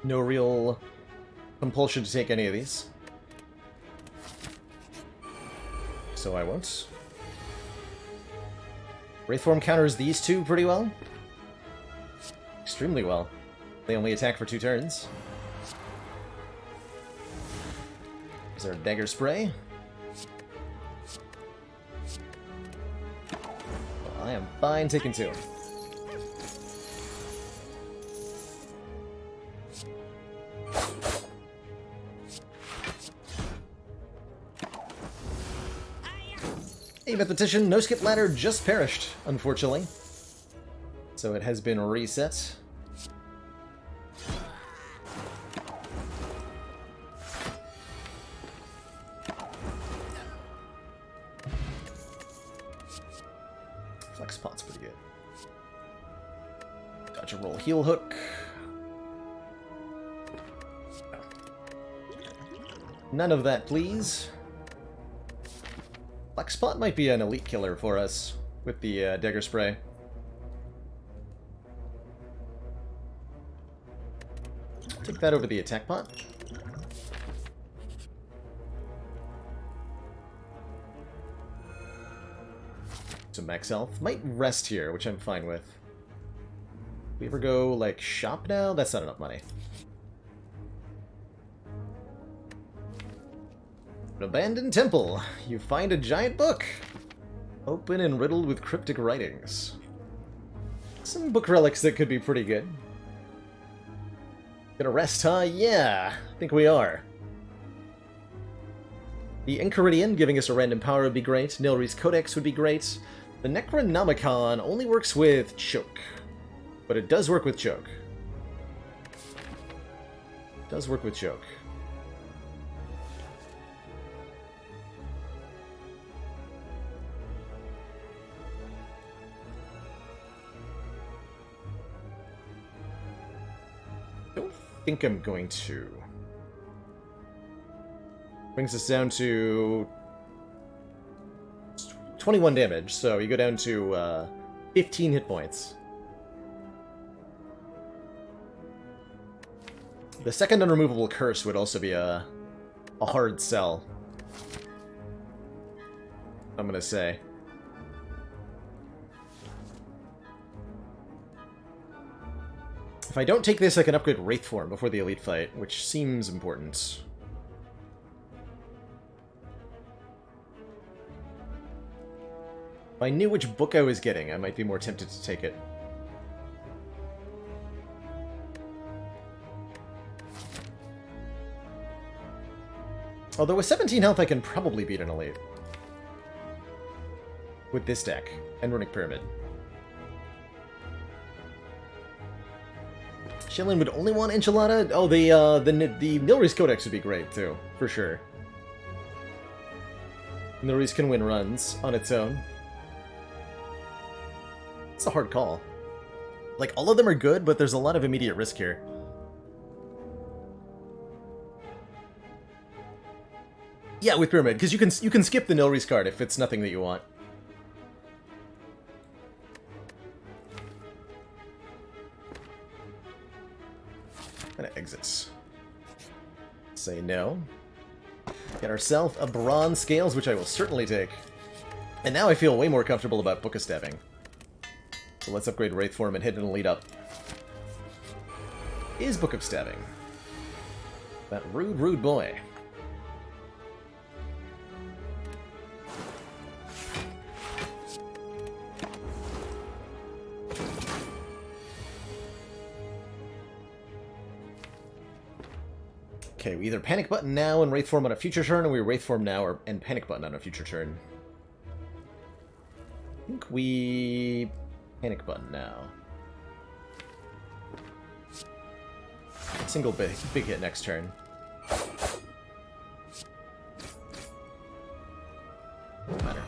No real compulsion to take any of these. So I won't. Wraithform counters these 2 pretty well. Extremely well. They only attack for 2 turns. Is there a Dagger Spray? I am fine taking 2. A mathematician, no skip ladder just perished, unfortunately. So it has been reset. Flex pot's pretty good. Dodge a roll, heal hook. None of that, please. Flex pot might be an elite killer for us with the Dagger Spray. Take that over the attack pot. Some max health. Might rest here, which I'm fine with. We ever go, like, shop now? That's not enough money. An abandoned temple. You find a giant book. Open and riddled with cryptic writings. Some book relics that could be pretty good. Gonna rest, huh? Yeah, I think we are. The Enchiridion giving us a random power would be great. Nilri's Codex would be great. The Necronomicon only works with Choke. But it does work with Choke. Does work with Choke. Don't think I'm going to. Brings us down to 21 damage, so you go down to 15 hit points. The second unremovable curse would also be a hard sell, I'm gonna say. If I don't take this, I can upgrade Wraith Form before the Elite fight, which seems important. If I knew which book I was getting, I might be more tempted to take it. Although with 17 health, I can probably beat an Elite. With this deck, and Runic Pyramid. Shilin would only want Enchilada? Oh, the Nilri's Codex would be great, too, for sure. Nilri's can win runs on its own. It's a hard call. Like, all of them are good, but there's a lot of immediate risk here. Yeah, with Pyramid, because you can skip the Nilri's card if it's nothing that you want. And it exits. Say no. Get ourselves a Bronze Scales, which I will certainly take. And now I feel way more comfortable about Book of Stabbing. So let's upgrade Wraith Form and hit an Elite up. Is Book of Stabbing. That rude, rude boy. Okay, we either Panic Button now and Wraith Form on a future turn, or we Wraith Form now and Panic Button on a future turn. I think we Panic Button now. Single big hit next turn. Doesn't matter.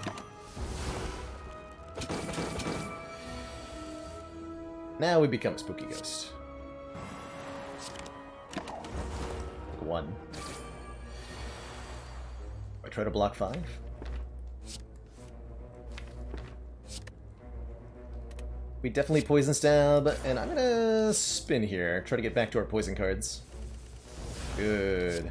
Now we become Spooky Ghost. One. I try to block 5. We definitely Poison Stab, and I'm gonna spin here. Try to get back to our poison cards. Good.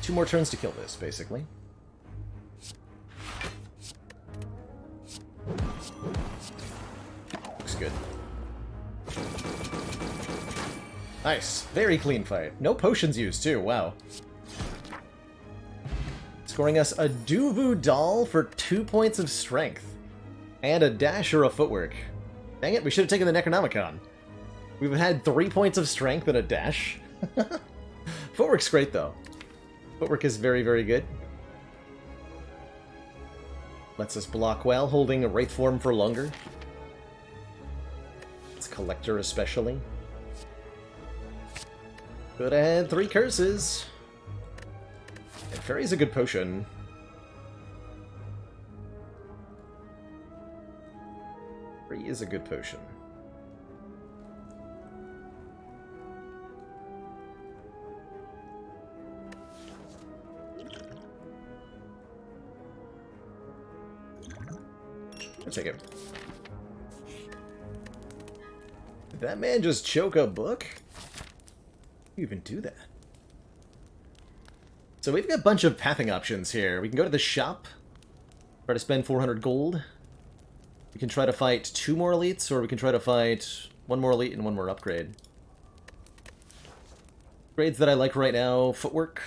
Two more turns to kill this, basically. Good. Nice. Very clean fight. No potions used, too. Wow. Scoring us a Duvu Doll for 2 points of strength. And a dash or a footwork. Dang it, we should have taken the Necronomicon. We've had 3 points of strength and a dash. Footwork's great, though. Footwork is very, very good. Lets us block well, holding a Wraith Form for longer. Collector especially. Could have had 3 curses. And Fairy's a good potion. Fairy is a good potion. I'll take it. Did that man just choke a book? How do you even do that? So we've got a bunch of pathing options here. We can go to the shop, try to spend 400 gold. We can try to fight 2 more elites, or we can try to fight 1 more elite and 1 more upgrade. Grades that I like right now: footwork,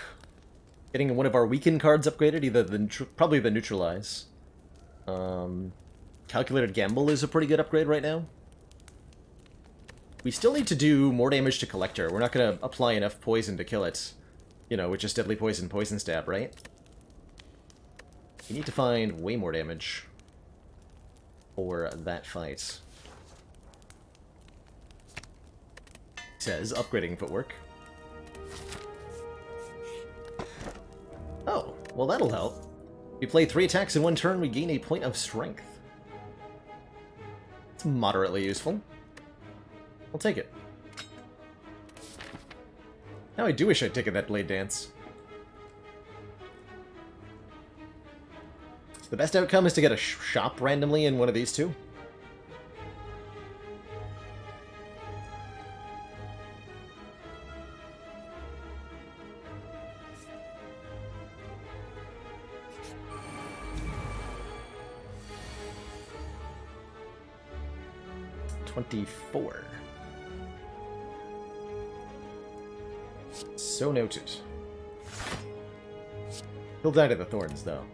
getting one of our weakened cards upgraded, either probably the neutralize. Calculated gamble is a pretty good upgrade right now. We still need to do more damage to Collector. We're not going to apply enough poison to kill it. You know, with just Deadly Poison, Poison Stab, right? We need to find way more damage for that fight. It says upgrading footwork. Oh, well that'll help. We play 3 attacks in 1 turn, we gain a point of strength. It's moderately useful. I'll take it. Now I do wish I'd taken that Blade Dance. So the best outcome is to get a shop randomly in one of these 2. $24. So noted. He'll die to the thorns, though.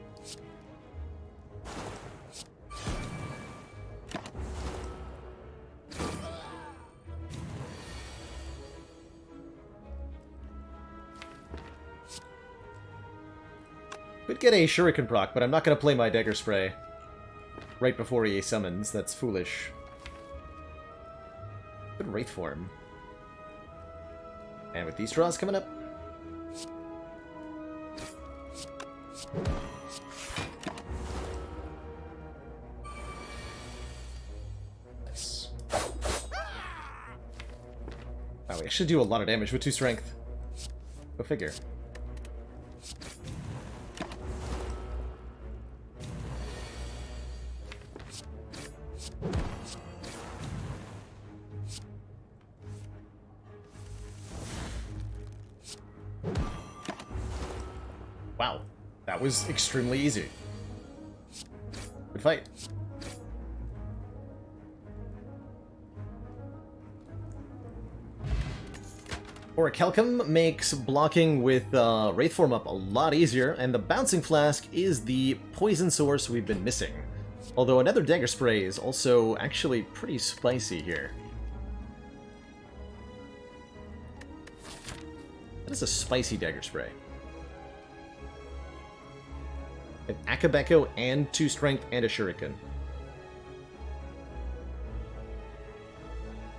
Could get a Shuriken proc, but I'm not going to play my Dagger Spray right before he summons. That's foolish. Good Wraith form. And with these draws coming up. Nice. Wow, we actually do a lot of damage with 2 strength. Go figure. Wow, that was extremely easy. Good fight. Orichalcum makes blocking with Wraith Form up a lot easier, and the Bouncing Flask is the poison source we've been missing. Although another Dagger Spray is also actually pretty spicy here. That is a spicy Dagger Spray. An Akabeko and 2 strength and a Shuriken.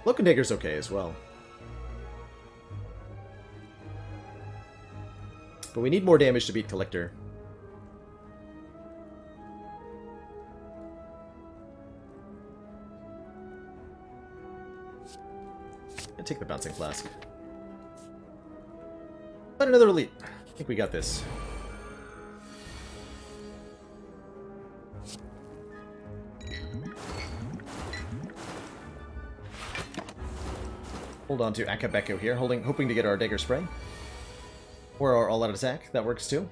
Cloak and Dagger's okay as well. But we need more damage to beat Collector. And take the Bouncing Flask. But another elite. I think we got this. Hold on to Akabeko here, hoping to get our Dagger Spray. Or our all-out attack, that works too.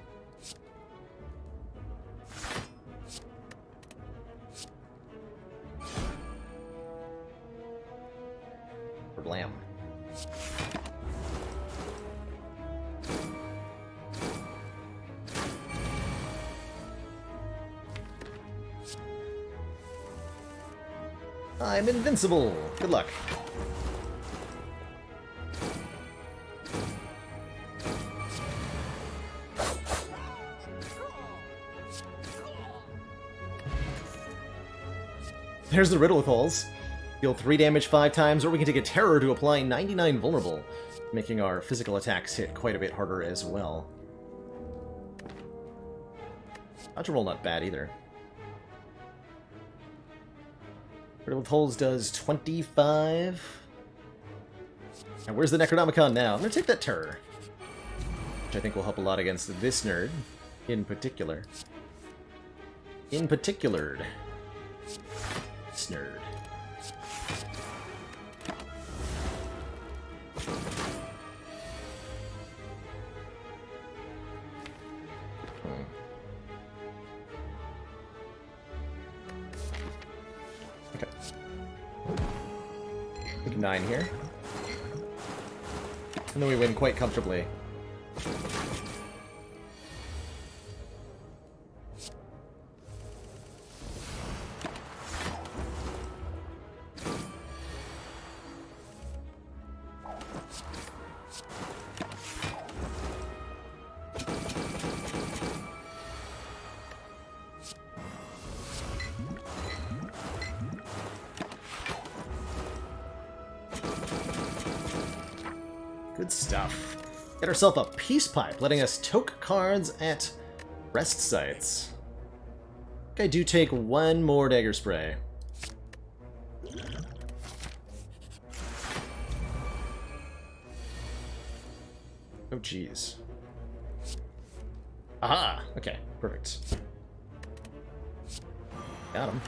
For Blam. I'm invincible! Good luck. There's the Riddle with Holes. Deal 3 damage 5 times, or we can take a Terror to apply 99 vulnerable, making our physical attacks hit quite a bit harder as well. Dodge roll not bad either. Riddle with Holes does 25. And where's the Necronomicon now? I'm going to take that Terror, which I think will help a lot against this nerd in particular. Snurd. Okay. I think 9 here. And then we win quite comfortably. Good stuff. Get ourselves a peace pipe, letting us toke cards at rest sites. I think I do take 1 more dagger spray. Oh, jeez. Aha! Okay, perfect. Got him.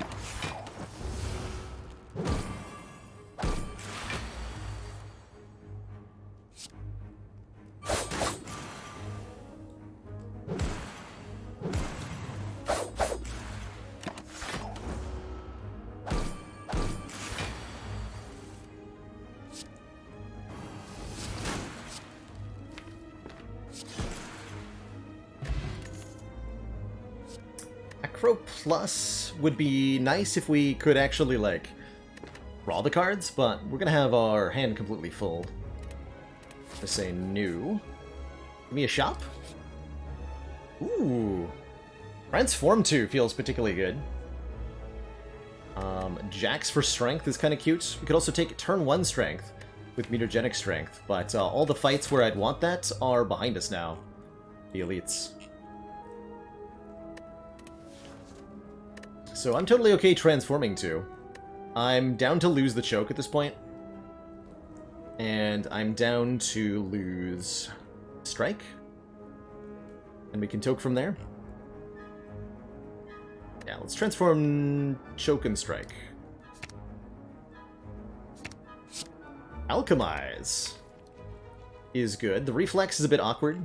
Acro Plus would be nice if we could actually, like, draw the cards, but we're gonna have our hand completely full. I say new. Give me a shop? Ooh. Transform 2 feels particularly good. Jax for strength is kind of cute. We could also take turn 1 strength with mutagenic strength, but all the fights where I'd want that are behind us now. The elites. So I'm totally okay transforming 2. I'm down to lose the choke at this point. And I'm down to lose strike. And we can toke from there. Yeah, let's transform choke and strike. Alchemize is good. The reflex is a bit awkward.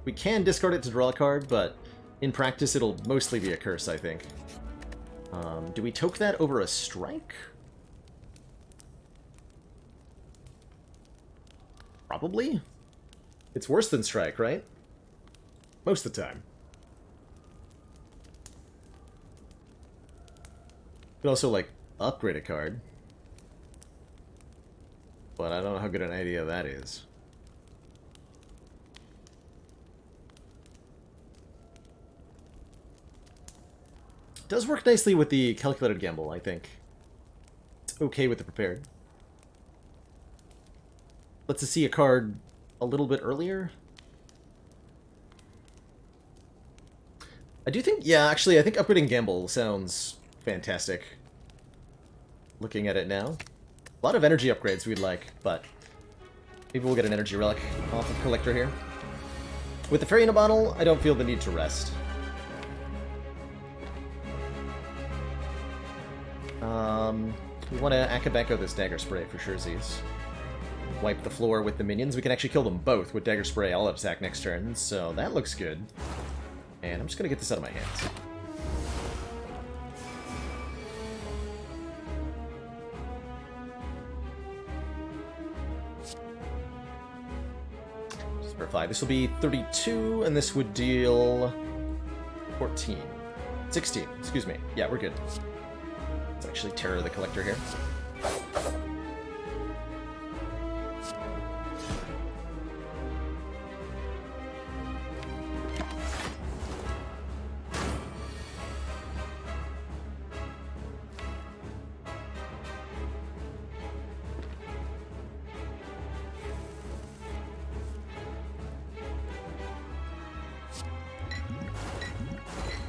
We can discard it to draw a card, but in practice it'll mostly be a curse, I think. Do we toke that over a strike? Probably. It's worse than strike, right? Most of the time. Could also, like, upgrade a card. But I don't know how good an idea that is. It does work nicely with the calculated gamble, I think. It's okay with the prepared. Let's see a card a little bit earlier. I do think, yeah, actually, I think upgrading gamble sounds fantastic. Looking at it now. A lot of energy upgrades we'd like, but maybe we'll get an energy relic off of Collector here. With the Fairy in a Bottle, I don't feel the need to rest. We want to Akabeko this Dagger Spray for surezies. Wipe the floor with the minions. We can actually kill them both with Dagger Spray all attack next turn, so that looks good. And I'm just going to get this out of my hands. Just verify. This will be 32, and this would deal 14. 16, excuse me. Yeah, we're good. Let's actually Terror the Collector here.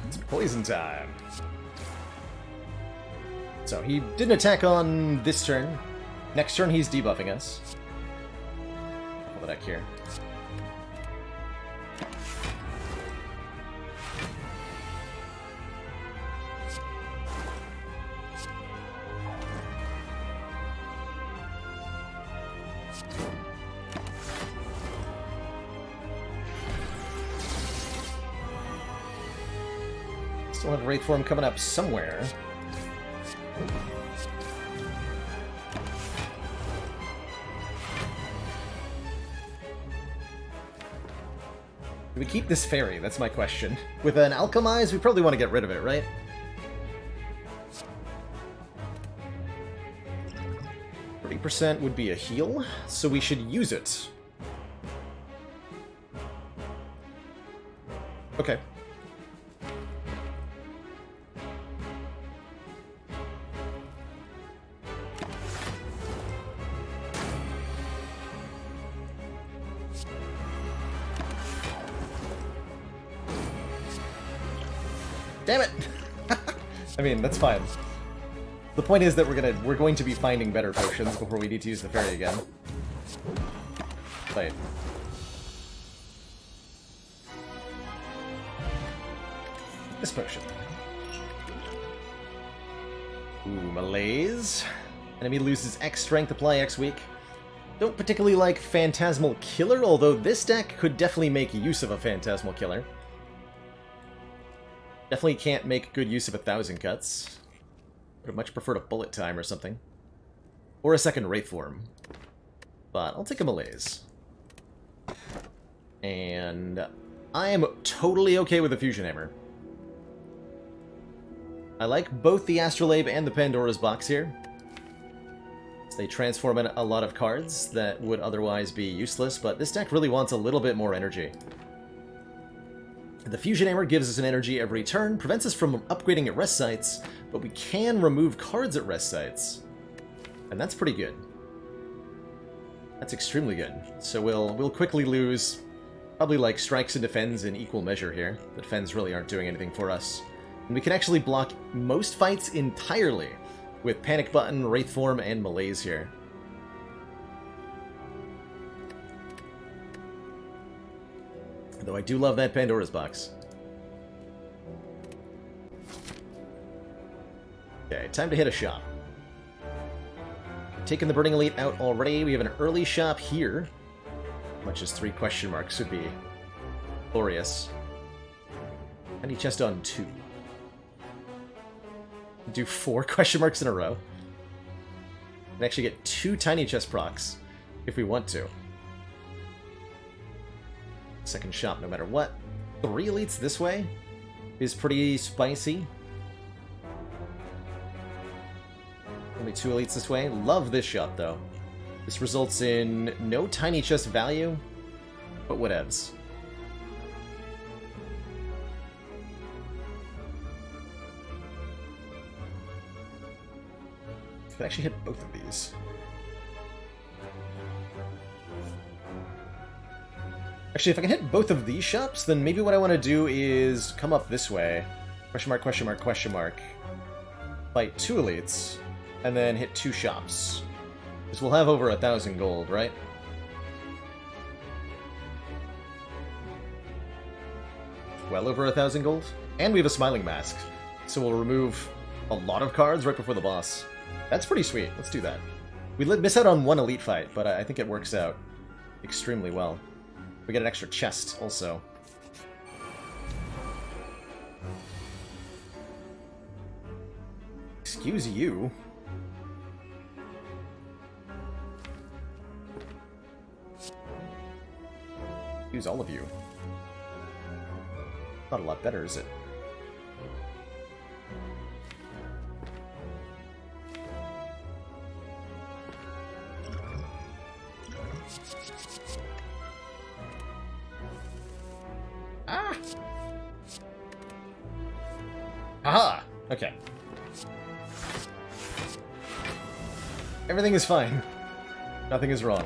It's poison time. So he didn't attack on this turn. Next turn he's debuffing us. Pull the deck here. Still have Wraith Form coming up somewhere. Do we keep this fairy? That's my question. With an Alchemize, we probably want to get rid of it, right? 30% would be a heal, so we should use it. Okay. Damn it! I mean, that's fine. The point is that we're going to be finding better potions before we need to use the fairy again. Wait. This potion. Ooh, Malaise. Enemy loses X strength, apply X weak. Don't particularly like Phantasmal Killer, although this deck could definitely make use of a Phantasmal Killer. Definitely can't make good use of 1,000 cuts. Would have much preferred a Bullet Time or something. Or a second Wraith Form. But I'll take a Malaise. And I am totally okay with the Fusion Hammer. I like both the Astrolabe and the Pandora's Box here. They transform in a lot of cards that would otherwise be useless, but this deck really wants a little bit more energy. The Fusion Hammer gives us an energy every turn, prevents us from upgrading at rest sites, but we can remove cards at rest sites. And that's pretty good. That's extremely good. So we'll quickly lose probably like strikes and defends in equal measure here. The defends really aren't doing anything for us. And we can actually block most fights entirely with Panic Button, Wraith Form, and Malaise here. Though I do love that Pandora's Box. Okay, time to hit a shop. Taking the Burning Elite out already. We have an early shop here. Much as 3 question marks would be glorious. Tiny chest on 2. Do 4 question marks in a row. And actually get 2 tiny chest procs if we want to. Second shop no matter what. 3 elites this way is pretty spicy. Only 2 elites this way. Love this shop though. This results in no tiny chest value, but whatevs. Could actually hit both of these. Actually, if I can hit both of these shops, then maybe what I want to do is come up this way. Question mark, question mark, question mark. Fight 2 elites, and then hit 2 shops. Because we'll have over 1,000 gold, right? Well over 1,000 gold. And we have a Smiling Mask, so we'll remove a lot of cards right before the boss. That's pretty sweet. Let's do that. We miss out on 1 elite fight, but I think it works out extremely well. We get an extra chest, also. Excuse you. Excuse all of you. Not a lot better, is it? Ah! Aha! Okay. Everything is fine. Nothing is wrong.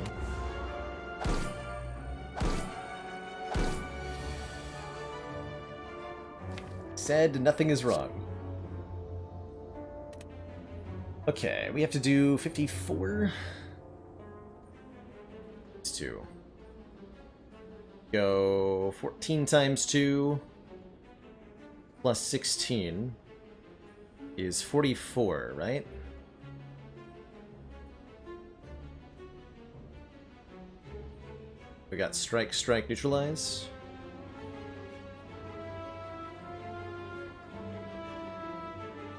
Said nothing is wrong. Okay, we have to do 54. It's 2. Go 14 times 2 plus 16 is 44, right? We got strike, strike, neutralize.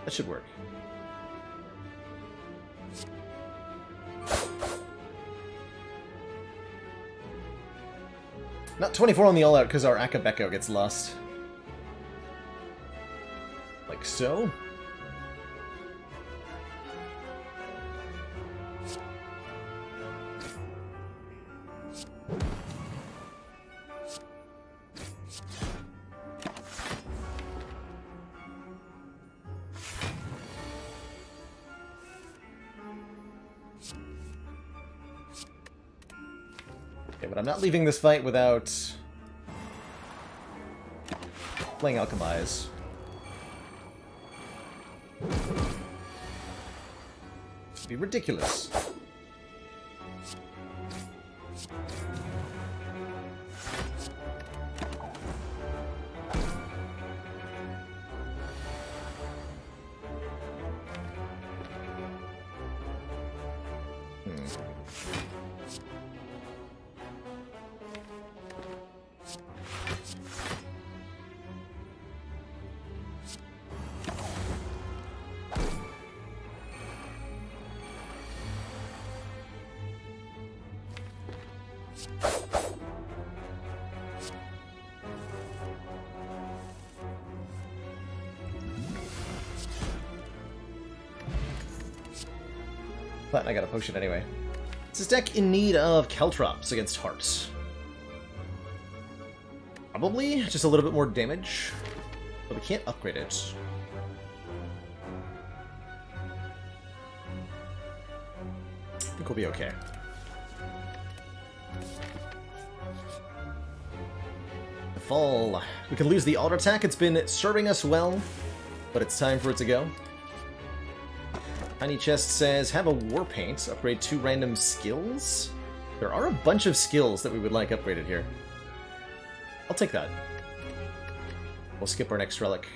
That should work. Not 24 on the all-out because our Akabeko gets lost. Like so. Okay, but I'm not leaving this fight without playing Alchemize. It'd be ridiculous. But I got a potion anyway. It's a deck in need of Caltrops against Harps. Probably just a little bit more damage, but we can't upgrade it. I think we'll be okay. The fall. We can lose the auto attack. It's been serving us well, but it's time for it to go. Tiny Chest says, have a war paint, upgrade 2 random skills? There are a bunch of skills that we would like upgraded here. I'll take that. We'll skip our next relic.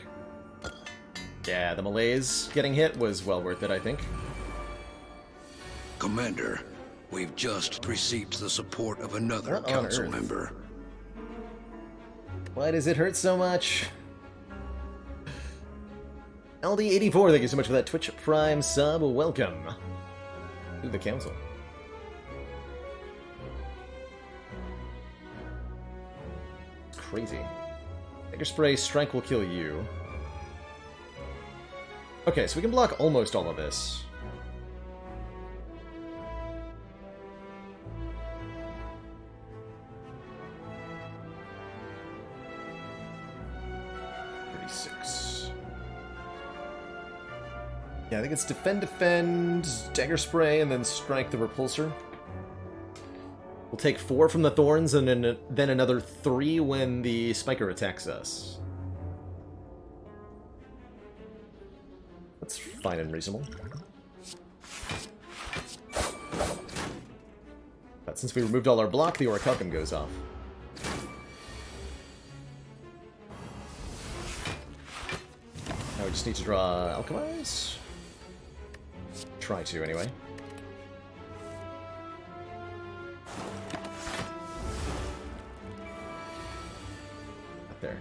Yeah, the Malaise getting hit was well worth it, I think. Commander, we've just received the support of another council member. Why does it hurt so much? LD84, thank you so much for that Twitch Prime sub. Welcome to the council. It's crazy. Dagger Spray, Strike will kill you. Okay, so we can block almost all of this. Yeah, I think it's defend, Dagger Spray, and then strike the repulsor. We'll take 4 from the Thorns, and then another 3 when the Spiker attacks us. That's fine and reasonable. But since we removed all our block, the Orichalcum goes off. Now we just need to draw Alchemize. Try to, anyway. Up there.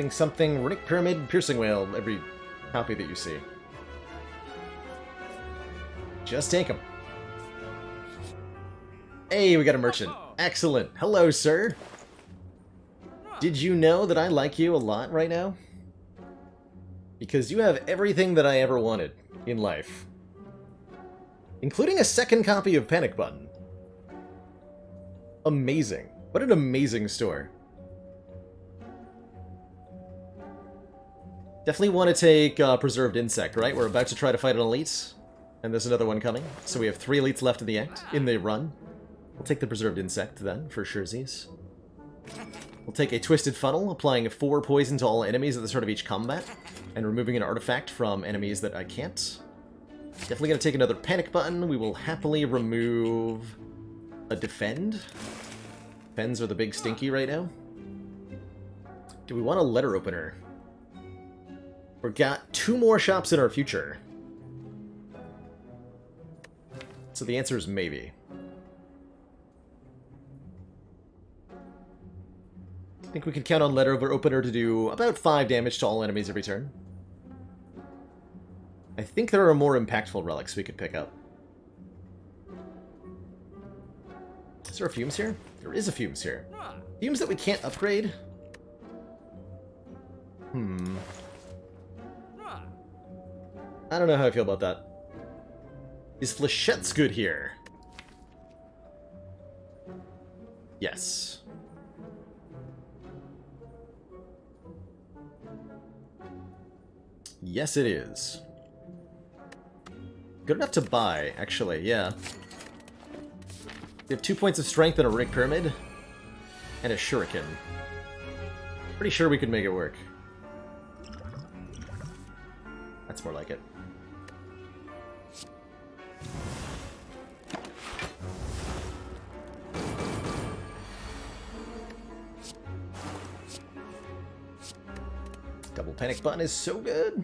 Something, Runic Pyramid, Piercing Whale, every copy that you see. Just take them. Hey, we got a merchant. Excellent. Hello, sir. Did you know that I like you a lot right now? Because you have everything that I ever wanted in life. Including a second copy of Panic Button. Amazing. What an amazing store. Definitely want to take Preserved Insect, right? We're about to try to fight an elite, and there's another one coming. So we have 3 elites left in the act, in the run. We'll take the Preserved Insect then, for surezies. We'll take a Twisted Funnel, applying 4 poison to all enemies at the start of each combat, and removing an artifact from enemies that I can't. Definitely going to take another Panic Button. We will happily remove a Defend. Defends are the big stinky right now. Do we want a Letter Opener? We've got 2 more shops in our future. So the answer is maybe. think we can count on Letter Opener to do about 5 damage to all enemies every turn. I think there are more impactful relics we could pick up. Is there a Fumes here? There is a Fumes here. Fumes that we can't upgrade? I don't know how I feel about that. Is Flechette's good here? Yes. Yes, it is. Good enough to buy, actually, yeah. We have 2 points of strength and a Rig Pyramid. And a Shuriken. Pretty sure we could make it work. That's more like it. Double panic button is so good.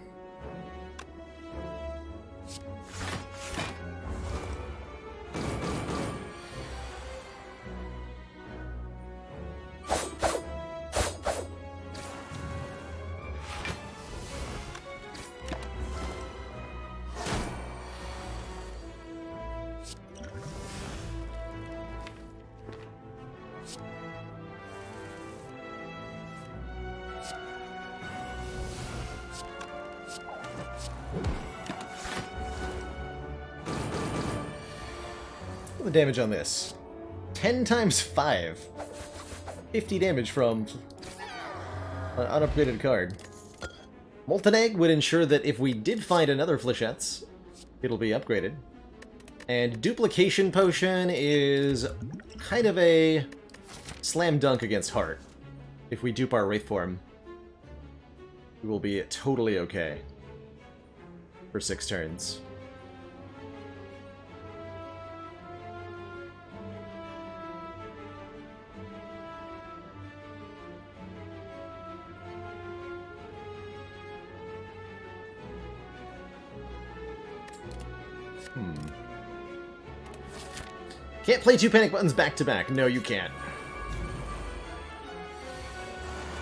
The damage on this. 10 times 5. 50 damage from an unupgraded card. Molten Egg would ensure that if we did find another Flechette's, it'll be upgraded. And Duplication Potion is kind of a slam dunk against Heart. If we dupe our Wraith form, we will be totally okay for 6 turns. Can't play 2 panic buttons back to back. No, you can't.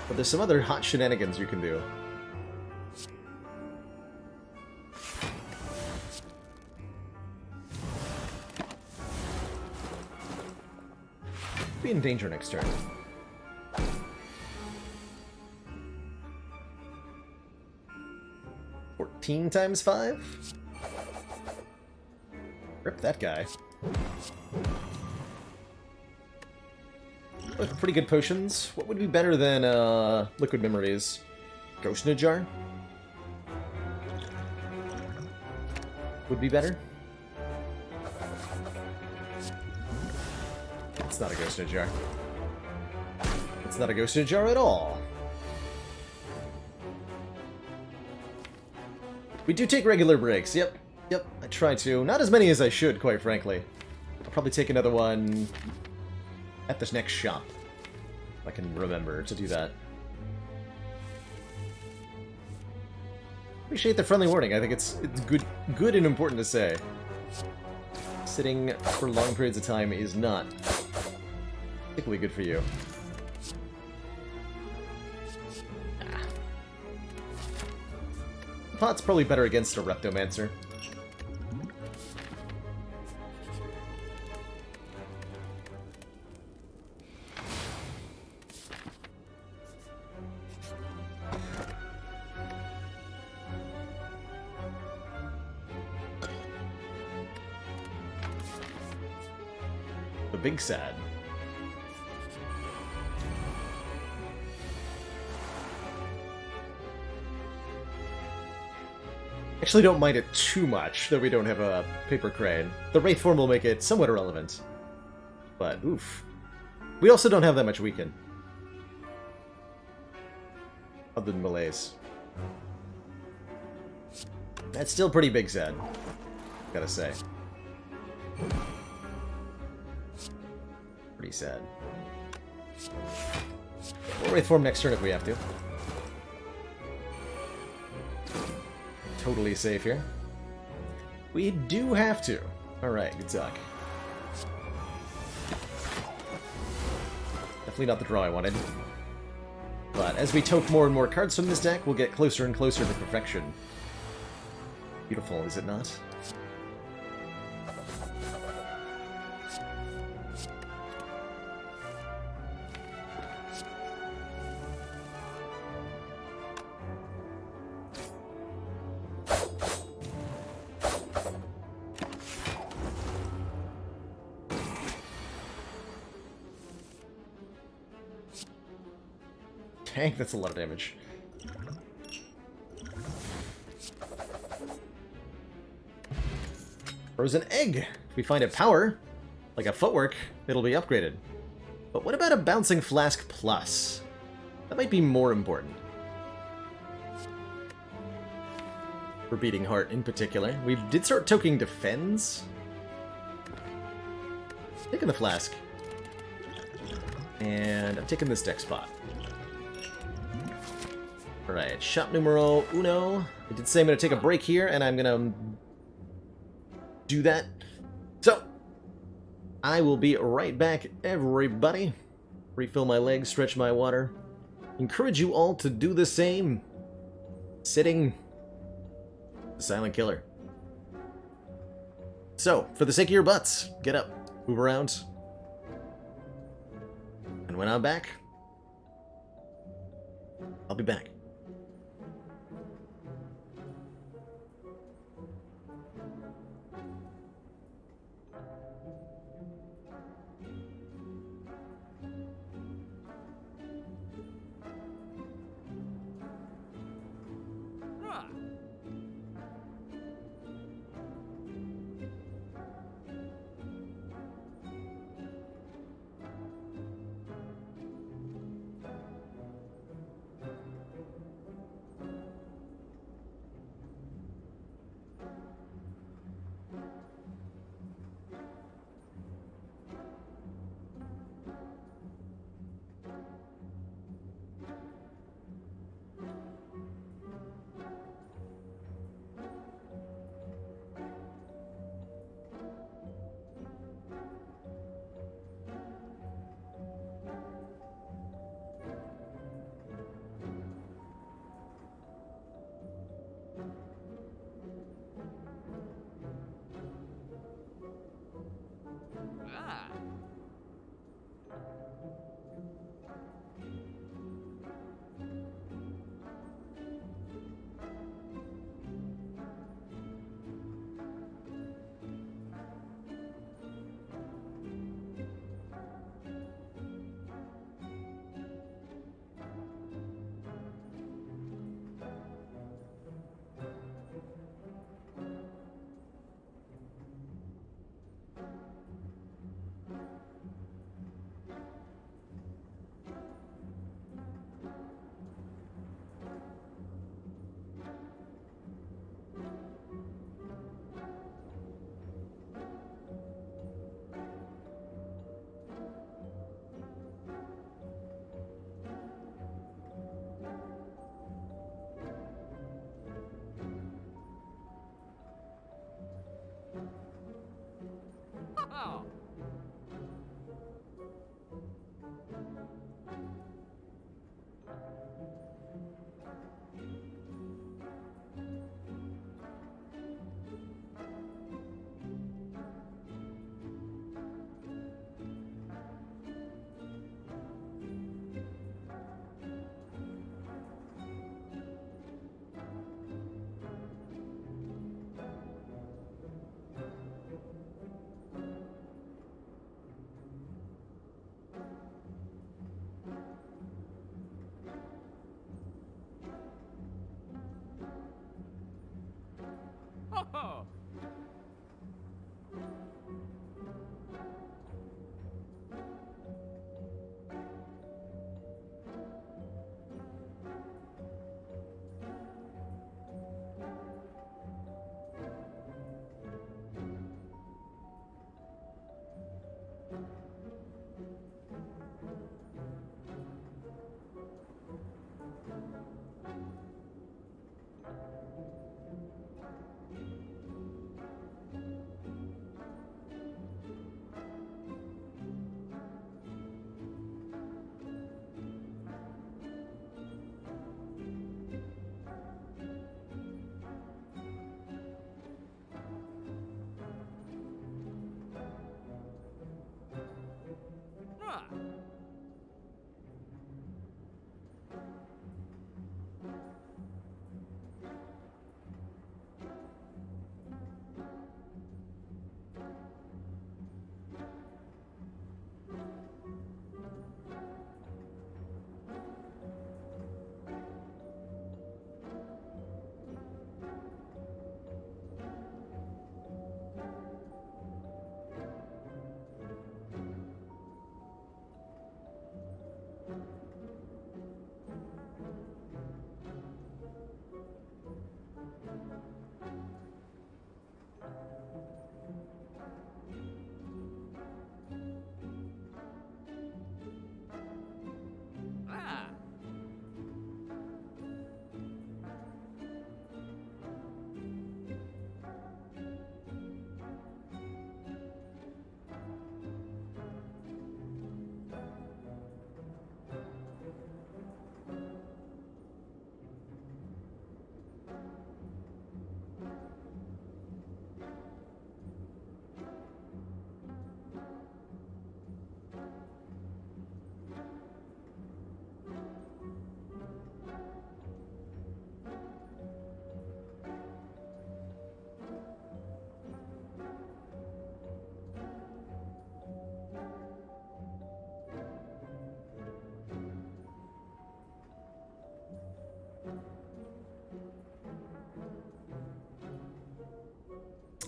But there's some other hot shenanigans you can do. Be in danger next turn. $14 times 5? Rip that guy. With pretty good potions. What would be better than Liquid Memories? Ghost in a Jar? Would be better? It's not a Ghost in a Jar. It's not a Ghost in a Jar at all. We do take regular breaks, yep. Yep, I try to. Not as many as I should, quite frankly. I'll probably take another one at this next shop. If I can remember to do that. Appreciate the friendly warning. I think it's good and important to say. Sitting for long periods of time is not particularly good for you. Pot's probably better against a Reptomancer. The Big Sad. Actually don't mind it too much that we don't have a Paper Crane. The Wraith form will make it somewhat irrelevant. But, oof. We also don't have that much weaken. Other than Malaise. That's still pretty big sad. Gotta say. Pretty sad. We'll Wraith form next turn if we have to. Totally safe here. We do have to. Alright, good talk. Definitely not the draw I wanted. But as we toke more and more cards from this deck, we'll get closer and closer to perfection. Beautiful, is it not? Dang, that's a lot of damage. Frozen egg! If we find a power, like a footwork, it'll be upgraded. But what about a bouncing flask plus? That might be more important. For beating heart in particular. We did start toking defends. Taking the flask. And I'm taking this deck spot. Alright, shop numero uno. I did say I'm going to take a break here, and I'm going to do that. So, I will be right back, everybody. Refill my legs, stretch my water. Encourage you all to do the same. Sitting. The silent killer. So, for the sake of your butts, get up, move around. And when I'm back, I'll be back.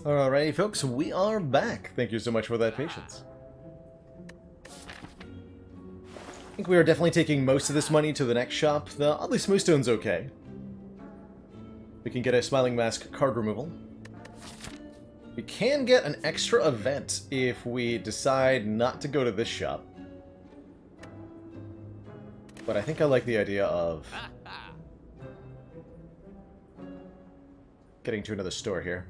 Alrighty, folks, we are back. Thank you so much for that patience. I think we are definitely taking most of this money to the next shop. The Oddly Smooth Stone's okay. We can get a Smiling Mask card removal. We can get an extra event if we decide not to go to this shop. But I think I like the idea of getting to another store here.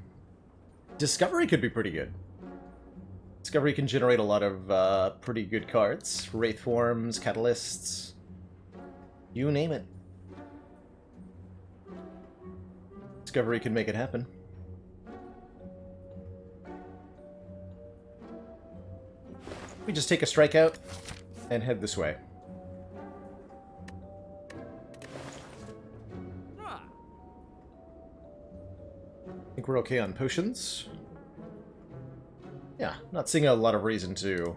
Discovery could be pretty good. Discovery can generate a lot of pretty good cards. Wraith Forms, Catalysts, you name it. Discovery can make it happen. We just take a strikeout and head this way. I think we're okay on potions. Yeah, not seeing a lot of reason to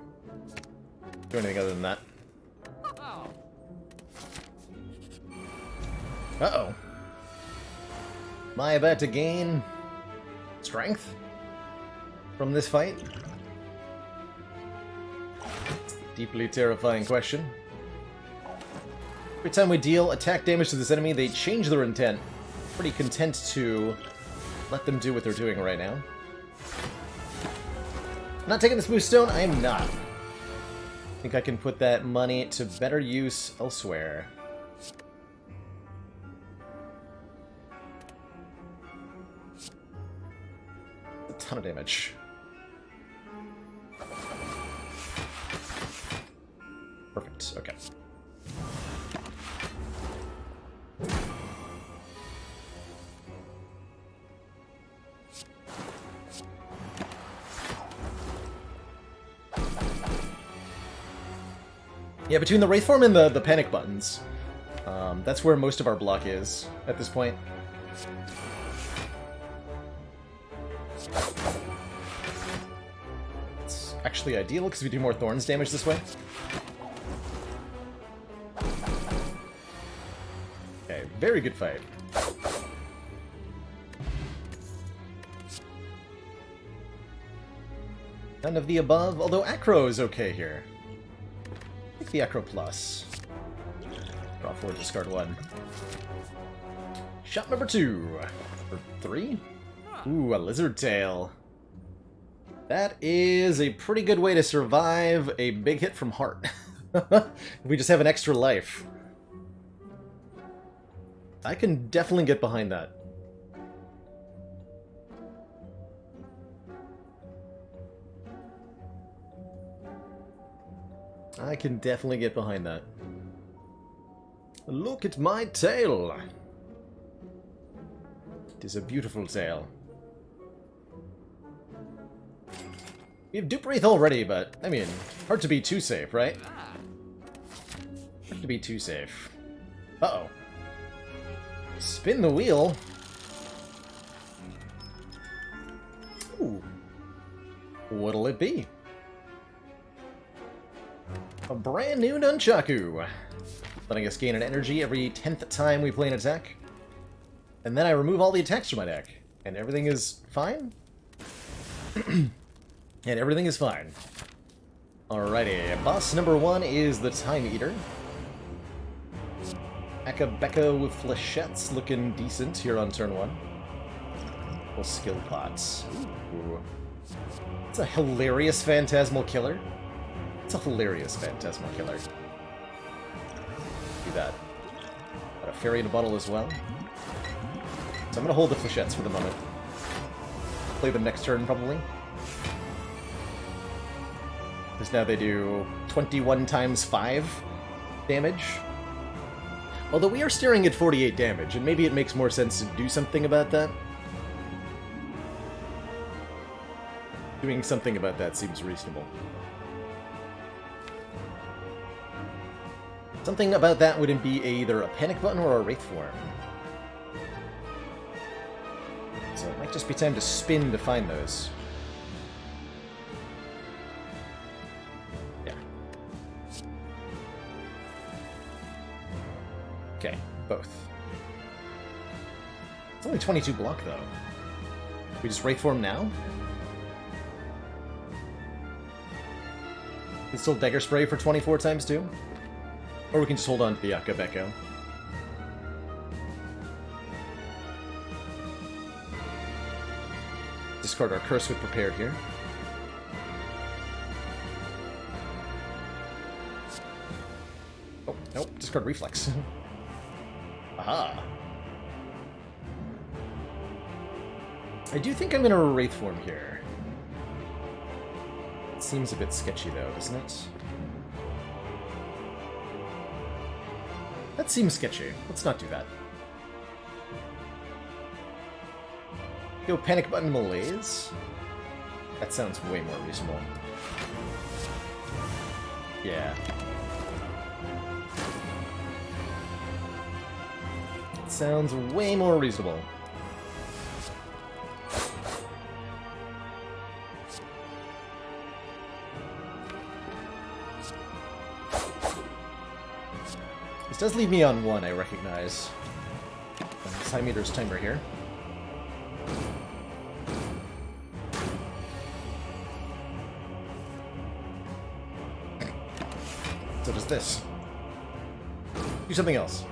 do anything other than that. Uh-oh. Am I about to gain strength from this fight? It's a deeply terrifying question. Every time we deal attack damage to this enemy, they change their intent. Pretty content to let them do what they're doing right now. Not taking the Smooth Stone? I am not. I think I can put that money to better use elsewhere. A ton of damage. Perfect, okay. Yeah, between the Wraith Form and the panic buttons, that's where most of our block is at this point. It's actually ideal because we do more Thorns damage this way. Okay, very good fight. None of the above, although Acro is okay here. Take the Acro Plus. Draw 4, discard 1. Shot number 2. Or 3? Ooh, a Lizard Tail. That is a pretty good way to survive a big hit from Heart. We just have an extra life. I can definitely get behind that. I can definitely get behind that. Look at my tail! It is a beautiful tail. We have Dupe Wraith already, but, I mean, hard to be too safe, right? Hard to be too safe. Uh-oh. Spin the wheel. Ooh. What'll it be? A brand new Nunchaku, letting us gain an energy every 10th time we play an attack. And then I remove all the attacks from my deck, and everything is fine? And everything is fine. Alrighty, boss number 1 is the Time Eater. Akabeka with flechettes looking decent here on turn 1. Little skill pots. Ooh. It's a hilarious Phantasmal Killer. It's a hilarious Phantasmal Killer. Do that. Got a Fairy in a bottle as well. So I'm going to hold the flechettes for the moment. Play them next turn, probably. Because now they do 21 times 5 damage. Although we are staring at 48 damage, and maybe it makes more sense to do something about that. Doing something about that seems reasonable. Something about that would be either a panic button or a Wraith Form. So it might just be time to spin to find those. Yeah. Okay, both. It's only 22 block, though. We just Wraith form now? It's still Dagger Spray for 24 times too? Or we can just hold on to the Akabeko. Discard our Curse with Prepared here. Oh, nope, discard Reflex. Aha! I do think I'm gonna Wraith form here. It seems a bit sketchy though, doesn't it? That seems sketchy. Let's not do that. Go Panic Button Malaise. That sounds way more reasonable. Yeah. It sounds way more reasonable. This does leave me on 1, I recognize. Time Meter's timer here. So does this. Do something else.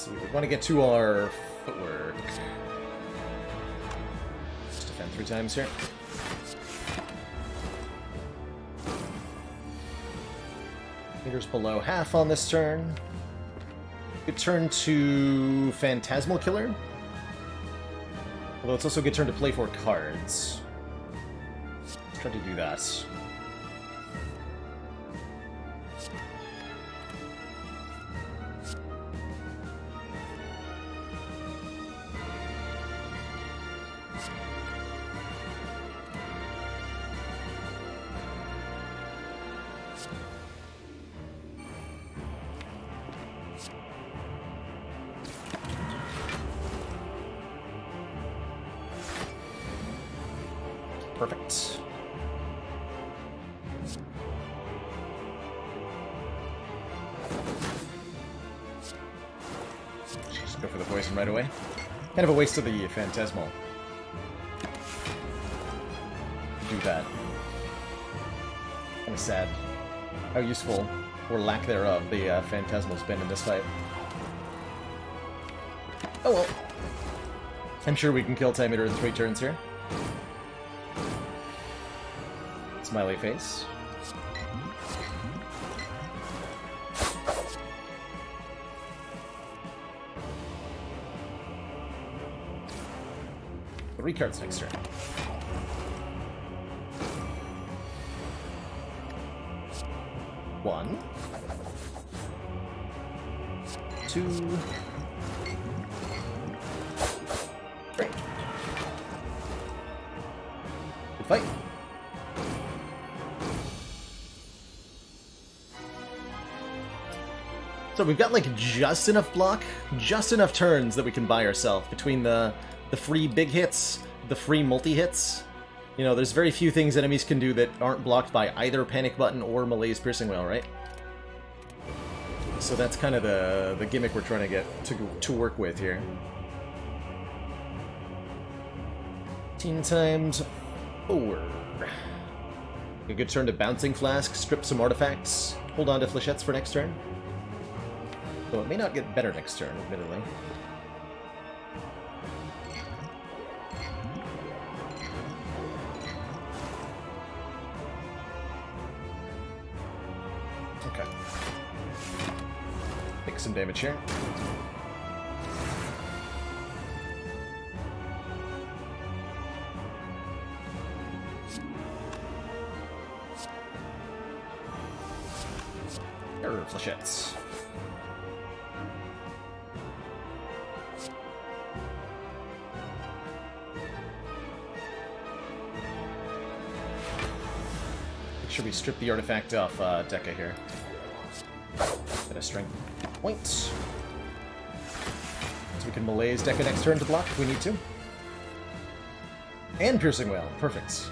We want to get to our footwork. Just defend 3 times here. Meters below half on this turn. Good turn to Phantasmal Killer. Although it's also a good turn to play 4 cards. Let's try to do that. Perfect. Just go for the poison right away. Kind of a waste of the Phantasmal. Do that. Kind of sad how useful, or lack thereof, the Phantasmal's been in this fight. Oh well. I'm sure we can kill Time Eater in 3 turns here. Smiley face. Three cards next turn. One. 2. 3. Good fight. So we've got like just enough block, just enough turns that we can buy ourselves between the free big hits, the free multi-hits. You know, there's very few things enemies can do that aren't blocked by either Panic Button or Malaise Piercing Wail, right? So that's kind of the gimmick we're trying to get to work with here. 15 times 4. A good turn to Bouncing Flask, strip some artifacts, hold on to Flechettes for next turn. Though it may not get better next turn, admittedly. Okay. Take some damage here. Flechettes. Make sure we strip the artifact off Deca here. Get a strength point. So we can malaise Deca next turn to block if we need to. And Piercing Whale. Perfect.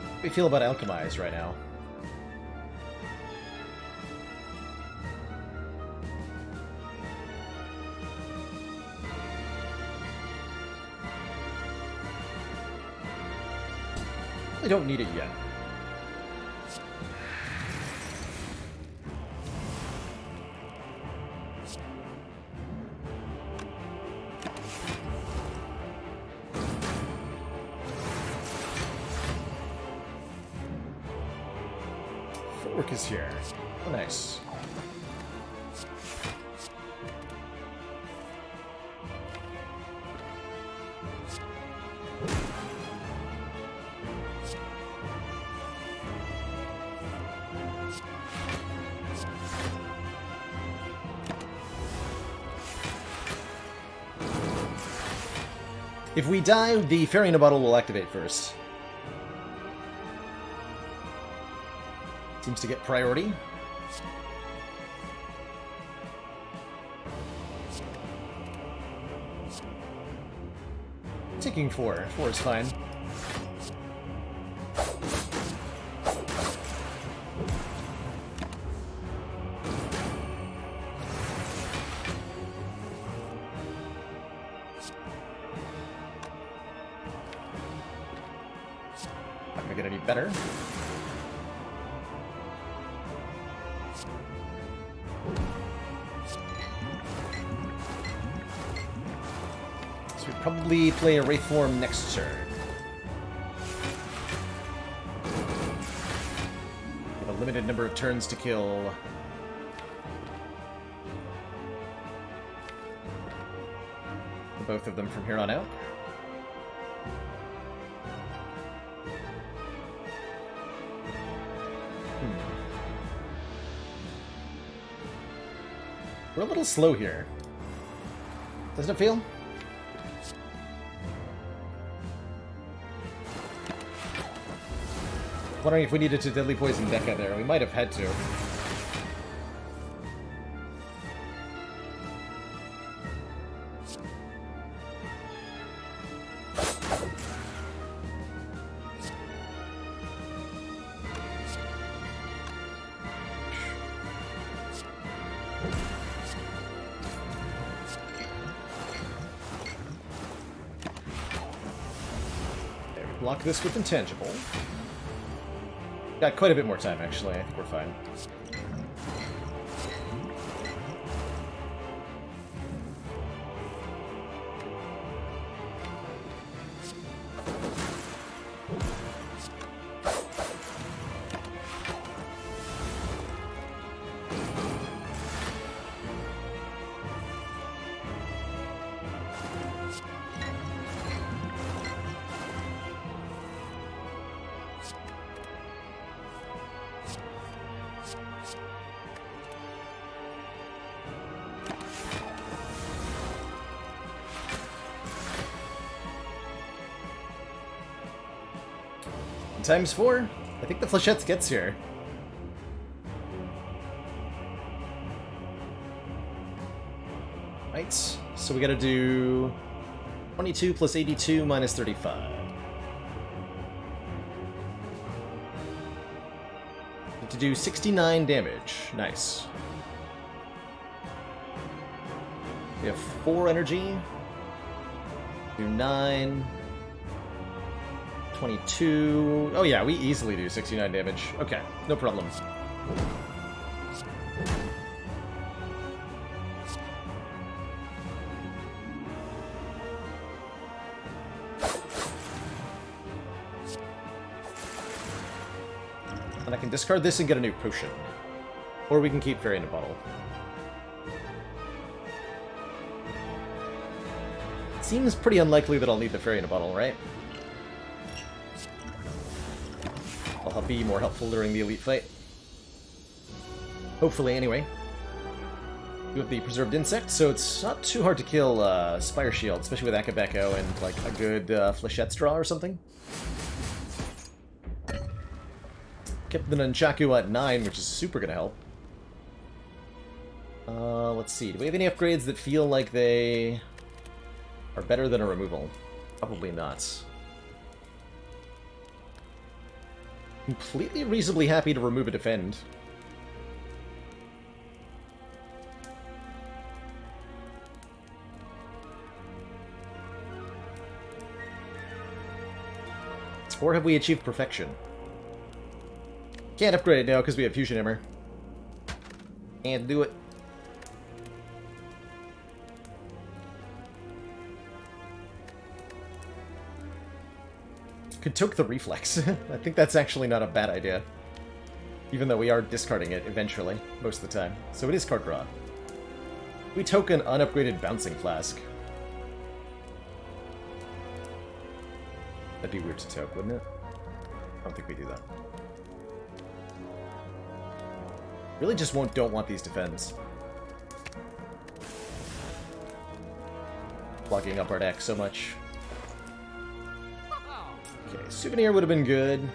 How do we feel about Alchemize right now? I don't need it yet. Footwork is here. Oh, nice. If we die, the Fairy in a Bottle will activate first. Seems to get priority. Taking 4. 4 is fine. Not gonna get any better. Probably play a Wraith form next turn. We have a limited number of turns to kill. Both of them from here on out. We're a little slow here. Doesn't it feel? Wondering if we needed to Deadly Poison Deca there. We might have had to. There, we block this with Intangible. Got quite a bit more time, actually. I think we're fine. Times 4? I think the Flechettes gets here. Right, so we gotta do 22 plus 82 minus 35. To do 69 damage. Nice. We have 4 energy. Do 9. 22... Oh yeah, we easily do 69 damage. Okay, no problem. And I can discard this and get a new potion. Or we can keep Fairy in a Bottle. Seems pretty unlikely that I'll need the Fairy in a Bottle, right? That'll be more helpful during the elite fight. Hopefully, anyway. You have the Preserved Insect, so it's not too hard to kill Spire Shield, especially with Akabeko and like a good Flechette's Draw or something. Kept the Nunchaku at 9, which is super gonna help. Let's see. Do we have any upgrades that feel like they are better than a removal? Probably not. Completely reasonably happy to remove a defend. Or have we achieved perfection? Can't upgrade it now because we have Fusion Hammer. Can't do it. Could toke the Reflex. I think that's actually not a bad idea. Even though we are discarding it eventually, most of the time. So it is card draw. We toke an unupgraded Bouncing Flask. That'd be weird to toke, wouldn't it? I don't think we do that. Really just don't want these defends. Plugging up our deck so much. Okay, Souvenir would have been good.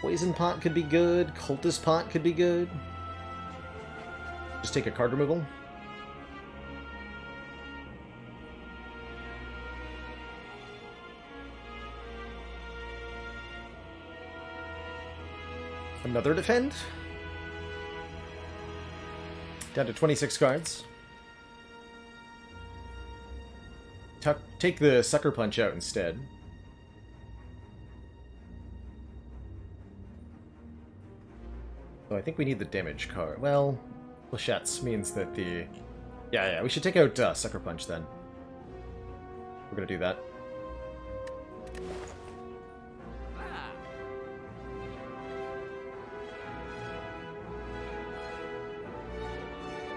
Poison Pot could be good. Cultist Pot could be good. Just take a card removal. Another defend. Down to 26 cards. Take the Sucker Punch out instead. So I think we need the damage card. Well, Flechette's means that the... Yeah, we should take out Sucker Punch then. We're gonna do that.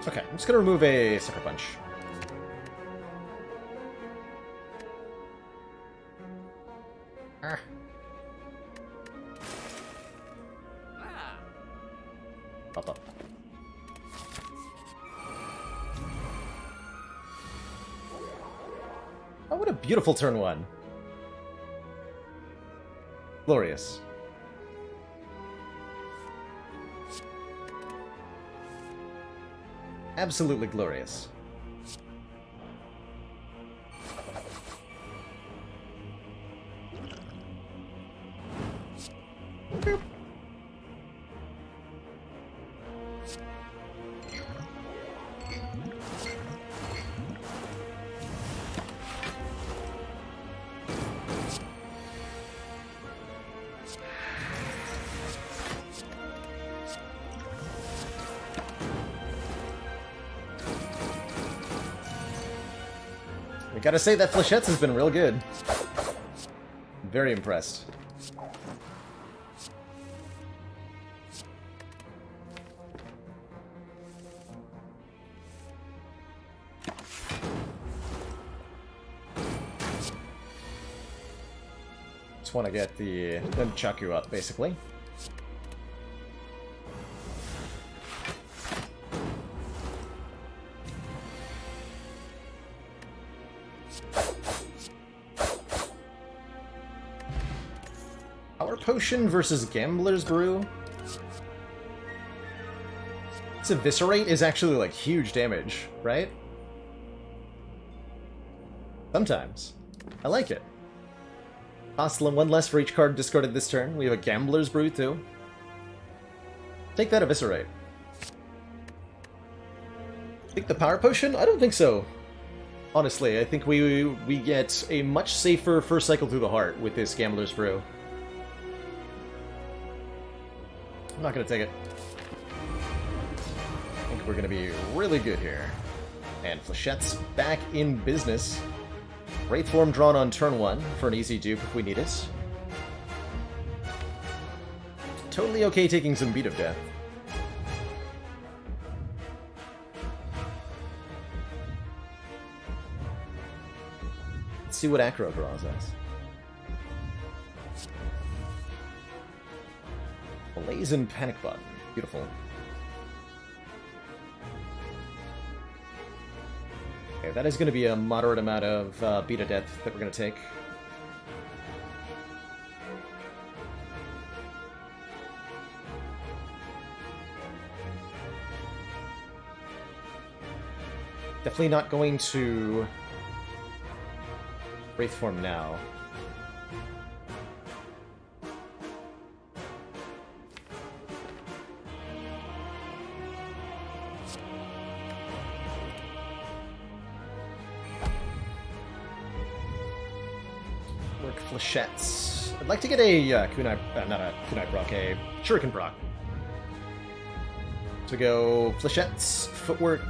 Okay, I'm just gonna remove a Sucker Punch. Pop up. Oh, what a beautiful turn 1. Glorious. Absolutely glorious. Boop. I gotta say that Flechette's has been real good. Very impressed. Just want to get the Nunchaku up, basically. Power Potion versus Gambler's Brew. This Eviscerate is actually like huge damage, right? Sometimes. I like it. Costs 1 less for each card discarded this turn. We have a Gambler's Brew too. Take that Eviscerate. Think the Power Potion? I don't think so. Honestly, I think we get a much safer first cycle through the heart with this Gambler's Brew. I'm not going to take it. I think we're going to be really good here. And Flechette's back in business. Wraith Form drawn on turn 1 for an easy dupe if we need it. Totally okay taking some Beat of Death. Let's see what Acro draws us. Blaze and Panic Button. Beautiful. Okay, that is going to be a moderate amount of beta death that we're going to take. Definitely not going to Wraith form now. Work flechettes. I'd like to get a kunai, not a kunai proc, a shuriken proc. So go flechettes, footwork,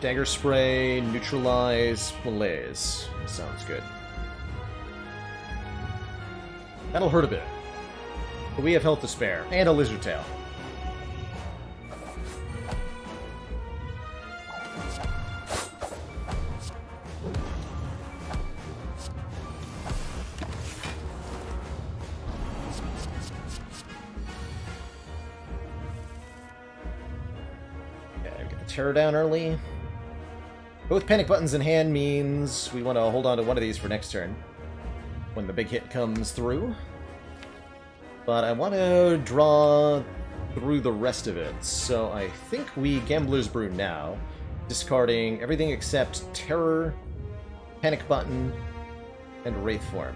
dagger spray, neutralize, malaise. Sounds good. That'll hurt a bit. But we have health to spare, and a lizard tail. Okay, get the terror down early. Both panic buttons in hand means we want to hold on to one of these for next turn, when the big hit comes through. But I want to draw through the rest of it, so I think we Gambler's Brew now, discarding everything except Terror, Panic Button, and Wraith Form,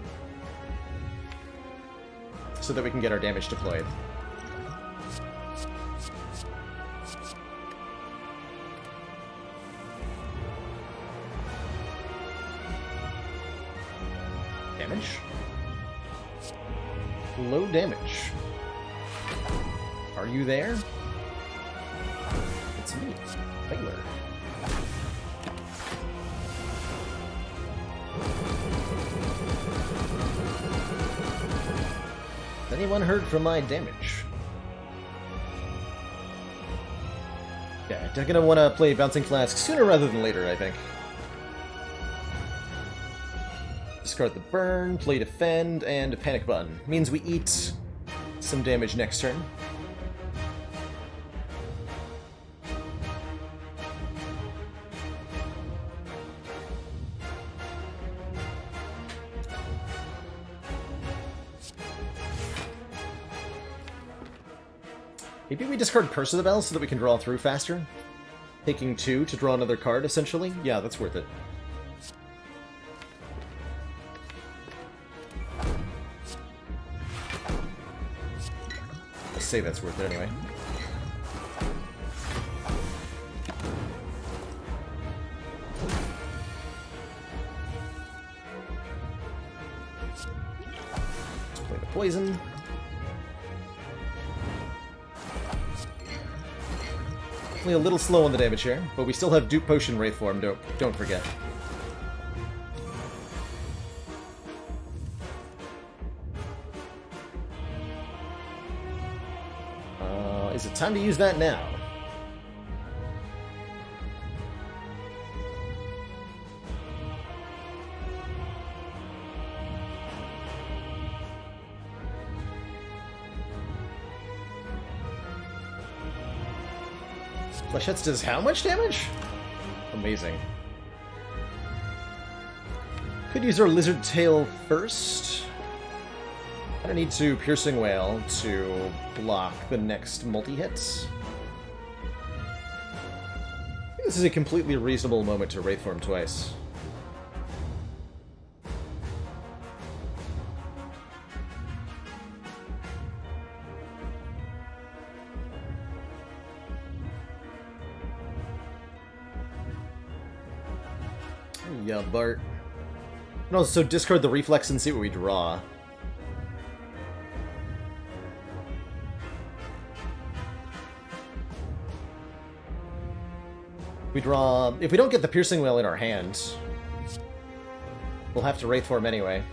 so that we can get our damage deployed. Damage. Low damage. Are you there? It's me, Baylor. Has anyone heard from my damage? Yeah, I'm gonna want to play Bouncing Flask sooner rather than later, I think. Discard the burn, play defend, and panic button. Means we eat some damage next turn. Maybe we discard Curse of the Bell so that we can draw through faster? Taking 2 to draw another card, essentially? Yeah, that's worth it. Say that's worth it anyway. Let's play the poison. Definitely a little slow on the damage here, but we still have Dupe Potion Wraith form, don't forget. Is it time to use that now? Flechettes does how much damage? Amazing. Could use our Lizard Tail first. I don't need to Piercing Wail to block the next multi-hits. I think this is a completely reasonable moment to Wraith Form twice. Yeah, Bart. And also discard the Reflex and see what we draw. We draw... If we don't get the Piercing Wail in our hand, we'll have to Wraith Form anyway.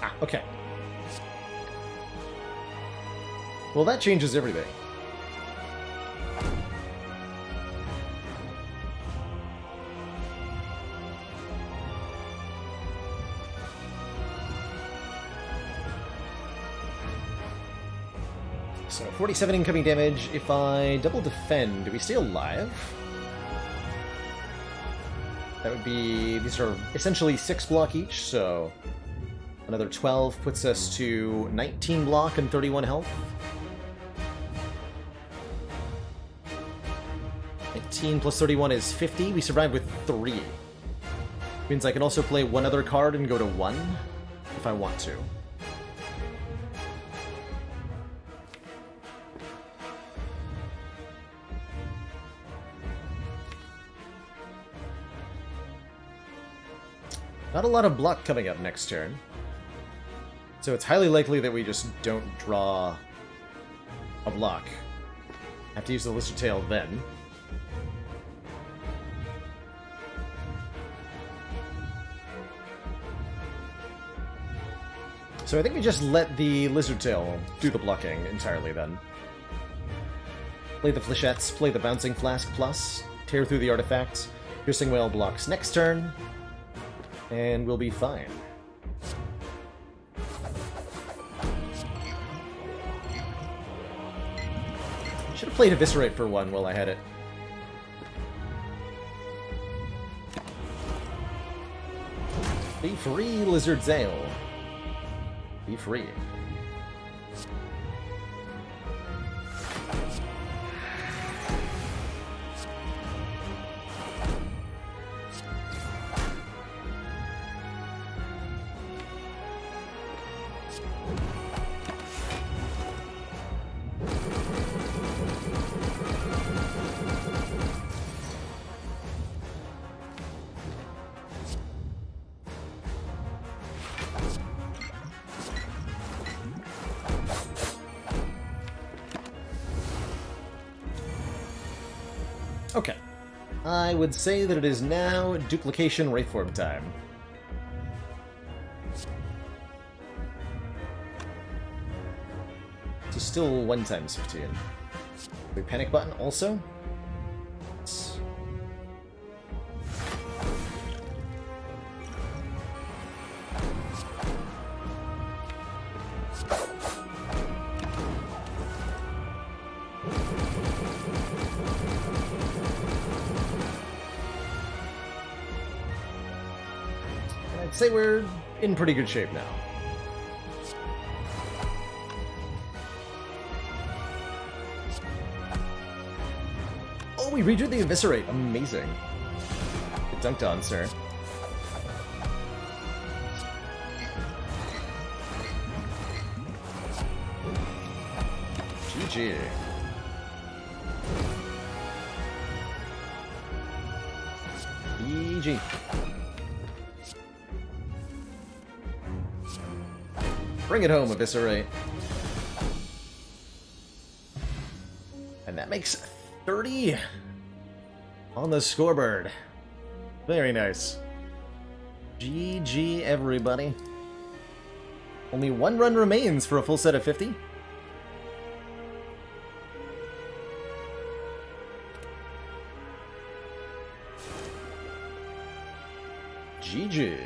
Ah, okay. Well, that changes everything. So, 47 incoming damage. If I double defend, do we stay alive? That would be... These are essentially 6 block each, so... Another 12 puts us to 19 block and 31 health. 19 plus 31 is 50. We survive with 3. Means I can also play one other card and go to 1 if I want to. Not a lot of block coming up next turn. So it's highly likely that we just don't draw a block. Have to use the Lizard Tail then. So I think we just let the Lizard Tail do the blocking entirely then. Play the Flechettes, play the Bouncing Flask plus, tear through the artifacts, Piercing Whale blocks next turn, and we'll be fine. Should have played Eviscerate for one while I had it. Be free, Lizard Tail. Be free. Okay. I would say that it is now duplication Wraithform time. So still 1 times 15. We panic button also? I'd say we're in pretty good shape now. Oh, we redrew the Eviscerate. Amazing. Get dunked on, sir. GG. GG. Bring it home, Eviscerate. And that makes 30 on the scoreboard. Very nice. GG, everybody. Only 1 run remains for a full set of 50. GG.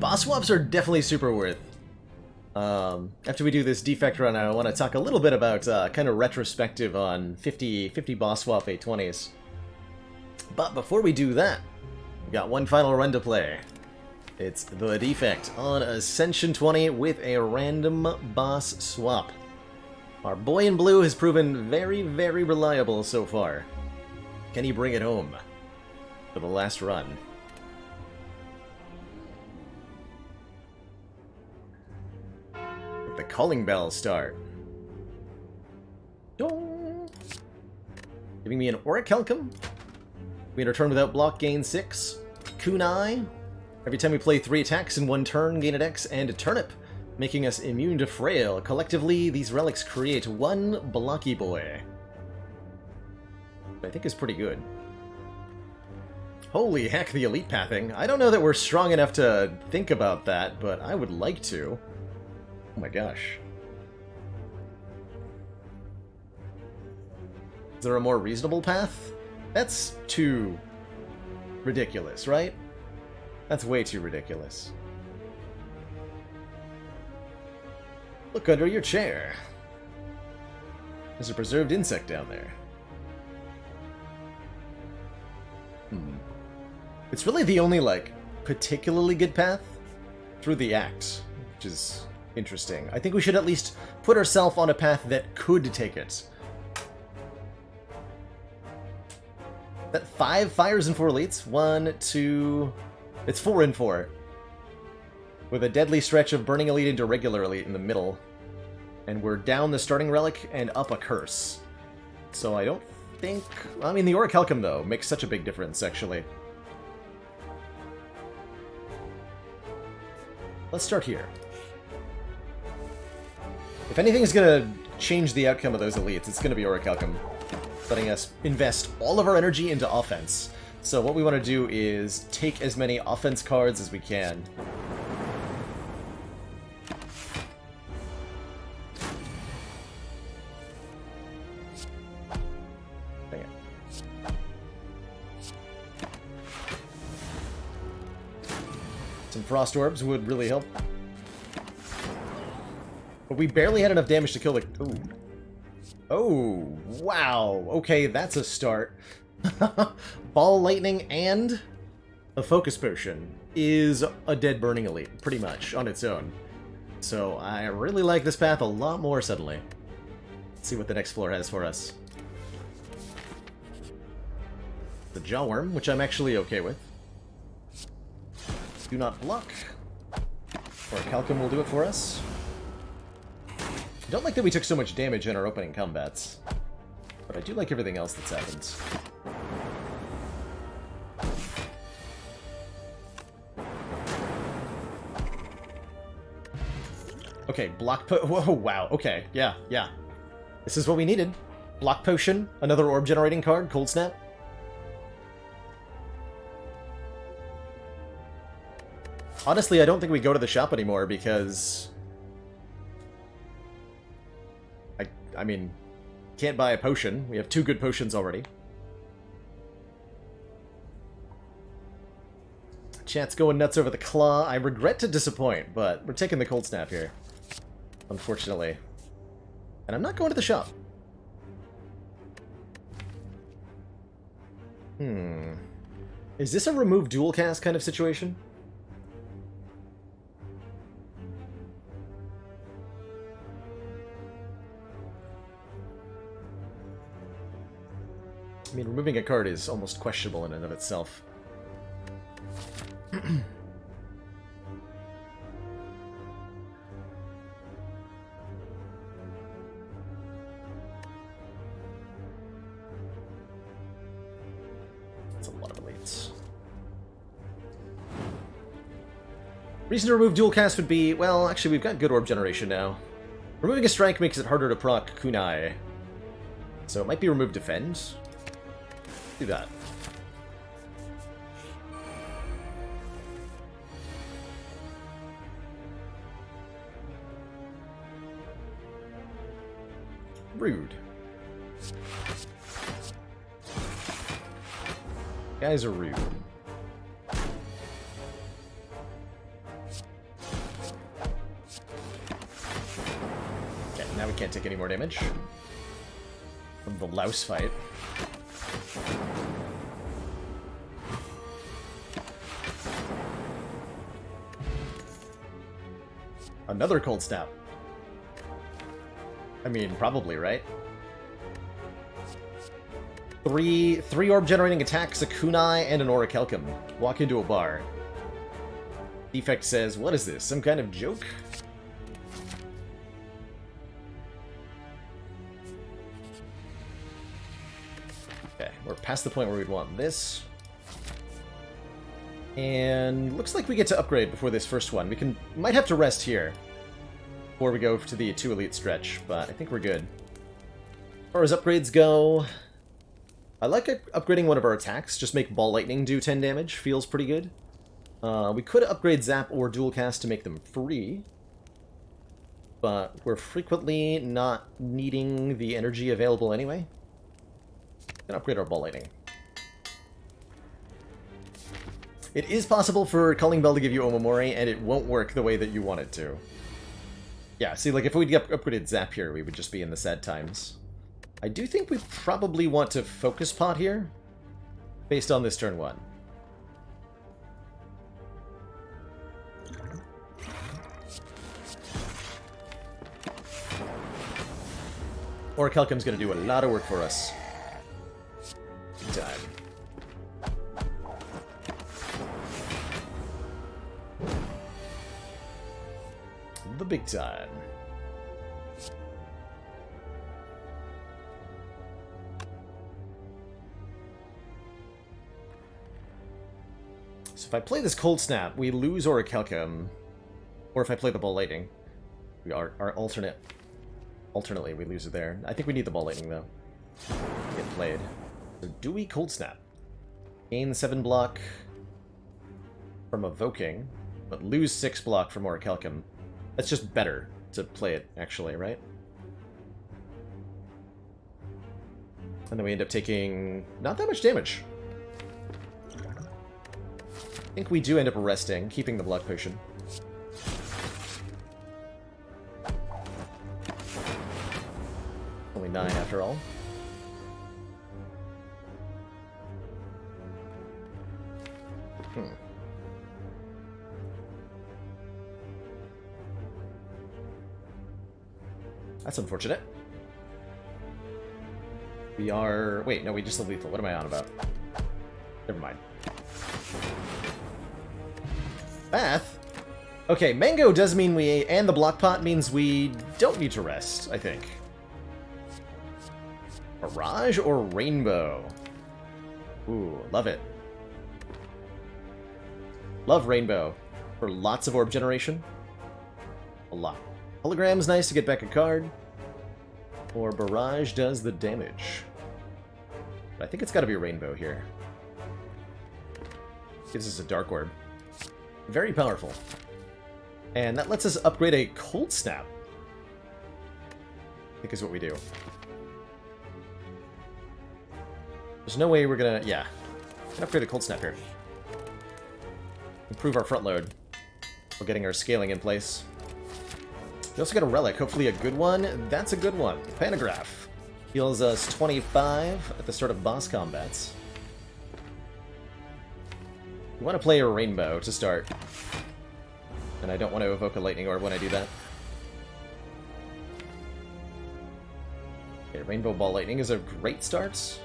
Boss swaps are definitely super worth. After we do this defect run, I want to talk a little bit about kind of retrospective on 50 boss swap 820s. But before we do that, we got one final run to play. It's the defect on Ascension 20 with a random boss swap. Our boy in blue has proven very, very reliable so far. Can he bring it home for the last run? The calling bell start. Dong. Giving me an Auric Helcom. We return without block, gain 6. Kunai. Every time we play 3 attacks in 1 turn, gain a dex and a turnip, making us immune to frail. Collectively, these relics create 1 blocky boy. I think is pretty good. Holy heck, the elite pathing. I don't know that we're strong enough to think about that, but I would like to. Oh my gosh. Is there a more reasonable path? That's too ridiculous, right? That's way too ridiculous. Look under your chair. There's a preserved insect down there. It's really the only, like, particularly good path through the act, which is interesting. I think we should at least put ourselves on a path that could take it. That 5 fires and 4 elites? 1, 2... It's 4 and 4. With a deadly stretch of burning elite into regular elite in the middle. And we're down the starting relic and up a curse. So I don't think... I mean, the Orichalcum, though, makes such a big difference, actually. Let's start here. If anything is going to change the outcome of those elites, it's going to be Orichalcum, letting us invest all of our energy into offense. So what we want to do is take as many offense cards as we can. Dang it. Some Frost Orbs would really help. But we barely had enough damage to kill the... Ooh. Oh, wow. Okay, that's a start. Ball Lightning and a Focus Potion is a dead Burning Elite, pretty much, on its own. So I really like this path a lot more suddenly. Let's see what the next floor has for us. The Jawworm, which I'm actually okay with. Do not block. Orichalcum will do it for us. I don't like that we took so much damage in our opening combats, but I do like everything else that's happened. Okay, whoa, wow, okay, yeah. This is what we needed. Block Potion, another orb generating card, Cold Snap. Honestly, I don't think we go to the shop anymore because... I mean, can't buy a potion. We have 2 good potions already. Chat's going nuts over the claw. I regret to disappoint, but we're taking the Cold Snap here. Unfortunately. And I'm not going to the shop. Is this a remove dual cast kind of situation? I mean, removing a card is almost questionable in and of itself. That's a lot of elites. Reason to remove dual cast would be, well, actually we've got good orb generation now. Removing a strike makes it harder to proc kunai. So it might be remove defend. Do that. Rude. Guys are rude. Okay, now we can't take any more damage from the louse fight. Another Cold Snap. I mean, probably, right? Three orb generating attacks, a kunai, and an Orichalcum. Walk into a bar. Defect says, what is this? Some kind of joke? Okay, we're past the point where we'd want this. And looks like we get to upgrade before this first one. Might have to rest here before we go to the 2 elite stretch, but I think we're good. As far as upgrades go, I like upgrading one of our attacks. Just make Ball Lightning do 10 damage. Feels pretty good. We could upgrade Zap or Dual Cast to make them free, but we're frequently not needing the energy available anyway. Gonna upgrade our Ball Lightning. It is possible for Calling Bell to give you Omamori, and it won't work the way that you want it to. Yeah, see, like, if we'd upgraded Zap here, we would just be in the sad times. I do think we probably want to Focus Pot here, based on this turn 1. Orichalcum's gonna do a lot of work for us. Big time. The big time. So if I play this Cold Snap, we lose Orichalcum. Or if I play the Ball Lightning, we are alternately we lose it there. I think we need the Ball Lightning though. Get played. So do we Cold Snap? Gain 7 block from Evoking, but lose 6 block from Orichalcum. That's just better to play it, actually, right? And then we end up taking not that much damage. I think we do end up resting, keeping the blood potion. Only 9 after all. That's unfortunate. We are... Wait, no, we just did lethal. What am I on about? Never mind. Bath? Okay, Mango does mean we... And the Block Pot means we don't need to rest, I think. Mirage or Rainbow? Ooh, love it. Love Rainbow. For lots of orb generation. A lot. Hologram's nice to get back a card. Or Barrage does the damage. But I think it's got to be Rainbow here. Gives us a Dark Orb. Very powerful. And that lets us upgrade a Cold Snap. I think is what we do. There's no way we're gonna... Yeah. We can upgrade a Cold Snap here. Improve our front load while getting our scaling in place. We also got a Relic, hopefully a good one. That's a good one. Pantograph. Heals us 25 at the start of boss combats. We want to play a Rainbow to start. And I don't want to evoke a Lightning Orb when I do that. Okay, Rainbow Ball Lightning is a great start. So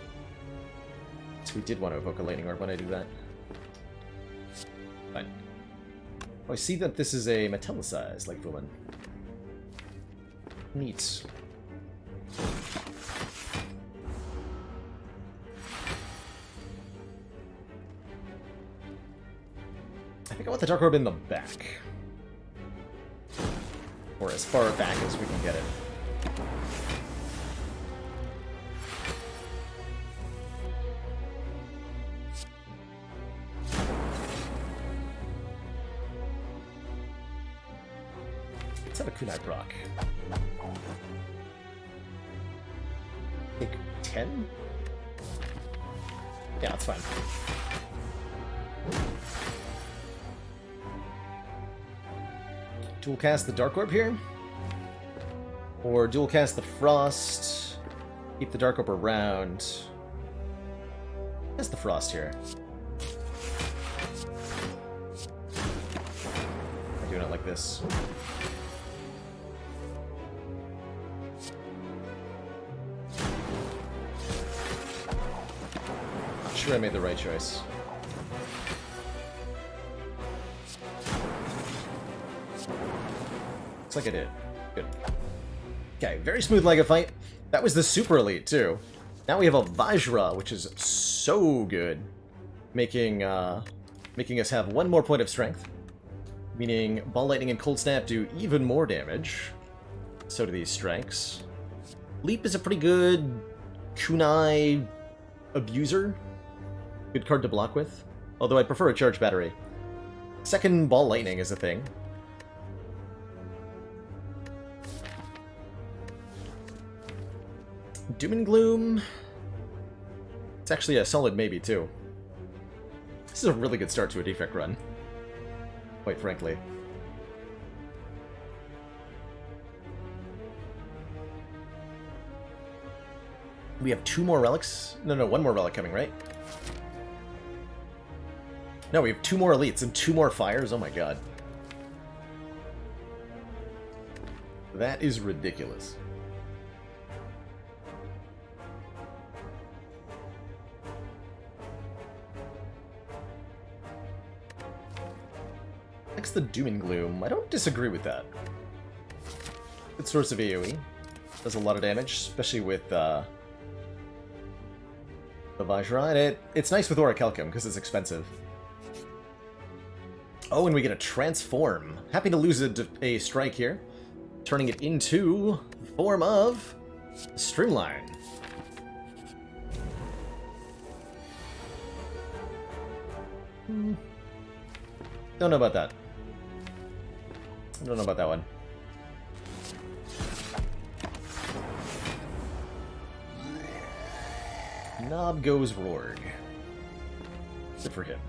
we did want to evoke a Lightning Orb when I do that. Fine. Oh, I see that this is a metallicized, like Vulan. Neat. I think I want the Dark Orb in the back. Or as far back as we can get it. Let's have a Kunai proc. Take 10? Yeah, that's fine. Dual cast the Dark Orb here? Or dual cast the Frost, keep the Dark Orb around. Cast the Frost here. I'm doing it like this. Not sure I made the right choice. Looks like I did. Good. Okay, very smooth like a fight. That was the super elite too. Now we have a Vajra, which is so good. Making making us have 1 more point of strength, meaning Ball Lightning and Cold Snap do even more damage. So do these strikes. Leap is a pretty good kunai abuser. Good card to block with, although I prefer a charge battery. Second Ball Lightning is a thing. Doom and Gloom. It's actually a solid maybe, too. This is a really good start to a defect run, quite frankly. We have 2 more relics? No, 1 more relic coming, right? No, we have 2 more elites and 2 more fires? Oh my god. That is ridiculous. Next, the Doom and Gloom. I don't disagree with that. Good source of AoE. Does a lot of damage, especially with the Vajra. And it's nice with Orichalcum, because it's expensive. Oh, and we get a Transform. Happy to lose a strike here. Turning it into the form of Streamline. Don't know about that. I don't know about that one. Knob goes Rorg. Good for him.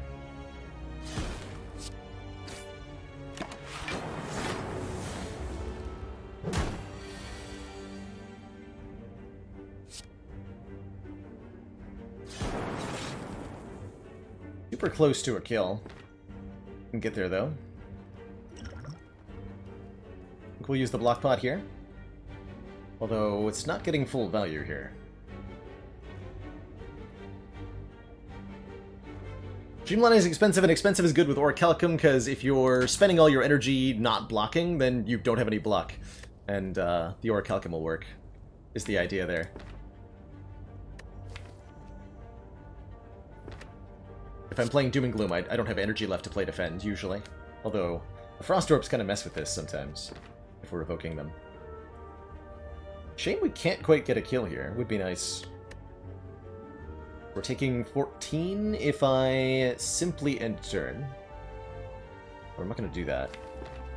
Super close to a kill. Can get there though. I think we'll use the block pot here. Although it's not getting full value here. Dreamline is expensive, and expensive is good with Orichalcum, because if you're spending all your energy not blocking, then you don't have any block. And the Orichalcum will work, is the idea there. If I'm playing Doom and Gloom, I don't have energy left to play Defend, usually. Although, the Frost Orbs kind of mess with this sometimes, if we're evoking them. Shame we can't quite get a kill here. Would be nice. We're taking 14 if I simply end turn. Or am I going to do that?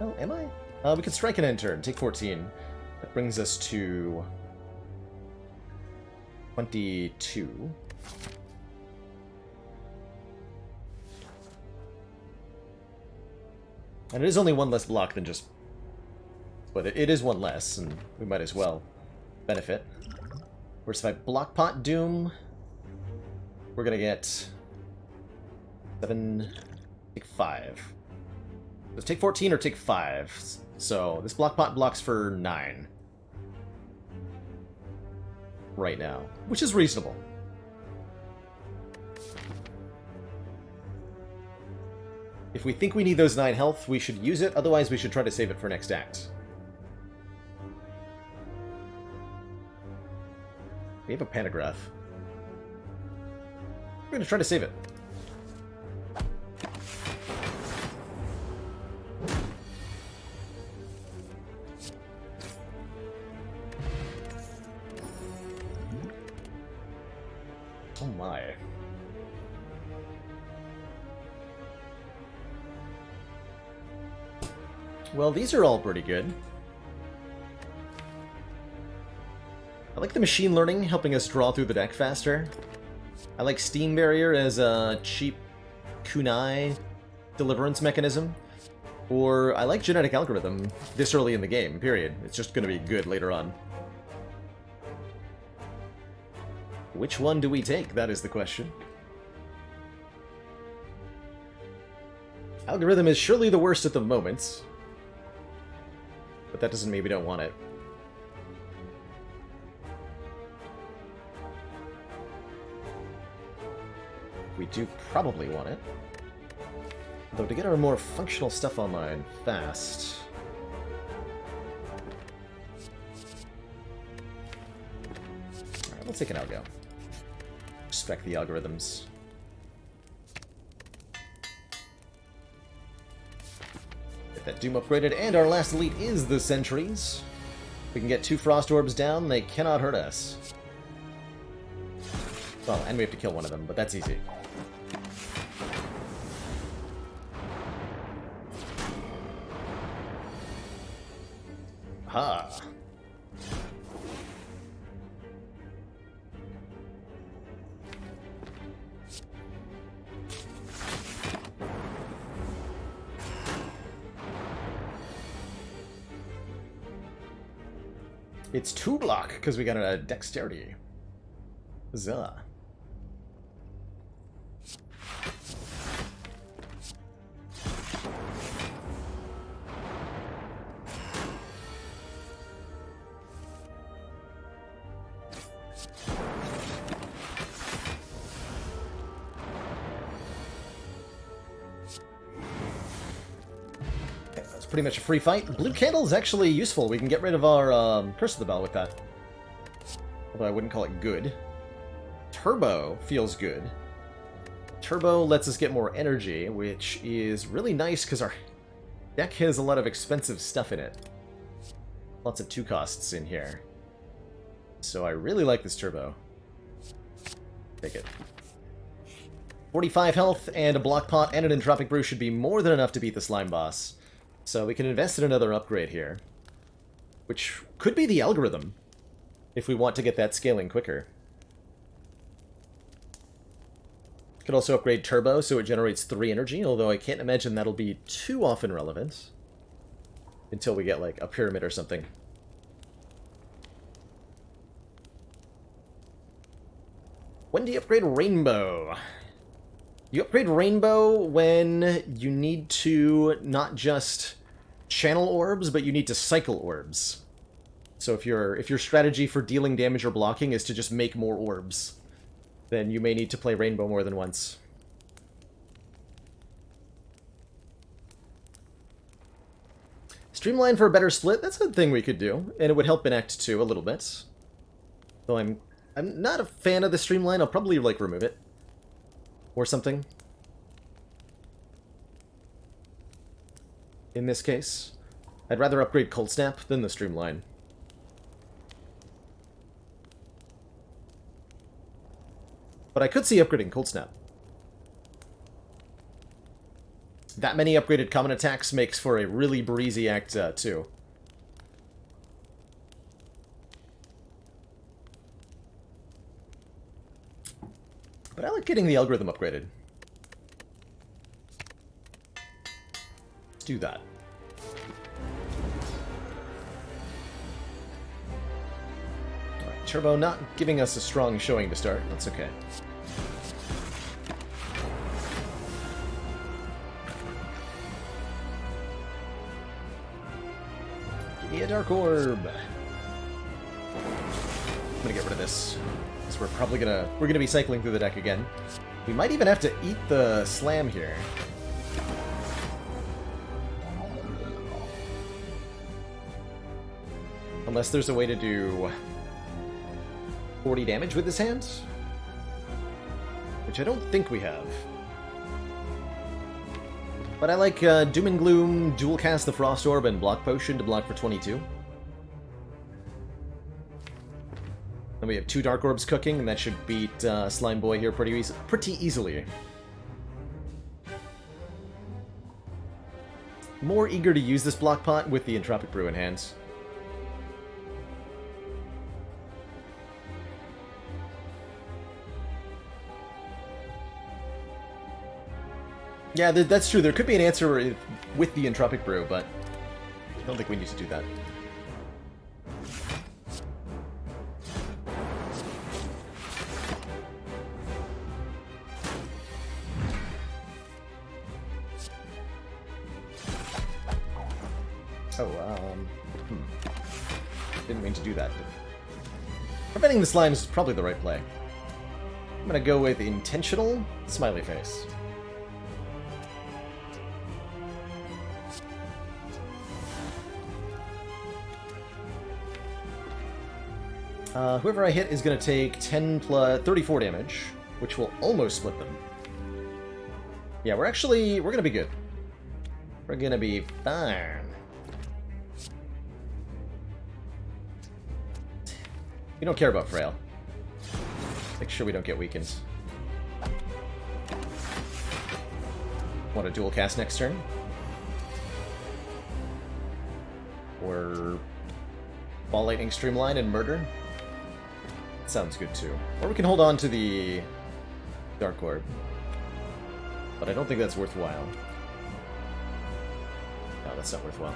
Oh, am I? We can strike and end turn. Take 14. That brings us to 22. And it is only 1 less block than just... But it is 1 less, and we might as well benefit. Whereas if I block pot Doom, we're gonna get 7, take 5. Let's take 14 or take 5. So this block pot blocks for 9 right now, which is reasonable. If we think we need those 9 health, we should use it. Otherwise, we should try to save it for next act. We have a Pantograph. We're going to try to save it. Oh my. Well, these are all pretty good. I like the machine learning helping us draw through the deck faster. I like Steam Barrier as a cheap kunai deliverance mechanism. Or I like Genetic Algorithm this early in the game, period. It's just going to be good later on. Which one do we take? That is the question. Algorithm is surely the worst at the moment. But that doesn't mean we don't want it. We do probably want it. Though to get our more functional stuff online fast... Alright, let's take an algo. Respect the algorithms. Get that Doom upgraded, and our last elite is the Sentries. We can get 2 Frost Orbs down, they cannot hurt us. Well, and we have to kill one of them, but that's easy. Ha! It's 2 block, because we got a dexterity. Huzzah. Pretty much a free fight. Blue Candle is actually useful. We can get rid of our Curse of the Bell with that. Although I wouldn't call it good. Turbo feels good. Turbo lets us get more energy, which is really nice because our deck has a lot of expensive stuff in it. Lots of 2 costs in here. So I really like this Turbo. Take it. 45 health and a Block Pot and an Entropic Brew should be more than enough to beat the Slime Boss. So we can invest in another upgrade here, which could be the algorithm, if we want to get that scaling quicker. Could also upgrade Turbo so it generates 3 energy, although I can't imagine that'll be too often relevant until we get like a pyramid or something. When do you upgrade Rainbow? You upgrade Rainbow when you need to not just channel orbs, but you need to cycle orbs. So if your strategy for dealing damage or blocking is to just make more orbs, then you may need to play Rainbow more than once. Streamline for a better split, that's a thing we could do, and it would help in Act 2 a little bit. Though I'm not a fan of the Streamline, I'll probably like remove it. Or something. In this case, I'd rather upgrade Cold Snap than the Streamline. But I could see upgrading Cold Snap. That many upgraded common attacks makes for a really breezy Act 2. But I like getting the algorithm upgraded. Let's do that. Alright, Turbo not giving us a strong showing to start. That's okay. Give me a Dark Orb. I'm gonna get rid of this. We're probably gonna be cycling through the deck again. We might even have to eat the slam here. Unless there's a way to do 40 damage with his hands, which I don't think we have. But I like Doom and Gloom, dual cast the Frost Orb, and Block Potion to block for 22. Then we have 2 Dark Orbs cooking, and that should beat Slime Boy here pretty easily. More eager to use this Block Pot with the Entropic Brew in hand. Yeah, that's true. There could be an answer with the Entropic Brew, but I don't think we need to do that. Didn't mean to do that. Preventing the slime is probably the right play. I'm gonna go with intentional smiley face. Whoever I hit is gonna take 10 plus 34 damage, which will almost split them. Yeah, we're gonna be good. We're We're gonna be fine. We don't care about Frail. Make sure we don't get weakened. Want a dual cast next turn? Or Ball Lightning Streamline and Murder? Sounds good too. Or we can hold on to the Dark Orb. But I don't think that's worthwhile. No, that's not worthwhile.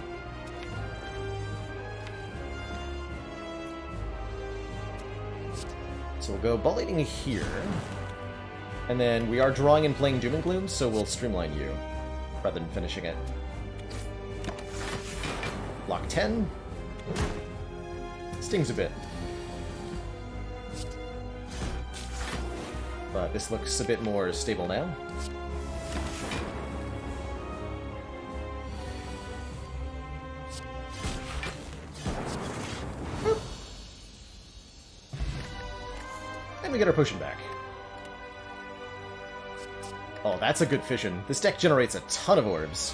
So we'll go Ball Lightning here. And then we are drawing and playing Doom and Gloom, so we'll Streamline you rather than finishing it. Block 10. Stings a bit. But this looks a bit more stable now. And we get our potion back. Oh, that's a good fission. This deck generates a ton of orbs.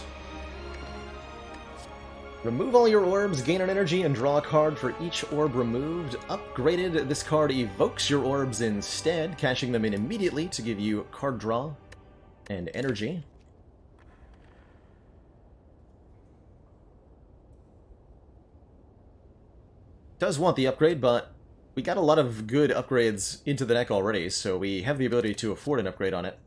Remove all your orbs, gain an energy, and draw a card for each orb removed. Upgraded, this card evokes your orbs instead, cashing them in immediately to give you card draw and energy. Does want the upgrade, but we got a lot of good upgrades into the deck already, so we have the ability to afford an upgrade on it.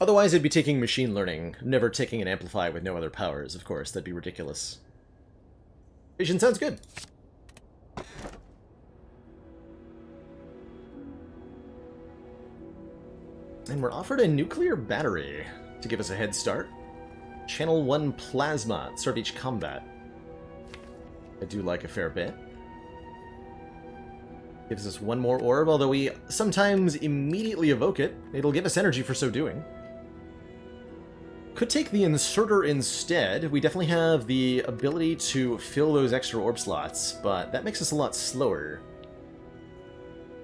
Otherwise, it'd be taking machine learning, never taking an Amplify with no other powers, of course. That'd be ridiculous. Vision sounds good. And we're offered a nuclear battery to give us a head start. Channel 1 Plasma at start of each combat. I do like a fair bit. Gives us one more orb, although we sometimes immediately evoke it. It'll give us energy for so doing. Could take the Inserter instead. We definitely have the ability to fill those extra orb slots, but that makes us a lot slower.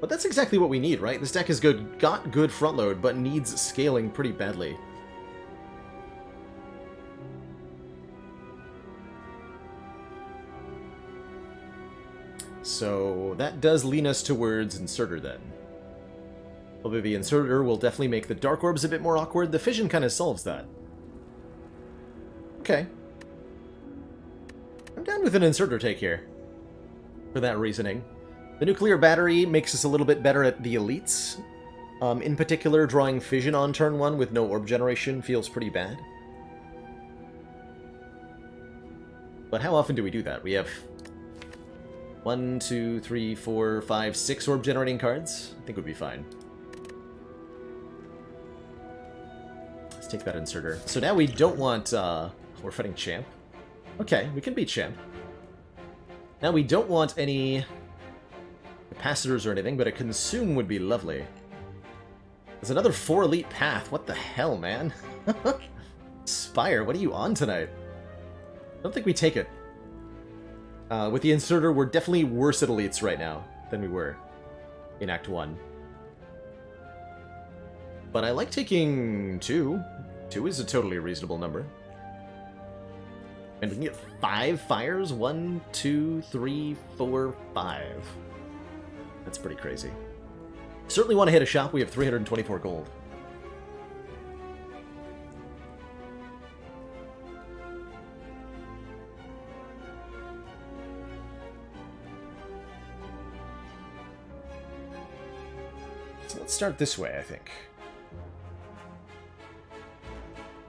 But that's exactly what we need, right? This deck has got good front load, but needs scaling pretty badly. So that does lean us towards Inserter then. Although the Inserter will definitely make the Dark Orbs a bit more awkward, the Fission kind of solves that. Okay. I'm down with an Inserter take here. For that reasoning. The Nuclear Battery makes us a little bit better at the Elites. In particular, drawing Fission on turn 1 with no orb generation feels pretty bad. But how often do we do that? We have 1, 2, 3, 4, 5, 6 orb generating cards. I think we'd be fine. Let's take that Inserter. So now we don't want... we're fighting Champ. Okay, we can beat Champ. Now we don't want any capacitors or anything, but a Consume would be lovely. There's another 4 Elite Path. What the hell, man? Spire, what are you on tonight? I don't think we take it. With the Inserter, we're definitely worse at Elites right now than we were in Act 1. But I like taking 2. 2 is a totally reasonable number. And we can get 5 fires? 1, 2, 3, 4, 5. That's pretty crazy. Certainly want to hit a shop. We have 324 gold. So let's start this way, I think.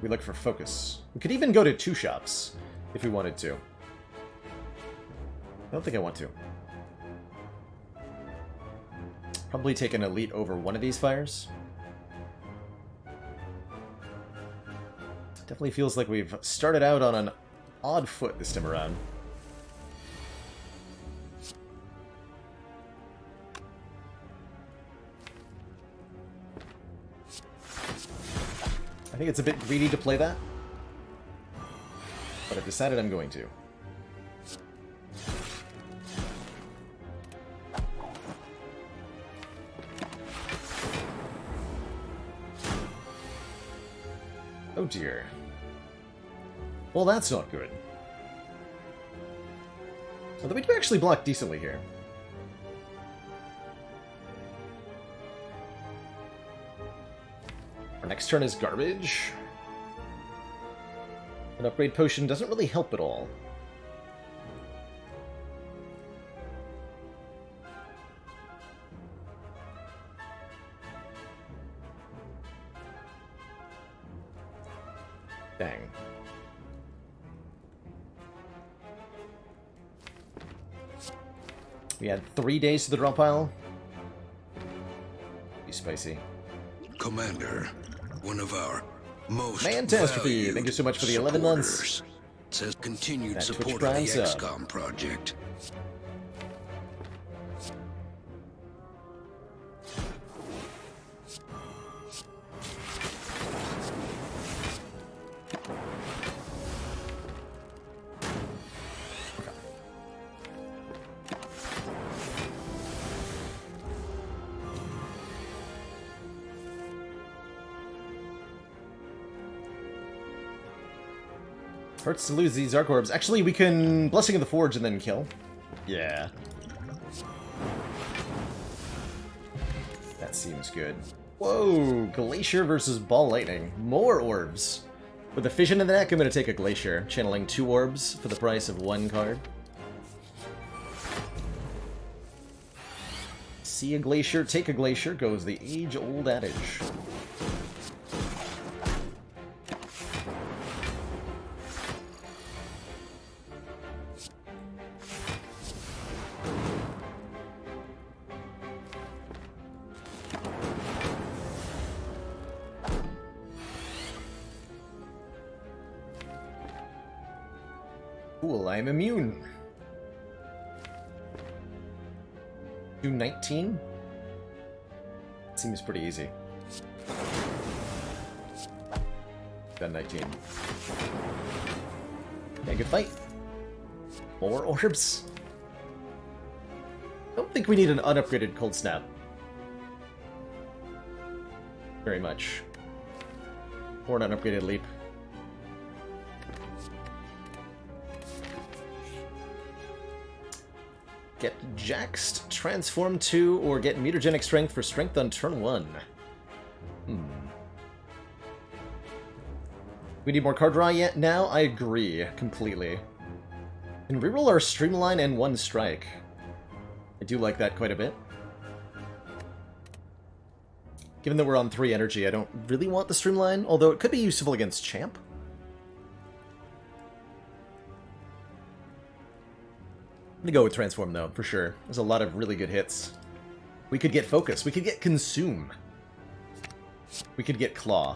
We look for focus. We could even go to 2 shops if we wanted to. I don't think I want to. Probably take an Elite over one of these fires. Definitely feels like we've started out on an odd foot this time around. I think it's a bit greedy to play that, but I've decided I'm going to. Oh dear. Well, that's not good. Although we do actually block decently here. Our next turn is garbage. An upgrade potion doesn't really help at all. Dang. We had 3 days to the draw pile. Be spicy. Commander, one of our most Mantastrophe, thank you so much for the 11 months. Says continued That support of Twitch the Prime sub. XCOM project. Hurts to lose these Arc Orbs. Actually, we can Blessing of the Forge and then kill. Yeah. That seems good. Whoa! Glacier versus Ball Lightning. More orbs. With a Fission in the deck, I'm going to take a Glacier, channeling 2 orbs for the price of 1 card. See a Glacier, take a Glacier, goes the age-old adage. Cool, I'm immune. 219? Seems pretty easy. Done 19. Yeah, good fight. More orbs. Don't think we need an unupgraded Cold Snap. Very much. Or an unupgraded Leap. Get Jaxed, Transform 2, or get Mutagenic Strength for Strength on turn 1. We need more card draw yet now? I agree, completely. And reroll our Streamline and 1 Strike. I do like that quite a bit. Given that we're on 3 energy, I don't really want the Streamline, although it could be useful against Champ. I'm gonna go with Transform, though, for sure. There's a lot of really good hits. We could get Focus. We could get Consume. We could get Claw.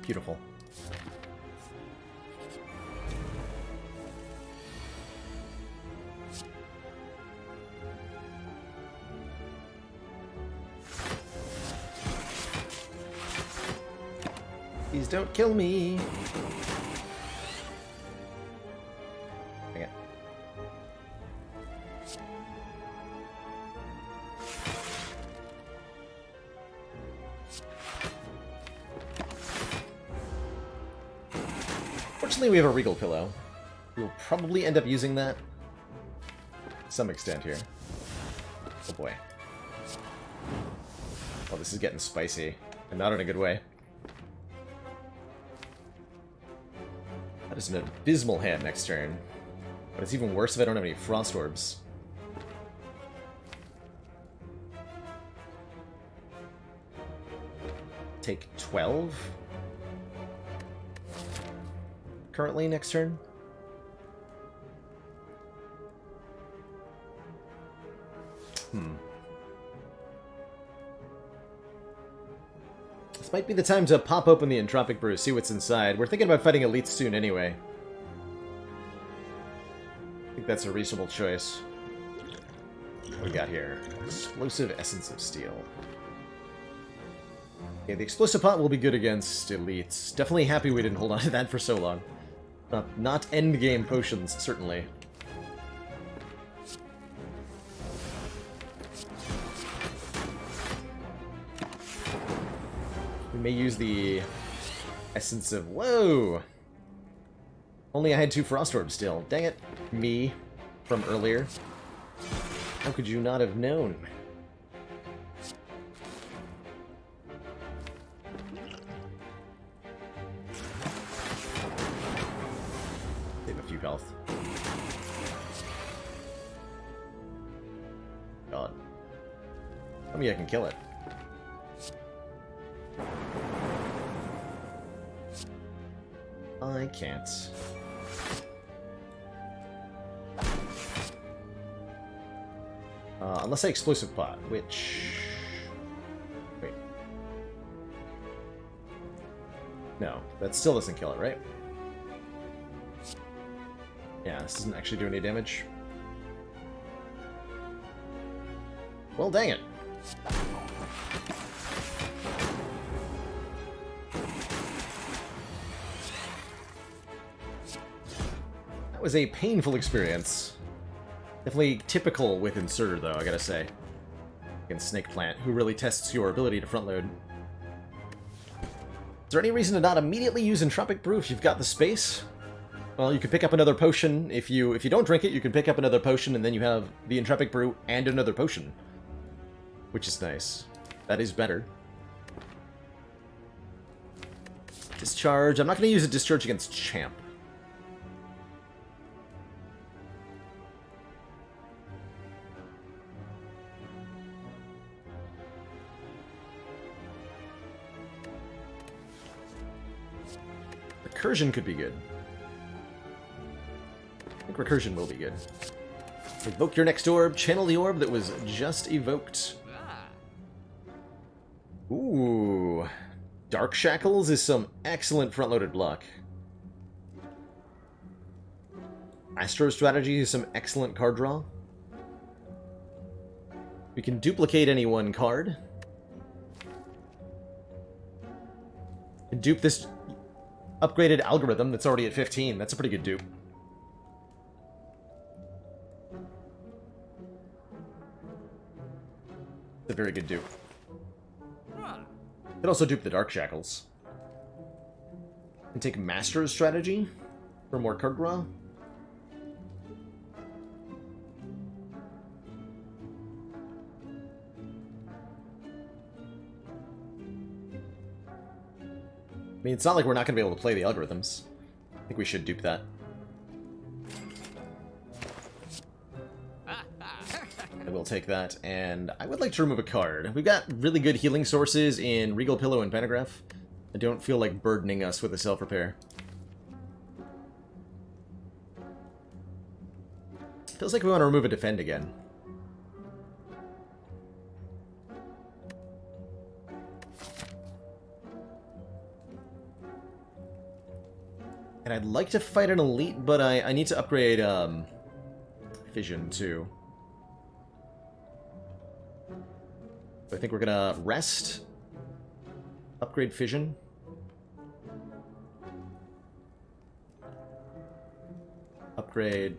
Beautiful. Please don't kill me. Dang it. Fortunately, we have a Regal Pillow. We'll probably end up using that to some extent here. Oh boy. Oh, this is getting spicy, and not in a good way. That is an abysmal hand next turn. But it's even worse if I don't have any Frost Orbs. Take 12? Currently next turn? This might be the time to pop open the Entropic Brew, see what's inside. We're thinking about fighting elites soon anyway. I think that's a reasonable choice. What do we got here? Explosive Essence of Steel. Yeah, the Explosive Pot will be good against elites. Definitely happy we didn't hold on to that for so long. Not endgame potions, certainly. We may use the essence of... Whoa! Only I had 2 frost orbs still. Dang it. Me. From earlier. How could you not have known? Save a few health. God. Tell me I can kill it. I can't. Unless I explosive pot, which... Wait. No, that still doesn't kill it, right? Yeah, this doesn't actually do any damage. Well, dang it. That was a painful experience. Definitely typical with Inserter, though, I gotta say. Against Snake Plant, who really tests your ability to front load. Is there any reason to not immediately use Entropic Brew if you've got the space? Well, you could pick up another potion. If you don't drink it, you can pick up another potion, and then you have the Entropic Brew and another potion. Which is nice. That is better. Discharge. I'm not going to use a Discharge against Champ. Recursion could be good. I think Recursion will be good. Evoke your next orb. Channel the orb that was just evoked. Ooh. Dark Shackles is some excellent front-loaded block. Astro Strategy is some excellent card draw. We can duplicate any one card. And dupe this upgraded algorithm that's already at 15. That's a pretty good dupe. It's a very good dupe. Could also dupe the Dark Shackles. And take Master's Strategy for more card draw. I mean, it's not like we're not going to be able to play the algorithms. I think we should dupe that. I will take that, and I would like to remove a card. We've got really good healing sources in Regal Pillow and Pantograph. I don't feel like burdening us with a self-repair. Feels like we want to remove a Defend again. And I'd like to fight an Elite, but I need to upgrade Fission too. I think we're gonna rest, upgrade Fission. Upgrade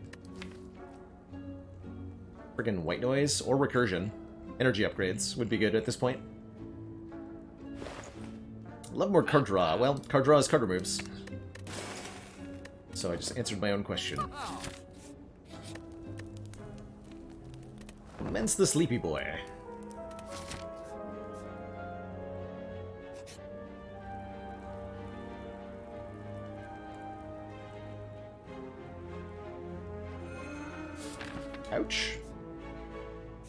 friggin' White Noise or Recursion. Energy upgrades would be good at this point. Love more card draw. Well, card draw is card removes. So I just answered my own question. Commence the Sleepy Boy. Ouch.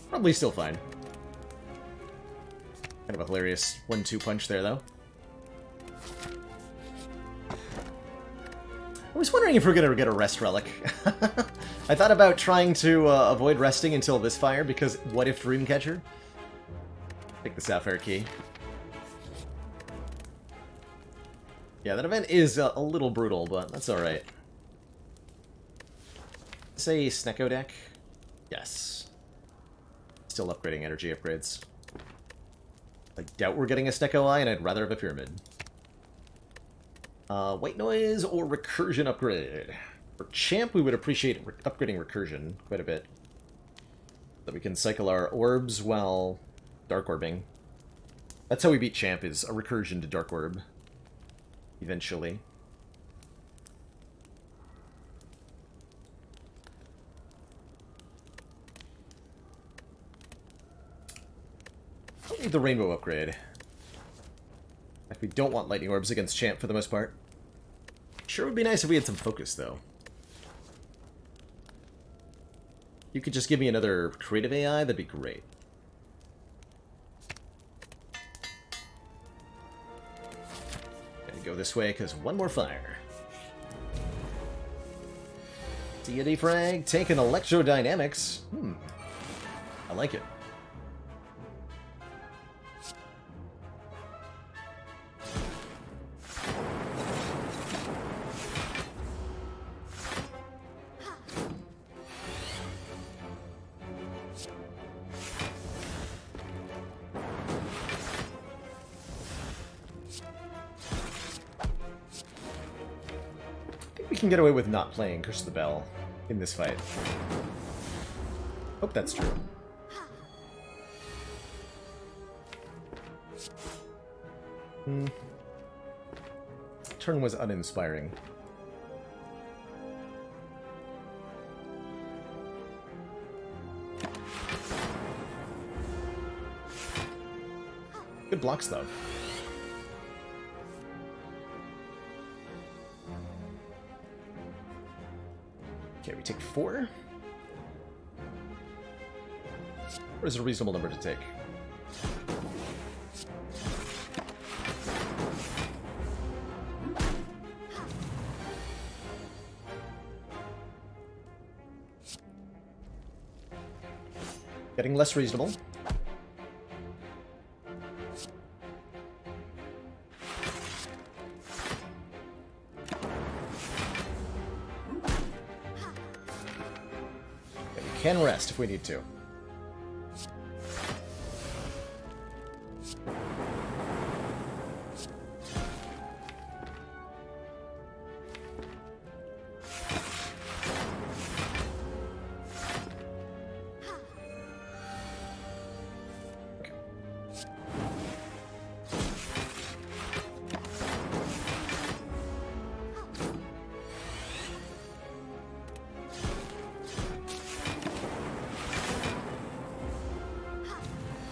Probably still fine. Kind of a hilarious 1-2 punch there, though. I was wondering if we're gonna get a rest relic. I thought about trying to avoid resting until this fire, because what if Dreamcatcher? Take the Sapphire Key. Yeah, that event is a little brutal, but that's alright. Say Snecko deck? Yes. Still upgrading energy upgrades. I doubt we're getting a Snecko Eye, and I'd rather have a Pyramid. White Noise or Recursion upgrade. For Champ, we would appreciate upgrading Recursion quite a bit. So that we can cycle our orbs while Dark Orbing. That's how we beat Champ, is a recursion to Dark Orb. Eventually. Don't need the Rainbow upgrade. Like, we don't want Lightning Orbs against Champ for the most part. Sure would be nice if we had some focus, though. You could just give me another creative AI, that'd be great. Gonna go this way, because one more fire. Deity Frag, taking Electrodynamics. I like it. We can get away with not playing Curse of the Bell in this fight. Hope that's true. Turn was uninspiring. Good blocks, though. Okay, we take 4. Or is it a reasonable number to take? Getting less reasonable. Can rest if we need to.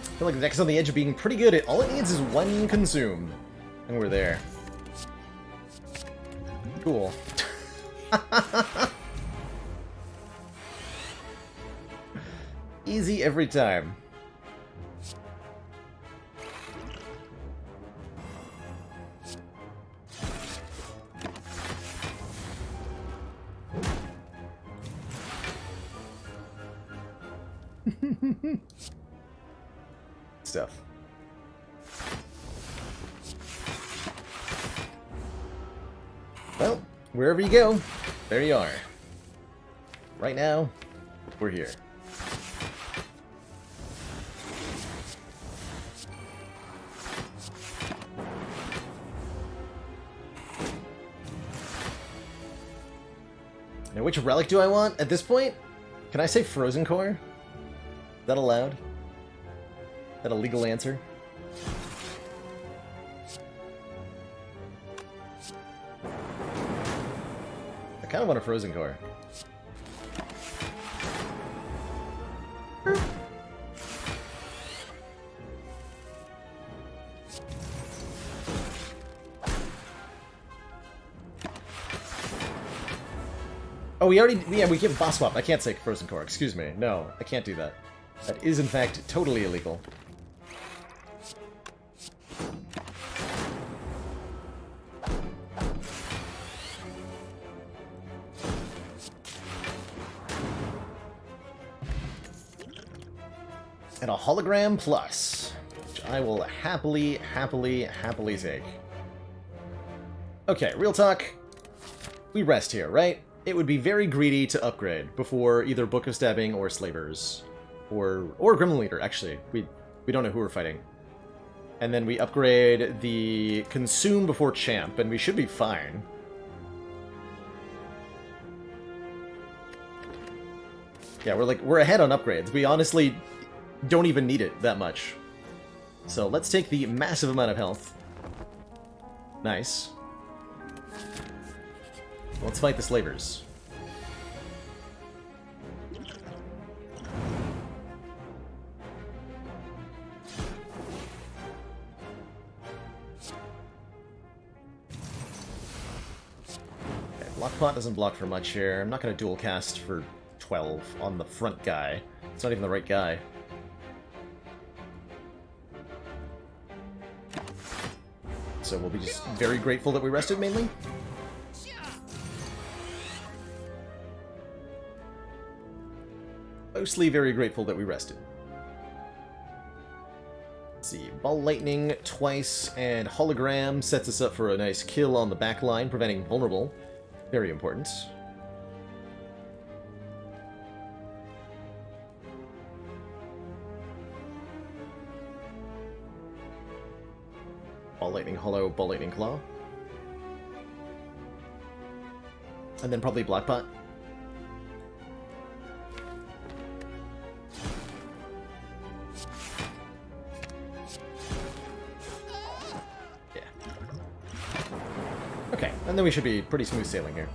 I feel like the deck's on the edge of being pretty good. All it needs is one consume. And we're there. Cool. Easy every time. Stuff. Well, wherever you go, there you are. Right now, we're here. Now, which relic do I want at this point? Can I say Frozen Core? Is that allowed? Is that a legal answer? I kind of want a Frozen Core. Oh, we give boss swap. I can't say Frozen Core. Excuse me. No, I can't do that. That is, in fact, totally illegal. And a hologram plus, which I will happily take. Okay, real talk. We rest here, right? It would be very greedy to upgrade before either Book of Stabbing or Slavers. Or Gremlin Leader, actually. We don't know who we're fighting. And then we upgrade the Consume before Champ, and we should be fine. Yeah, we're ahead on upgrades. We honestly don't even need it that much. So let's take the massive amount of health. Nice. Let's fight the slavers. Blockpot doesn't block for much here. I'm not going to dual cast for 12 on the front guy. It's not even the right guy. So we'll be just very grateful that we rested, mainly. Mostly very grateful that we rested. Let's see, Ball Lightning twice, and Hologram sets us up for a nice kill on the back line, preventing Vulnerable. Very important. Ball Lightning Hollow, Ball Lightning Claw. And then probably Blackpot. Yeah. Okay, and then we should be pretty smooth sailing here.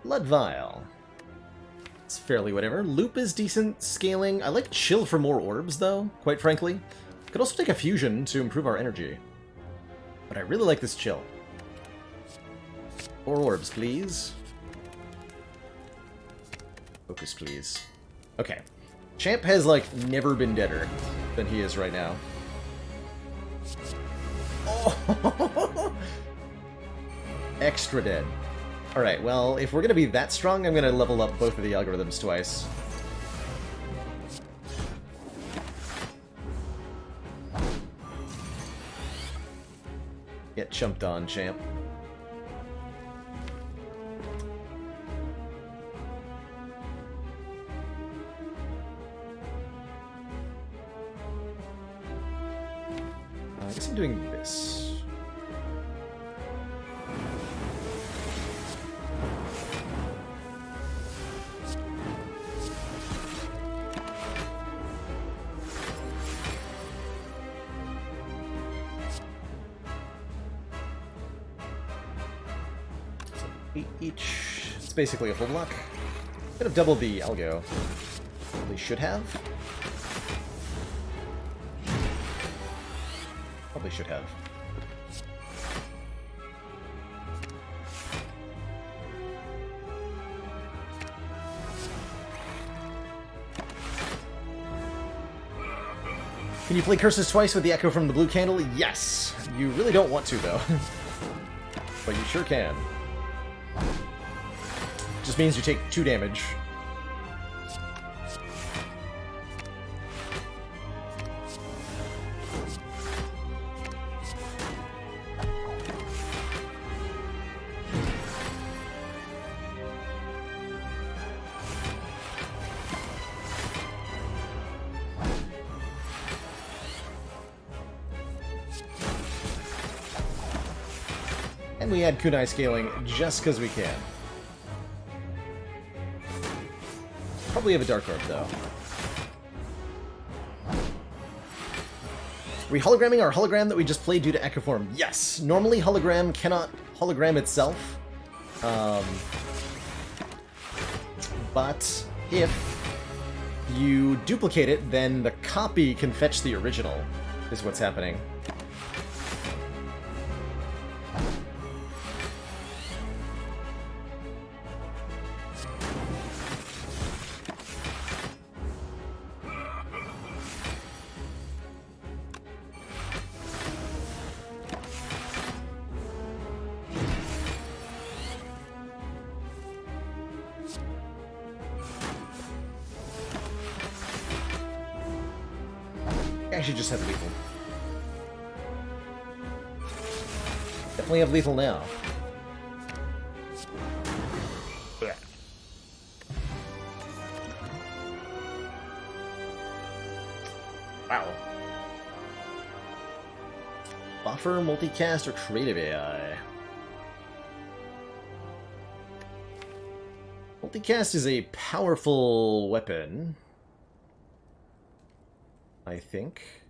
Blood Vial. It's fairly whatever. Loop is decent scaling. I like Chill for more orbs, though, quite frankly. Could also take a Fusion to improve our energy. But I really like this Chill. 4 orbs, please. Focus, please. Okay. Champ has, like, never been deader than he is right now. Oh! Extra dead. Alright, well, if we're gonna be that strong, I'm gonna level up both of the algorithms twice. Get chumped on, champ. I guess I'm doing this. Each. It's basically a full block. Could have doubled the algo. Probably should have. Probably should have. Can you play Curses twice with the Echo from the blue candle? Yes! You really don't want to, though. But you sure can. Just means you take 2 damage. And we add kunai scaling just because we can. Probably have a Dark Orb, though. Are we hologramming our hologram that we just played due to Echo Form? Yes! Normally, hologram cannot hologram itself. But if you duplicate it, then the copy can fetch the original, is what's happening. I should just have lethal. Definitely have lethal now. Wow. Buffer, multicast, or creative AI? Multicast is a powerful weapon, I think.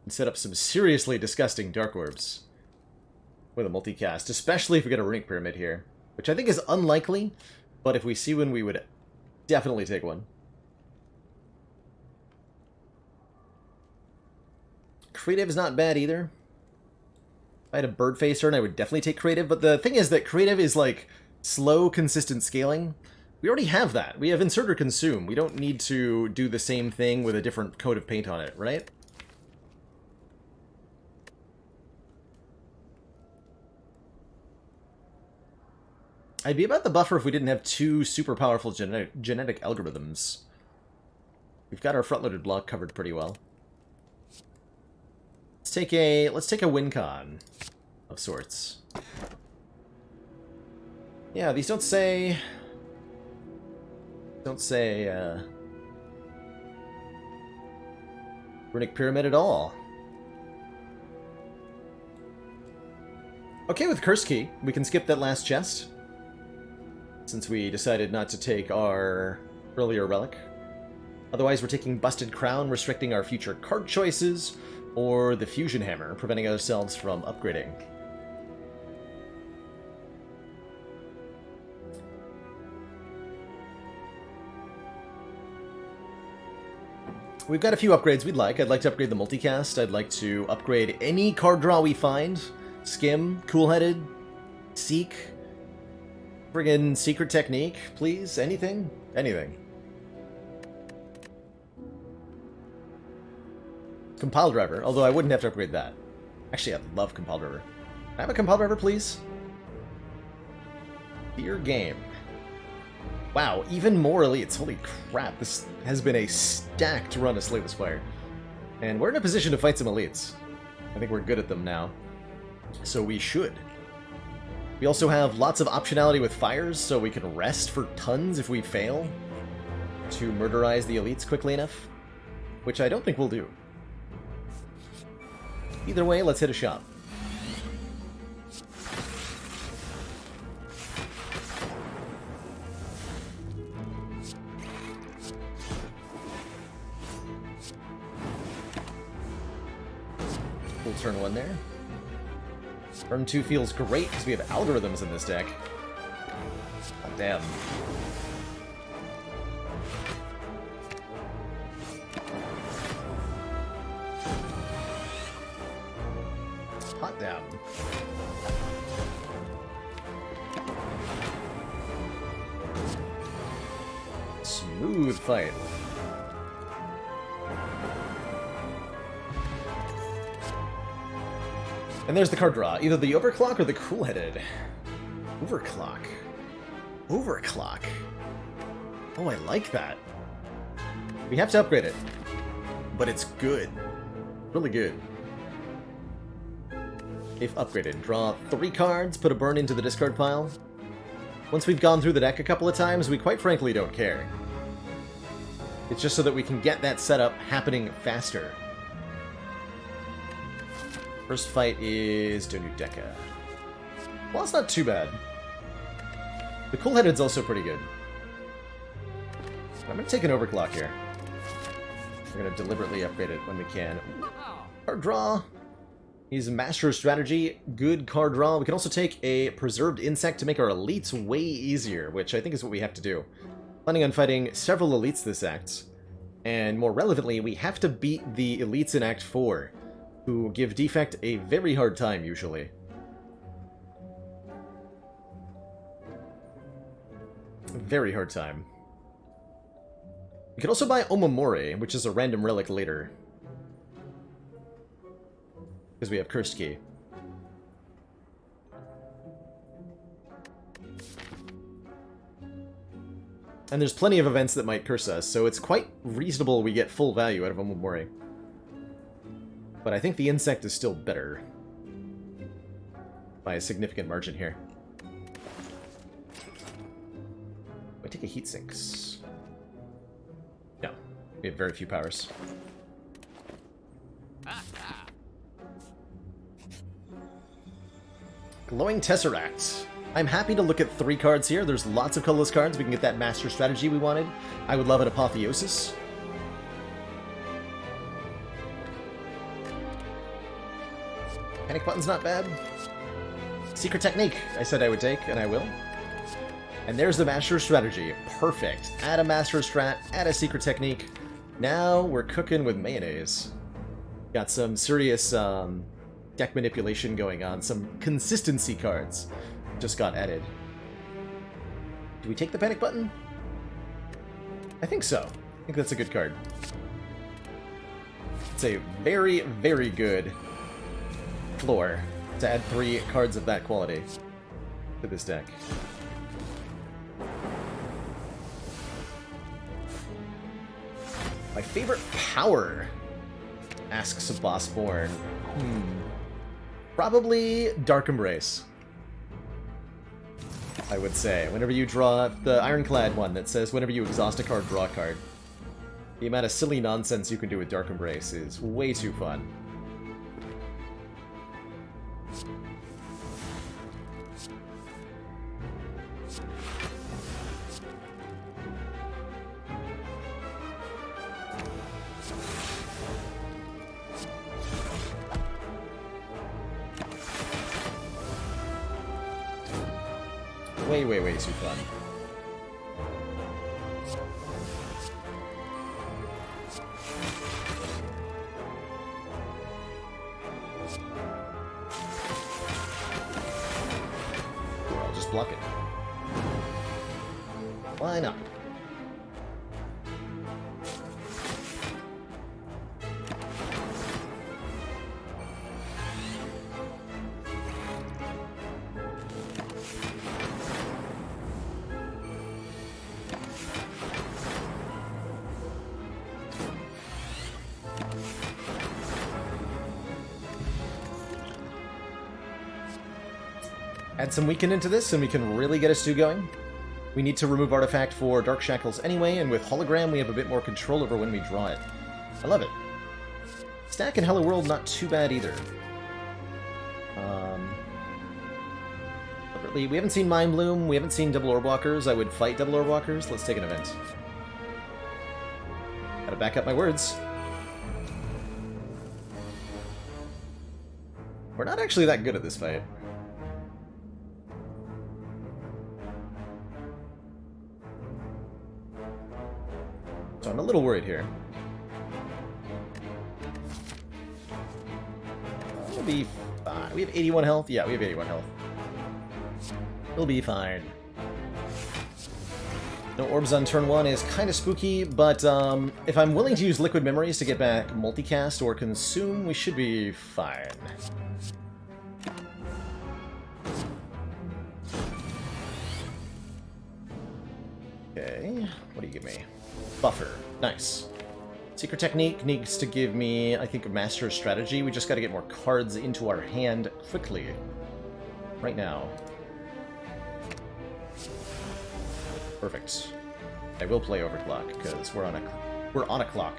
And set up some seriously disgusting dark orbs with a multicast, especially if we get a runic pyramid here, which I think is unlikely, but if we see one, we would definitely take one. Creative is not bad either. If I had a bird face turn, I would definitely take creative, but the thing is that creative is like slow, consistent scaling. We already have that. We have insert or consume. We don't need to do the same thing with a different coat of paint on it, right? I'd be about the buffer if we didn't have two super powerful genetic algorithms. We've got our front-loaded block covered pretty well. Let's take a win con of sorts. Yeah, these don't say runic pyramid at all. Okay, with curse key, we can skip that last chest, since we decided not to take our earlier relic. Otherwise, we're taking busted crown, restricting our future card choices, or the fusion hammer, preventing ourselves from upgrading. We've got a few upgrades we'd like. I'd like to upgrade the multicast. I'd like to upgrade any card draw we find. Skim, cool-headed, seek, friggin' secret technique, please. Anything? Anything. Compile driver, although I wouldn't have to upgrade that. Actually, I love compile driver. Can I have a compile driver, please? Dear game. Wow, even more elites. Holy crap, this has been a stacked run of Slay the Spire. And we're in a position to fight some elites. I think we're good at them now. So we should. We also have lots of optionality with fires, so we can rest for tons if we fail to murderize the elites quickly enough, which I don't think we'll do. Either way, let's hit a shop. We'll turn one there. Turn 2 feels great because we have algorithms in this deck. Oh, damn. Hot damn. Smooth fight. And there's the card draw. Either the Overclock or the Cool-Headed. Overclock. Overclock. Oh, I like that. We have to upgrade it. But it's good. Really good. If upgraded, draw 3 cards, put a burn into the discard pile. Once we've gone through the deck a couple of times, we quite frankly don't care. It's just so that we can get that setup happening faster. First fight is Donudeka. Well, it's not too bad. The Cool-Headed's also pretty good. I'm going to take an Overclock here. We're going to deliberately upgrade it when we can. Card draw. He's a master of strategy. Good card draw. We can also take a Preserved Insect to make our elites way easier, which I think is what we have to do. Planning on fighting several elites this act. And more relevantly, we have to beat the elites in Act 4. Who give Defect a very hard time, usually. Very hard time. We could also buy Omamori, which is a random relic later. Because we have Cursed Key. And there's plenty of events that might curse us, so it's quite reasonable we get full value out of Omamori. But I think the insect is still better. By a significant margin here. I take a Heat Sinks. No. We have very few powers. Glowing Tesseract. I'm happy to look at 3 cards here. There's lots of colorless cards. We can get that Master Strategy we wanted. I would love an Apotheosis. Panic Button's not bad. Secret Technique, I said I would take, and I will. And there's the Master Strategy. Perfect. Add a Master Strat, add a Secret Technique. Now we're cooking with mayonnaise. Got some serious deck manipulation going on. Some consistency cards just got added. Do we take the Panic Button? I think so. I think that's a good card. It's a very, very good floor to add 3 cards of that quality to this deck. My favorite power? Asks Bossborn. Probably Dark Embrace. I would say. Whenever you draw the Ironclad one that says whenever you exhaust a card, draw a card. The amount of silly nonsense you can do with Dark Embrace is way too fun. Way too fun. I'll just block it. Why not? Add some Weaken into this, and we can really get a stew going. We need to remove Artifact for Dark Shackles anyway, and with Hologram we have a bit more control over when we draw it. I love it. Stack and Hello World, not too bad either. We haven't seen Mind Bloom, we haven't seen Double Orbwalkers. I would fight Double Orbwalkers. Let's take an event. Gotta back up my words. We're not actually that good at this fight. So I'm a little worried here. We'll be fine. We have 81 health? Yeah, we have 81 health. We'll be fine. No orbs on turn 1 is kind of spooky, but if I'm willing to use Liquid Memories to get back Multicast or Consume, we should be fine. Okay, what do you give me? Buffer. Nice. Secret Technique needs to give me, I think, a Master Strategy. We just gotta get more cards into our hand quickly. Right now. Perfect. I will play Overclock, because we're on a clock.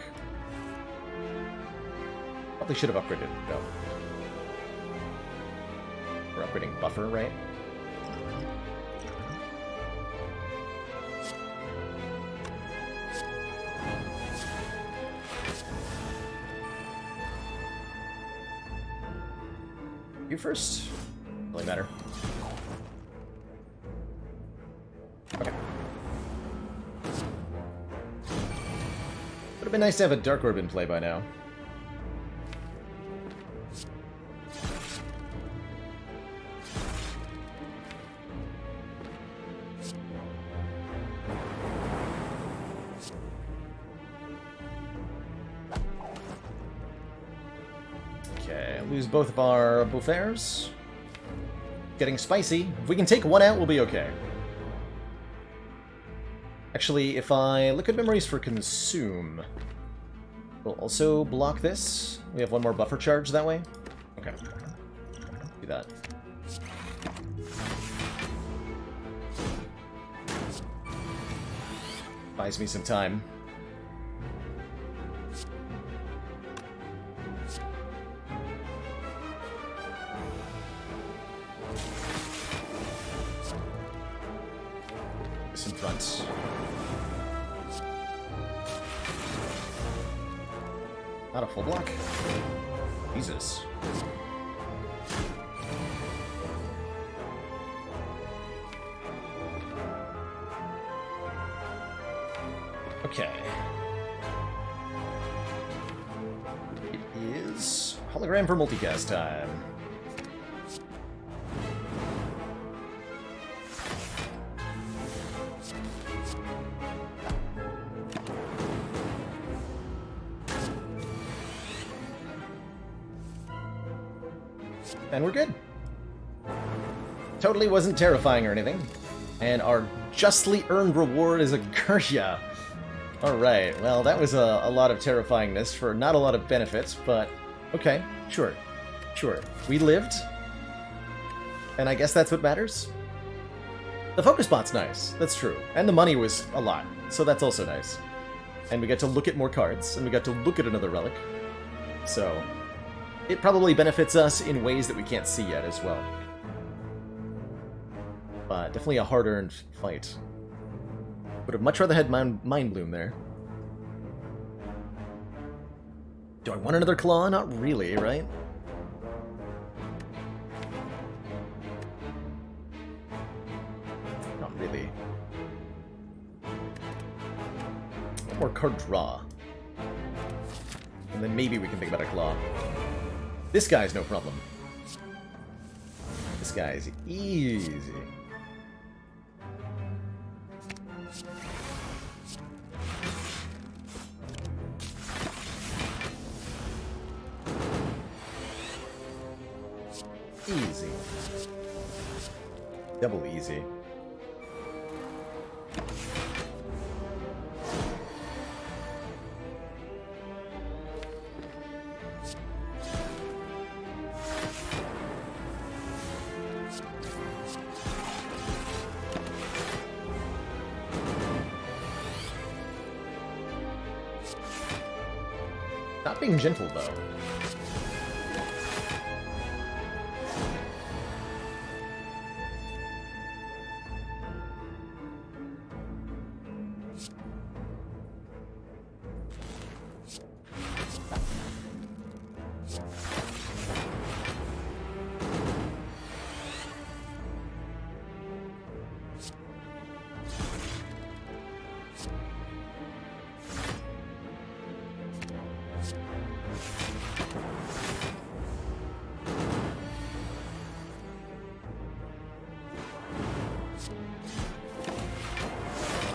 Probably should have upgraded, though. We're upgrading Buffer, right? You first. Doesn't matter. Okay. Would have been nice to have a Dark Orb in play by now. Okay, lose both of our Bouffers. Getting spicy. If we can take one out, we'll be okay. Actually, if I Liquid Memories for Consume, we'll also block this. We have one more buffer charge that way. Okay. Do that. Buys me some time. Not a full block. Jesus. Okay. It is hologram for multicast time. And we're good. Totally wasn't terrifying or anything. And our justly earned reward is a Gurya. Alright, well that was a lot of terrifyingness for not a lot of benefits, but okay, sure. Sure. We lived. And I guess that's what matters. The focus spot's nice, that's true. And the money was a lot, so that's also nice. And we got to look at more cards, and we got to look at another relic. So it probably benefits us in ways that we can't see yet as well. But definitely a hard-earned fight. Would have much rather had Mind Bloom there. Do I want another claw? Not really, right? Not really. One more card draw. And then maybe we can think about a claw. This guy's no problem. This guy's easy. Easy. Double easy. Not being gentle, though.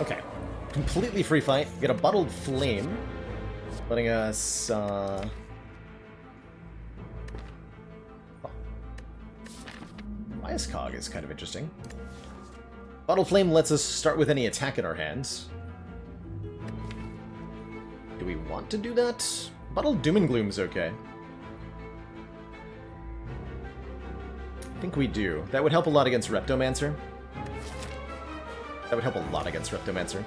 Okay. Completely free fight. Get a bottled flame. Letting us, oh. Bias Cog is kind of interesting. Bottled flame lets us start with any attack in our hands. Do we want to do that? Bottled Doom and Gloom's okay. I think we do. That would help a lot against Reptomancer. That would help a lot against Reptomancer.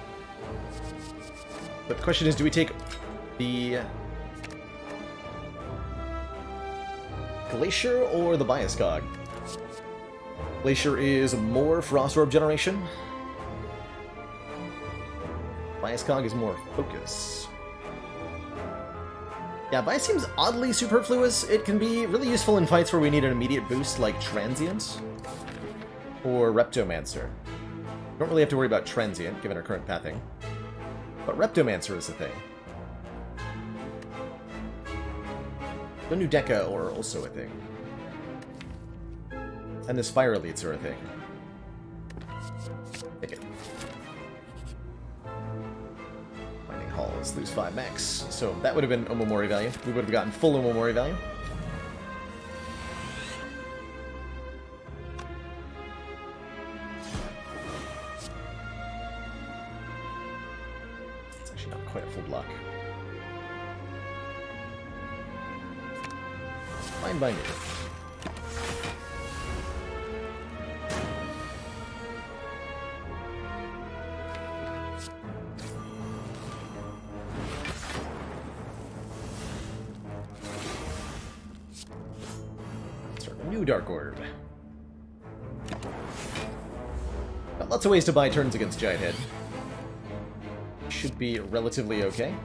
But the question is, do we take the Glacier or the Bias Cog? Glacier is more Frost Orb generation. Bias Cog is more focus. Yeah, Bias seems oddly superfluous. It can be really useful in fights where we need an immediate boost, like Transient or Reptomancer. We don't really have to worry about Transient, given our current pathing. But Reptomancer is the thing. The new Deca are also a thing. And the Spire Elites are a thing. Take it. Mining Halls, lose 5 max. So that would have been Omamori value. We would have gotten full Omamori value. It's actually not quite a full block. Fine by me. New Dark Orb. Got lots of ways to buy turns against Giant Head. Should be relatively okay.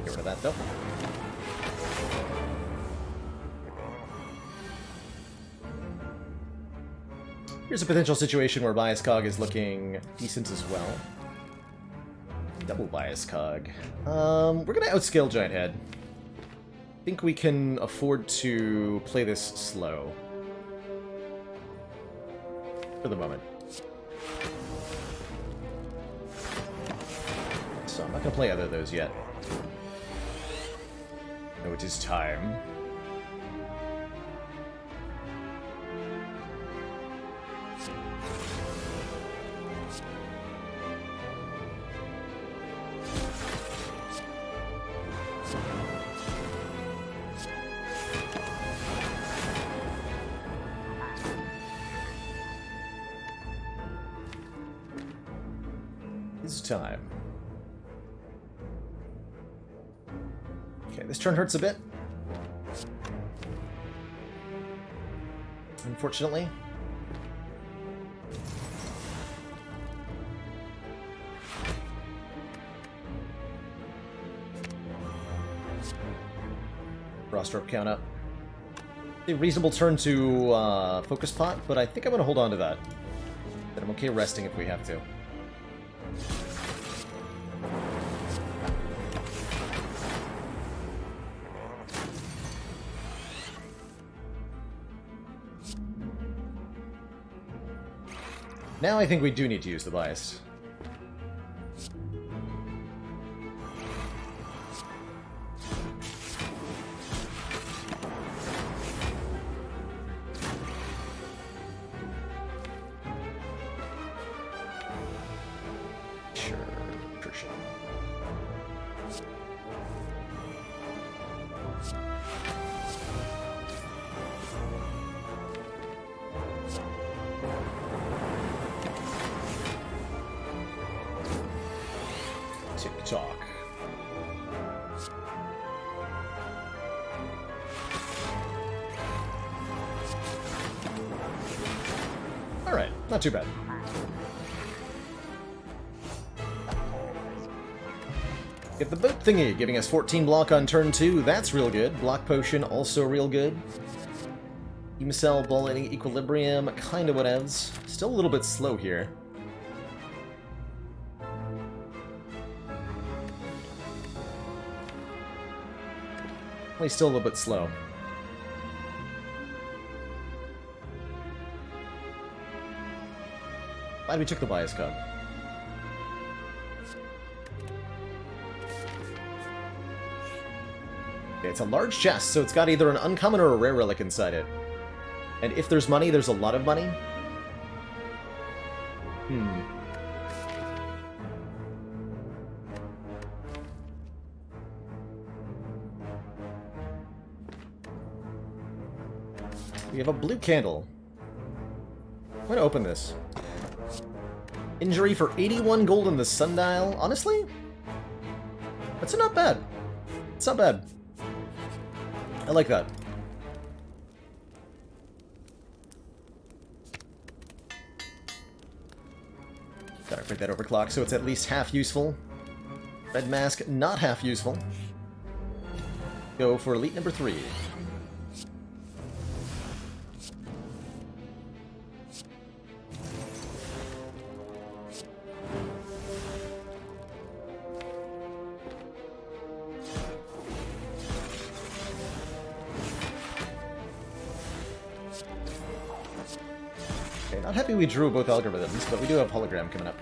Get rid of that, though. Here's a potential situation where bias cog is looking decent as well. Double bias cog. We're gonna outscale Giant Head. I think we can afford to play this slow. For the moment. So I'm not gonna play either of those yet. No, it is time. It's time. Okay, this turn hurts a bit. Unfortunately. Frost Rope count up. A reasonable turn to focus pot, but I think I'm going to hold on to that. But I'm okay resting if we have to. Now I think we do need to use the bias. Sure, sure. Tick-tock. Alright, not too bad. Get the boat thingy, giving us 14 block on turn 2. That's real good. Block potion, also real good. Cell, ball hitting equilibrium, kinda whatevs. Still a little bit slow here. Only still a little bit slow. Glad we took the bias cog. Okay, it's a large chest, so it's got either an uncommon or a rare relic inside it. And if there's money, there's a lot of money. We have a blue candle. I'm gonna open this. Injury for 81 gold in the sundial. Honestly, that's not bad. It's not bad. I like that. Gotta put that overclock so it's at least half useful. Red mask, not half useful. Go for elite number 3. Not happy we drew both algorithms, but we do have hologram coming up.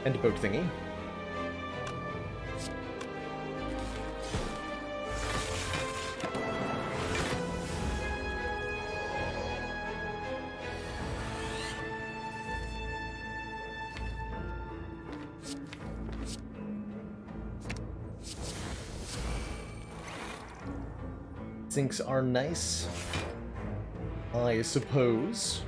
And boat thingy. Sinks are nice, I suppose.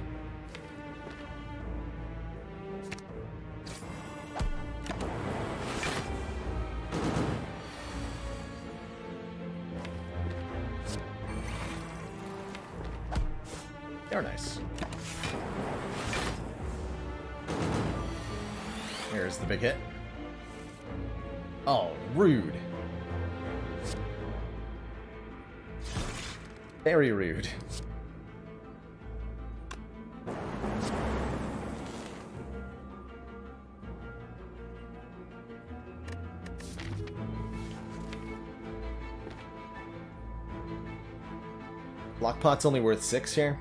They're nice. Here's the big hit. Oh, rude. Very rude. Lockpot's only worth 6 here.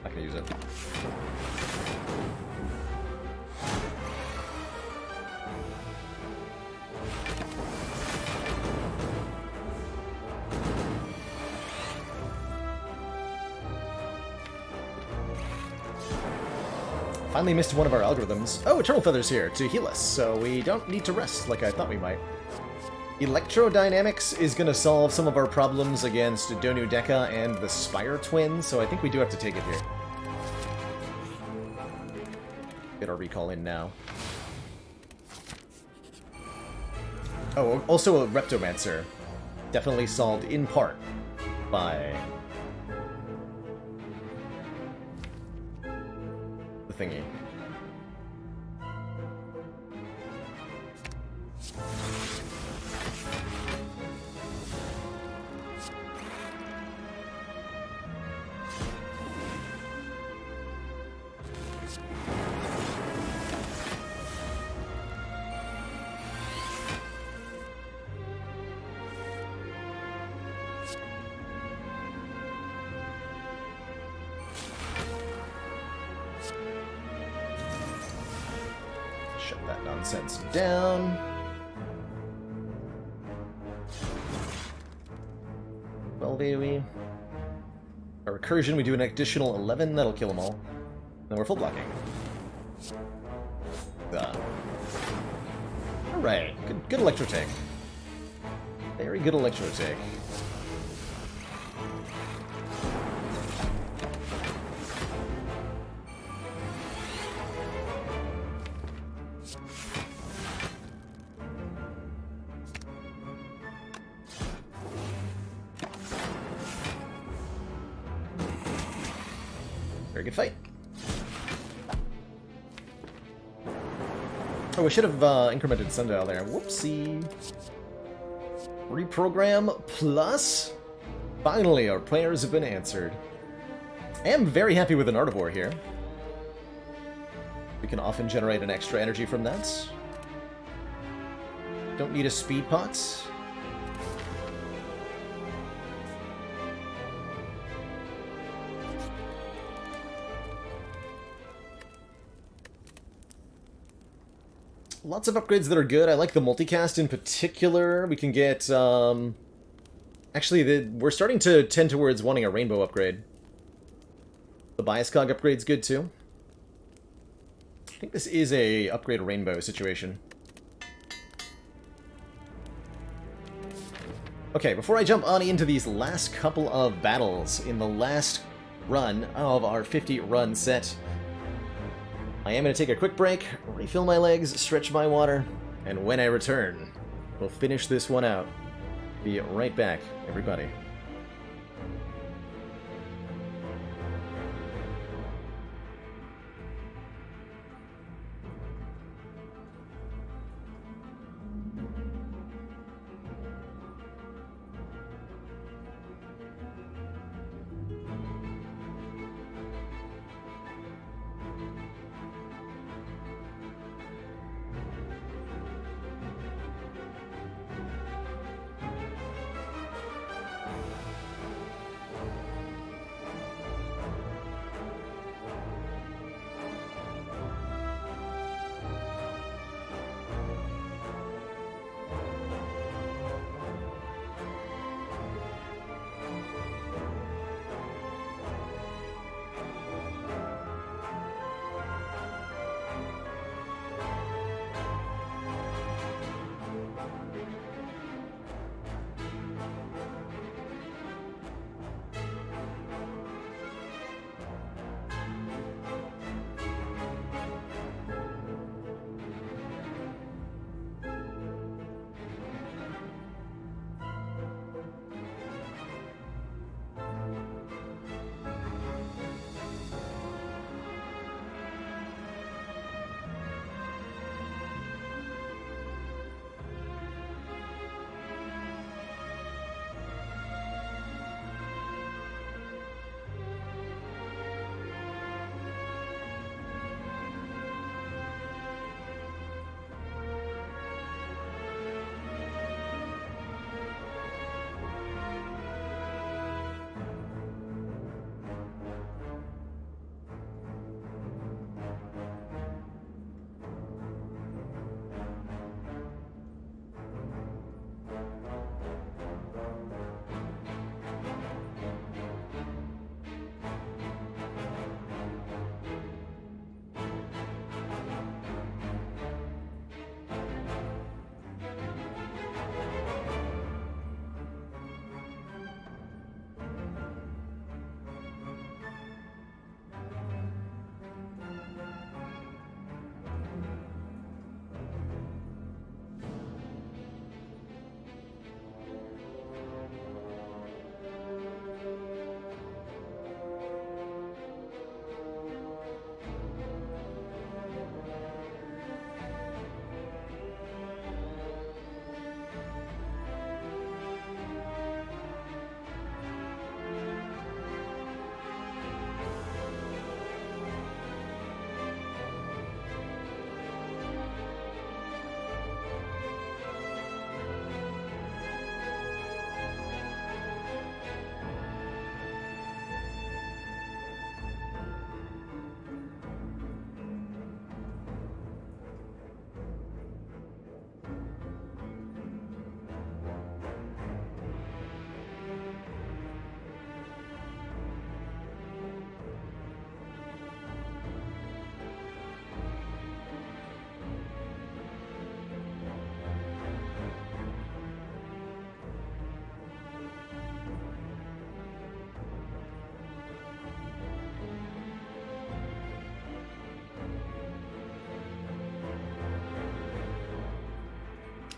Not gonna use it. Finally missed one of our algorithms. Oh, Eternal Feather's here to heal us, so we don't need to rest like I thought we might. Electrodynamics is going to solve some of our problems against Donu Deka and the Spire twins, so I think we do have to take it here. Get our recall in now. Oh, also a Reptomancer. Definitely solved in part by the thingy. Shut that nonsense down. Well, AoE. Our recursion, we do an additional 11, that'll kill them all. Then we're full blocking. Alright, good electro take. Very good electro take. Very good fight. Oh, we should have incremented Sundial there. Whoopsie. Reprogram plus. Finally, our prayers have been answered. I am very happy with an Artivore here. We can often generate an extra energy from that. Don't need a speed pot. Lots of upgrades that are good. I like the multicast in particular. We can get, actually, we're starting to tend towards wanting a rainbow upgrade. The bias cog upgrade's good too. I think this is a upgrade rainbow situation. Okay, before I jump on into these last couple of battles in the last run of our 50-run set, I am going to take a quick break, refill my legs, stretch my water, and when I return, we'll finish this one out. Be right back, everybody.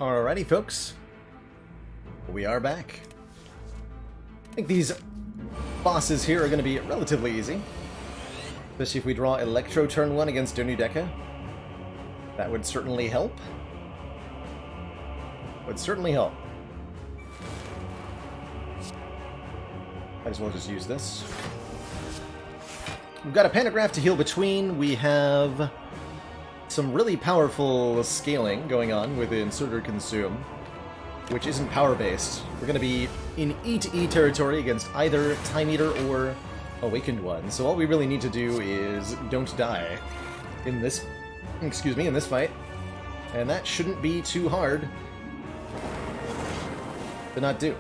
Alrighty, folks. We are back. I think these bosses here are going to be relatively easy. Especially if we draw Electro turn 1 against Donudeka. That would certainly help. Would certainly help. Might as well just use this. We've got a Pantograph to heal between. We have some really powerful scaling going on with Insert or Consume, which isn't power-based. We're going to be in E-to-E territory against either Time Eater or Awakened One. So all we really need to do is don't die in this, in this fight. And that shouldn't be too hard to not do.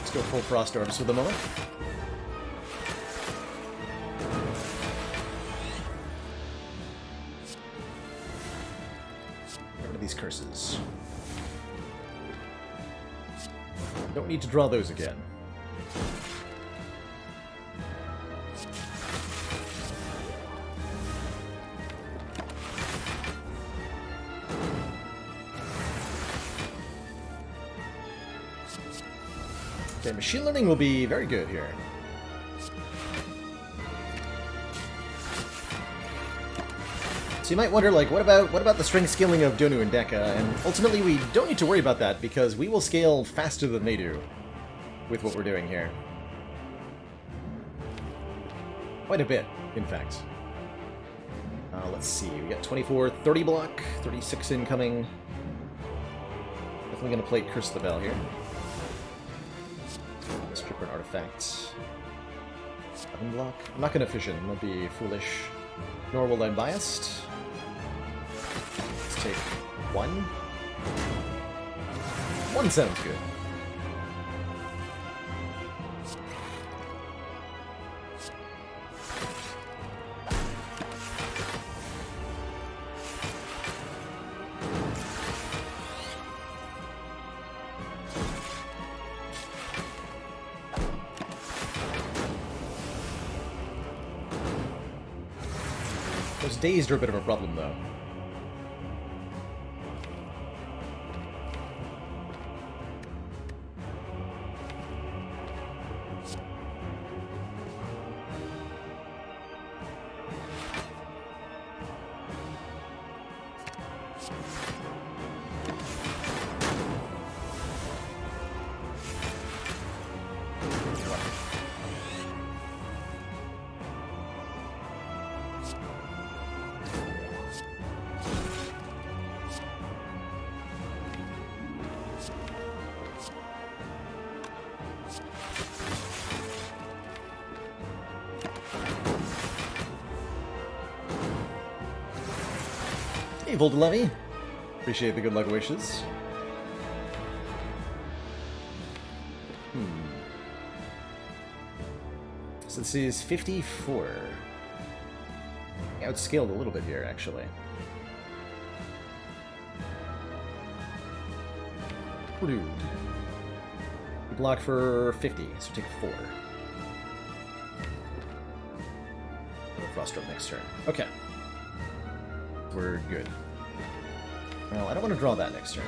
Let's go full Frost Orbs for the moment. Get rid of these curses. Don't need to draw those again. Okay, machine learning will be very good here. So you might wonder, like, what about the strength scaling of Donu and Deka? And ultimately, we don't need to worry about that because we will scale faster than they do with what we're doing here. Quite a bit, in fact. Let's see, we got 24, 30 block, 36 incoming. Definitely going to play Curse the Bell here. Stripper an artifact. 7 block. I'm not going to fission, that'd be foolish. Nor will I biased. Let's take 1. 1 sounds good. Those dazed are a bit of a problem, though. Hey, Voldelevy. Appreciate the good luck wishes. So this is 54. Outscaled a little bit here, actually. Rude. We block for 50, so take 4. Frost Drop next turn. Okay. We're good. Well, I don't want to draw that next turn.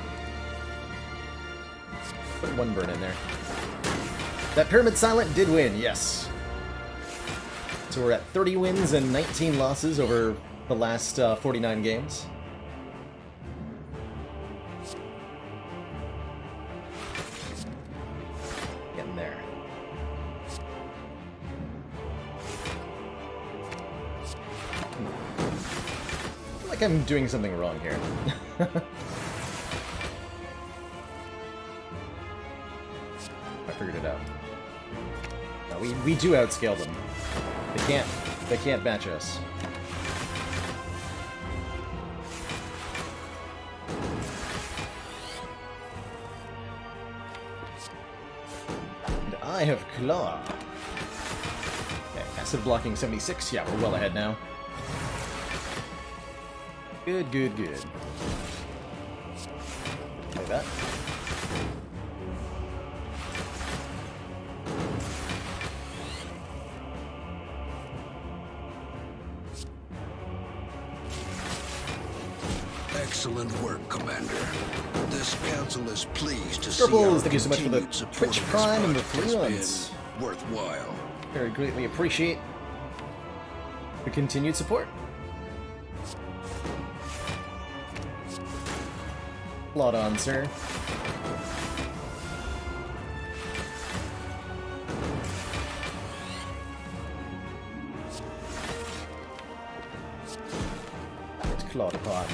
Put 1 burn in there. That Pyramid Silent did win, yes. So we're at 30 wins and 19 losses over the last 49 games. Getting there. I feel like I'm doing something wrong here. I figured it out. No, we do outscale them. They can't match us. And I have Claw. Okay, passive blocking 76. Yeah, we're well ahead now. Good, good, good. Like that. Excellent work, Commander. This council is pleased to see Scribbles, our thank you so much for the continued support Twitch of this Prime and the project 3 has months. been worthwhile. Very greatly appreciate the continued support. Plot on, sir. It's clawed upon.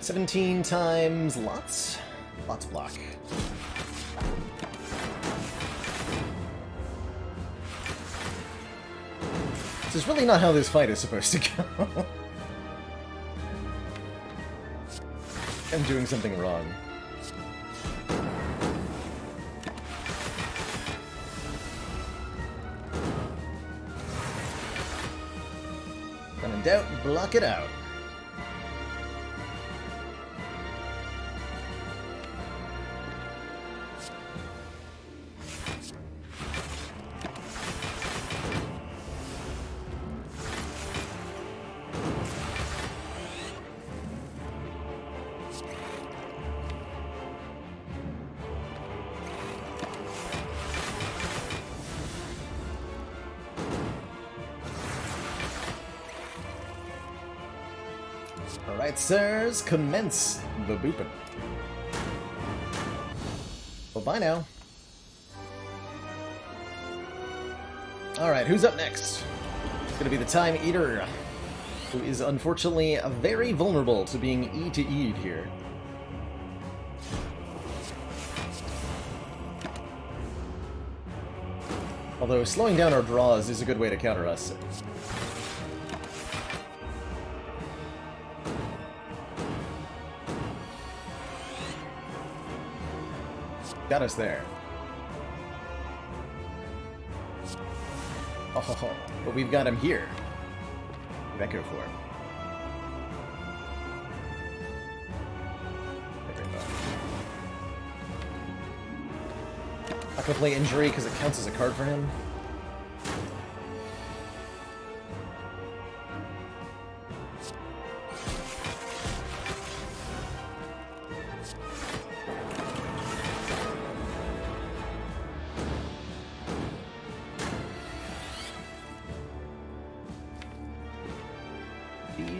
$17 times lots? Lots block. This is really not how this fight is supposed to go. I'm doing something wrong. When in doubt, block it out. Alright, sirs, commence the boopin'. Well, bye now. Alright, who's up next? It's gonna be the Time Eater, who is unfortunately very vulnerable to being E-to-E'd here. Although slowing down our draws is a good way to counter us. Got us there. Oh, but we've got him here. What did that go for? Not gonna play Injury because it counts as a card for him.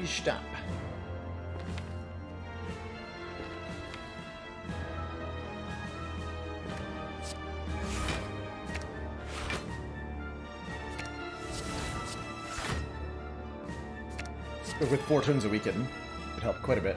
Stop. But with 4 turns a weekend, it helped quite a bit.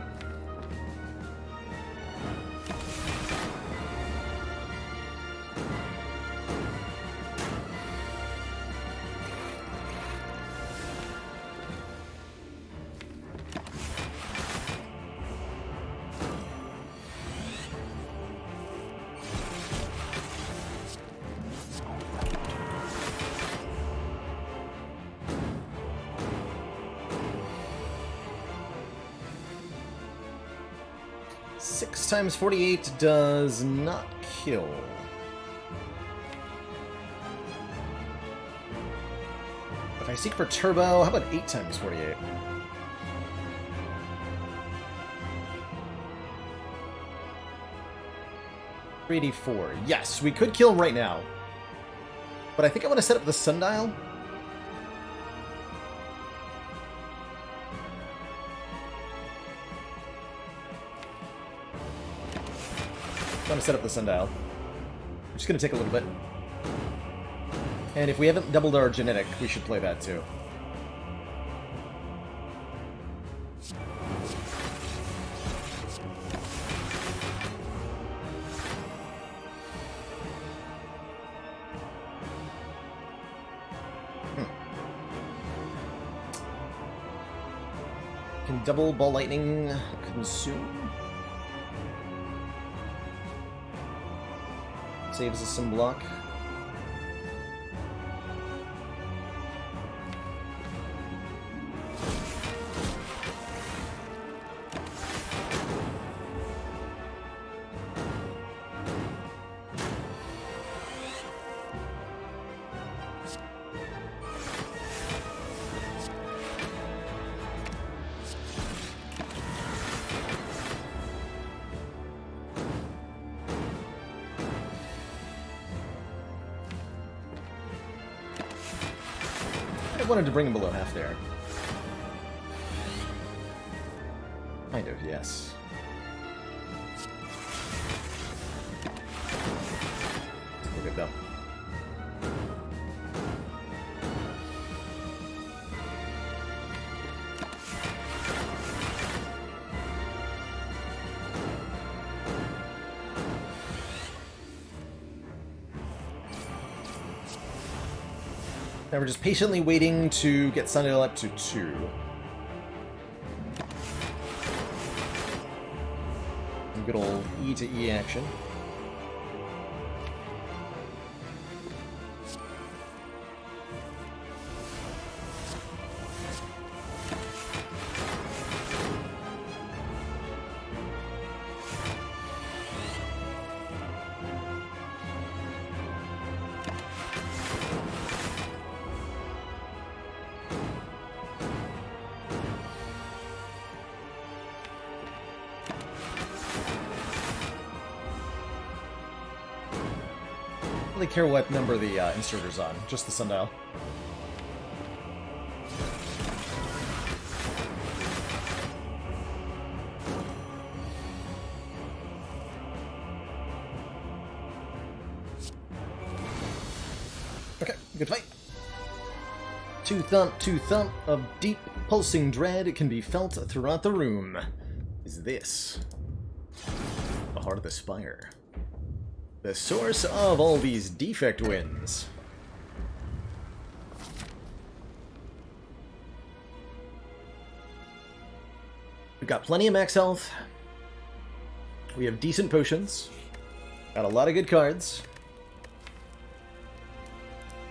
Six times 48 does not kill. If I seek for turbo, how about 8 times 48? $384. Yes, we could kill right now. But I think I want to set up the sundial. I'm going to set up the sundial. It's going to take a little bit. And if we haven't doubled our genetic, we should play that too. Can double ball lightning consume? Saves us some block. wanted to bring him below half there. Kind of, yes. We're good though. Now we're just patiently waiting to get Sundial up to 2. Some good old E to E action. I don't really care what number the inserter's on, just the sundial. Okay, good fight. Two thump of deep pulsing dread can be felt throughout the room. Is this the heart of the Spire? The source of all these defect wins. We've got plenty of max health. We have decent potions. Got a lot of good cards.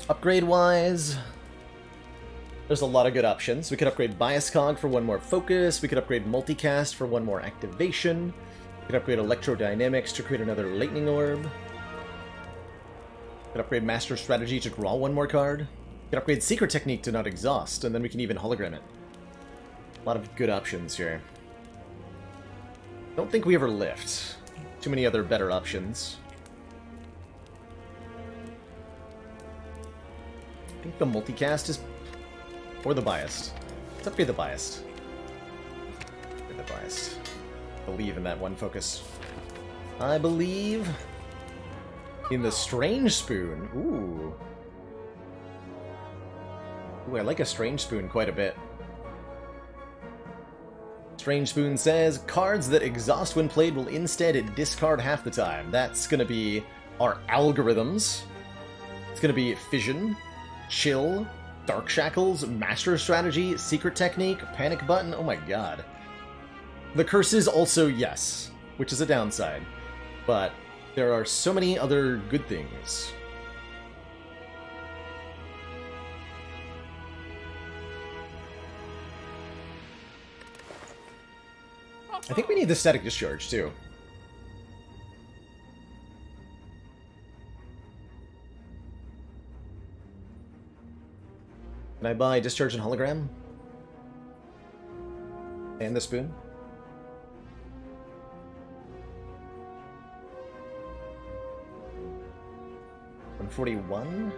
Upgrade-wise, there's a lot of good options. We could upgrade Bias Cog for 1 more focus. We could upgrade Multicast for 1 more activation. We could upgrade Electrodynamics to create another Lightning Orb. We could upgrade Master Strategy to draw 1 more card. We could upgrade Secret Technique to not exhaust, and then we can even hologram it. A lot of good options here. Don't think we ever lift. Too many other better options. I think the Multicast is... or the Biased. Let's upgrade the Biased. Upgrade the Biased. Believe in that 1 focus. I believe in the Strange Spoon. Ooh. Ooh, I like a Strange Spoon quite a bit. Strange Spoon says, cards that exhaust when played will instead discard half the time. That's gonna be our algorithms. It's gonna be Fission, Chill, Dark Shackles, Master Strategy, Secret Technique, Panic Button. Oh my god. The curses also, yes, which is a downside, but there are so many other good things. I think we need the Static Discharge, too. Can I buy Discharge and Hologram? And the Spoon? 141?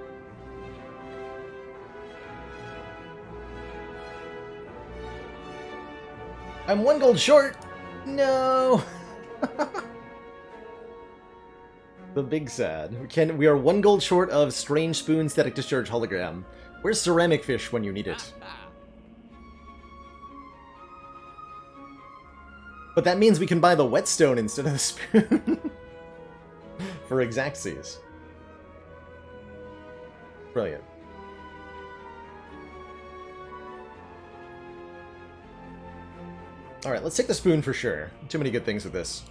I'm 1 gold short! No! The big sad. We are 1 gold short of Strange Spoon Static Discharge Hologram. Where's Ceramic Fish when you need it? But that means we can buy the Whetstone instead of the Spoon. For Exactsies. Brilliant. Alright, let's take the Spoon for sure. Too many good things with this.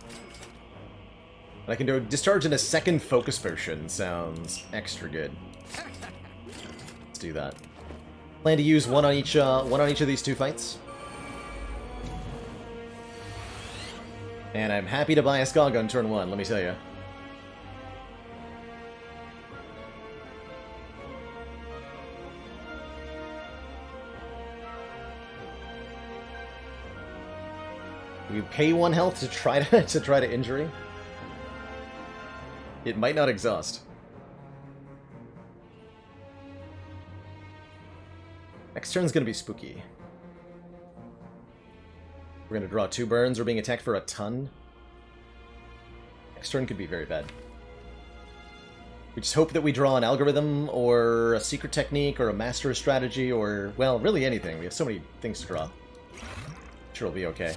And I can do discharge in a 2nd focus potion. Sounds extra good. Let's do that. Plan to use one on each of these 2 fights. And I'm happy to buy a Skog on turn 1, let me tell you. You pay 1 health to try to injury. It might not exhaust. Next turn's gonna be spooky. We're gonna draw 2 burns. We're being attacked for a ton. Next turn could be very bad. We just hope that we draw an algorithm, or a secret technique, or a master strategy, or, well, really anything. We have so many things to draw. Sure, it'll be okay.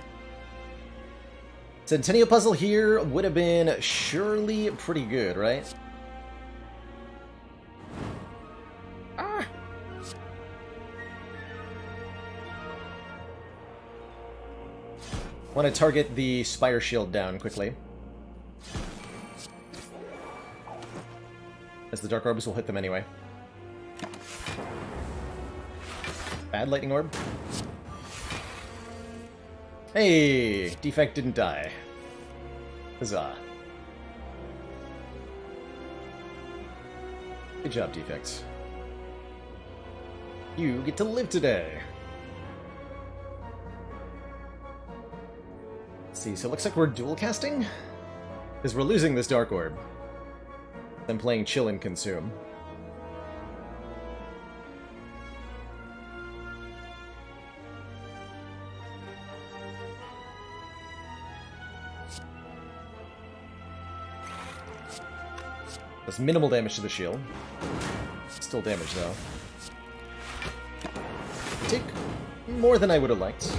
Centennial Puzzle here would have been surely pretty good, right? Ah! Want to target the Spire Shield down quickly, as the Dark Orbs will hit them anyway. Bad Lightning Orb. Hey! Defect didn't die. Huzzah. Good job, Defects. You get to live today! Let's see, so it looks like we're dual casting? Because we're losing this Dark Orb. I'm playing Chill and Consume. Does minimal damage to the shield. Still damage, though. Take more than I would have liked.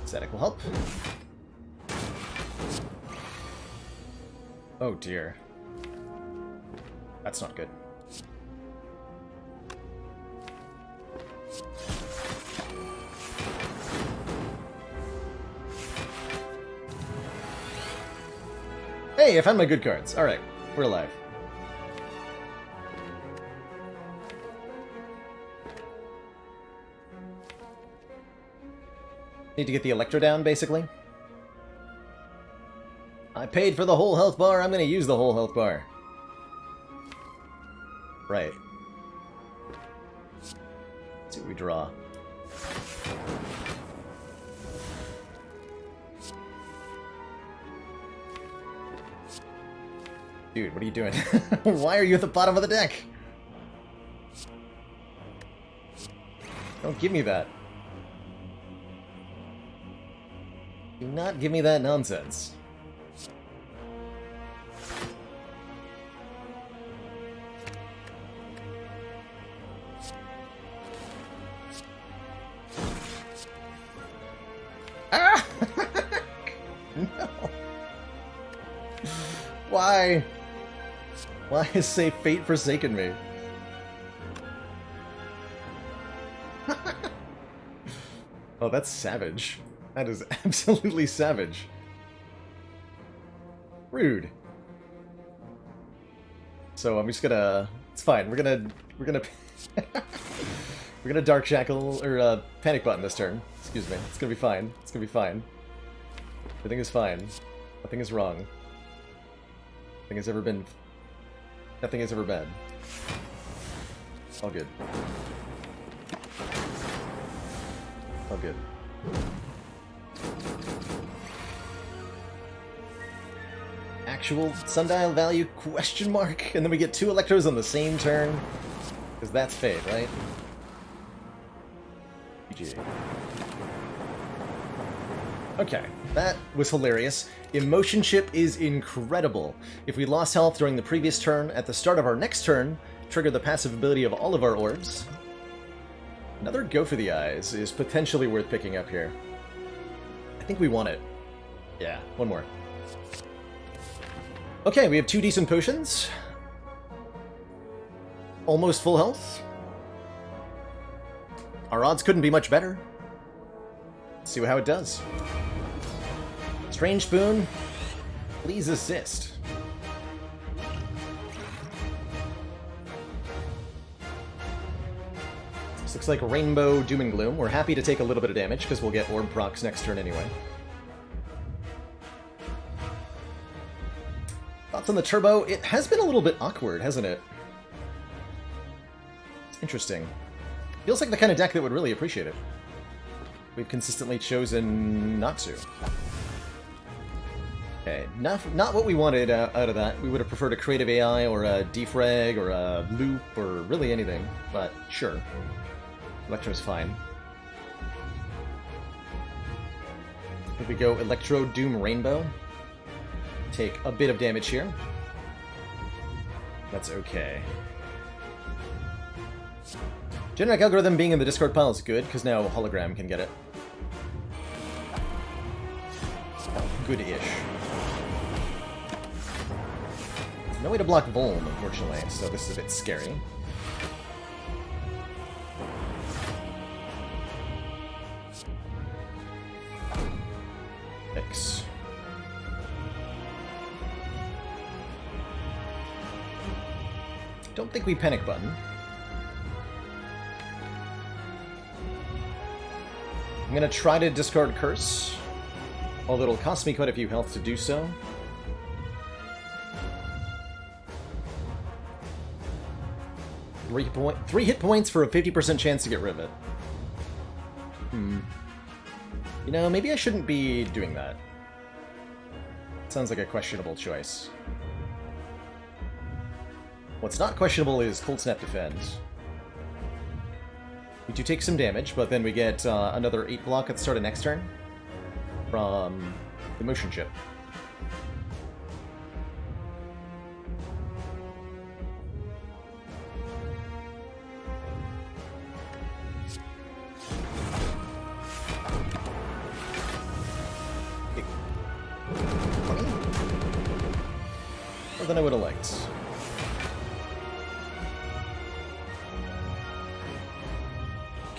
Static will help. Oh dear. That's not good. Hey, I found my good cards. Alright, we're alive. Need to get the Electro down, basically. I paid for the whole health bar, I'm gonna use the whole health bar. Right. Let's see what we draw. Dude, what are you doing? Why are you at the bottom of the deck? Don't give me that. Do not give me that nonsense. Ah! No. Why? Why has say fate forsaken me? Oh, that's savage. That is absolutely savage. Rude. So I'm just gonna. It's fine. We're gonna. We're gonna Dark Shackle or Panic Button this turn. Excuse me. It's gonna be fine. It's gonna be fine. Everything is fine. Nothing is wrong. Nothing has ever been. Nothing is ever bad. All good. All good. Actual sundial value question mark, and then we get 2 Electros on the same turn, because that's fate, right? GG. Okay, that was hilarious. Emotion Chip is incredible. If we lost health during the previous turn, at the start of our next turn, trigger the passive ability of all of our orbs. Another Go for the Eyes is potentially worth picking up here. I think we want it. Yeah, one more. Okay, we have 2 decent potions. Almost full health. Our odds couldn't be much better. Let's see how it does. Strange Spoon, please assist. This looks like Rainbow Doom and Gloom. We're happy to take a little bit of damage because we'll get Orb procs next turn anyway. Thoughts on the turbo? It has been a little bit awkward, hasn't it? It's interesting. Feels like the kind of deck that would really appreciate it. We've consistently chosen not to. Okay, not what we wanted out of that. We would have preferred a creative AI or a defrag or a loop or really anything, but sure. Electro's fine. Here we go, Electro Doom Rainbow. Take a bit of damage here. That's okay. Generic Algorithm being in the discard pile is good, because now Hologram can get it. Good-ish. No way to block Vuln, unfortunately, so this is a bit scary. X. Don't think we panic button. I'm gonna try to discard Curse, although it'll cost me quite a few health to do so. Three hit points for a 50% chance to get rid of it. You know, maybe I shouldn't be doing that. Sounds like a questionable choice. What's not questionable is Cold Snap Defend. We do take some damage, but then we get another 8 block at the start of next turn from the Motion Chip. More than I would have liked.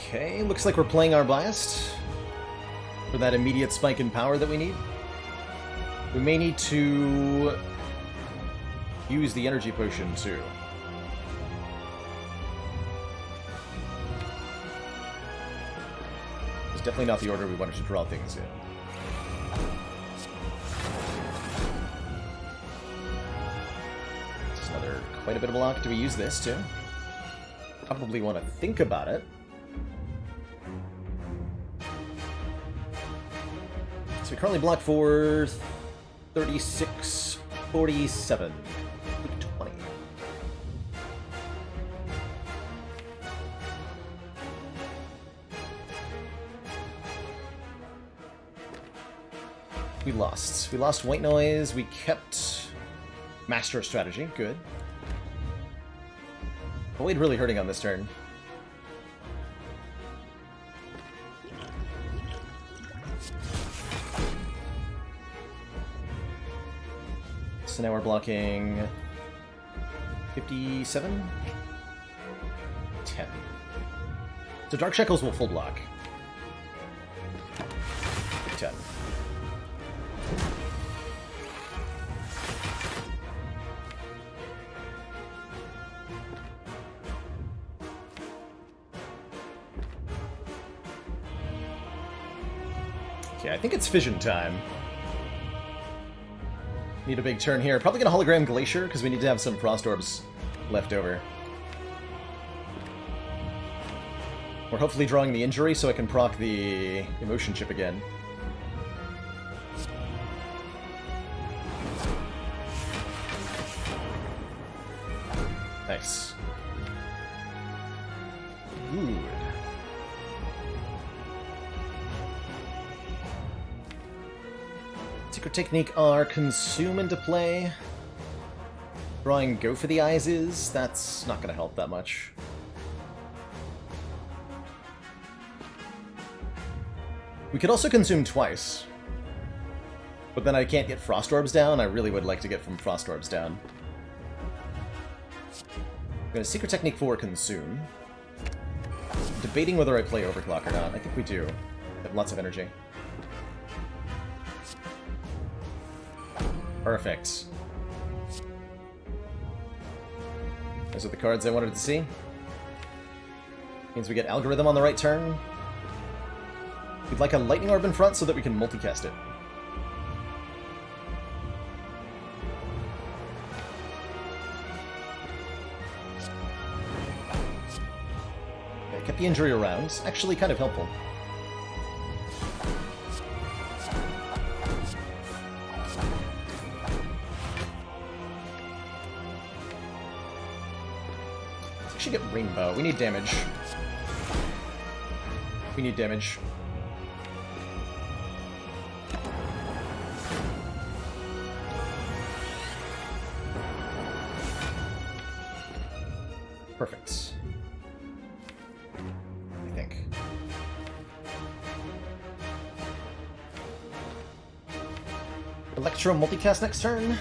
Okay, looks like we're playing our biased for that immediate spike in power that we need. We may need to use the energy potion too. It's definitely not the order we wanted to draw things in. Just another quite a bit of block. Do we use this too? Probably want to think about it. So we currently block for 36, 47, 20. We lost. We lost White Noise. We kept Master of Strategy. Good. Void really hurting on this turn. So now we're blocking 57? 10. So Dark Shackles will full block. 10. Okay, I think it's fission time. Need a big turn here. Probably gonna hologram Glacier, because we need to have some Frost Orbs left over. We're hopefully drawing the injury so I can proc the Emotion Chip again. Nice. Good. Secret Technique are Consume into play. Drawing Go for the Eyes is, that's not going to help that much. We could also consume twice. But then I can't get Frost Orbs down. I really would like to get from Frost Orbs down. I'm going to Secret Technique for Consume. Debating whether I play Overclock or not. I think we do. I have lots of energy. Perfect. Those are the cards I wanted to see. Means we get Algorithm on the right turn. We'd like a Lightning Orb in front so that we can multicast it. Okay, Kept the injury around. Actually kind of helpful. Let's actually get Rainbow. We need damage. We need damage. Perfect. I think. Electro multicast next turn.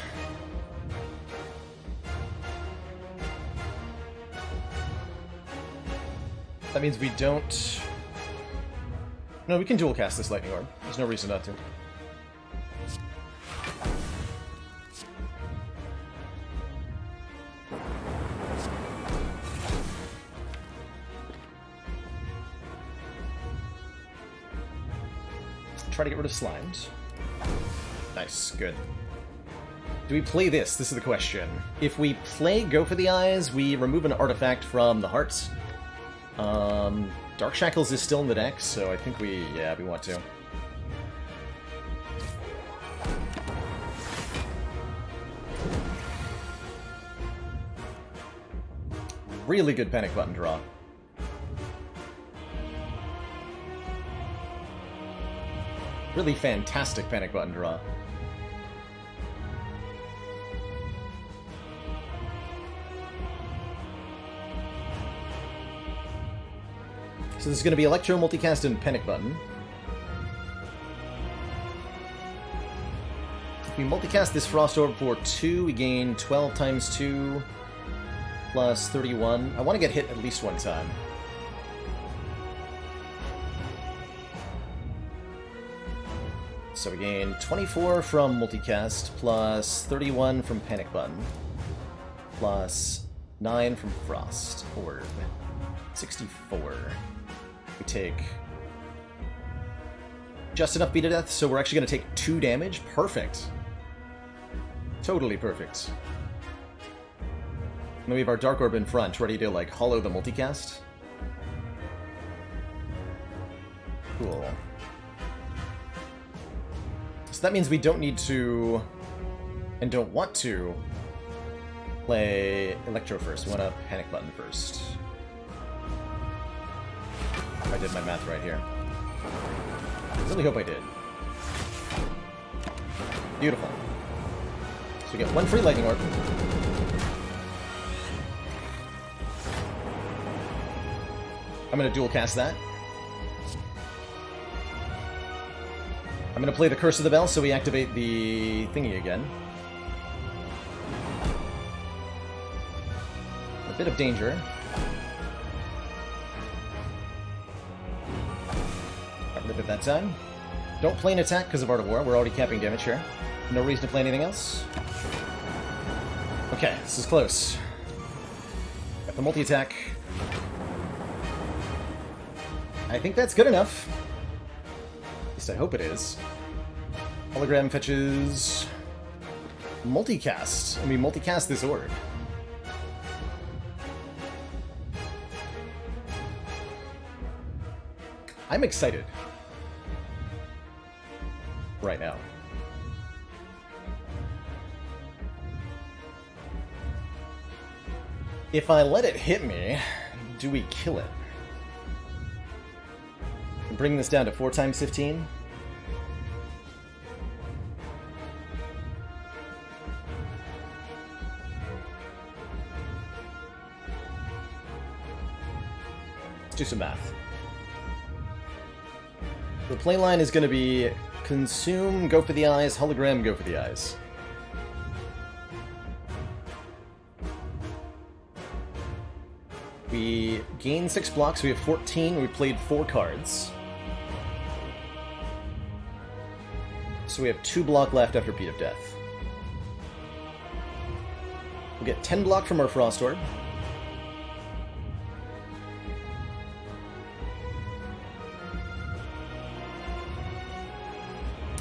That means we don't... No, we can dual cast this Lightning Orb. There's no reason not to. Try to get rid of slimes. Nice, good. Do we play this? This is the question. If we play Go for the Eyes, we remove an artifact from the hearts. Dark Shackles is still in the deck, so I think we want to. Really good panic button draw. Really fantastic panic button draw. So this is going to be Electro, Multicast, and Panic Button. If we multicast this Frost Orb for 2, we gain 12 times 2 plus 31. I want to get hit at least one time. So we gain 24 from Multicast, plus 31 from Panic Button, plus 9 from Frost Orb. 64. We take just enough beat to death, so we're actually going to take 2 damage. Perfect. Totally perfect. And then we have our Dark Orb in front, ready to, like, hollow the Multicast. Cool. So that means we don't need to, and don't want to, play Electro first. We want to Panic Button first. If I did my math right here. I really hope I did. Beautiful. So we get 1 free Lightning Orb. I'm going to dual cast that. I'm going to play the Curse of the Bell, so we activate the thingy again. A bit of danger. Got rid of it that time. Don't play an attack because of Art of War. We're already capping damage here. No reason to play anything else. Okay, this is close. Got the multi-attack. I think that's good enough. At least I hope it is. Hologram fetches multicast, and we multicast this orb. I'm excited right now. If I let it hit me, do we kill it? Bring this down to 4 times 15. Let's do some math. The play line is going to be consume, go for the eyes, hologram, go for the eyes. We gain 6 blocks, we have 14, we played 4 cards. So we have 2 block left after Beat of Death. We'll get 10 block from our Frost Orb.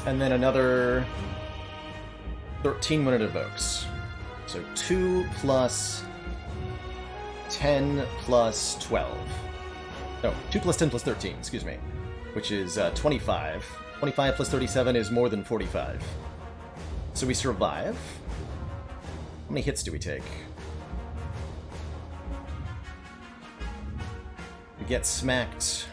And then another 13 when it evokes. So 2 plus 10 plus 12. No, 2 plus 10 plus 13, excuse me. Which is 25. 25 plus 37 is more than 45. So we survive. How many hits do we take? We get smacked.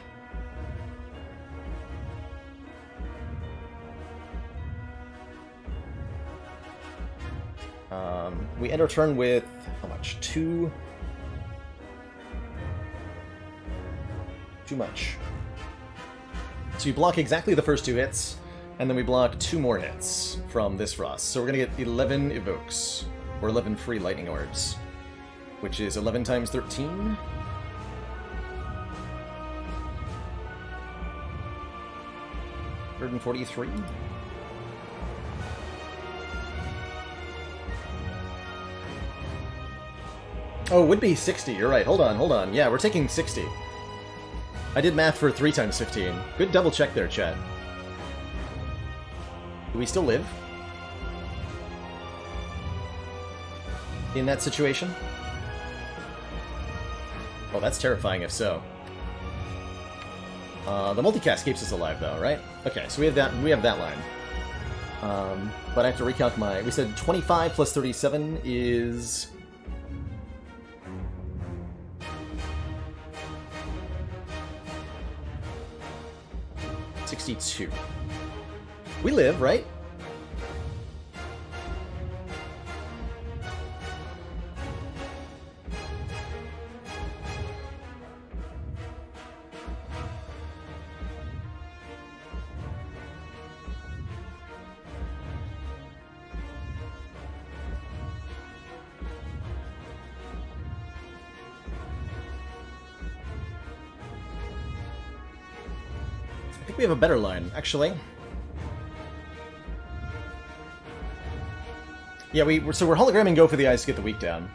We end our turn with, how much? 2? Too much. So you block exactly the first 2 hits, and then we block 2 more hits from this Frost. So we're gonna get 11 evokes, or 11 free lightning orbs, which is 11 times 13. $143. Oh, it would be 60. You're right. Hold on. Yeah, we're taking 60. I did math for 3 times 15. Good double check there, chat. Do we still live? In that situation? Oh, that's terrifying if so. The multicast keeps us alive though, right? Okay, so we have that line. But I have to recalc my... We said 25 plus 37 is... 62. We live, right? I think we have a better line, actually. Yeah, we're hologramming Go for the Eyes to get the weak down.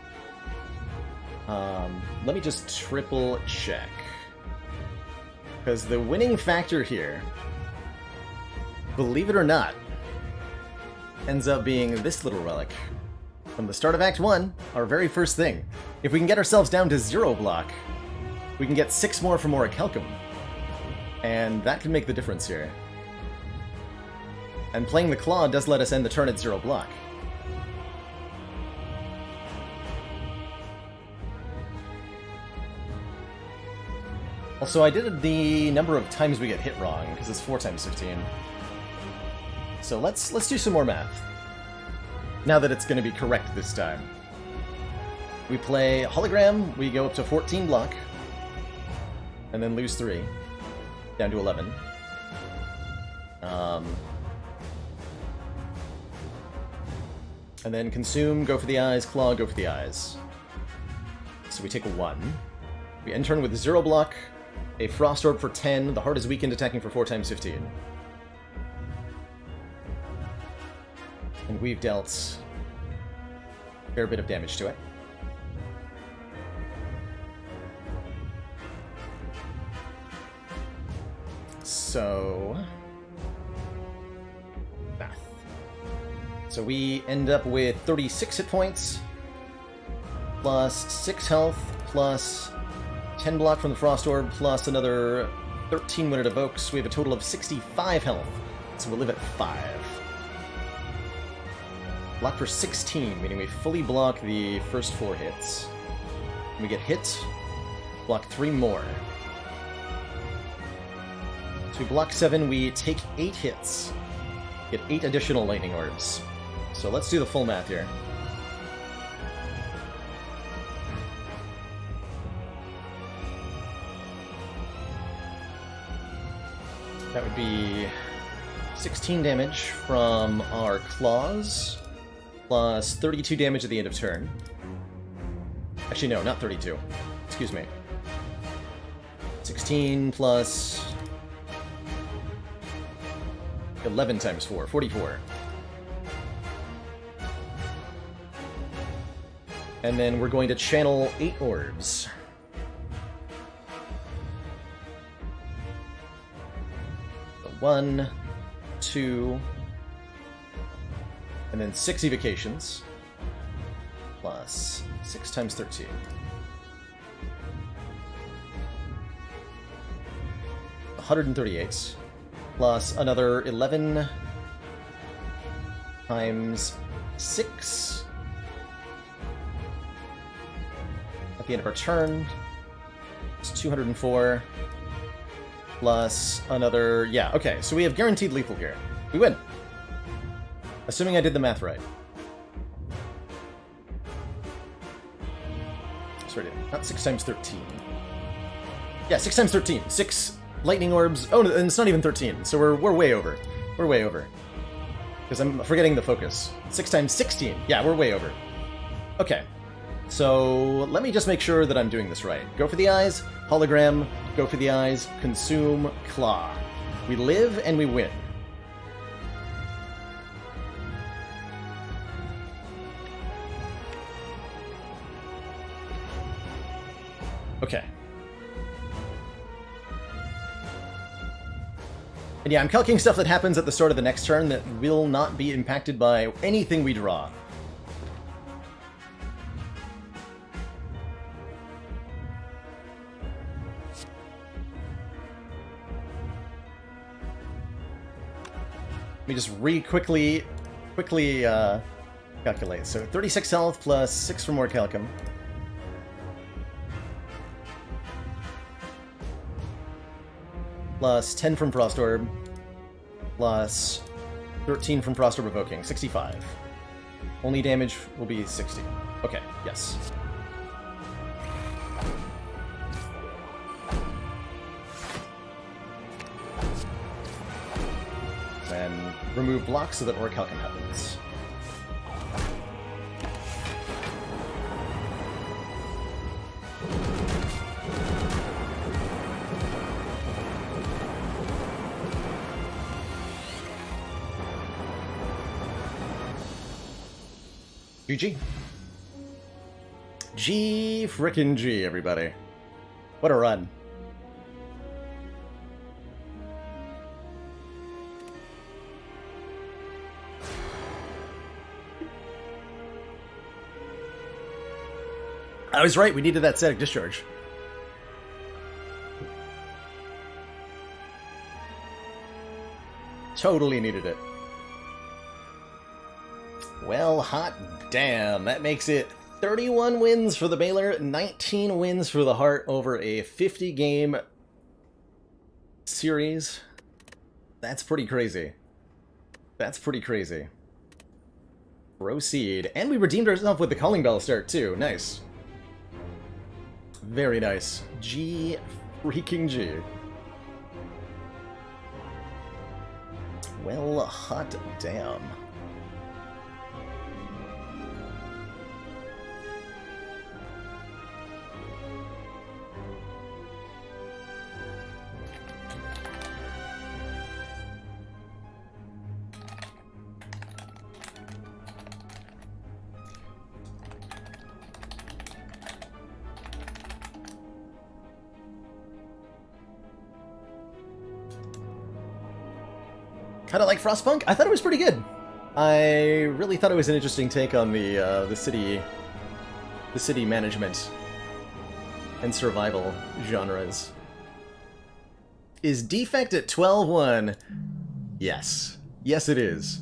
Let me just triple check. Because the winning factor here, believe it or not, ends up being this little relic. From the start of Act 1, our very first thing. If we can get ourselves down to 0 block, we can get 6 more from Orichalcum. And that can make the difference here. And playing the Claw does let us end the turn at 0 block. Also, I did the number of times we get hit wrong, because it's 4 times 15. So let's do some more math. Now that it's going to be correct this time. We play Hologram, we go up to 14 block, and then lose 3, down to 11. And then Consume, Go for the Eyes, Claw, Go for the Eyes. So we take a 1. We end turn with 0 block, a Frost Orb for 10, the heart is weakened, attacking for 4 times 15. And we've dealt a fair bit of damage to it. So... math. So we end up with 36 hit points, plus 6 health, plus 10 block from the Frost Orb, plus another 13 when it evokes. We have a total of 65 health, so we'll live at 5. Block for 16, meaning we fully block the first 4 hits. When we get hit, block 3 more. So we block 7, we take 8 hits. Get 8 additional lightning orbs. So let's do the full math here. That would be 16 damage from our claws, plus 32 damage at the end of turn. Actually, no, not 32. Excuse me. 16 plus 11 times 4, 44. And then we're going to channel 8 orbs. So 1, 2, and then 6 evocations, plus 6 times 13. 138 plus another 11 times 6 at the end of our turn. It's 204 plus another... Yeah, okay, so we have guaranteed lethal here. We win. Assuming I did the math right. Sorry, not 6 times 13. Yeah, 6 times 13. 6 lightning orbs. Oh, no, and it's not even 13, so we're way over. We're way over. Because I'm forgetting the focus. 6 times 16. Yeah, we're way over. Okay. So, let me just make sure that I'm doing this right. Go for the eyes, hologram, go for the eyes, consume, claw. We live and we win. Okay. And yeah, I'm calculating stuff that happens at the start of the next turn that will not be impacted by anything we draw. Let me just quickly calculate. So 36 health plus 6 for more calcum. Plus 10 from Frost Orb, plus 13 from Frost Orb Evoking, 65. Only damage will be 60. Okay, yes. Then remove blocks so that Orichalcum happens. GG. G frickin' G, everybody. What a run. I was right, we needed that static discharge. Totally needed it. Well, hot damn. That makes it 31 wins for the Baylor, 19 wins for the Heart over a 50-game series. That's pretty crazy. That's pretty crazy. Proceed. And we redeemed ourselves with the Calling Bell start, too. Nice. Very nice. G freaking G. Well, hot damn. Kind of like Frostpunk? I thought it was pretty good. I really thought it was an interesting take on the city management and survival genres. Is Defect at 12-1? Yes. Yes, it is.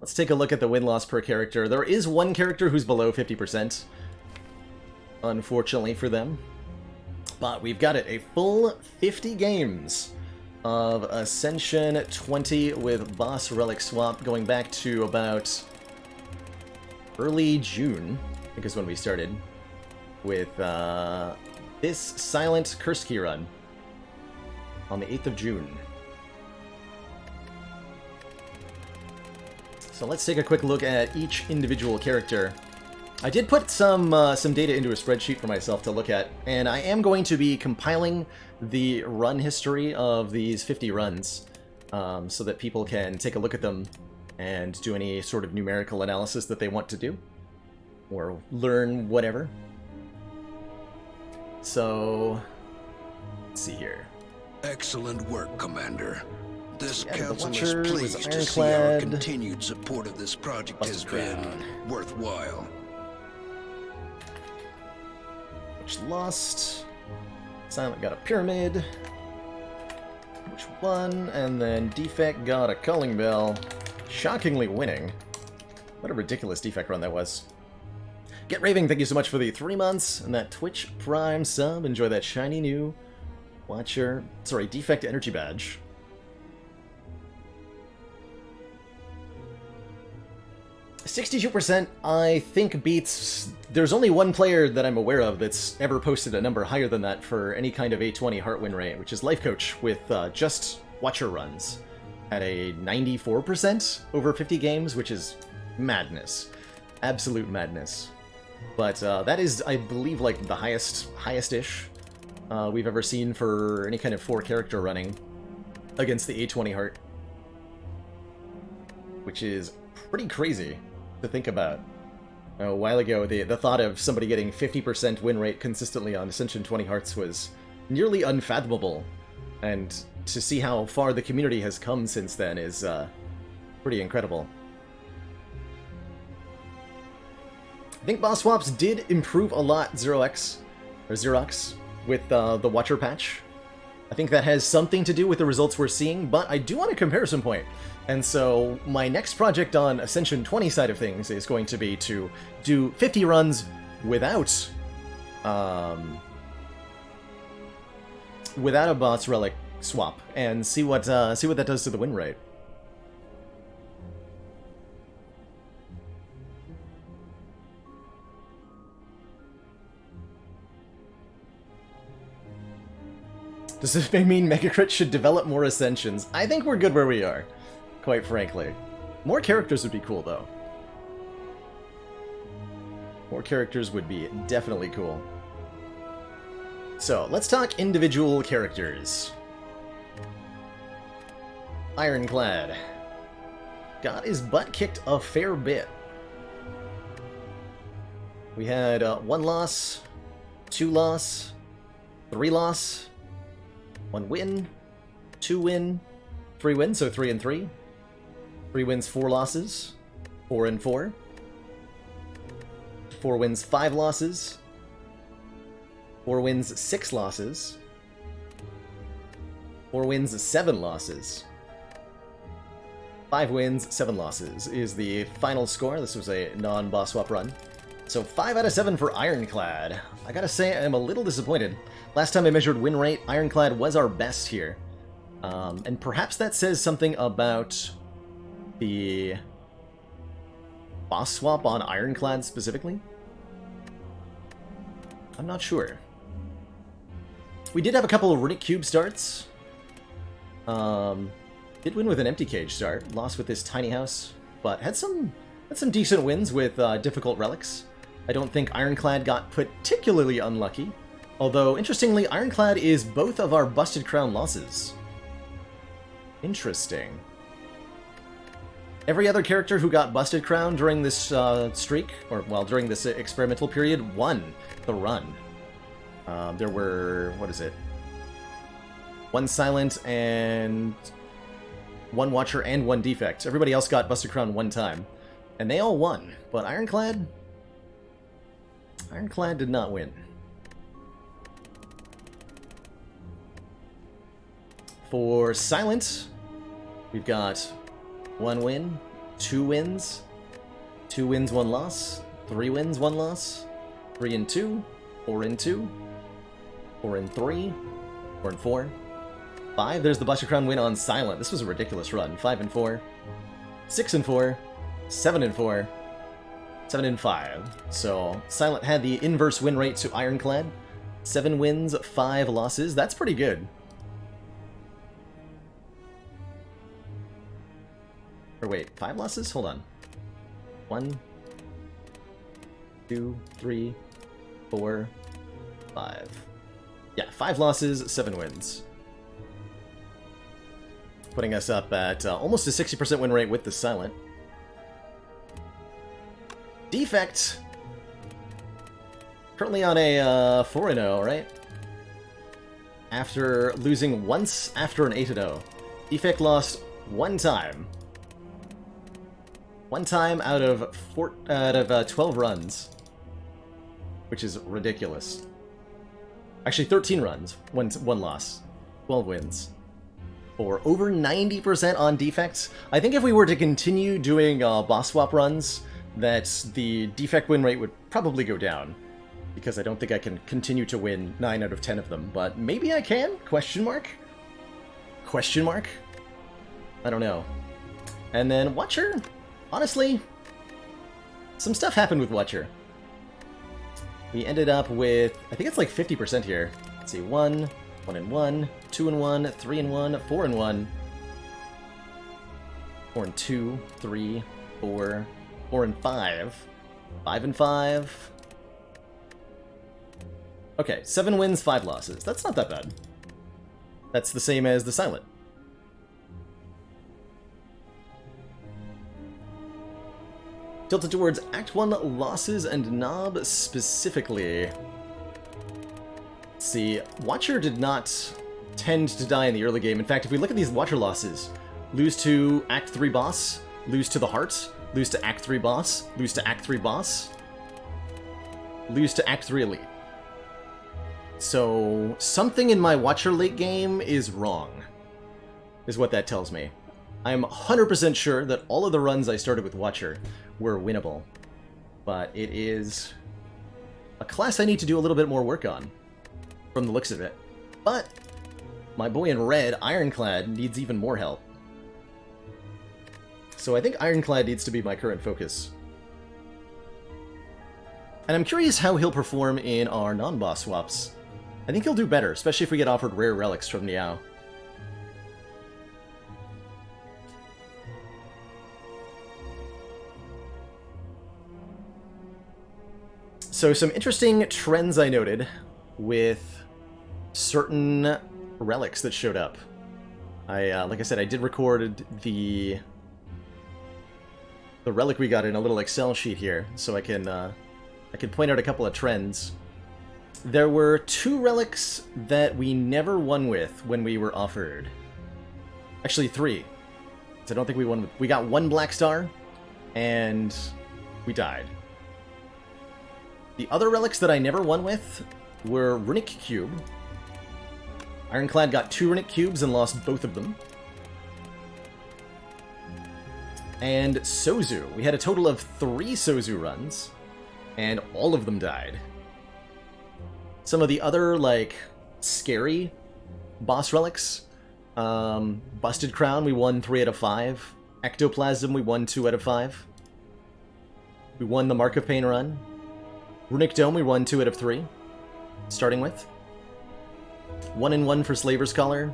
Let's take a look at the win-loss per character. There is one character who's below 50%, unfortunately for them. But we've got it, a full 50 games of Ascension 20 with Boss Relic Swap going back to about early June, I think is when we started, with this Silent Curse Key run on the 8th of June. So let's take a quick look at each individual character. I did put some data into a spreadsheet for myself to look at, and I am going to be compiling the run history of these 50 runs so that people can take a look at them and do any sort of numerical analysis that they want to do, or learn whatever. So, let's see here. Excellent work, Commander. This Yeah, the council Watcher is was pleased to see our ironclad. continued support of this project has been worthwhile. Which lost. Silent got a pyramid, which won, and then Defect got a calling bell, shockingly winning. What a ridiculous Defect run that was. Get Raving, thank you so much for the 3 months and that Twitch Prime sub. Enjoy that shiny new Watcher, sorry, Defect Energy Badge. 62% I think beats... There's only one player that I'm aware of that's ever posted a number higher than that for any kind of A20 heart win rate, which is Life Coach with just Watcher runs at a 94% over 50 games, which is madness. Absolute madness. But that is, I believe, like the highest-ish we've ever seen for any kind of 4-character running against the A20 heart. Which is pretty crazy to think about. A while ago, the thought of somebody getting 50% win rate consistently on Ascension 20 hearts was nearly unfathomable, and to see how far the community has come since then is pretty incredible. I think boss swaps did improve a lot Xerox, with the Watcher patch. I think that has something to do with the results we're seeing, but I do want a comparison point. And so my next project on Ascension 20 side of things is going to be to do 50 runs without a boss relic swap and see what that does to the win rate. Does this mean Megacrit should develop more Ascensions? I think we're good where we are, quite frankly. More characters would be cool, though. More characters would be definitely cool. So, let's talk individual characters. Ironclad. Got his butt kicked a fair bit. We had 1 loss, 2 loss, 3 loss, 1 win, 2 win, 3 wins, so 3 and 3. 3 wins, 4 losses, 4 and 4. 4 wins, 5 losses. 4 wins, 6 losses. 4 wins, 7 losses. 5 wins, 7 losses is the final score. This was a non-boss swap run. So 5 out of 7 for Ironclad. I gotta say, I'm a little disappointed. Last time I measured win rate, Ironclad was our best here. And perhaps that says something about the boss swap on Ironclad specifically? I'm not sure. We did have a couple of Runic Cube starts. Did win with an Empty Cage start, lost with this Tiny House, but had some decent wins with difficult relics. I don't think Ironclad got particularly unlucky, although, interestingly, Ironclad is both of our Busted Crown losses. Interesting. Every other character who got Busted Crown during this streak, or, well, during this experimental period, won the run. There were, what is it? 1 Silent and 1 Watcher and 1 Defect. Everybody else got Busted Crown 1 time. And they all won, but Ironclad did not win. For Silent, we've got 1 win, 2 wins, 2 wins, 1 loss, 3 wins, 1 loss, 3 and 2, 4 and 2, 4 and 3, 4 and 4, 5. There's the Busted Crown win on Silent. This was a ridiculous run. 5 and 4, 6 and 4, 7 and 4, 7 and 5. So Silent had the inverse win rate to Ironclad. 7 wins, 5 losses. That's pretty good. Or wait, 5 losses? Hold on. 1, 2, 3, 4, 5. Yeah, 5 losses, 7 wins. Putting us up at almost a 60% win rate with the Silent. Defect! Currently on a 4-0, right? After losing once after an 8-0. Defect lost 1 time. 1 time out of 12 runs. Which is ridiculous. Actually, 13 runs, one loss, 12 wins. For over 90% on defects. I think if we were to continue doing boss swap runs, that the defect win rate would probably go down. Because I don't think I can continue to win 9 out of 10 of them. But maybe I can? Question mark? Question mark? I don't know. And then Watcher? Honestly, some stuff happened with Watcher. We ended up with, I think it's like 50% here. Let's see, 1 and 1, 2 and 1, 3 and 1, 4 and 1. 4 and 2, 3, 4, 4 and 5, 5 and 5. Okay, 7 wins, 5 losses. That's not that bad. That's the same as the Silent. Tilted towards Act 1 losses and Knob specifically. Let's see, Watcher did not tend to die in the early game. In fact, if we look at these Watcher losses, lose to Act 3 boss, lose to the Heart, lose to Act 3 boss, lose to Act 3 boss, lose to Act 3 elite. So, something in my Watcher late game is wrong, is what that tells me. I'm 100% sure that all of the runs I started with Watcher were winnable, but it is a class I need to do a little bit more work on, from the looks of it. But my boy in red, Ironclad, needs even more help. So I think Ironclad needs to be my current focus. And I'm curious how he'll perform in our non-boss swaps. I think he'll do better, especially if we get offered rare relics from Niao. So some interesting trends I noted with certain relics that showed up. Like I said, I did record the relic we got in a little Excel sheet here, so I can point out a couple of trends. There were 2 relics that we never won with when we were offered. Actually, 3. So I don't think we won with... We got 1 Black Star, and we died. The other relics that I never won with were Runic Cube. Ironclad got 2 Runic Cubes and lost both of them. And Sozu. We had a total of 3 Sozu runs, and all of them died. Some of the other, like, scary boss relics. Busted Crown, we won 3 out of 5. Ectoplasm, we won 2 out of 5. We won the Mark of Pain run. Runic Dome, we won 2 out of 3. Starting with 1 and 1 for Slaver's Collar.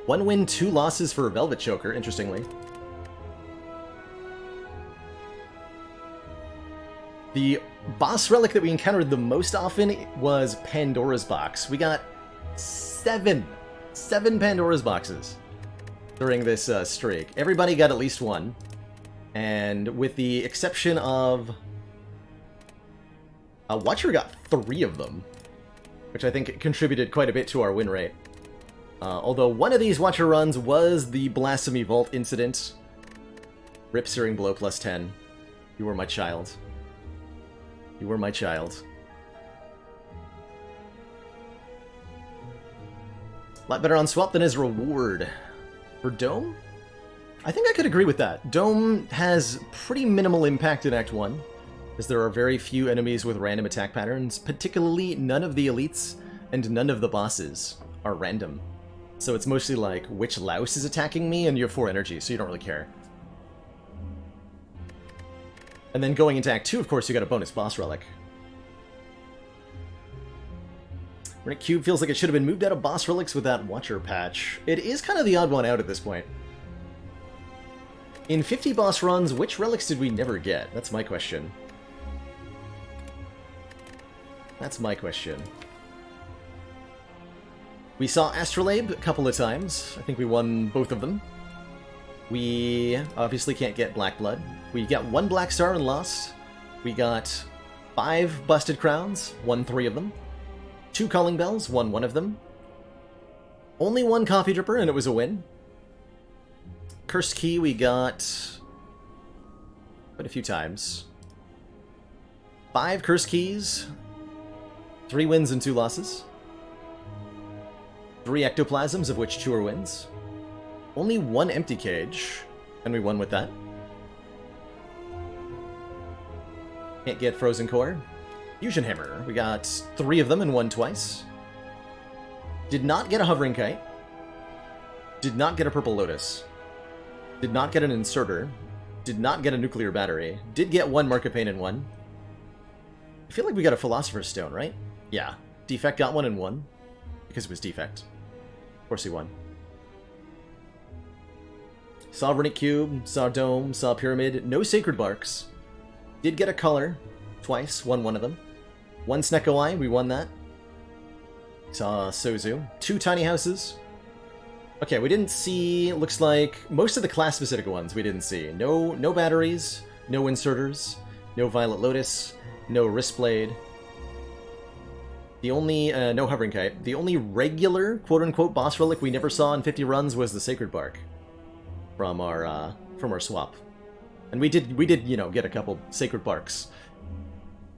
1 win, 2 losses for Velvet Choker, interestingly. The boss relic that we encountered the most often was Pandora's Box. We got 7 Pandora's Boxes during this streak. Everybody got at least 1. And with the exception of... Watcher got 3 of them, which I think contributed quite a bit to our win rate. Although one of these Watcher runs was the Blasphemy Vault incident. Rip Searing Blow plus 10. You were my child. You were my child. A lot better on swap than his reward. For Dome? I think I could agree with that. Dome has pretty minimal impact in Act 1, as there are very few enemies with random attack patterns, particularly none of the elites and none of the bosses are random. So it's mostly like, which louse is attacking me, and you have 4 energy, so you don't really care. And then going into Act 2, of course, you got a bonus boss relic. Runic Cube feels like it should have been moved out of boss relics with that Watcher patch. It is kind of the odd one out at this point. In 50 boss runs, which relics did we never get? That's my question. That's my question. We saw Astrolabe a couple of times. I think we won both of them. We obviously can't get Black Blood. We got 1 Black Star and lost. We got 5 Busted Crowns, won 3 of them. 2 Calling Bells, won 1 of them. Only 1 Coffee Dripper, and it was a win. Cursed Key we got quite a few times. 5 Cursed Keys. 3 wins and 2 losses. 3 ectoplasms, of which 2 are wins. Only 1 empty cage, and we won with that. Can't get Frozen Core. Fusion Hammer, we got 3 of them and won twice. Did not get a Hovering Kite. Did not get a Purple Lotus. Did not get an Inserter. Did not get a Nuclear Battery. Did get 1 Mark of Pain and 1. I feel like we got a Philosopher's Stone, right? Yeah. Defect got 1 and 1. Because it was Defect. Of course he won. Saw Runic Cube, saw Dome, saw Pyramid. No Sacred Barks. Did get a Color. Twice. Won 1 of them. 1 Snecko Eye, we won that. Saw Sozu. 2 Tiny Houses. Okay, we didn't see, looks like, most of the class-specific ones we didn't see. No batteries, no inserters, no Violet Lotus, no Wristblade. The only, no Hovering Kite. The only regular, quote-unquote, boss relic we never saw in 50 runs was the Sacred Bark from our swap. And we did, you know, get a couple Sacred Barks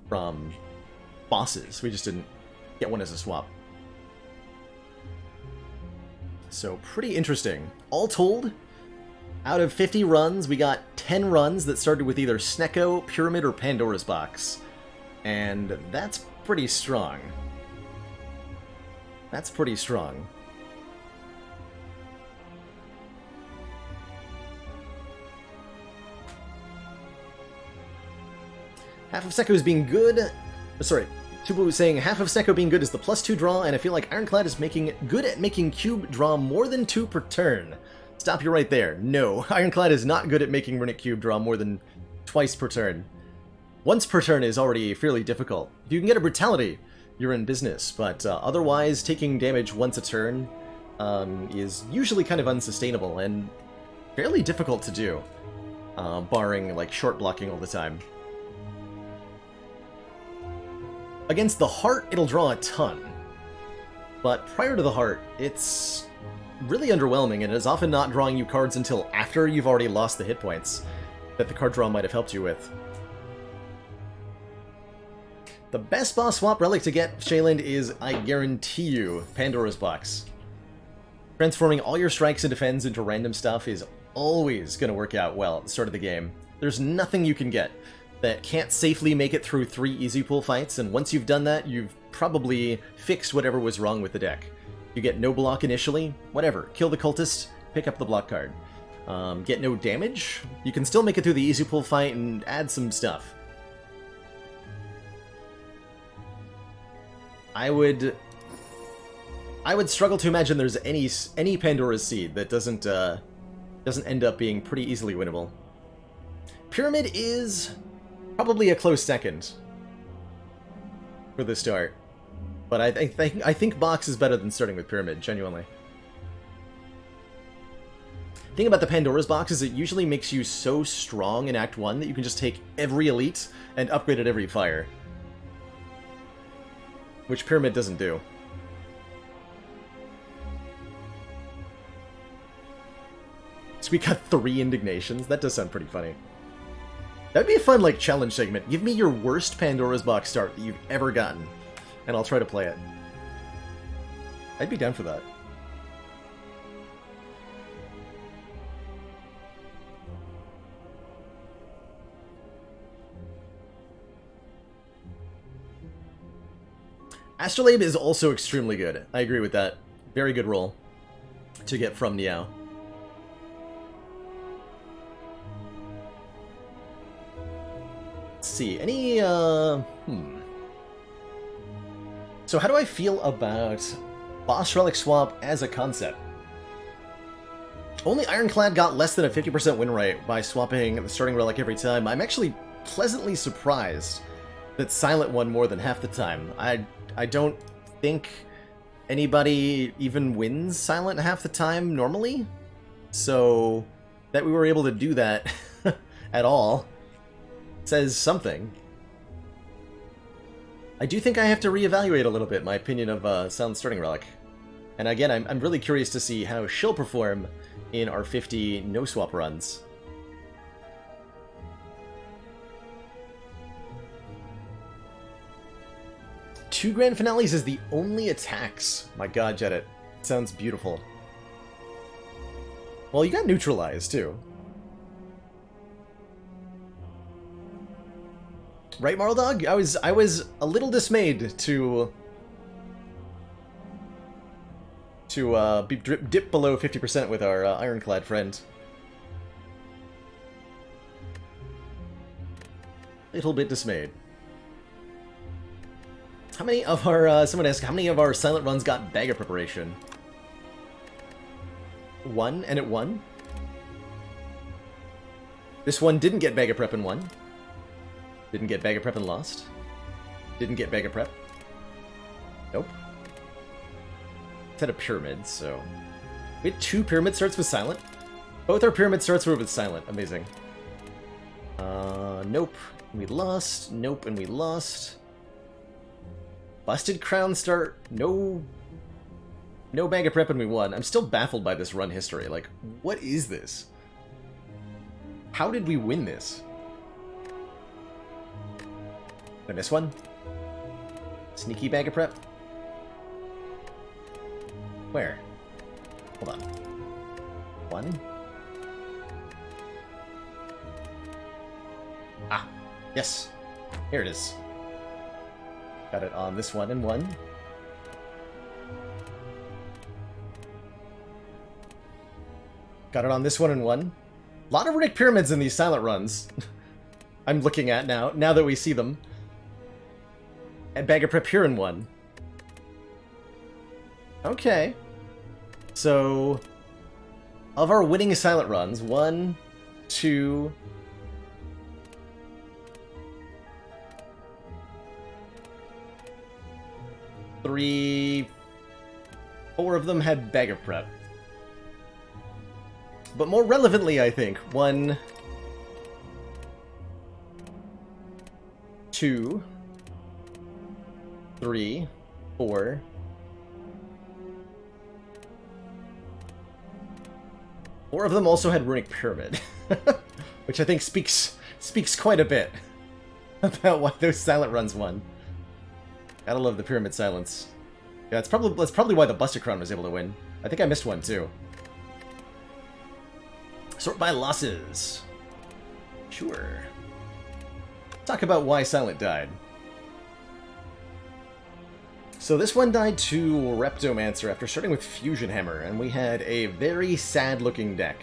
from bosses. We just didn't get one as a swap. So, pretty interesting. All told, out of 50 runs, we got 10 runs that started with either Snecko, Pyramid, or Pandora's Box. And that's pretty strong. That's pretty strong. Half of Sekko is being good. Sorry. Tubu was saying half of Snecko being good is the +2 draw, and I feel like Ironclad is good at making Cube draw more than 2 per turn. Stop you right there. No, Ironclad is not good at making Runic Cube draw more than twice per turn. Once per turn is already fairly difficult. If you can get a Brutality, you're in business, but otherwise taking damage once a turn is usually kind of unsustainable and fairly difficult to do, barring like short blocking all the time. Against the Heart, it'll draw a ton. But prior to the Heart, it's really underwhelming, and it is often not drawing you cards until after you've already lost the hit points that the card draw might have helped you with. The best boss swap relic to get, Shayland, is, I guarantee you, Pandora's Box. Transforming all your strikes and defends into random stuff is always going to work out well at the start of the game. There's nothing you can get that can't safely make it through 3 easy pool fights, and once you've done that, you've probably fixed whatever was wrong with the deck. You get no block initially, whatever. Kill the cultist, pick up the block card. Get no damage, you can still make it through the easy pool fight and add some stuff. I would struggle to imagine there's any Pandora's Seed that doesn't end up being pretty easily winnable. Pyramid is probably a close second for the start, but I think Box is better than starting with Pyramid, genuinely. The thing about the Pandora's Box is it usually makes you so strong in Act 1 that you can just take every elite and upgrade at every fire, which Pyramid doesn't do. So we got 3 Indignations? That does sound pretty funny. That'd be a fun, like, challenge segment. Give me your worst Pandora's Box start that you've ever gotten, and I'll try to play it. I'd be down for that. Astrolabe is also extremely good. I agree with that. Very good roll to get from Niao. Let's see, any, So how do I feel about Boss Relic Swap as a concept? Only Ironclad got less than a 50% win rate by swapping the starting relic every time. I'm actually pleasantly surprised that Silent won more than half the time. I don't think anybody even wins Silent half the time normally, so that we were able to do that at all says something. I do think I have to reevaluate a little bit my opinion of Silent Starting Relic. And again, I'm really curious to see how she'll perform in our 50 no-swap runs. 2 grand finales as the only attacks. My god, Jedit. Sounds beautiful. Well, you got neutralized, too. Right, Marldog? I was a little dismayed to be dip below 50% with our ironclad friend. Little bit dismayed. How many of our, someone asked, how many of our silent runs got Bag of Preparation? 1, and it won. This one didn't get Bag of Prep and won. Didn't get Bag of Prep and lost. Didn't get Bag of Prep. Nope. It's had a pyramid, so... We had 2 pyramid starts with silent. Both our pyramid starts were with silent. Amazing. Nope. We lost. Nope, and we lost. Busted crown start. No Bag of Prep and we won. I'm still baffled by this run history. Like, what is this? How did we win this? Did I miss one? Sneaky Bag of Prep? Where? Hold on. 1? Ah, yes. Here it is. Got it on this one and 1. Got it on this one and 1. A lot of runic pyramids in these silent runs. I'm looking at now that we see them. And Bag of Prep here in 1. Okay. So, of our winning silent runs, 1, 2... 3... 4 of them had Bag of Prep. But more relevantly, I think, 1... 2... 3... 4... 4 of them also had Runic Pyramid. Which I think speaks quite a bit about why those silent runs won. Gotta love the Pyramid Silence. Yeah, that's probably why the Buster Crown was able to win. I think I missed one, too. Sort by losses. Sure. Talk about why Silent died. So this one died to Reptomancer after starting with Fusion Hammer, and we had a very sad-looking deck.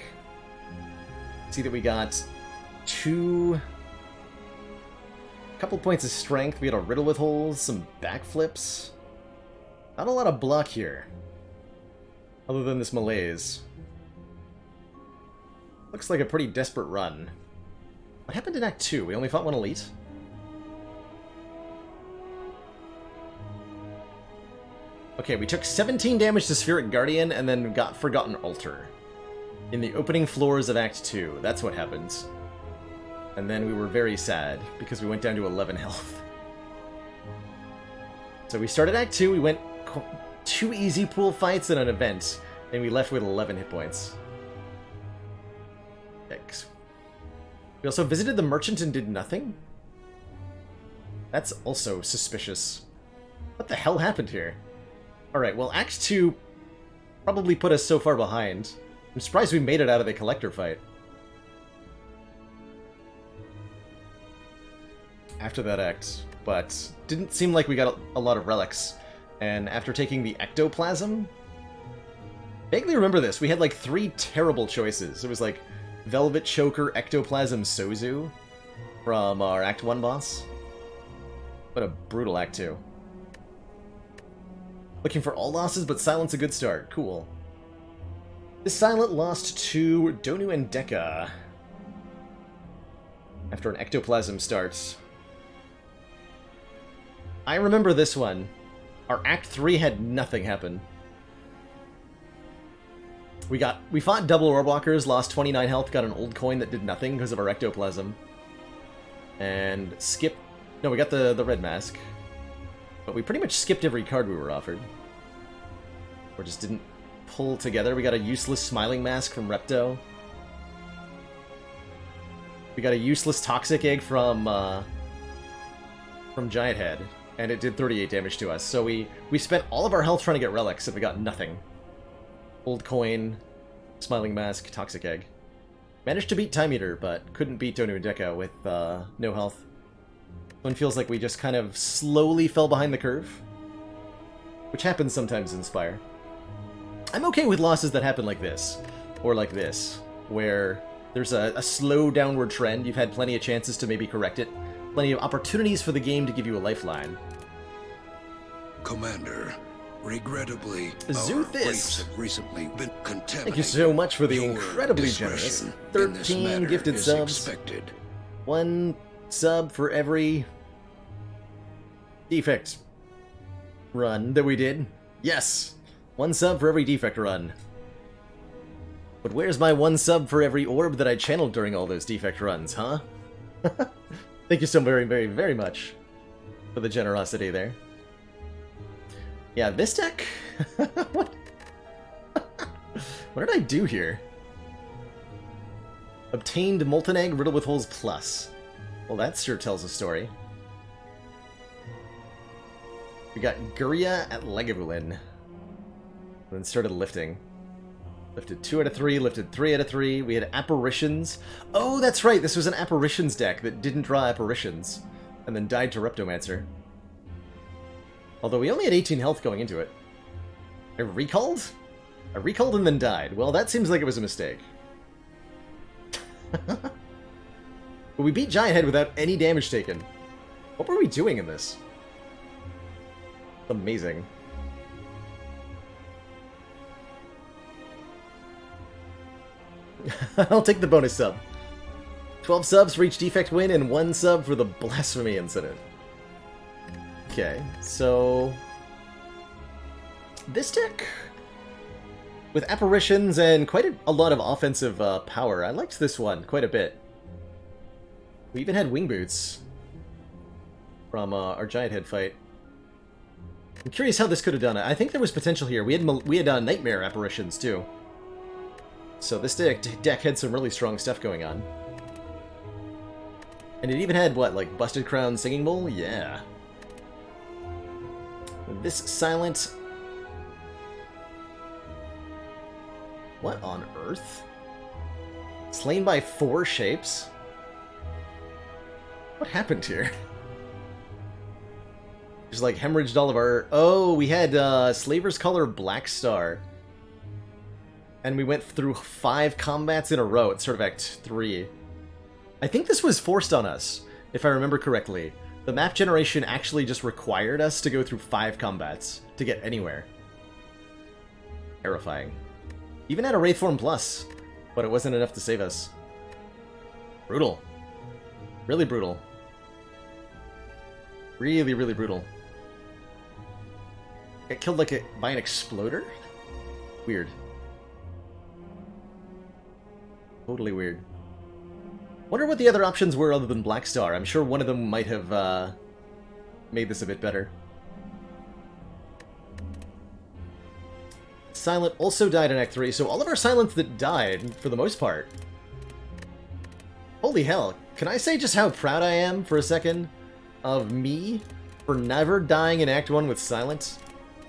See that we got 2... couple points of strength, we had a Riddle with Holes, some backflips. Not a lot of block here. Other than this malaise. Looks like a pretty desperate run. What happened in Act 2? We only fought one elite? Okay, we took 17 damage to Spheric Guardian and then got Forgotten Altar. In the opening floors of Act 2. That's what happened. And then we were very sad, because we went down to 11 health. So we started Act 2, we went 2 easy pool fights and an event, and we left with 11 hit points. Yikes. We also visited the merchant and did nothing? That's also suspicious. What the hell happened here? Alright, well, Act 2 probably put us so far behind. I'm surprised we made it out of the collector fight. After that act, but didn't seem like we got a lot of relics. And after taking the Ectoplasm... Vaguely remember this, we had like 3 terrible choices. It was like Velvet Choker, Ectoplasm, Sozu from our Act 1 boss. What a brutal Act 2. Looking for all losses, but Silent's a good start. Cool. This Silent lost to Donu and Deka after an Ectoplasm starts. I remember this one. Our Act 3 had nothing happen. We fought double Orbwalkers, lost 29 health, got an old coin that did nothing because of our Ectoplasm. And no, we got the red mask. But we pretty much skipped every card we were offered. Or just didn't pull together. We got a useless Smiling Mask from Repto. We got a useless Toxic Egg from Giant Head. and it did 38 damage to us. So we spent all of our health trying to get relics, and we got nothing. Old Coin, Smiling Mask, Toxic Egg. Managed to beat Time Eater, but couldn't beat Donu and Deca with no health. One feels like we just kind of slowly fell behind the curve, which happens sometimes in Spire. I'm okay with losses that happen like this, or like this, where there's a slow downward trend. You've had plenty of chances to maybe correct it, plenty of opportunities for the game to give you a lifeline. Commander, regrettably, Zoothis. our fleets have recently been contaminated. Thank you so much for the Your incredibly generous discretion in this 13 matter gifted is subs. expected. 1 sub for every defect run that we did. Yes! 1 sub for every defect run. But where's my 1 sub for every orb that I channeled during all those defect runs, huh? Thank you so very, very, very much for the generosity there. Yeah, this deck? What? What did I do here? Obtained Molten Egg Riddle with Holes Plus. Well, that sure tells a story. We got Guria at Legavulin. Then started lifting. Lifted 2 out of 3, lifted 3 out of 3. We had Apparitions. Oh, that's right, this was an Apparitions deck that didn't draw Apparitions. And then died to Reptomancer. Although we only had 18 health going into it. I recalled? I recalled and then died. Well, that seems like it was a mistake. But we beat Giant Head without any damage taken. What were we doing in this? Amazing. I'll take the bonus sub. 12 subs for each defect win and 1 sub for the blasphemy incident. Okay, so this deck, with Apparitions and quite a lot of offensive power, I liked this one quite a bit. We even had Wing Boots from our Giant Head fight. I'm curious how this could have done it. I think there was potential here. We had Nightmare Apparitions too. So this deck had some really strong stuff going on. And it even had, what, like Busted Crown Singing Bowl? Yeah. This silent... What on earth? Slain by 4 shapes? What happened here? Just like hemorrhaged all of our... Oh, we had Slaver's Color Black Star. And we went through 5 combats in a row at sort of Act 3. I think this was forced on us, if I remember correctly. The map generation actually just required us to go through 5 combats to get anywhere. Terrifying. Even had a Wraithform Plus, but it wasn't enough to save us. Brutal. Really brutal. Really, really brutal. Got killed like by an exploder? Weird. Totally weird. Wonder what the other options were other than Black Star. I'm sure one of them might have made this a bit better. Silent also died in Act 3, so all of our Silents that died, for the most part. Holy hell, can I say just how proud I am for a second of me for never dying in Act 1 with Silent,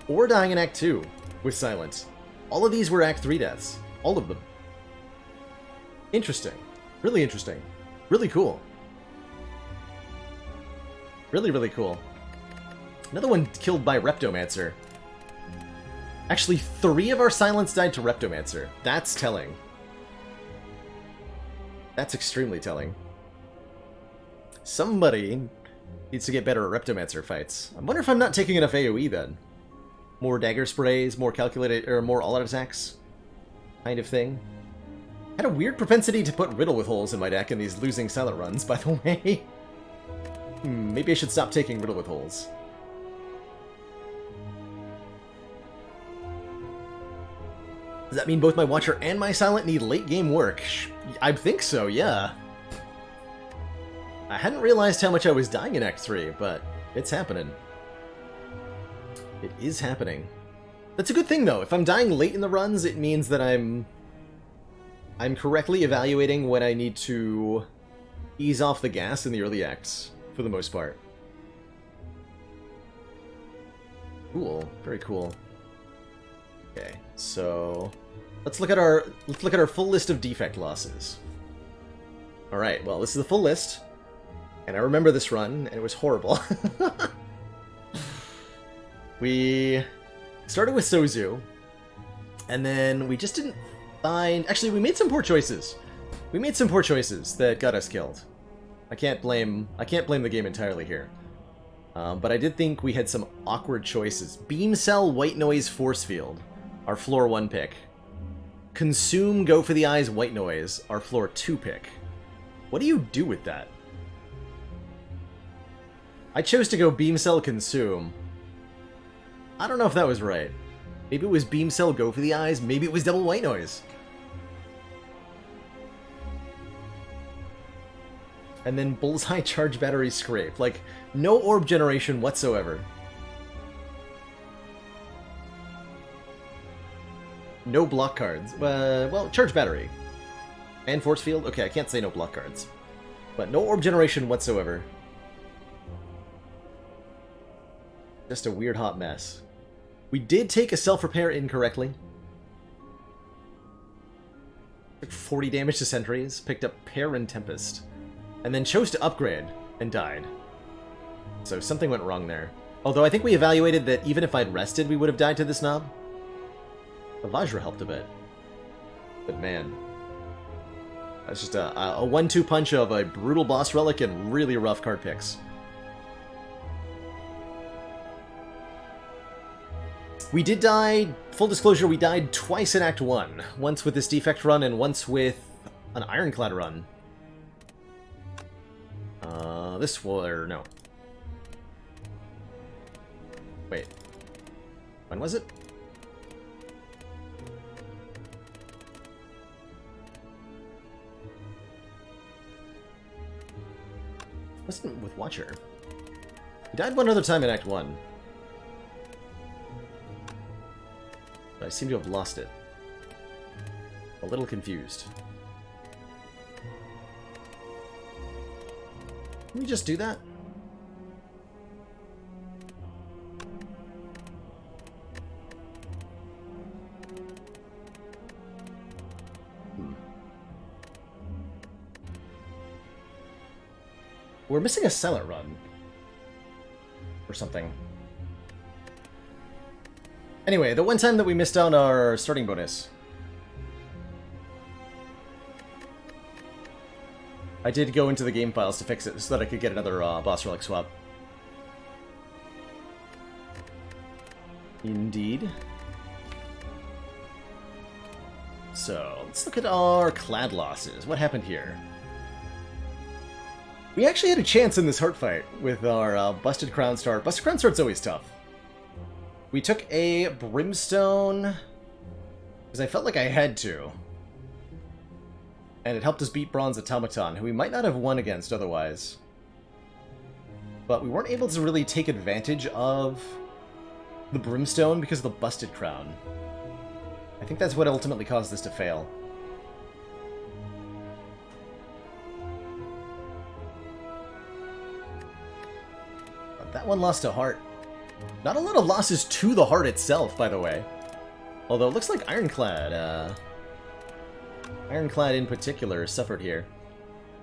or dying in Act 2 with Silent. All of these were Act 3 deaths. All of them. Interesting. Really interesting. Really cool. Really, really cool. Another one killed by Reptomancer. Actually, 3 of our Silents died to Reptomancer. That's telling. That's extremely telling. Somebody needs to get better at Reptomancer fights. I wonder if I'm not taking enough AoE then. More dagger sprays, more calculated, or more all-out attacks, kind of thing. Had a weird propensity to put Riddle with Holes in my deck in these losing Silent runs, by the way. Maybe I should stop taking Riddle with Holes. Does that mean both my Watcher and my Silent need late-game work? I think so, yeah. I hadn't realized how much I was dying in Act 3, but it's happening. It is happening. That's a good thing, though. If I'm dying late in the runs, it means that I'm correctly evaluating when I need to ease off the gas in the early acts, for the most part. Cool. Very cool. Okay, so let's look at our full list of defect losses. All right. Well, this is the full list, and I remember this run, and it was horrible. We started with Sozu, and then we just didn't find... Actually, we made some poor choices. We made some poor choices that got us killed. I can't blame the game entirely here. But I did think we had some awkward choices. Beam Cell, White Noise, Force Field, our floor 1 pick. Consume, Go for the Eyes, White Noise, our floor 2 pick. What do you do with that? I chose to go Beam Cell, Consume. I don't know if that was right. Maybe it was Beam Cell, Go for the Eyes, maybe it was double White Noise. And then Bullseye, Charge Battery, Scrape. Like, no orb generation whatsoever. No block cards. Well, Charge Battery. And Force Field? Okay, I can't say no block cards. But no orb generation whatsoever. Just a weird hot mess. We did take a self-repair incorrectly. Took 40 damage to sentries, picked up Pair and Tempest. And then chose to upgrade, and died. So something went wrong there. Although I think we evaluated that even if I'd rested, we would have died to this knob. The Vajra helped a bit. But man. That's just a 1-2 punch of a brutal boss relic and really rough card picks. We did die, full disclosure, we died twice in Act 1. Once with this defect run and once with an Ironclad run. This will, or no. Wait. When was it? Wasn't with Watcher. He died one other time in Act 1. But I seem to have lost it. A little confused. Can we just do that? We're missing a Cellar run. Or something. Anyway, the one time that we missed out our starting bonus. I did go into the game files to fix it so that I could get another boss relic swap. Indeed. So, let's look at our clad losses. What happened here? We actually had a chance in this heart fight with our Busted Crown Start. Busted Crown Start's always tough. We took a Brimstone because I felt like I had to. And it helped us beat Bronze Automaton, who we might not have won against otherwise. But we weren't able to really take advantage of the Brimstone because of the Busted Crown. I think that's what ultimately caused this to fail. But that one lost a heart. Not a lot of losses to the heart itself, by the way. Although it looks like Ironclad, Ironclad in particular suffered here.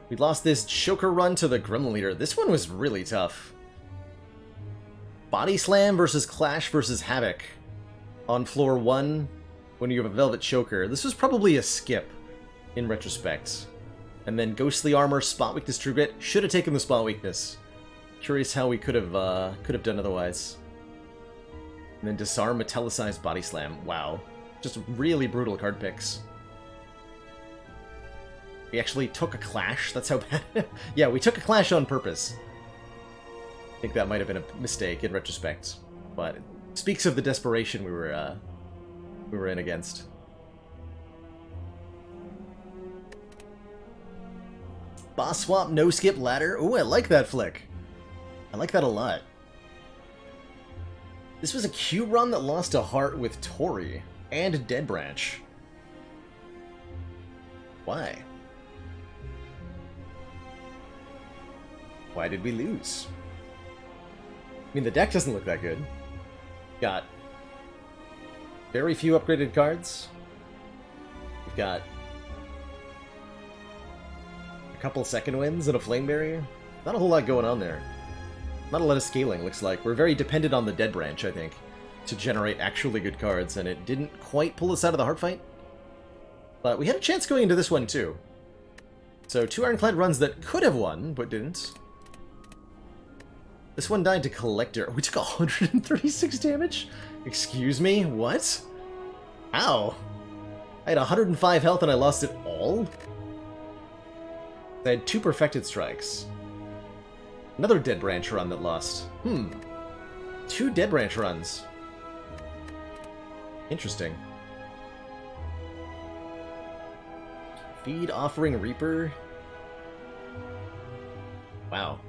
We lost this Choker run to the Gremlin Leader. This one was really tough. Body Slam versus Clash versus Havoc on floor 1 when you have a Velvet Choker. This was probably a skip in retrospect. And then Ghostly Armor, Spot Weakness, True Grit. Should have taken the Spot Weakness. Curious how we could have done otherwise. And then Disarm, Metallicized Body Slam. Wow. Just really brutal card picks. We actually took a Clash? That's how bad... Yeah, we took a Clash on purpose. I think that might have been a mistake in retrospect. But it speaks of the desperation we were in against. Boss Swap, No Skip Ladder. Ooh, I like that flick. I like that a lot. This was a Q run that lost a heart with Tori and Dead Branch. Why? Why did we lose? I mean, the deck doesn't look that good. Got very few upgraded cards. We've got a couple second wins and a flame barrier. Not a whole lot going on there. Not a lot of scaling, looks like. We're very dependent on the Dead Branch, I think, to generate actually good cards, and it didn't quite pull us out of the heart fight. But we had a chance going into this one, too. So 2 Ironclad runs that could have won, but didn't. This one died to Collector. We took 136 damage? Excuse me? What? Ow. I had 105 health and I lost it all? I had 2 Perfected Strikes. Another Dead Branch run that lost. 2 Dead Branch runs. Interesting. Feed Offering Reaper. Wow.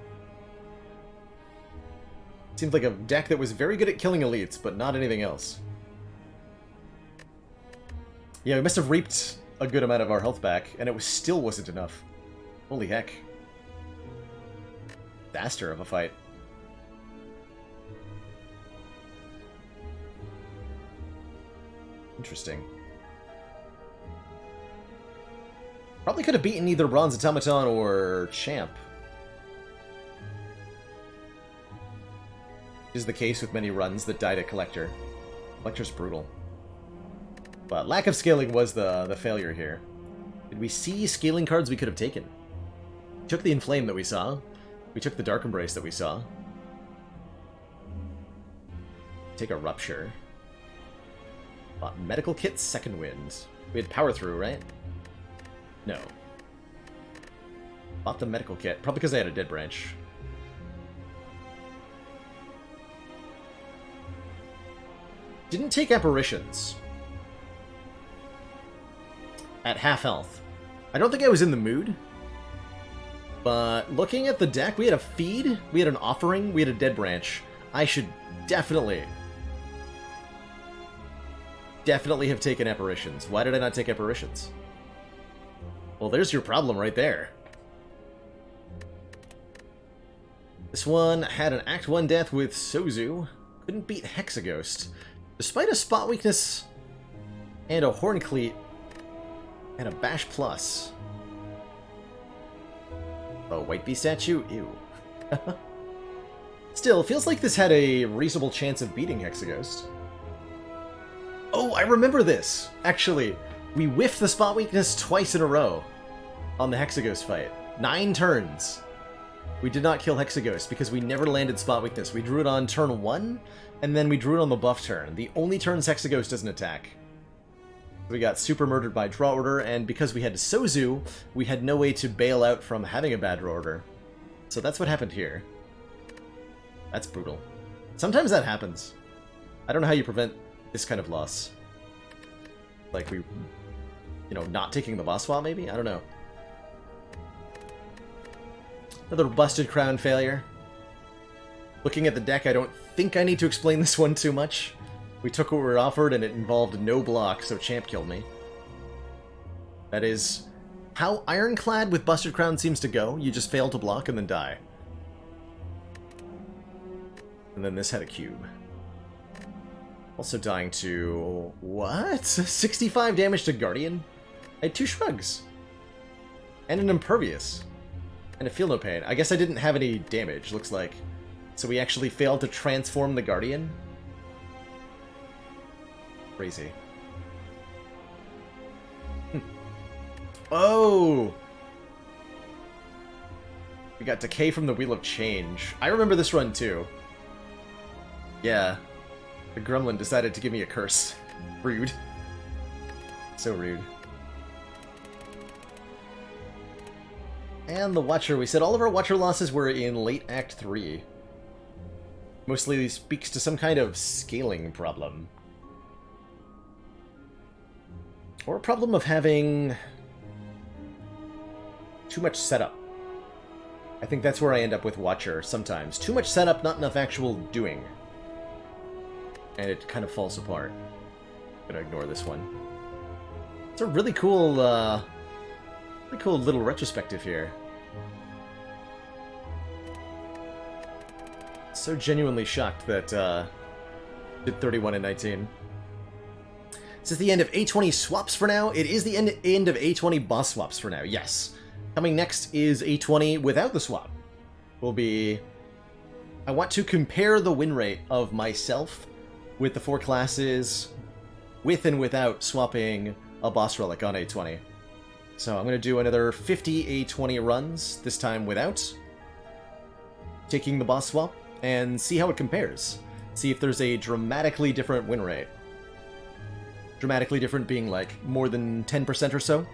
Seemed like a deck that was very good at killing elites, but not anything else. Yeah, we must have reaped a good amount of our health back, and it still wasn't enough. Holy heck. Disaster of a fight. Interesting. Probably could have beaten either Bronze Automaton or Champ. Is the case with many runs that died at Collector. Collector's brutal. But lack of scaling was the failure here. Did we see scaling cards we could have taken? We took the Inflame that we saw. We took the Dark Embrace that we saw. Take a Rupture. Bought Medical Kit, Second Wind. We had Power Through, right? No. Bought the Medical Kit, probably because I had a Dead Branch. Didn't take Apparitions. At half health. I don't think I was in the mood. But looking at the deck, we had a Feed, we had an Offering, we had a Dead Branch. I should definitely have taken Apparitions. Why did I not take Apparitions? Well, there's your problem right there. This one had an Act 1 death with Sozu. Couldn't beat Hexaghost. Despite a spot weakness and a Horn Cleat and a Bash Plus. Oh, White Bee statue? Ew. Still, feels like this had a reasonable chance of beating Hexaghost. Oh, I remember this! Actually, we whiffed the spot weakness twice in a row on the Hexaghost fight. 9 turns. We did not kill Hexaghost because we never landed spot weakness. We drew it on turn 1, and then we drew it on the buff turn. The only turns Hexaghost doesn't attack. We got super murdered by draw order, and because we had Sozu, we had no way to bail out from having a bad draw order. So that's what happened here. That's brutal. Sometimes that happens. I don't know how you prevent this kind of loss. Like we, not taking the boss swap maybe? I don't know. Another Busted Crown failure. Looking at the deck, I don't think I need to explain this one too much. We took what we were offered, and it involved no block, so Champ killed me. That is how Ironclad with Busted Crown seems to go. You just fail to block and then die. And then this had a cube. Also dying to... what? 65 damage to Guardian? I had 2 Shrugs. And an Impervious. And a Feel No Pain. I guess I didn't have any damage, looks like. So we actually failed to transform the Guardian? Crazy. Oh! We got Decay from the Wheel of Change. I remember this run too. Yeah. The Gremlin decided to give me a curse. Rude. So rude. And the Watcher. We said all of our Watcher losses were in late Act 3. Mostly speaks to some kind of scaling problem. Or a problem of having too much setup. I think that's where I end up with Watcher sometimes. Too much setup, not enough actual doing. And it kind of falls apart. I'm gonna ignore this one. It's a really cool little retrospective here. So genuinely shocked that Did 31 and 19. Is this the end of A20 swaps for now? It is the end of A20 boss swaps for now, yes. Coming next is A20 without the swap. Will be... I want to compare the win rate of myself with the 4 classes with and without swapping a boss relic on A20. So I'm going to do another 50 A20 runs, this time without taking the boss swap, and see how it compares. See if there's a dramatically different win rate. Dramatically different being like more than 10% or so.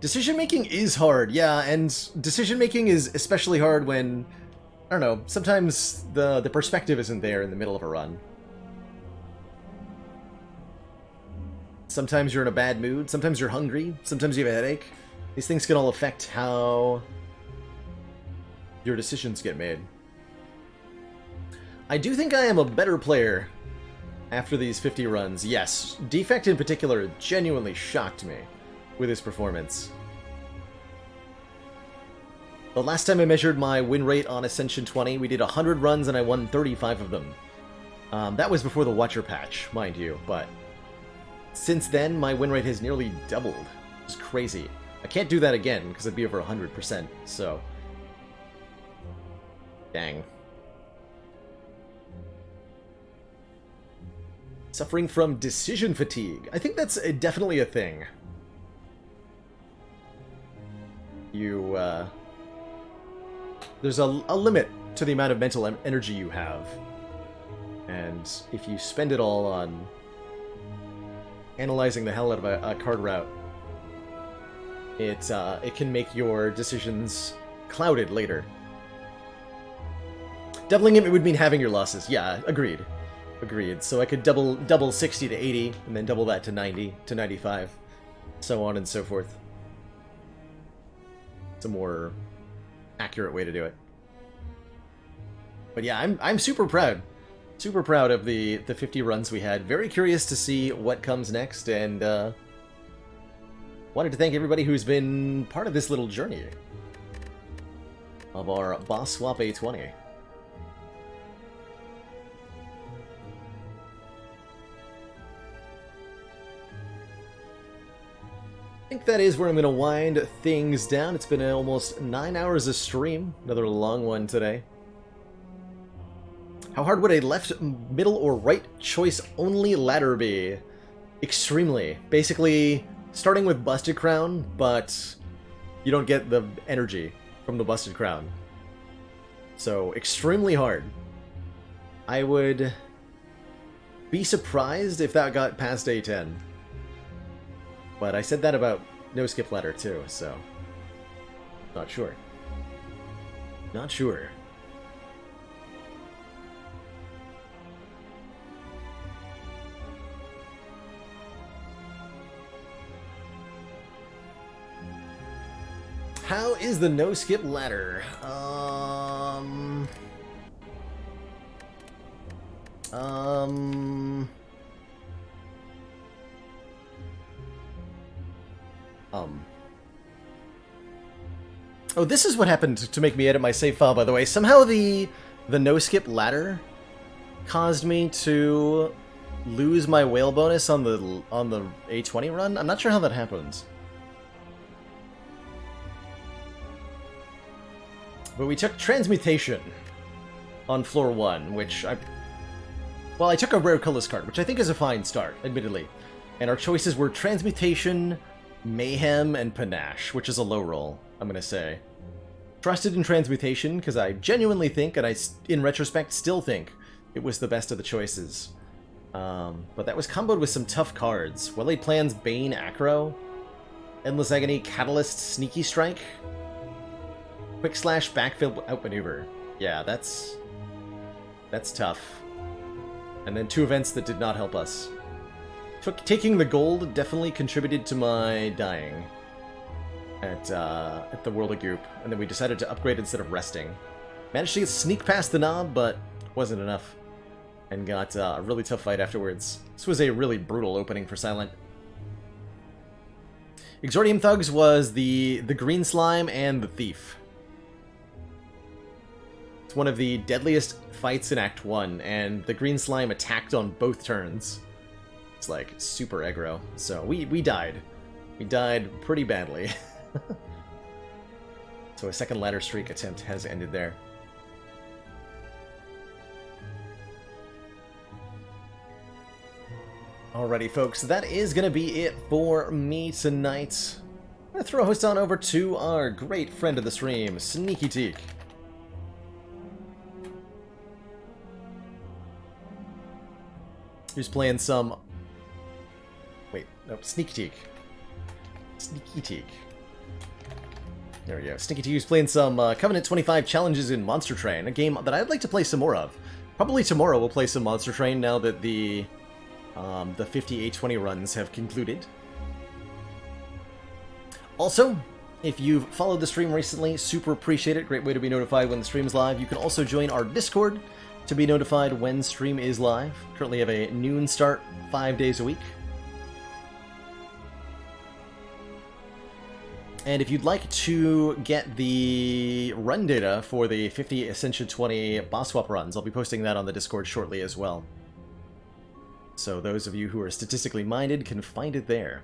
Decision-making is hard, yeah, and decision-making is especially hard when, I don't know, sometimes the perspective isn't there in the middle of a run. Sometimes you're in a bad mood, sometimes you're hungry, sometimes you have a headache. These things can all affect how your decisions get made. I do think I am a better player after these 50 runs. Yes, Defect in particular genuinely shocked me with his performance. The last time I measured my win rate on Ascension 20, we did 100 runs and I won 35 of them. That was before the Watcher patch, mind you, but since then, my win rate has nearly doubled. It's crazy. I can't do that again, because it'd be over 100%, so... Dang. Suffering from decision fatigue. I think that's definitely a thing. There's a limit to the amount of mental energy you have. And if you spend it all on analyzing the hell out of a card route, it can make your decisions clouded later. Doubling it would mean having your losses. Yeah, agreed. Agreed. So I could double 60 to 80, and then double that to 90 to 95, so on and so forth. It's a more accurate way to do it. But yeah, I'm super proud. Super proud of the 50 runs we had. Very curious to see what comes next, and wanted to thank everybody who's been part of this little journey of our boss swap A20. I think that is where I'm going to wind things down. It's been almost 9 hours of stream. Another long one today. How hard would a left, middle, or right choice only ladder be? Extremely. Basically, starting with Busted Crown, but you don't get the energy from the Busted Crown. So, extremely hard. I would be surprised if that got past A10. But I said that about No Skip Ladder too, so... Not sure. Not sure. How is the No Skip Ladder? Oh, this is what happened to make me edit my save file, by the way. Somehow the no-skip ladder caused me to lose my whale bonus on the A20 run. I'm not sure how that happened. But we took Transmutation on floor 1, which well, I took a rare colorless card, which I think is a fine start, admittedly. And our choices were Transmutation, Mayhem, and Panache, which is a low roll, I'm gonna say. Trusted in Transmutation, because I genuinely think, and I, in retrospect, still think, it was the best of the choices. But that was comboed with some tough cards. Well-Laid Plans, Bane, Acro, Endless Agony, Catalyst, Sneaky Strike, Quick Slash, Backfill, Outmaneuver. Yeah, that's tough. And then 2 events that did not help us. Taking the gold definitely contributed to my dying at the World of Goop, and then we decided to upgrade instead of resting. Managed to sneak past the knob, but wasn't enough. And got a really tough fight afterwards. This was a really brutal opening for Silent. Exordium Thugs was the Green Slime and the Thief. It's one of the deadliest fights in Act 1, and the green slime attacked on both turns. It's like super aggro. So we died. We died pretty badly. So a second ladder streak attempt has ended there. Alrighty, folks, that is going to be it for me tonight. I'm going to throw a host on over to our great friend of the stream, Sneaky Teak. Who's playing some... Wait, no, Sneaky Teak. Sneaky Teak. There we go. Sneaky Teak is playing some Covenant 25 challenges in Monster Train, a game that I'd like to play some more of. Probably tomorrow we'll play some Monster Train now that the 50 A20 runs have concluded. Also, if you've followed the stream recently, super appreciate it. Great way to be notified when the stream is live. You can also join our Discord to be notified when stream is live. Currently have a noon start 5 days a week. And if you'd like to get the run data for the 50 Ascension 20 boss swap runs, I'll be posting that on the Discord shortly as well. So those of you who are statistically minded can find it there.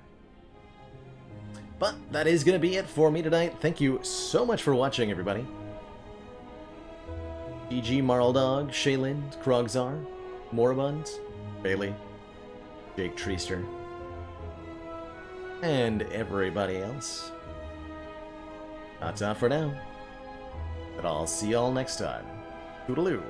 But that is going to be it for me tonight. Thank you so much for watching, everybody. GG Marldog, Shaylin, Krogzar, Moribund, Bailey, Jake Treester, and everybody else. Ta-ta for now. But I'll see y'all next time. Toodaloo.